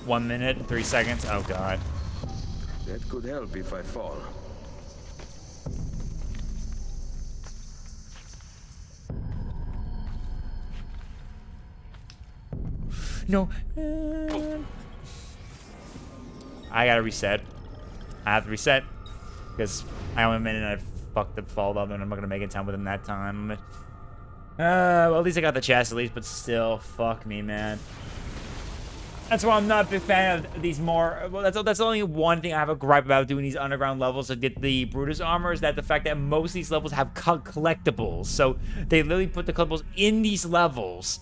1 minute, 3 seconds. Oh god. That could help if I fall. No. I gotta reset. I have to reset because I only a minute and I fucked the fall up and I'm not gonna make it time within that time. Well, at least I got the chest at least, but still, fuck me, man. That's why I'm not a big fan of these more... Well, that's only one thing I have a gripe about doing these underground levels to get the Brutus armor, is that the fact that most of these levels have collectibles. So they literally put the collectibles in these levels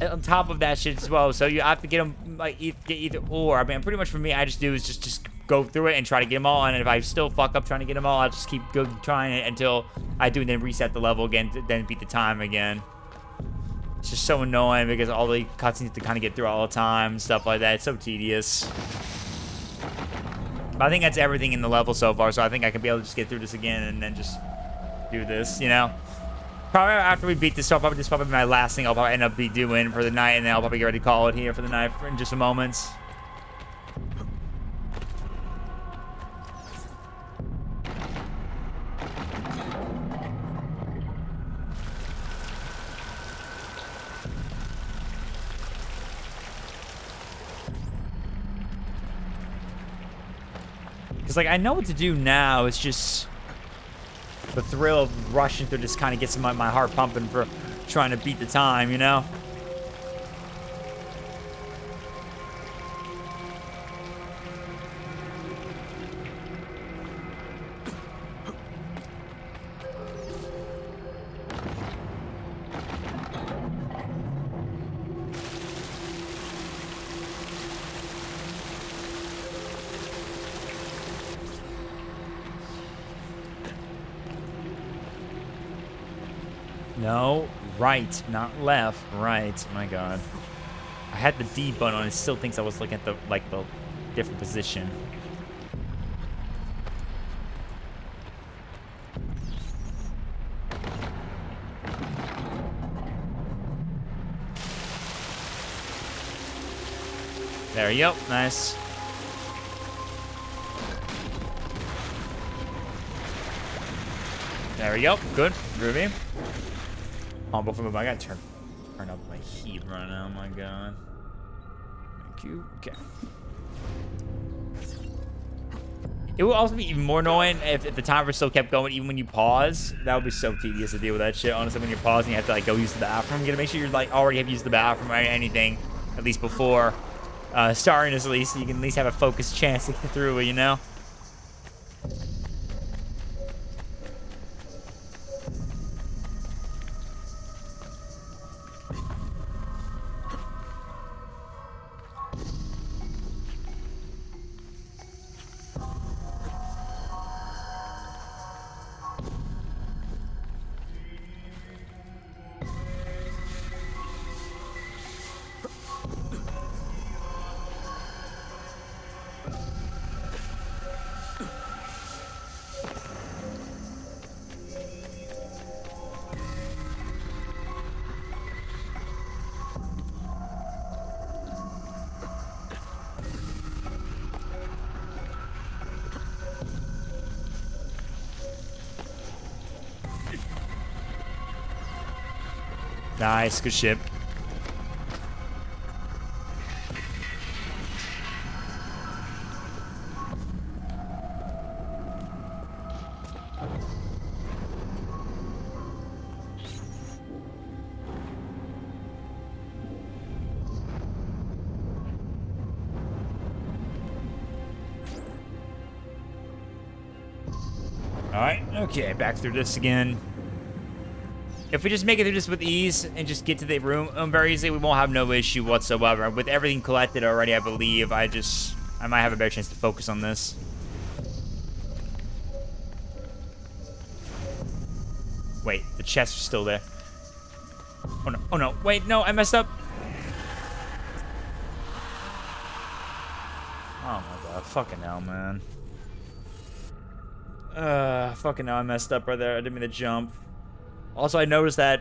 on top of that shit as well. So you have to get them, like, get either or. I mean, pretty much for me, I just do is just go through it and try to get them all. And if I still fuck up trying to get them all, I'll just keep trying it until I do and then reset the level again, then beat the time again. It's just so annoying because all the cutscenes have to kind of get through all the time, stuff like that. It's so tedious. But I think that's everything in the level so far, so I think I can be able to just get through this again and then just do this, you know? Probably after we beat this, so this will probably be my last thing I'll probably end up doing for the night, and then I'll probably get ready to call it here for the night in just a moment. Because, like, I know what to do now. It's just the thrill of rushing through just kind of gets my heart pumping for trying to beat the time, you know? No, right, not left, right. My god. I had the D button on, it still thinks I was looking at the different position. There you go, nice. There we go. Good. Ruby. Oh, before we move, I gotta turn up my heat right now. Oh my god. Thank you. Okay. It would also be even more annoying if the timer still kept going even when you pause. That would be so tedious to deal with that shit. Honestly, when you're pausing, you have to like go use the bathroom. You gotta make sure you're like already have used the bathroom or anything, at least before starting this, at least so you can at least have a focused chance to get through it, you know? Nice, good ship. Alright, okay, back through this again. If we just make it through this with ease and just get to the room very easily, we won't have no issue whatsoever. With everything collected already, I believe, I might have a better chance to focus on this. Wait, the chests are still there. Oh no, wait, no, I messed up. Oh my god, fucking hell, man. Fucking hell, I messed up right there. I didn't mean to jump. Also, I noticed that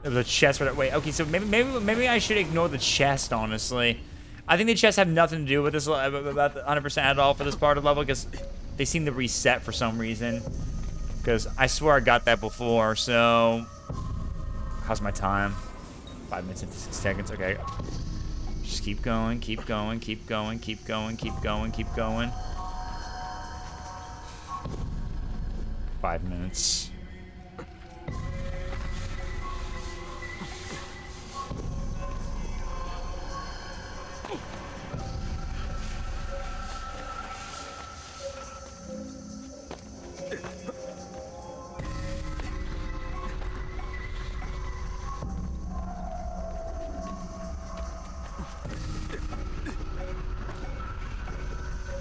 there was a chest right there. Wait, okay, so maybe I should ignore the chest, honestly. I think the chests have nothing to do with this, about the 100% at all for this part of the level, because they seem to reset for some reason. Because I swear I got that before, so... How's my time? 5 minutes and 6 seconds, okay. Just keep going, keep going, keep going, keep going, keep going, keep going. 5 minutes.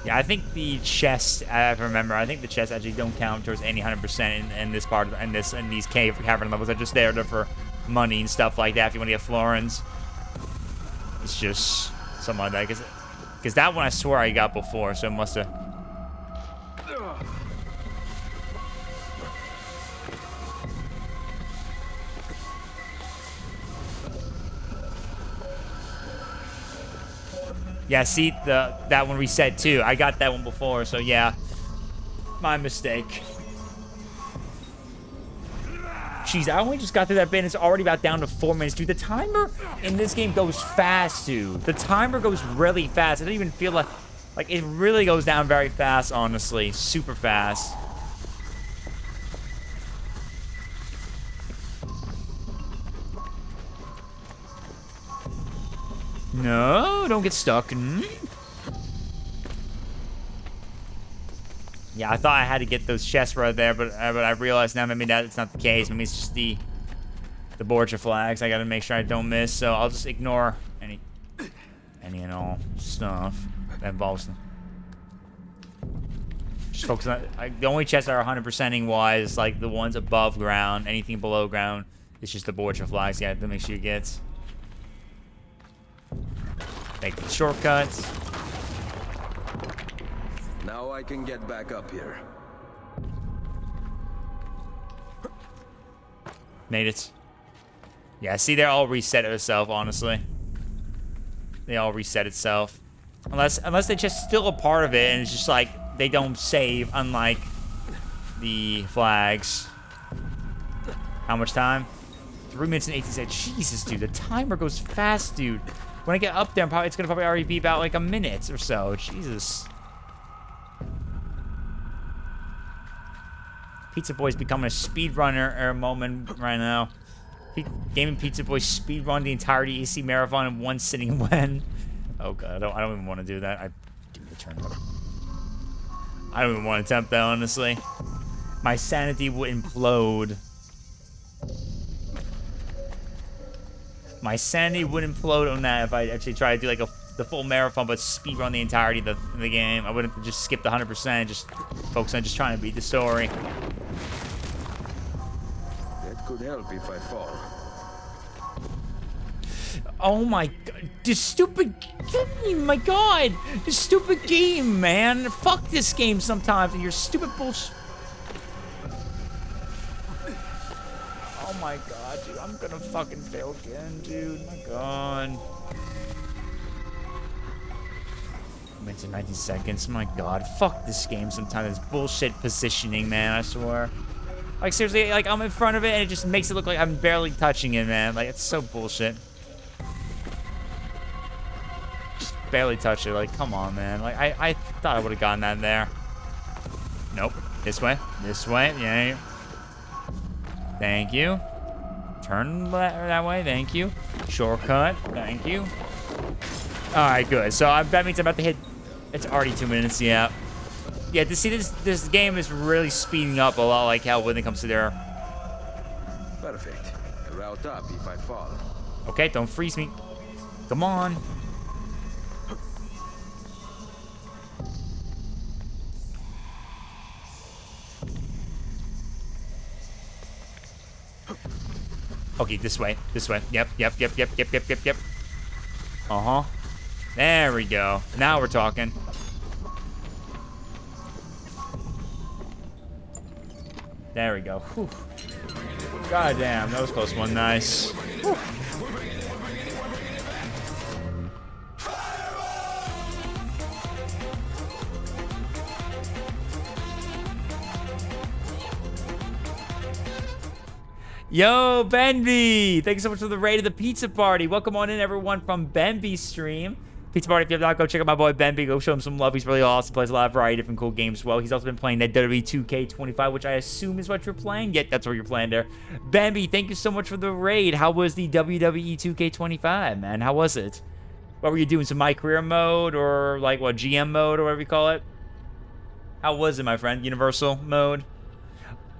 Yeah, I think the chests, I remember, I think the chests actually don't count towards any 100% in this part, in these cavern levels. They're just there for money and stuff like that if you want to get florins. It's just something like that. Because that one I swear I got before, so it must have... Yeah, see, that one reset too. I got that one before, so yeah. My mistake. Jeez, I only just got through that bit and it's already about down to 4 minutes. Dude, the timer in this game goes fast, dude. The timer goes really fast. I don't even feel like it really goes down very fast, honestly. Super fast. No, don't get stuck. Yeah, I thought I had to get those chests right there, but I realized now maybe that's not the case. Maybe it's just the Borgia flags. I gotta make sure I don't miss, so I'll just ignore any and all stuff that involves them. Just focus on the only chests that are 100%ing wise, like the ones above ground. Anything below ground, it's just the Borgia flags. Yeah, to make sure you get. Thank you for the shortcuts. Now I can get back up here. Made it. Yeah, see, they all reset itself, honestly. They all reset itself. Unless they're just still a part of it and it's just like they don't save, unlike the flags. How much time? 3 minutes and 18 seconds. Jesus, dude, the timer goes fast, dude. When I get up there, it's gonna probably already be about like a minute or so. Jesus. Pizza Boy's becoming a speedrunner moment right now. Gaming Pizza Boy speedrun the entirety AC marathon in one sitting when. Oh god, I don't even want to do that. Give me a turn. I don't even want to attempt that, honestly. My sanity would implode. My sanity would implode on that if I actually tried to do like the full marathon, but speedrun the entirety of the game. I wouldn't just skip the 100%, just focus on just trying to beat the story. That could help if I fall. Oh my god, this stupid game, my god, this stupid game, man. Fuck this game sometimes and your stupid bullshit. Oh my god, dude, I'm gonna fucking fail again, dude, my god. Minutes and 19 seconds, my god, fuck this game sometimes. It's bullshit positioning, man, I swear. Like, seriously, like, I'm in front of it and it just makes it look like I'm barely touching it, man. Like, it's so bullshit. Just barely touch it, like, come on, man. Like, I thought I would have gotten that in there. Nope. This way, yeah. Thank you. Turn that way, thank you. Shortcut, thank you. Alright, good. So that means I'm about to hit... It's already 2 minutes, yeah. Yeah, to see this game is really speeding up a lot like how when it comes to their... Perfect. Route up if I fall. Okay, don't freeze me. Come on. Okay, this way. Yep. Uh-huh. There we go. Now we're talking. There we go. Whew. God damn, that was a close one. Nice. Whew. Yo, Benby! Thank you so much for the raid of the pizza party. Welcome on in, everyone, from Benby's stream. Pizza party, if you have not, go check out my boy Benby. Go show him some love. He's really awesome. Plays a lot of variety of different cool games as well. He's also been playing that WWE 2K25, which I assume is what you're playing. Yep, that's what you're playing there. Benby, thank you so much for the raid. How was the WWE 2K25, man? How was it? What were you doing? Some My Career mode or like what, GM mode or whatever you call it? How was it, my friend? Universal mode?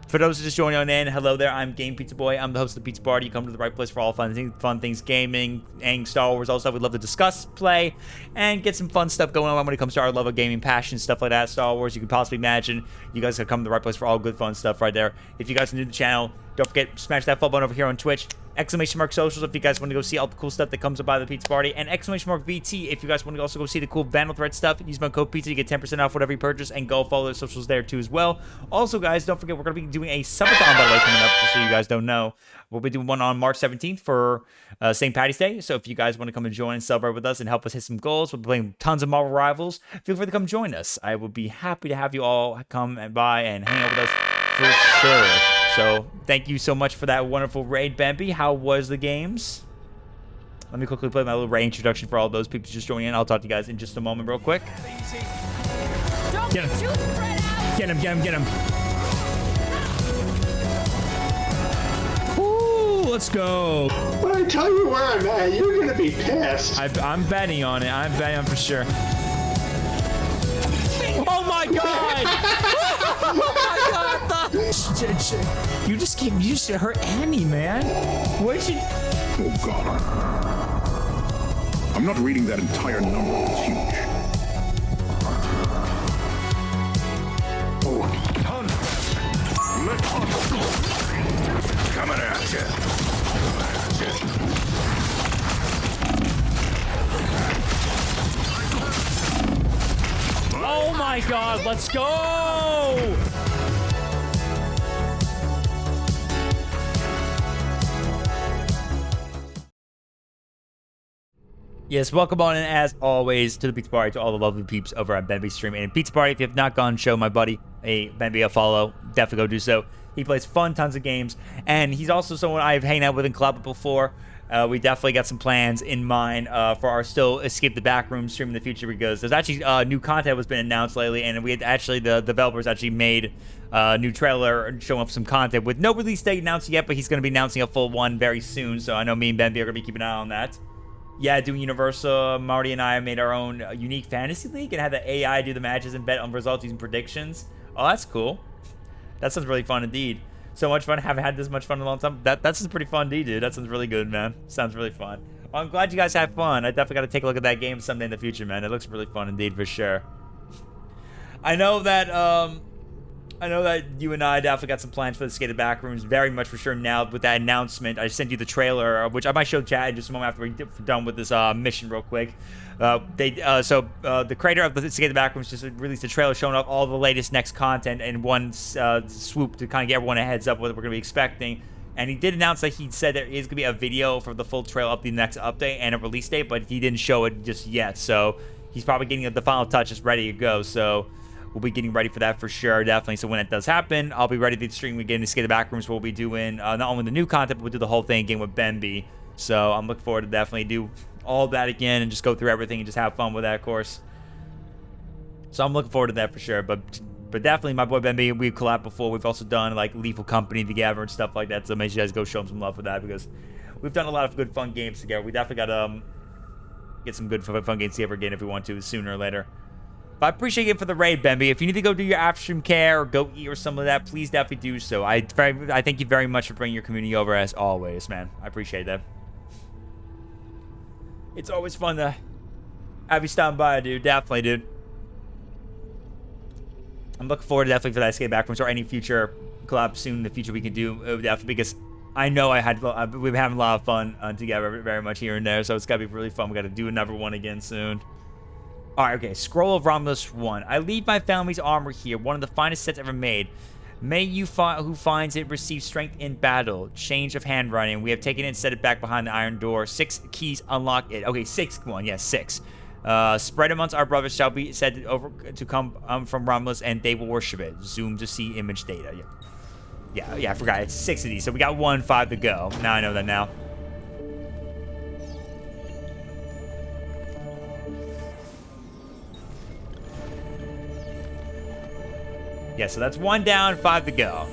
For those who just joining on in, hello there, I'm Game Pizza Boy. I'm the host of the Pizza Party. You come to the right place for all fun things, gaming, and Star Wars, all stuff we'd love to discuss, play, and get some fun stuff going on when it comes to our love of gaming, passion, stuff like that, Star Wars. You can possibly imagine. You guys have come to the right place for all good fun stuff right there. If you guys are new to the channel, don't forget, smash that follow button over here on Twitch. Exclamation mark socials if you guys want to go see all the cool stuff that comes up by the Pizza Party. And exclamation mark VT if you guys want to also go see the cool Vandal Threat stuff. Use my code PIZZA to get 10% off whatever you purchase. And go follow the socials there too as well. Also, guys, don't forget we're going to be doing a subathon, by the way, coming up, just so you guys don't know. We'll be doing one on March 17th for St. Patty's Day. So if you guys want to come and join and celebrate with us and help us hit some goals, we'll be playing tons of Marvel Rivals. Feel free to come join us. I would be happy to have you all come by and hang out with us for sure. So, thank you so much for that wonderful raid, Benby. How was the games? Let me quickly play my little raid introduction for all those people just joining in. I'll talk to you guys in just a moment real quick. Get him. Get him. Ooh, let's go. When I tell you where I'm at, you're going to be pissed. I'm betting on it. I'm betting on for sure. Oh my god! Oh my god! You just hurt Annie, man. What did you? Oh god. I'm not reading that entire number. It's huge. Oh, coming at you. Oh my god, let's go! Yes, welcome on in, as always, to the Pizza Party, to all the lovely peeps over at Benby's stream and Pizza Party. If you have not gone, show my buddy Benby a follow. Definitely go do so. He plays tons of games, and he's also someone I've hanged out with in collab before. We definitely got some plans in mind for our still Escape the Backroom stream in the future, because there's actually new content was been announced lately, and we had actually, the developers actually made a new trailer showing off some content with no release date announced yet, but he's going to be announcing a full one very soon, so I know me and Benby are going to be keeping an eye on that. Yeah, doing Universal, Marty and I made our own unique fantasy league and had the AI do the matches and bet on results using predictions. Oh, that's cool. That sounds really fun indeed. So much fun. Haven't had this much fun in a long time. That's pretty fun indeed, dude. That sounds really good, man. Sounds really fun. Well, I'm glad you guys had fun. I definitely got to take a look at that game someday in the future, man. It looks really fun indeed, for sure. I know that you and I definitely got some plans for the Escape the Backrooms, very much for sure now with that announcement. I sent you the trailer, which I might show chat in just a moment after we're done with this mission real quick. The creator of the Escape the Backrooms just released a trailer showing off all the latest next content in one swoop to kind of get everyone a heads up what we're going to be expecting. And he did announce that he said there is going to be a video for the full trailer of the next update and a release date, but he didn't show it just yet. So he's probably getting the final touches ready to go. So we'll be getting ready for that for sure, definitely. So when it does happen, I'll be ready to stream again to Escape the Backrooms, where we'll be doing not only the new content, but we'll do the whole thing again with Benby. So I'm looking forward to definitely do all that again and just go through everything and just have fun with that, of course. So I'm looking forward to that for sure. But definitely, my boy Benby, we've collabed before. We've also done like Lethal Company together and stuff like that. So make sure you guys go show him some love for that, because we've done a lot of good fun games together. We definitely got to get some good fun games together again if we want to, sooner or later. But I appreciate it for the raid, Benby. If you need to go do your after-stream care or go eat or some of that, please definitely do so. I thank you very much for bringing your community over, as always, man. I appreciate that. It's always fun to have you stop by, dude. Definitely, dude. I'm looking forward to definitely for that Escape Backrooms or any future collab soon in the future we can do, definitely, because I know we've been having a lot of fun together very much here and there, so it's got to be really fun. We got to do another one again soon. Alright, okay. Scroll of Romulus 1. I leave my family's armor here, one of the finest sets ever made. May you who finds it receive strength in battle. Change of handwriting. We have taken it and set it back behind the iron door. 6 keys unlock it. Okay, 6. Come on, yeah, 6. Spread amongst our brothers shall be said to come from Romulus, and they will worship it. Zoom to see image data. Yeah, I forgot. It's 6 of these, so we got 5 to go. Now I know that now. Yeah, so that's 1 down, 5 to go.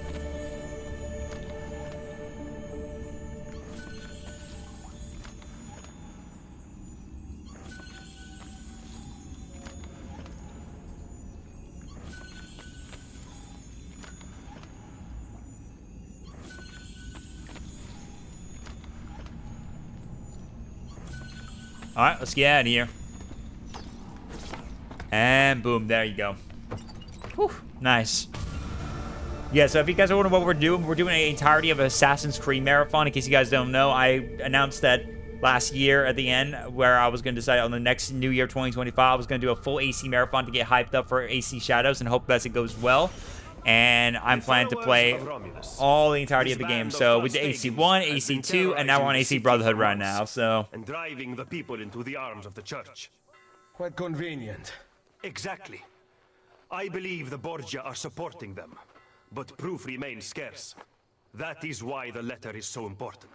Alright, let's get out of here. And boom, there you go. Whew, nice. Yeah, so if you guys are wondering what we're doing an entirety of Assassin's Creed Marathon. In case you guys don't know, I announced that last year at the end, where I was going to decide on the next New Year 2025, I was going to do a full AC Marathon to get hyped up for AC Shadows and hope that it goes well. And I'm planning to play all the entirety of the game. So we did AC1, AC2, and now we're on AC Brotherhood right now, so. And driving the people into the arms of the church. Quite convenient. Exactly. I believe the Borgia are supporting them, but proof remains scarce. That is why the letter is so important.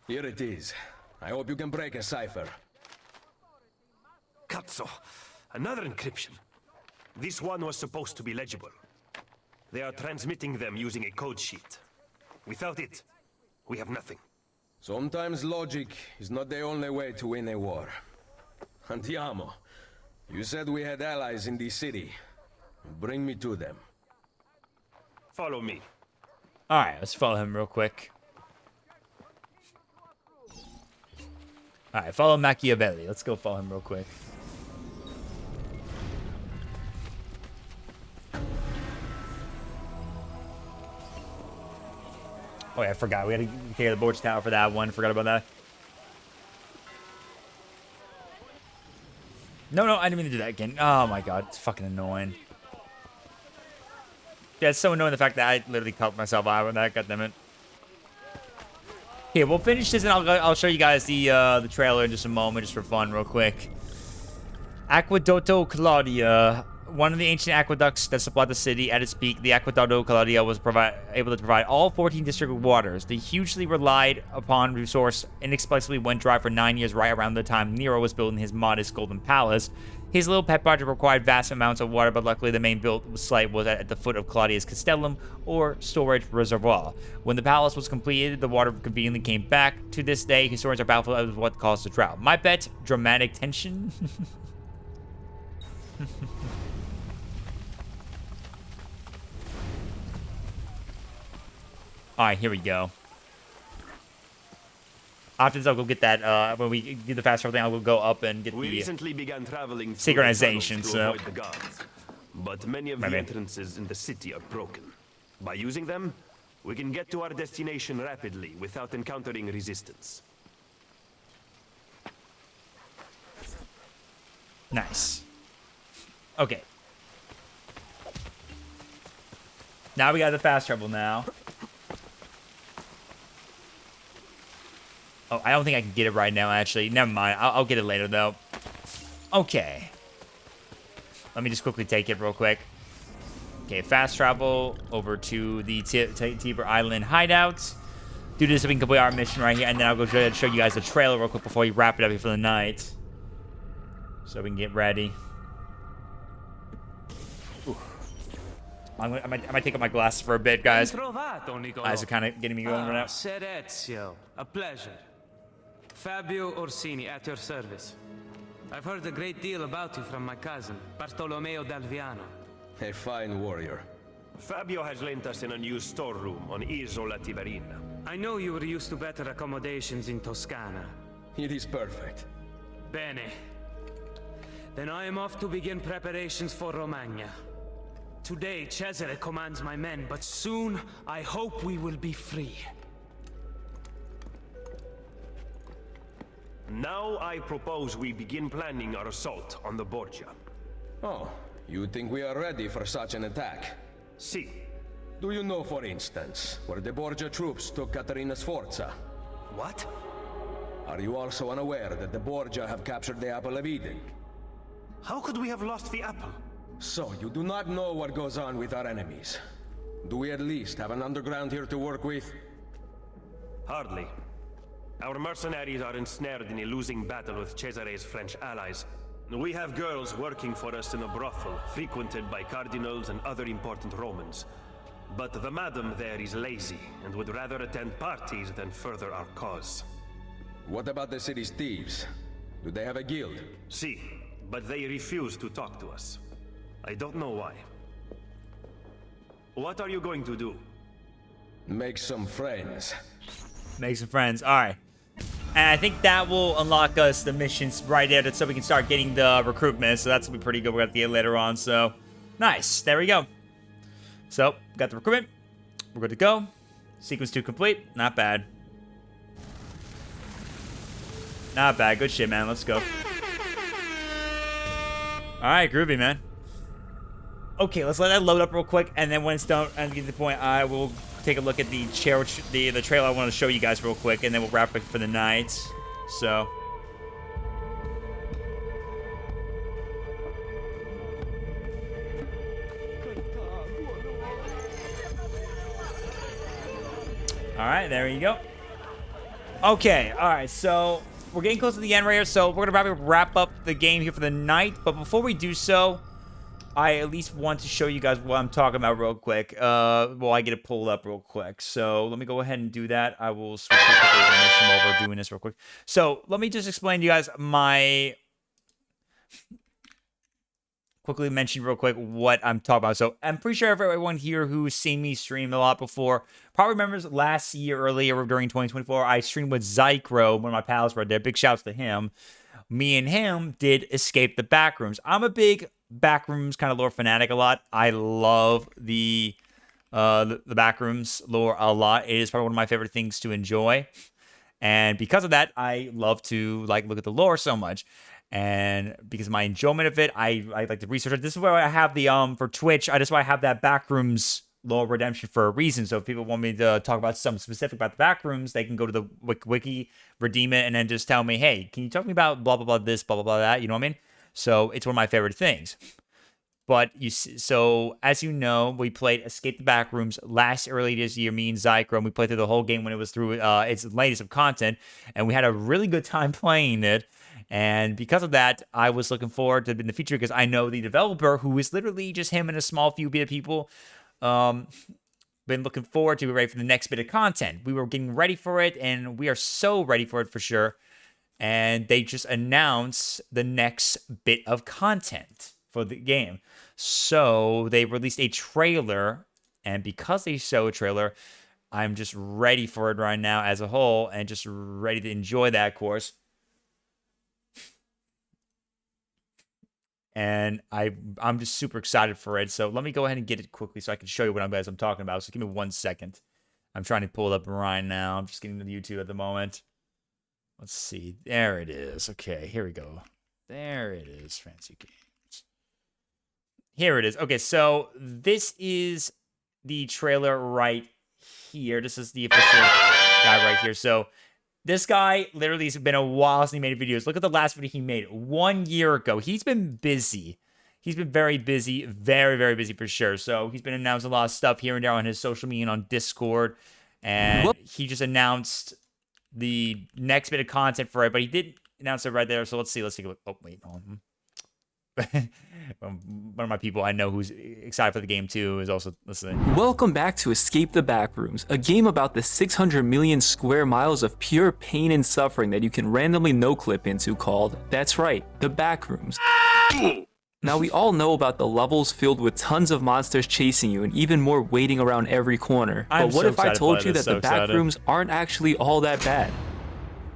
Here it is. I hope you can break a cipher. Cazzo! Another encryption. This one was supposed to be legible. They are transmitting them using a code sheet. Without it, we have nothing. Sometimes logic is not the only way to win a war. Andiamo. You said we had allies in this city. Bring me to them. Follow me. Alright, let's follow him real quick. Alright, follow Machiavelli. Let's go follow him real quick. Oh yeah, I forgot. We had to carry the Borgia Tower for that one. Forgot about that. No, I didn't mean to do that again. Oh my god, it's fucking annoying. Yeah, it's so annoying the fact that I literally cut myself out with that. God damn it. Here, we'll finish this, and I'll show you guys the trailer in just a moment, just for fun, real quick. Aqueducto Claudia, one of the ancient aqueducts that supplied the city at its peak. The Aqueducto Claudia was able to provide all 14 district with waters. The hugely relied upon resource inexplicably went dry for 9 years, right around the time Nero was building his modest golden palace. His little pet project required vast amounts of water, but luckily the main built site was at the foot of Claudia's Castellum, or storage reservoir. When the palace was completed, the water conveniently came back. To this day, historians are baffled as to what caused the drought. My bet, dramatic tension. Alright, here we go. After this, I'll go get that, when we do the fast travel thing, I'll go up and get We the recently began traveling synchronization, to so... avoid the guards. But many of the entrances in the city are broken. By using them, we can get to our destination rapidly without encountering resistance. Nice. Okay. Now we got the fast travel now. Oh, I don't think I can get it right now, actually. Never mind. I'll get it later, though. Okay. Let me just quickly take it real quick. Okay, fast travel over to the Tiber Island hideout. Do this so we can complete our mission right here, and then I'll go show you guys the trailer real quick before we wrap it up here for the night. So we can get ready. I might take off my glasses for a bit, guys. Eyes are kind of getting me going right now. Ser Ezio, a pleasure. Fabio Orsini, at your service. I've heard a great deal about you from my cousin, Bartolomeo d'Alviano. A fine warrior. Fabio has lent us an unused storeroom on Isola Tiberina. I know you were used to better accommodations in Toscana. It is perfect. Bene. Then I am off to begin preparations for Romagna. Today, Cesare commands my men, but soon I hope we will be free. Now I propose we begin planning our assault on the Borgia. Oh, you think we are ready for such an attack? Si. Do you know, for instance, where the Borgia troops took Caterina Sforza? What? Are you also unaware that the Borgia have captured the Apple of Eden? How could we have lost the apple? So, you do not know what goes on with our enemies. Do we at least have an underground here to work with? Hardly. Our mercenaries are ensnared in a losing battle with Cesare's French allies. We have girls working for us in a brothel, frequented by cardinals and other important Romans. But the madam there is lazy, and would rather attend parties than further our cause. What about the city's thieves? Do they have a guild? Si, but they refuse to talk to us. I don't know why. What are you going to do? Make some friends. Make some friends. All right. And I think that will unlock us the missions right there so we can start getting the recruitment. So that's going to be pretty good. We're going to get later on. So, nice. There we go. So, got the recruitment. We're good to go. Sequence 2 complete. Not bad. Not bad. Good shit, man. Let's go. All right, groovy, man. Okay, let's let that load up real quick, and then when it's done and get to the point, I will take a look at the trailer I want to show you guys real quick, and then we'll wrap it for the night. So. All right, there you go. Okay, all right, so we're getting close to the end right here, so we're going to wrap up the game here for the night, but before we do so, I at least want to show you guys what I'm talking about real quick. Well, I get it pulled up real quick. So let me go ahead and do that. I will switch to the animation while we're doing this real quick. So let me just explain to you guys quickly mention real quick what I'm talking about. So I'm pretty sure everyone here who's seen me stream a lot before probably remembers last year, earlier during 2024, I streamed with Zycro, one of my pals right there. Big shouts to him. Me and him did Escape the Backrooms. I'm a big Backrooms kind of lore fanatic a lot. I love the Backrooms lore a lot. It is probably one of my favorite things to enjoy. And because of that, I love to look at the lore so much. And because of my enjoyment of it, I like to research it. This is where I have the for Twitch. That's why I have that Backrooms lore redemption for a reason. So if people want me to talk about something specific about the back rooms, they can go to the wiki, redeem it, and then just tell me, hey, can you talk to me about blah, blah, blah, this, blah, blah, blah, that? You know what I mean? So it's one of my favorite things. But so as you know, we played Escape the Backrooms early this year, me and Zycro, and we played through the whole game when it was through its latest of content, and we had a really good time playing it. And because of that, I was looking forward to it in the future because I know the developer, who is literally just him and a small few bit of people, been looking forward to be ready for the next bit of content. We were getting ready for it, and we are so ready for it for sure. And they just announced the next bit of content for the game. So they released a trailer, and because they show a trailer, I'm just ready for it right now as a whole, and just ready to enjoy that course. And I'm just super excited for it. So let me go ahead and get it quickly so I can show you what I'm talking about. So give me 1 second. I'm trying to pull it up right now. I'm just getting to the YouTube at the moment. Let's see. There it is. Okay, here we go. There it is. Fancy Games. Here it is. Okay, so this is the trailer right here. This is the official guy right here. So this guy literally has been a while since he made videos. Look at the last video he made 1 year ago. He's been busy. He's been very busy. Very, very busy for sure. So he's been announcing a lot of stuff here and there on his social media and on Discord. And he just announced the next bit of content for it. But he did announce it right there. So let's see. Let's take a look. Oh, wait. Hold on. One of my people I know who's excited for the game too is also listening. Welcome back to Escape the Backrooms, a game about the 600 million square miles of pure pain and suffering that you can randomly no-clip into called, that's right, the Backrooms. Now we all know about the levels filled with tons of monsters chasing you and even more waiting around every corner. But what if I told you that the Backrooms aren't actually all that bad?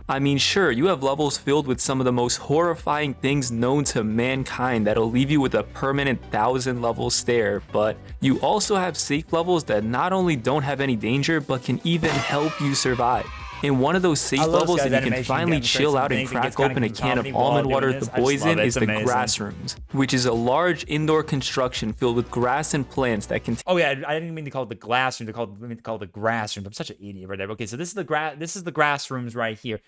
I mean, sure, you have levels filled with some of the most horrifying things known to mankind that'll leave you with a permanent 1,000-level stare, but you also have safe levels that not only don't have any danger, but can even help you survive. In one of those safe levels that you can finally chill out and crack open a can of almond water with the boys in is the grass rooms, which is a large indoor construction filled with grass and plants that can... Oh yeah, I didn't mean to call it the glass room. I meant to call it the grass room. I'm such an idiot right there. Okay, so this is the grass rooms right here.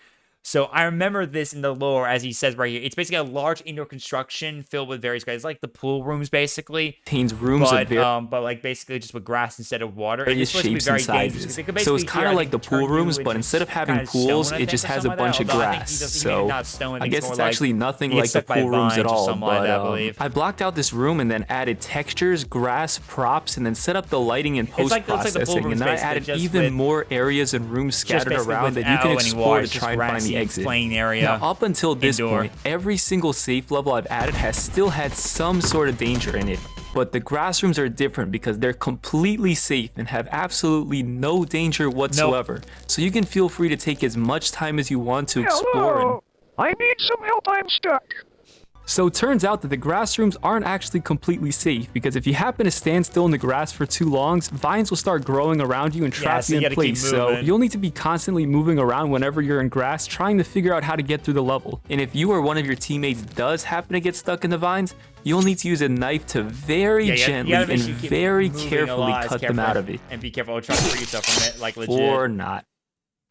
So I remember this in the lore, as he says right here. It's basically a large indoor construction filled with various guys, like the pool rooms, basically. Contains rooms but like basically just with grass instead of water. Various shapes and sizes. So it's kind of like the pool rooms, but instead of having pools, it just has a bunch of grass. So I guess it's actually nothing like the pool rooms at all. But I blocked out this room and then added textures, grass, props, and then set up the lighting and post-processing. And then I added even more areas and rooms scattered around that you can explore to try and find the exit. Playing area. Now, up until this point, every single safe level I've added has still had some sort of danger in it. But the grass rooms are different because they're completely safe and have absolutely no danger whatsoever. So you can feel free to take as much time as you want to explore. Hello. I need some help. I'm stuck. So it turns out that the grass rooms aren't actually completely safe, because if you happen to stand still in the grass for too long, vines will start growing around you and trap you in place. So you'll need to be constantly moving around whenever you're in grass, trying to figure out how to get through the level. And if you or one of your teammates does happen to get stuck in the vines, you'll need to use a knife to very gently and very carefully cut them out of it. And be careful trying to free yourself from it, like legit. Or not.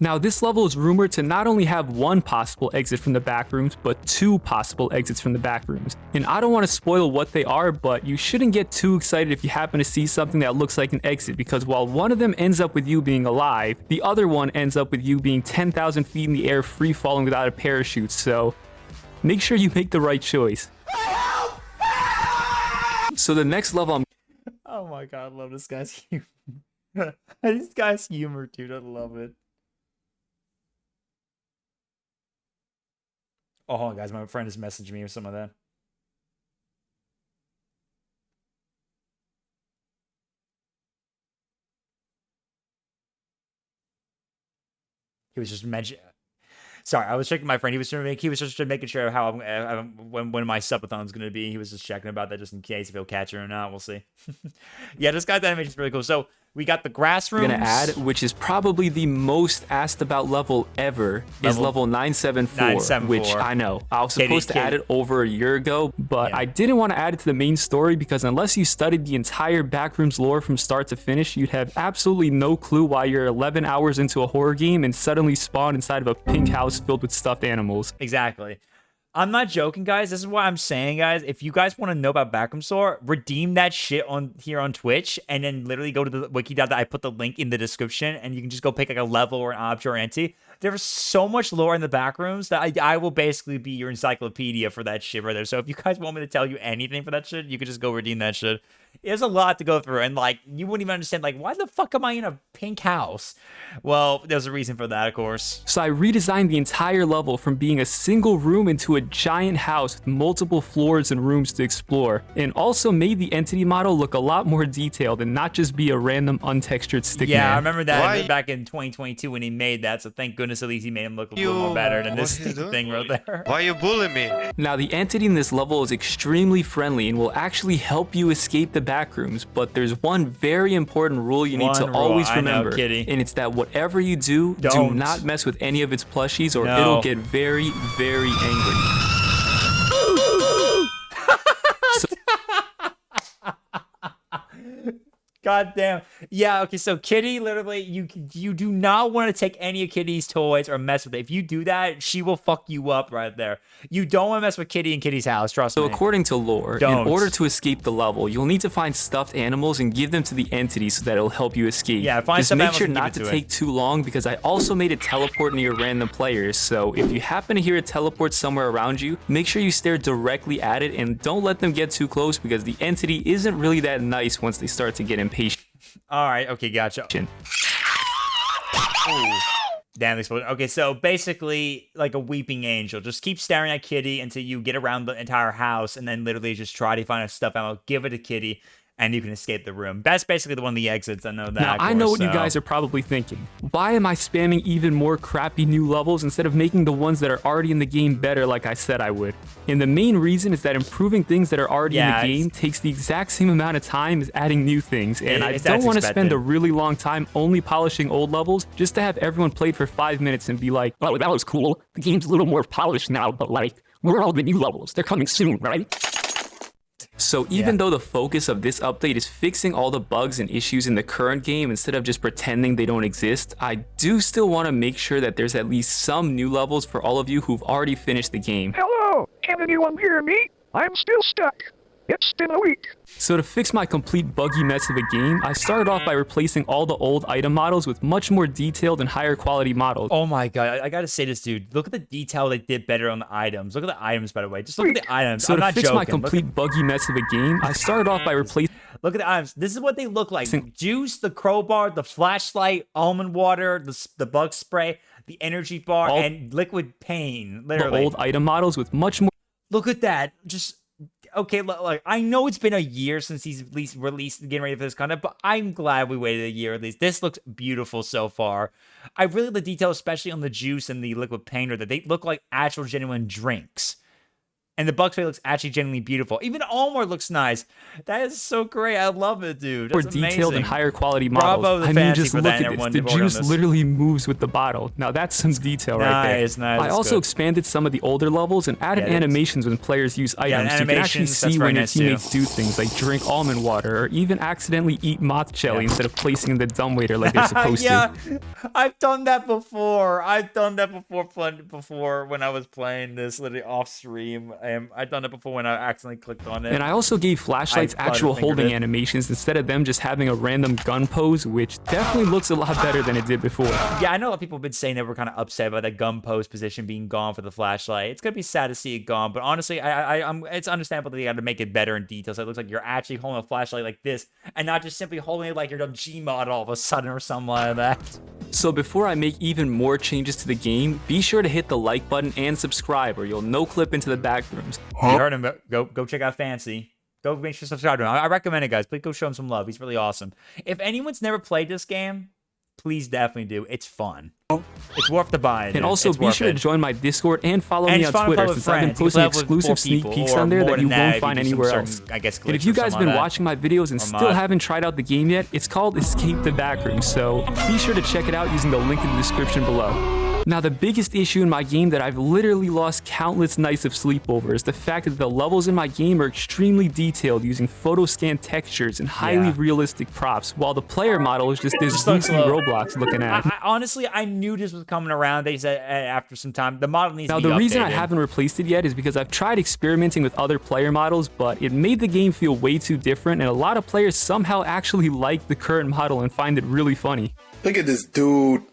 Now, this level is rumored to not only have one possible exit from the back rooms, but two possible exits from the back rooms. And I don't want to spoil what they are, but you shouldn't get too excited if you happen to see something that looks like an exit, because while one of them ends up with you being alive, the other one ends up with you being 10,000 feet in the air free falling without a parachute, so make sure you make the right choice. So the next level I'm... Oh my god, I love this guy's humor. This guy's humor, dude, I love it. Oh, hold on, guys. My friend is messaging me or some of that. He was just mentioning. Sorry, I was checking my friend. He was just making sure how when my subathon's gonna be. He was just checking about that just in case if he'll catch it or not. We'll see. Yeah, this guy's animation is really cool. So We got the grass rooms. Gonna add, which is probably the most asked about level ever, is level 974, which I know. I was supposed to add it over a year ago, but I didn't want to add it to the main story because unless you studied the entire Backrooms lore from start to finish, you'd have absolutely no clue why you're 11 hours into a horror game and suddenly spawn inside of a pink house filled with stuffed animals. Exactly. I'm not joking, guys. This is what I'm saying, guys. If you guys want to know about Backrooms lore, redeem that shit on here on Twitch, and then literally go to the wiki that I put the link in the description, and you can just go pick like a level or an object or entity. There's so much lore in the Backrooms that I will basically be your encyclopedia for that shit right there. So if you guys want me to tell you anything for that shit, you can just go redeem that shit. There's a lot to go through, and like you wouldn't even understand like why the fuck am I in a pink house? Well, there's a reason for that, of course. So I redesigned the entire level from being a single room into a giant house with multiple floors and rooms to explore, and also made the entity model look a lot more detailed and not just be a random untextured stick man. I remember that back in 2022 when he made that, so thank goodness at least he made him look a little more better than this thing right there. Why you bullying me? Now the entity in this level is extremely friendly and will actually help you escape the Backrooms, but there's one very important rule you need to always remember, and it's that whatever you do not mess with any of its plushies or it'll get very, very angry. God damn. Yeah, okay, so Kitty, literally, you do not want to take any of Kitty's toys or mess with it. If you do that, she will fuck you up right there. You don't want to mess with Kitty in Kitty's house, trust me. So according to lore, in order to escape the level, you'll need to find stuffed animals and give them to the entity so that it'll help you escape. Yeah, find Just make sure not to take too long because I also made it teleport near random players, so if you happen to hear it teleport somewhere around you, make sure you stare directly at it and don't let them get too close because the entity isn't really that nice once they start to get impatient. All right, okay, gotcha. Ooh. Damn, exploded. Okay, so basically, like a weeping angel. Just keep staring at Kitty until you get around the entire house, and then literally just try to find a stuffed animal, give it to Kitty, and you can escape the room. That's basically the one of the exits. I know that. Now, I know what you guys are probably thinking. Why am I spamming even more crappy new levels instead of making the ones that are already in the game better like I said I would? And the main reason is that improving things that are already in the game takes the exact same amount of time as adding new things. And I don't want to spend a really long time only polishing old levels just to have everyone play for 5 minutes and be like, oh, that was cool. The game's a little more polished now, but like, where are all the new levels? They're coming soon, right? So even though the focus of this update is fixing all the bugs and issues in the current game instead of just pretending they don't exist, I do still want to make sure that there's at least some new levels for all of you who've already finished the game. Hello, can anyone hear me? I'm still stuck. It's been a week. So to fix my complete buggy mess of a game, I started off by replacing all the old item models with much more detailed and higher quality models. Oh my god, I gotta say this, dude. Look at the detail they did better on the items. Look at the items, by the way. Just look at the items. So I'm to not fix joking. my complete buggy mess of a game, I started off by replacing... Look at the items. This is what they look like. Juice, the crowbar, the flashlight, almond water, the bug spray, the energy bar, and liquid pain. Literally. The old item models with much more... Look at that. Just... Okay, like I know it's been a year since he's at least released, getting ready for this content, but I'm glad we waited a year at least. This looks beautiful so far. I really like the detail, especially on the juice and the liquid painter, that they look like actual genuine drinks. And the bug spray looks actually genuinely beautiful. Even Almor looks nice. That is so great. I love it, dude. That's more detailed amazing. and higher quality models. Bravo, I mean, just look at this. The juice literally moves with the bottle. Now that's some detail right there. Nice. I also expanded some of the older levels and added animations when players use items. So you can actually see when your teammates do things like drink almond water or even accidentally eat moth jelly instead of placing in the dumbwaiter like they're supposed to. I've done that before. I've done that before when I was playing this literally off stream. I've done it before when I accidentally clicked on it. And I also gave flashlights actual holding animations instead of them just having a random gun pose, which definitely looks a lot better than it did before. Yeah, I know a lot of people have been saying they were kind of upset about that gun pose position being gone for the flashlight. It's gonna be sad to see it gone, but honestly, it's understandable that they got to make it better in detail. So it looks like you're actually holding a flashlight like this, and not just simply holding it like you're a Gmod all of a sudden or something like that. So before I make even more changes to the game, be sure to hit the like button and subscribe, or you'll no clip into the back rooms. You heard him. Go check out Fancy. Go make sure to subscribe to him. I recommend it, guys. Please go show him some love. He's really awesome. If anyone's never played this game, please definitely do. It's fun. It's worth the buy. And also be sure to join my Discord and follow me on Twitter, since I've been posting exclusive sneak peeks on there that you won't find anywhere else. And if you guys have been watching my videos and still haven't tried out the game yet, it's called Escape the Backrooms, so be sure to check it out using the link in the description below. Now, the biggest issue in my game that I've literally lost countless nights of sleep over is the fact that the levels in my game are extremely detailed using photo scan textures and highly realistic props, while the player model is just this goofy Roblox looking at. Honestly, I knew this was coming around. They said after some time, the model needs to be updated. Now, the reason I updated. haven't replaced it yet is because I've tried experimenting with other player models, but it made the game feel way too different, and a lot of players somehow actually like the current model and find it really funny. Look at this dude.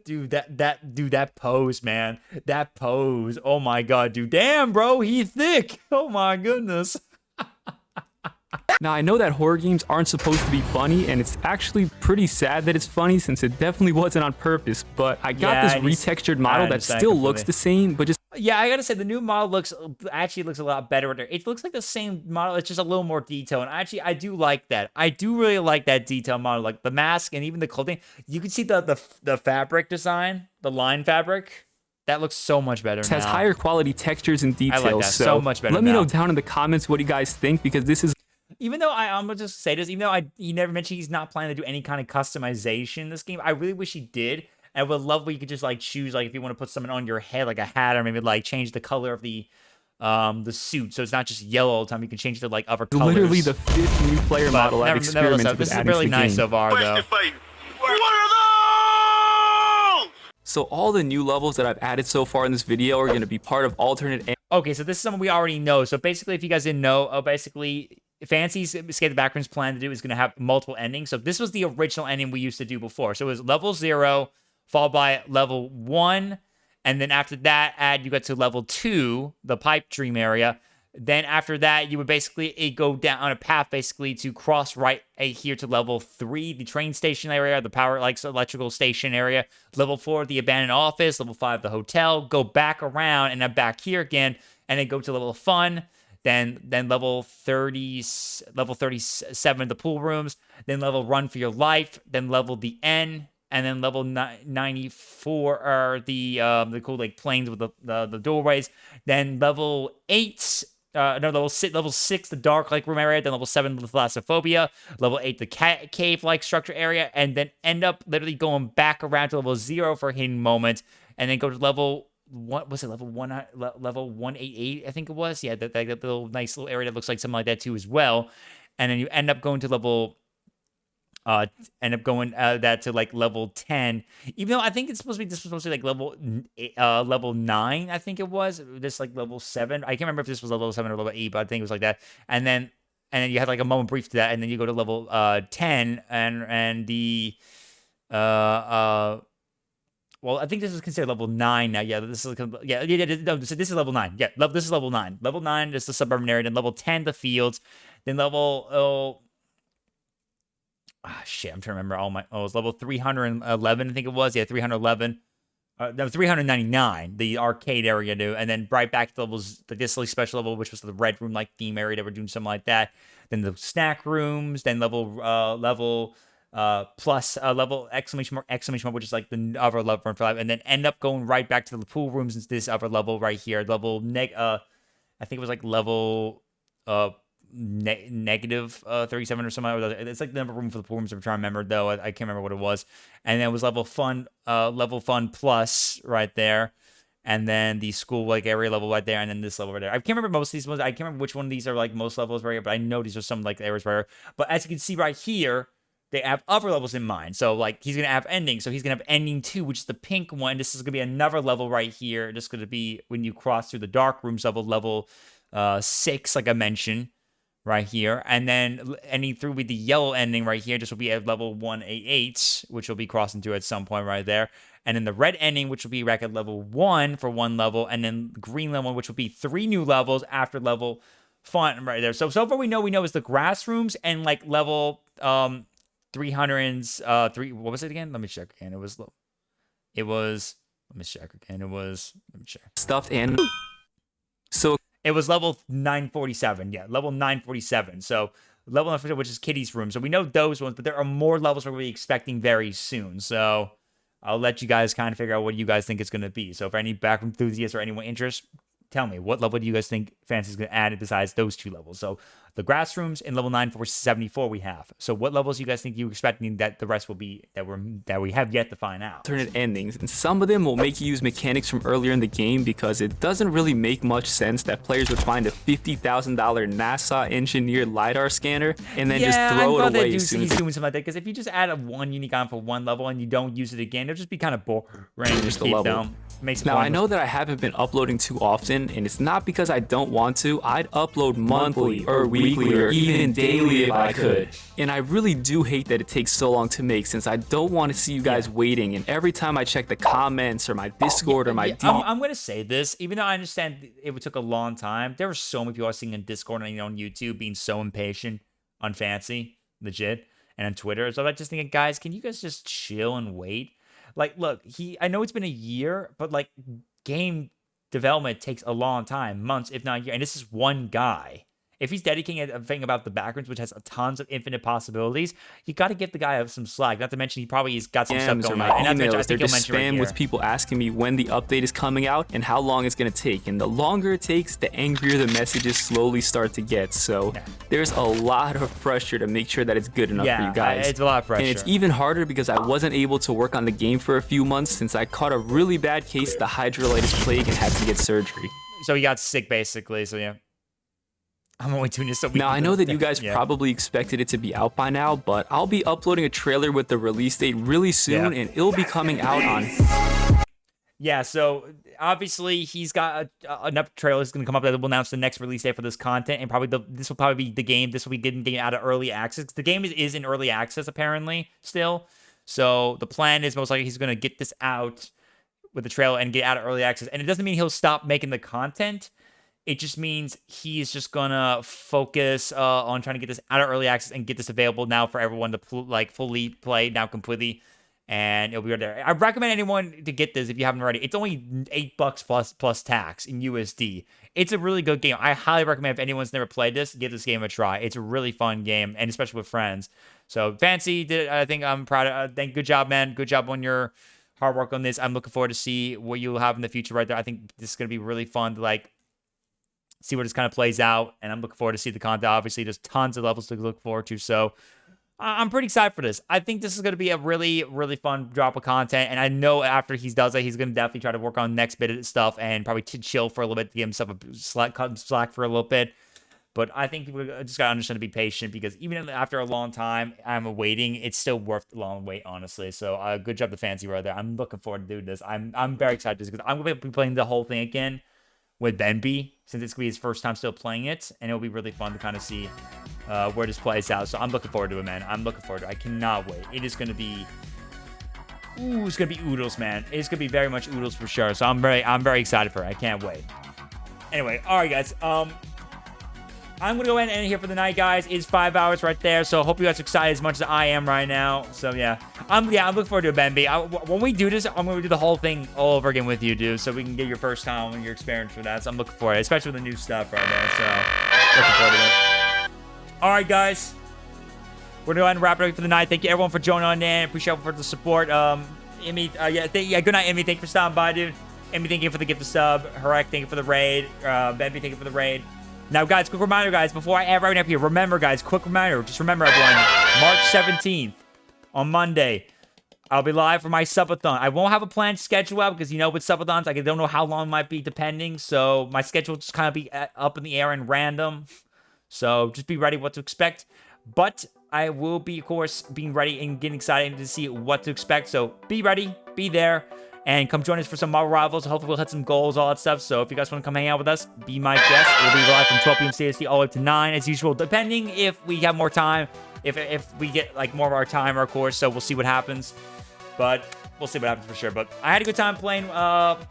Dude, that pose, man. That pose. Oh my god, dude. Damn, bro, he's thick. Oh my goodness. Now, I know that horror games aren't supposed to be funny, and it's actually pretty sad that it's funny since it definitely wasn't on purpose, but I got this retextured model that still looks the same, but just... Yeah, I gotta say, the new model actually looks a lot better. It looks like the same model, it's just a little more detail, and actually, I do like that. I do really like that detail model, like the mask and even the clothing. You can see the fabric design, the line fabric. That looks so much better now. It has higher quality textures and details, I like that so much better let me know down in the comments what you guys think, because this is... Even though I'm gonna just say this, even though he never mentioned he's not planning to do any kind of customization in this game, I really wish he did. I would love where you could just like choose, like if you want to put something on your head, like a hat, or maybe like change the color of the suit, so it's not just yellow all the time. You can change it to like other colors. Literally the 5th new player model I've experimented with. This is really nice so far, though. So all the new levels that I've added so far in this video are going to be part of alternate. Okay, so this is something we already know. So basically, if you guys didn't know, basically, Fancy's Escape the Backrooms plan to do is going to have multiple endings. So this was the original ending we used to do before. So it was level 0, followed by level 1, and then after that, you got to level 2, the pipe dream area. Then after that, you would basically go down on a path basically to cross right here to level 3, the train station area, the power electrical station area. Level 4, the abandoned office. Level 5, the hotel. Go back around and then back here again, and then go to level fun. Then level 37, the pool rooms. Then level run for your life. Then level the end. And then level 94 are the cool like planes with the doorways. Then level 8. Level 6, the dark like room area. Then level 7, the thalassophobia. Level 8, the cave-like structure area. And then end up literally going back around to level 0 for a hidden moment. And then go to level... What was it? Level 188, I think it was. Yeah, that little nice little area that looks like something like that too as well. And then you end up going to level... that to like level 10, even though I think it's supposed to be like level 9. I think it was this like level 7. I can't remember if this was level 7 or level 8, but I think it was like that. And then you had like a moment brief to that, and then you go to level 10 and the well, I think this is considered level 9 now. Yeah, this is no, this is level 9. Yeah, this is level 9. Level 9 is the suburban area. Then level 10, the fields. Then level shit, I'm trying to remember all my... Oh, it was level 311, I think it was. Yeah, 311. No, 399, the arcade area, too. And then right back to levels, the Disley special level, which was the red room-like theme area that we're doing something like that. Then the snack rooms. Then level exclamation mark, which is like the other level from 5. And then end up going right back to the pool rooms into this other level right here. Level I think it was like level... negative 37 or something. It's like the number of room for the pool rooms. I'm trying to remember though. I can't remember what it was. And then it was level fun plus right there, and then the school like area level right there, and then this level right there. I can't remember most of these ones. I can't remember which one of these are like most levels right here, but I know these are some like areas right here. But as you can see right here, they have other levels in mind. So like he's gonna have ending. So he's gonna have ending 2, which is the pink one. This is gonna be another level right here. This is gonna be when you cross through the dark rooms level 6, like I mentioned. Right here, and then ending through with the yellow ending right here. This will be at level 188, which will be crossing through at some point right there. And then the red ending, which will be back at level 1 for 1 level, and then green level, which will be 3 new levels after level fun right there. So far we know is the grass rooms and like level 300's 3. What was it again? Let me check again. Let me check again. Let me check. Stuffed and so. It was level 947. Yeah, level 947. So level 947, which is Kitty's room. So we know those ones, but there are more levels we're going to be expecting very soon. So I'll let you guys kind of figure out what you guys think it's going to be. So for any backroom enthusiasts or anyone interested, tell me, what level do you guys think Fancy's going to add besides those 2 levels? So the grass rooms in level 974 we have. So what levels do you guys think you're expecting that the rest will be that we have yet to find out? Alternate endings, and some of them will make you use mechanics from earlier in the game because it doesn't really make much sense that players would find a $50,000 NASA engineered LiDAR scanner and then just throw it away as soon as he's doing something like that. Because if you just add one unique item for one level and you don't use it again, it'll just be kind of boring. Just the level. Now, I know that I haven't been uploading too often, and it's not because I don't want to. I'd upload monthly or weekly or even daily if I could. And I really do hate that it takes so long to make, since I don't want to see you guys waiting. And every time I check the comments or my Discord or my I'm going to say this, even though I understand it took a long time, there were so many people I was seeing in Discord and on YouTube being so impatient on Fancy, legit, and on Twitter. So I'm just thinking, guys, can you guys just chill and wait? Like, look, I know it's been a year, but like game development takes a long time, months, if not a year. And this is one guy. If he's dedicating a thing about the backgrounds, which has tons of infinite possibilities, you got to give the guy some slack. Not to mention he probably has got some stuff going on. And emails, I think they're just spam with people asking me when the update is coming out and how long it's going to take. And the longer it takes, the angrier the messages slowly start to get. So there's a lot of pressure to make sure that it's good enough for you guys. It's a lot of pressure. And it's even harder because I wasn't able to work on the game for a few months since I caught a really bad case of the hydrolytis plague and had to get surgery. So he got sick basically, so yeah. I'm only doing this so we Now, I know that you guys probably expected it to be out by now, but I'll be uploading a trailer with the release date really soon, and it'll be coming out on... Yeah, so obviously he's got enough trailers going to come up that will announce the next release date for this content, and probably this will probably be the game. This will be getting the game out of early access. The game is in early access, apparently, still. So the plan is most likely he's going to get this out with the trailer and get out of early access. And it doesn't mean he'll stop making the content. It just means he's just gonna focus on trying to get this out of early access and get this available now for everyone to fully play now completely, and it'll be right there. I recommend anyone to get this if you haven't already. It's only $8 plus tax in USD. It's a really good game. I highly recommend if anyone's never played this, give this game a try. It's a really fun game, and especially with friends. So Fancy did it. I think I'm proud of. Good job, man. Good job on your hard work on this. I'm looking forward to see what you'll have in the future right there. I think this is gonna be really fun to see where this kind of plays out, and I'm looking forward to see the content. Obviously, there's tons of levels to look forward to, so I'm pretty excited for this. I think this is going to be a really, really fun drop of content, and I know after he does it, he's going to definitely try to work on the next bit of stuff and probably chill for a little bit, to give himself a slack for a little bit. But I think we just got to understand to be patient, because even after a long time I'm waiting, it's still worth the long wait, honestly. So good job to Fancy right there. I'm looking forward to doing this. I'm very excited because I'm going to be playing the whole thing again with Benby, since it's going to be his first time still playing it, and it'll be really fun to kind of see where this plays out. So I'm looking forward to it, man. I'm looking forward to it. I cannot wait. It is going to be... Ooh, it's going to be oodles, man. It's going to be very much oodles for sure. So I'm very excited for it. I can't wait. Anyway, all right, guys. I'm going to go ahead and end here for the night, guys. It's 5 hours right there, so I hope you guys are excited as much as I am right now. So, yeah. I'm looking forward to it, Benby. When we do this, I'm going to do the whole thing all over again with you, dude, so we can get your first time and your experience for that. So I'm looking forward to it, especially with the new stuff right there. So, looking forward to it. All right, guys. We're going to go ahead and wrap it up for the night. Thank you, everyone, for joining on in. Appreciate everyone for the support. Emmy, good night, Emmy. Thank you for stopping by, dude. Emmy, thank you for the gift of sub. Harek, thank you for the raid. Benby, thank you for the raid. Now, guys, quick reminder, guys, before I add right up here, remember, guys, quick reminder, just remember, everyone, March 17th, on Monday, I'll be live for my subathon. I won't have a planned schedule out because, with subathons, I don't know how long it might be depending, so my schedule will just kind of be up in the air and random, so just be ready what to expect, but I will be, of course, being ready and getting excited to see what to expect, so be ready, be there, and come join us for some Marvel Rivals. Hopefully we'll hit some goals, all that stuff. So if you guys want to come hang out with us, be my guest. We'll be live from 12 p.m. CST all the way to 9 as usual, depending if we have more time. If we get more of our time, of course. So we'll see what happens. But we'll see what happens for sure. But I had a good time playing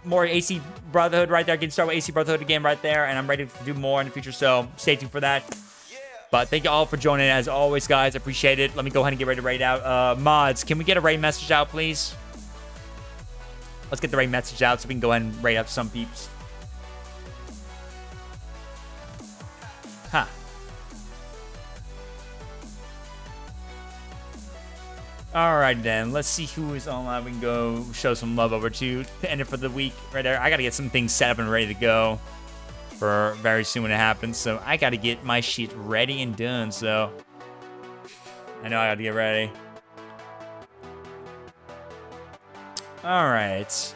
more AC Brotherhood right there. Getting started with AC Brotherhood again right there. And I'm ready to do more in the future. So stay tuned for that. But thank you all for joining as always, guys. I appreciate it. Let me go ahead and get ready to raid out. Mods, can we get a raid message out, please? Let's get the raid message out so we can go ahead and raid up some peeps. All right, then. Let's see who is online. We can go show some love over to end it for the week right there. I got to get some things set up and ready to go for very soon when it happens. So I got to get my shit ready and done. So I know I got to get ready. All right.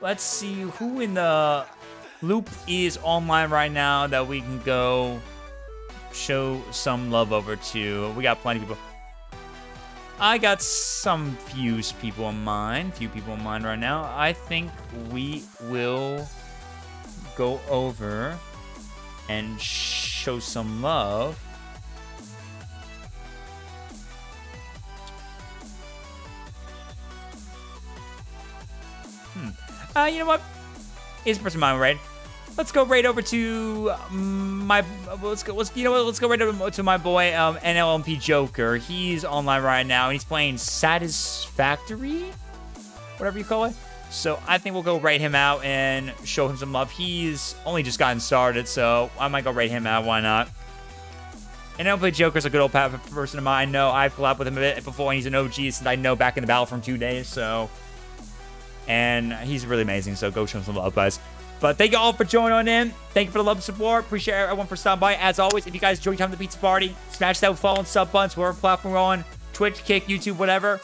Let's see who in the loop is online right now that we can go show some love over to. We got plenty of people. I got some few people in mind right now. I think we will go over and show some love. You know what? Is person mine right? Let's go right over to my. Let's go right over to my boy NLMP Joker. He's online right now and he's playing Satisfactory, whatever you call it. So I think we'll go rate him out and show him some love. He's only just gotten started, so I might go rate him out. Why not? NLMP Joker's a good old person of mine. I know I've collabed with him a bit before, and he's an OG since I know back in the battle from 2 days. So, and he's really amazing. So go show him some love, guys. But thank you all for joining on in. Thank you for the love and support. Appreciate everyone for stopping by. As always, if you guys enjoy your time at the pizza party, smash that follow and sub buttons, whatever platform we're on, Twitch, Kick, YouTube, whatever.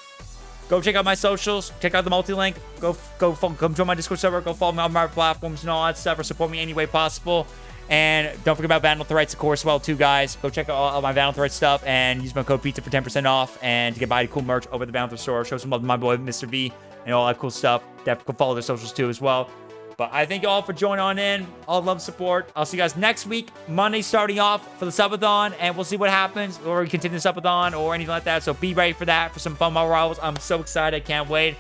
Go check out my socials. Check out the multi-link. Come join my Discord server. Go follow me on my platforms and all that stuff, or support me any way possible. And don't forget about Vandal Threats, of course, well, too, guys. Go check out all my Vandal Threats stuff and use my code PIZZA for 10% off and to get buy cool merch over at the Vandal store. Show some love to my boy, Mr. V, and all that cool stuff. Definitely follow their socials, too, as well. But I thank you all for joining on in. All love, support. I'll see you guys next week. Monday starting off for the subathon, and we'll see what happens. Or we continue the subathon or anything like that. So be ready for that, for some fun Marvel Rivals. I'm so excited. I can't wait.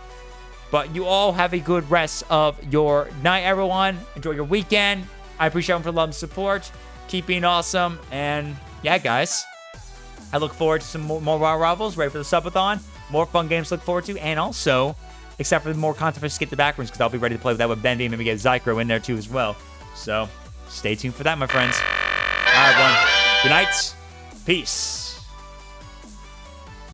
But you all have a good rest of your night, everyone. Enjoy your weekend. I appreciate everyone for the love and support. Keep being awesome. And yeah, guys, I look forward to some more Marvel Rivals. Ready for the subathon. More fun games to look forward to. And also, except for the more content for Skip the Backrooms, because I'll be ready to play with that with Ben and maybe get Zycro in there too as well. So stay tuned for that, my friends. All right, everyone. Good night. Peace.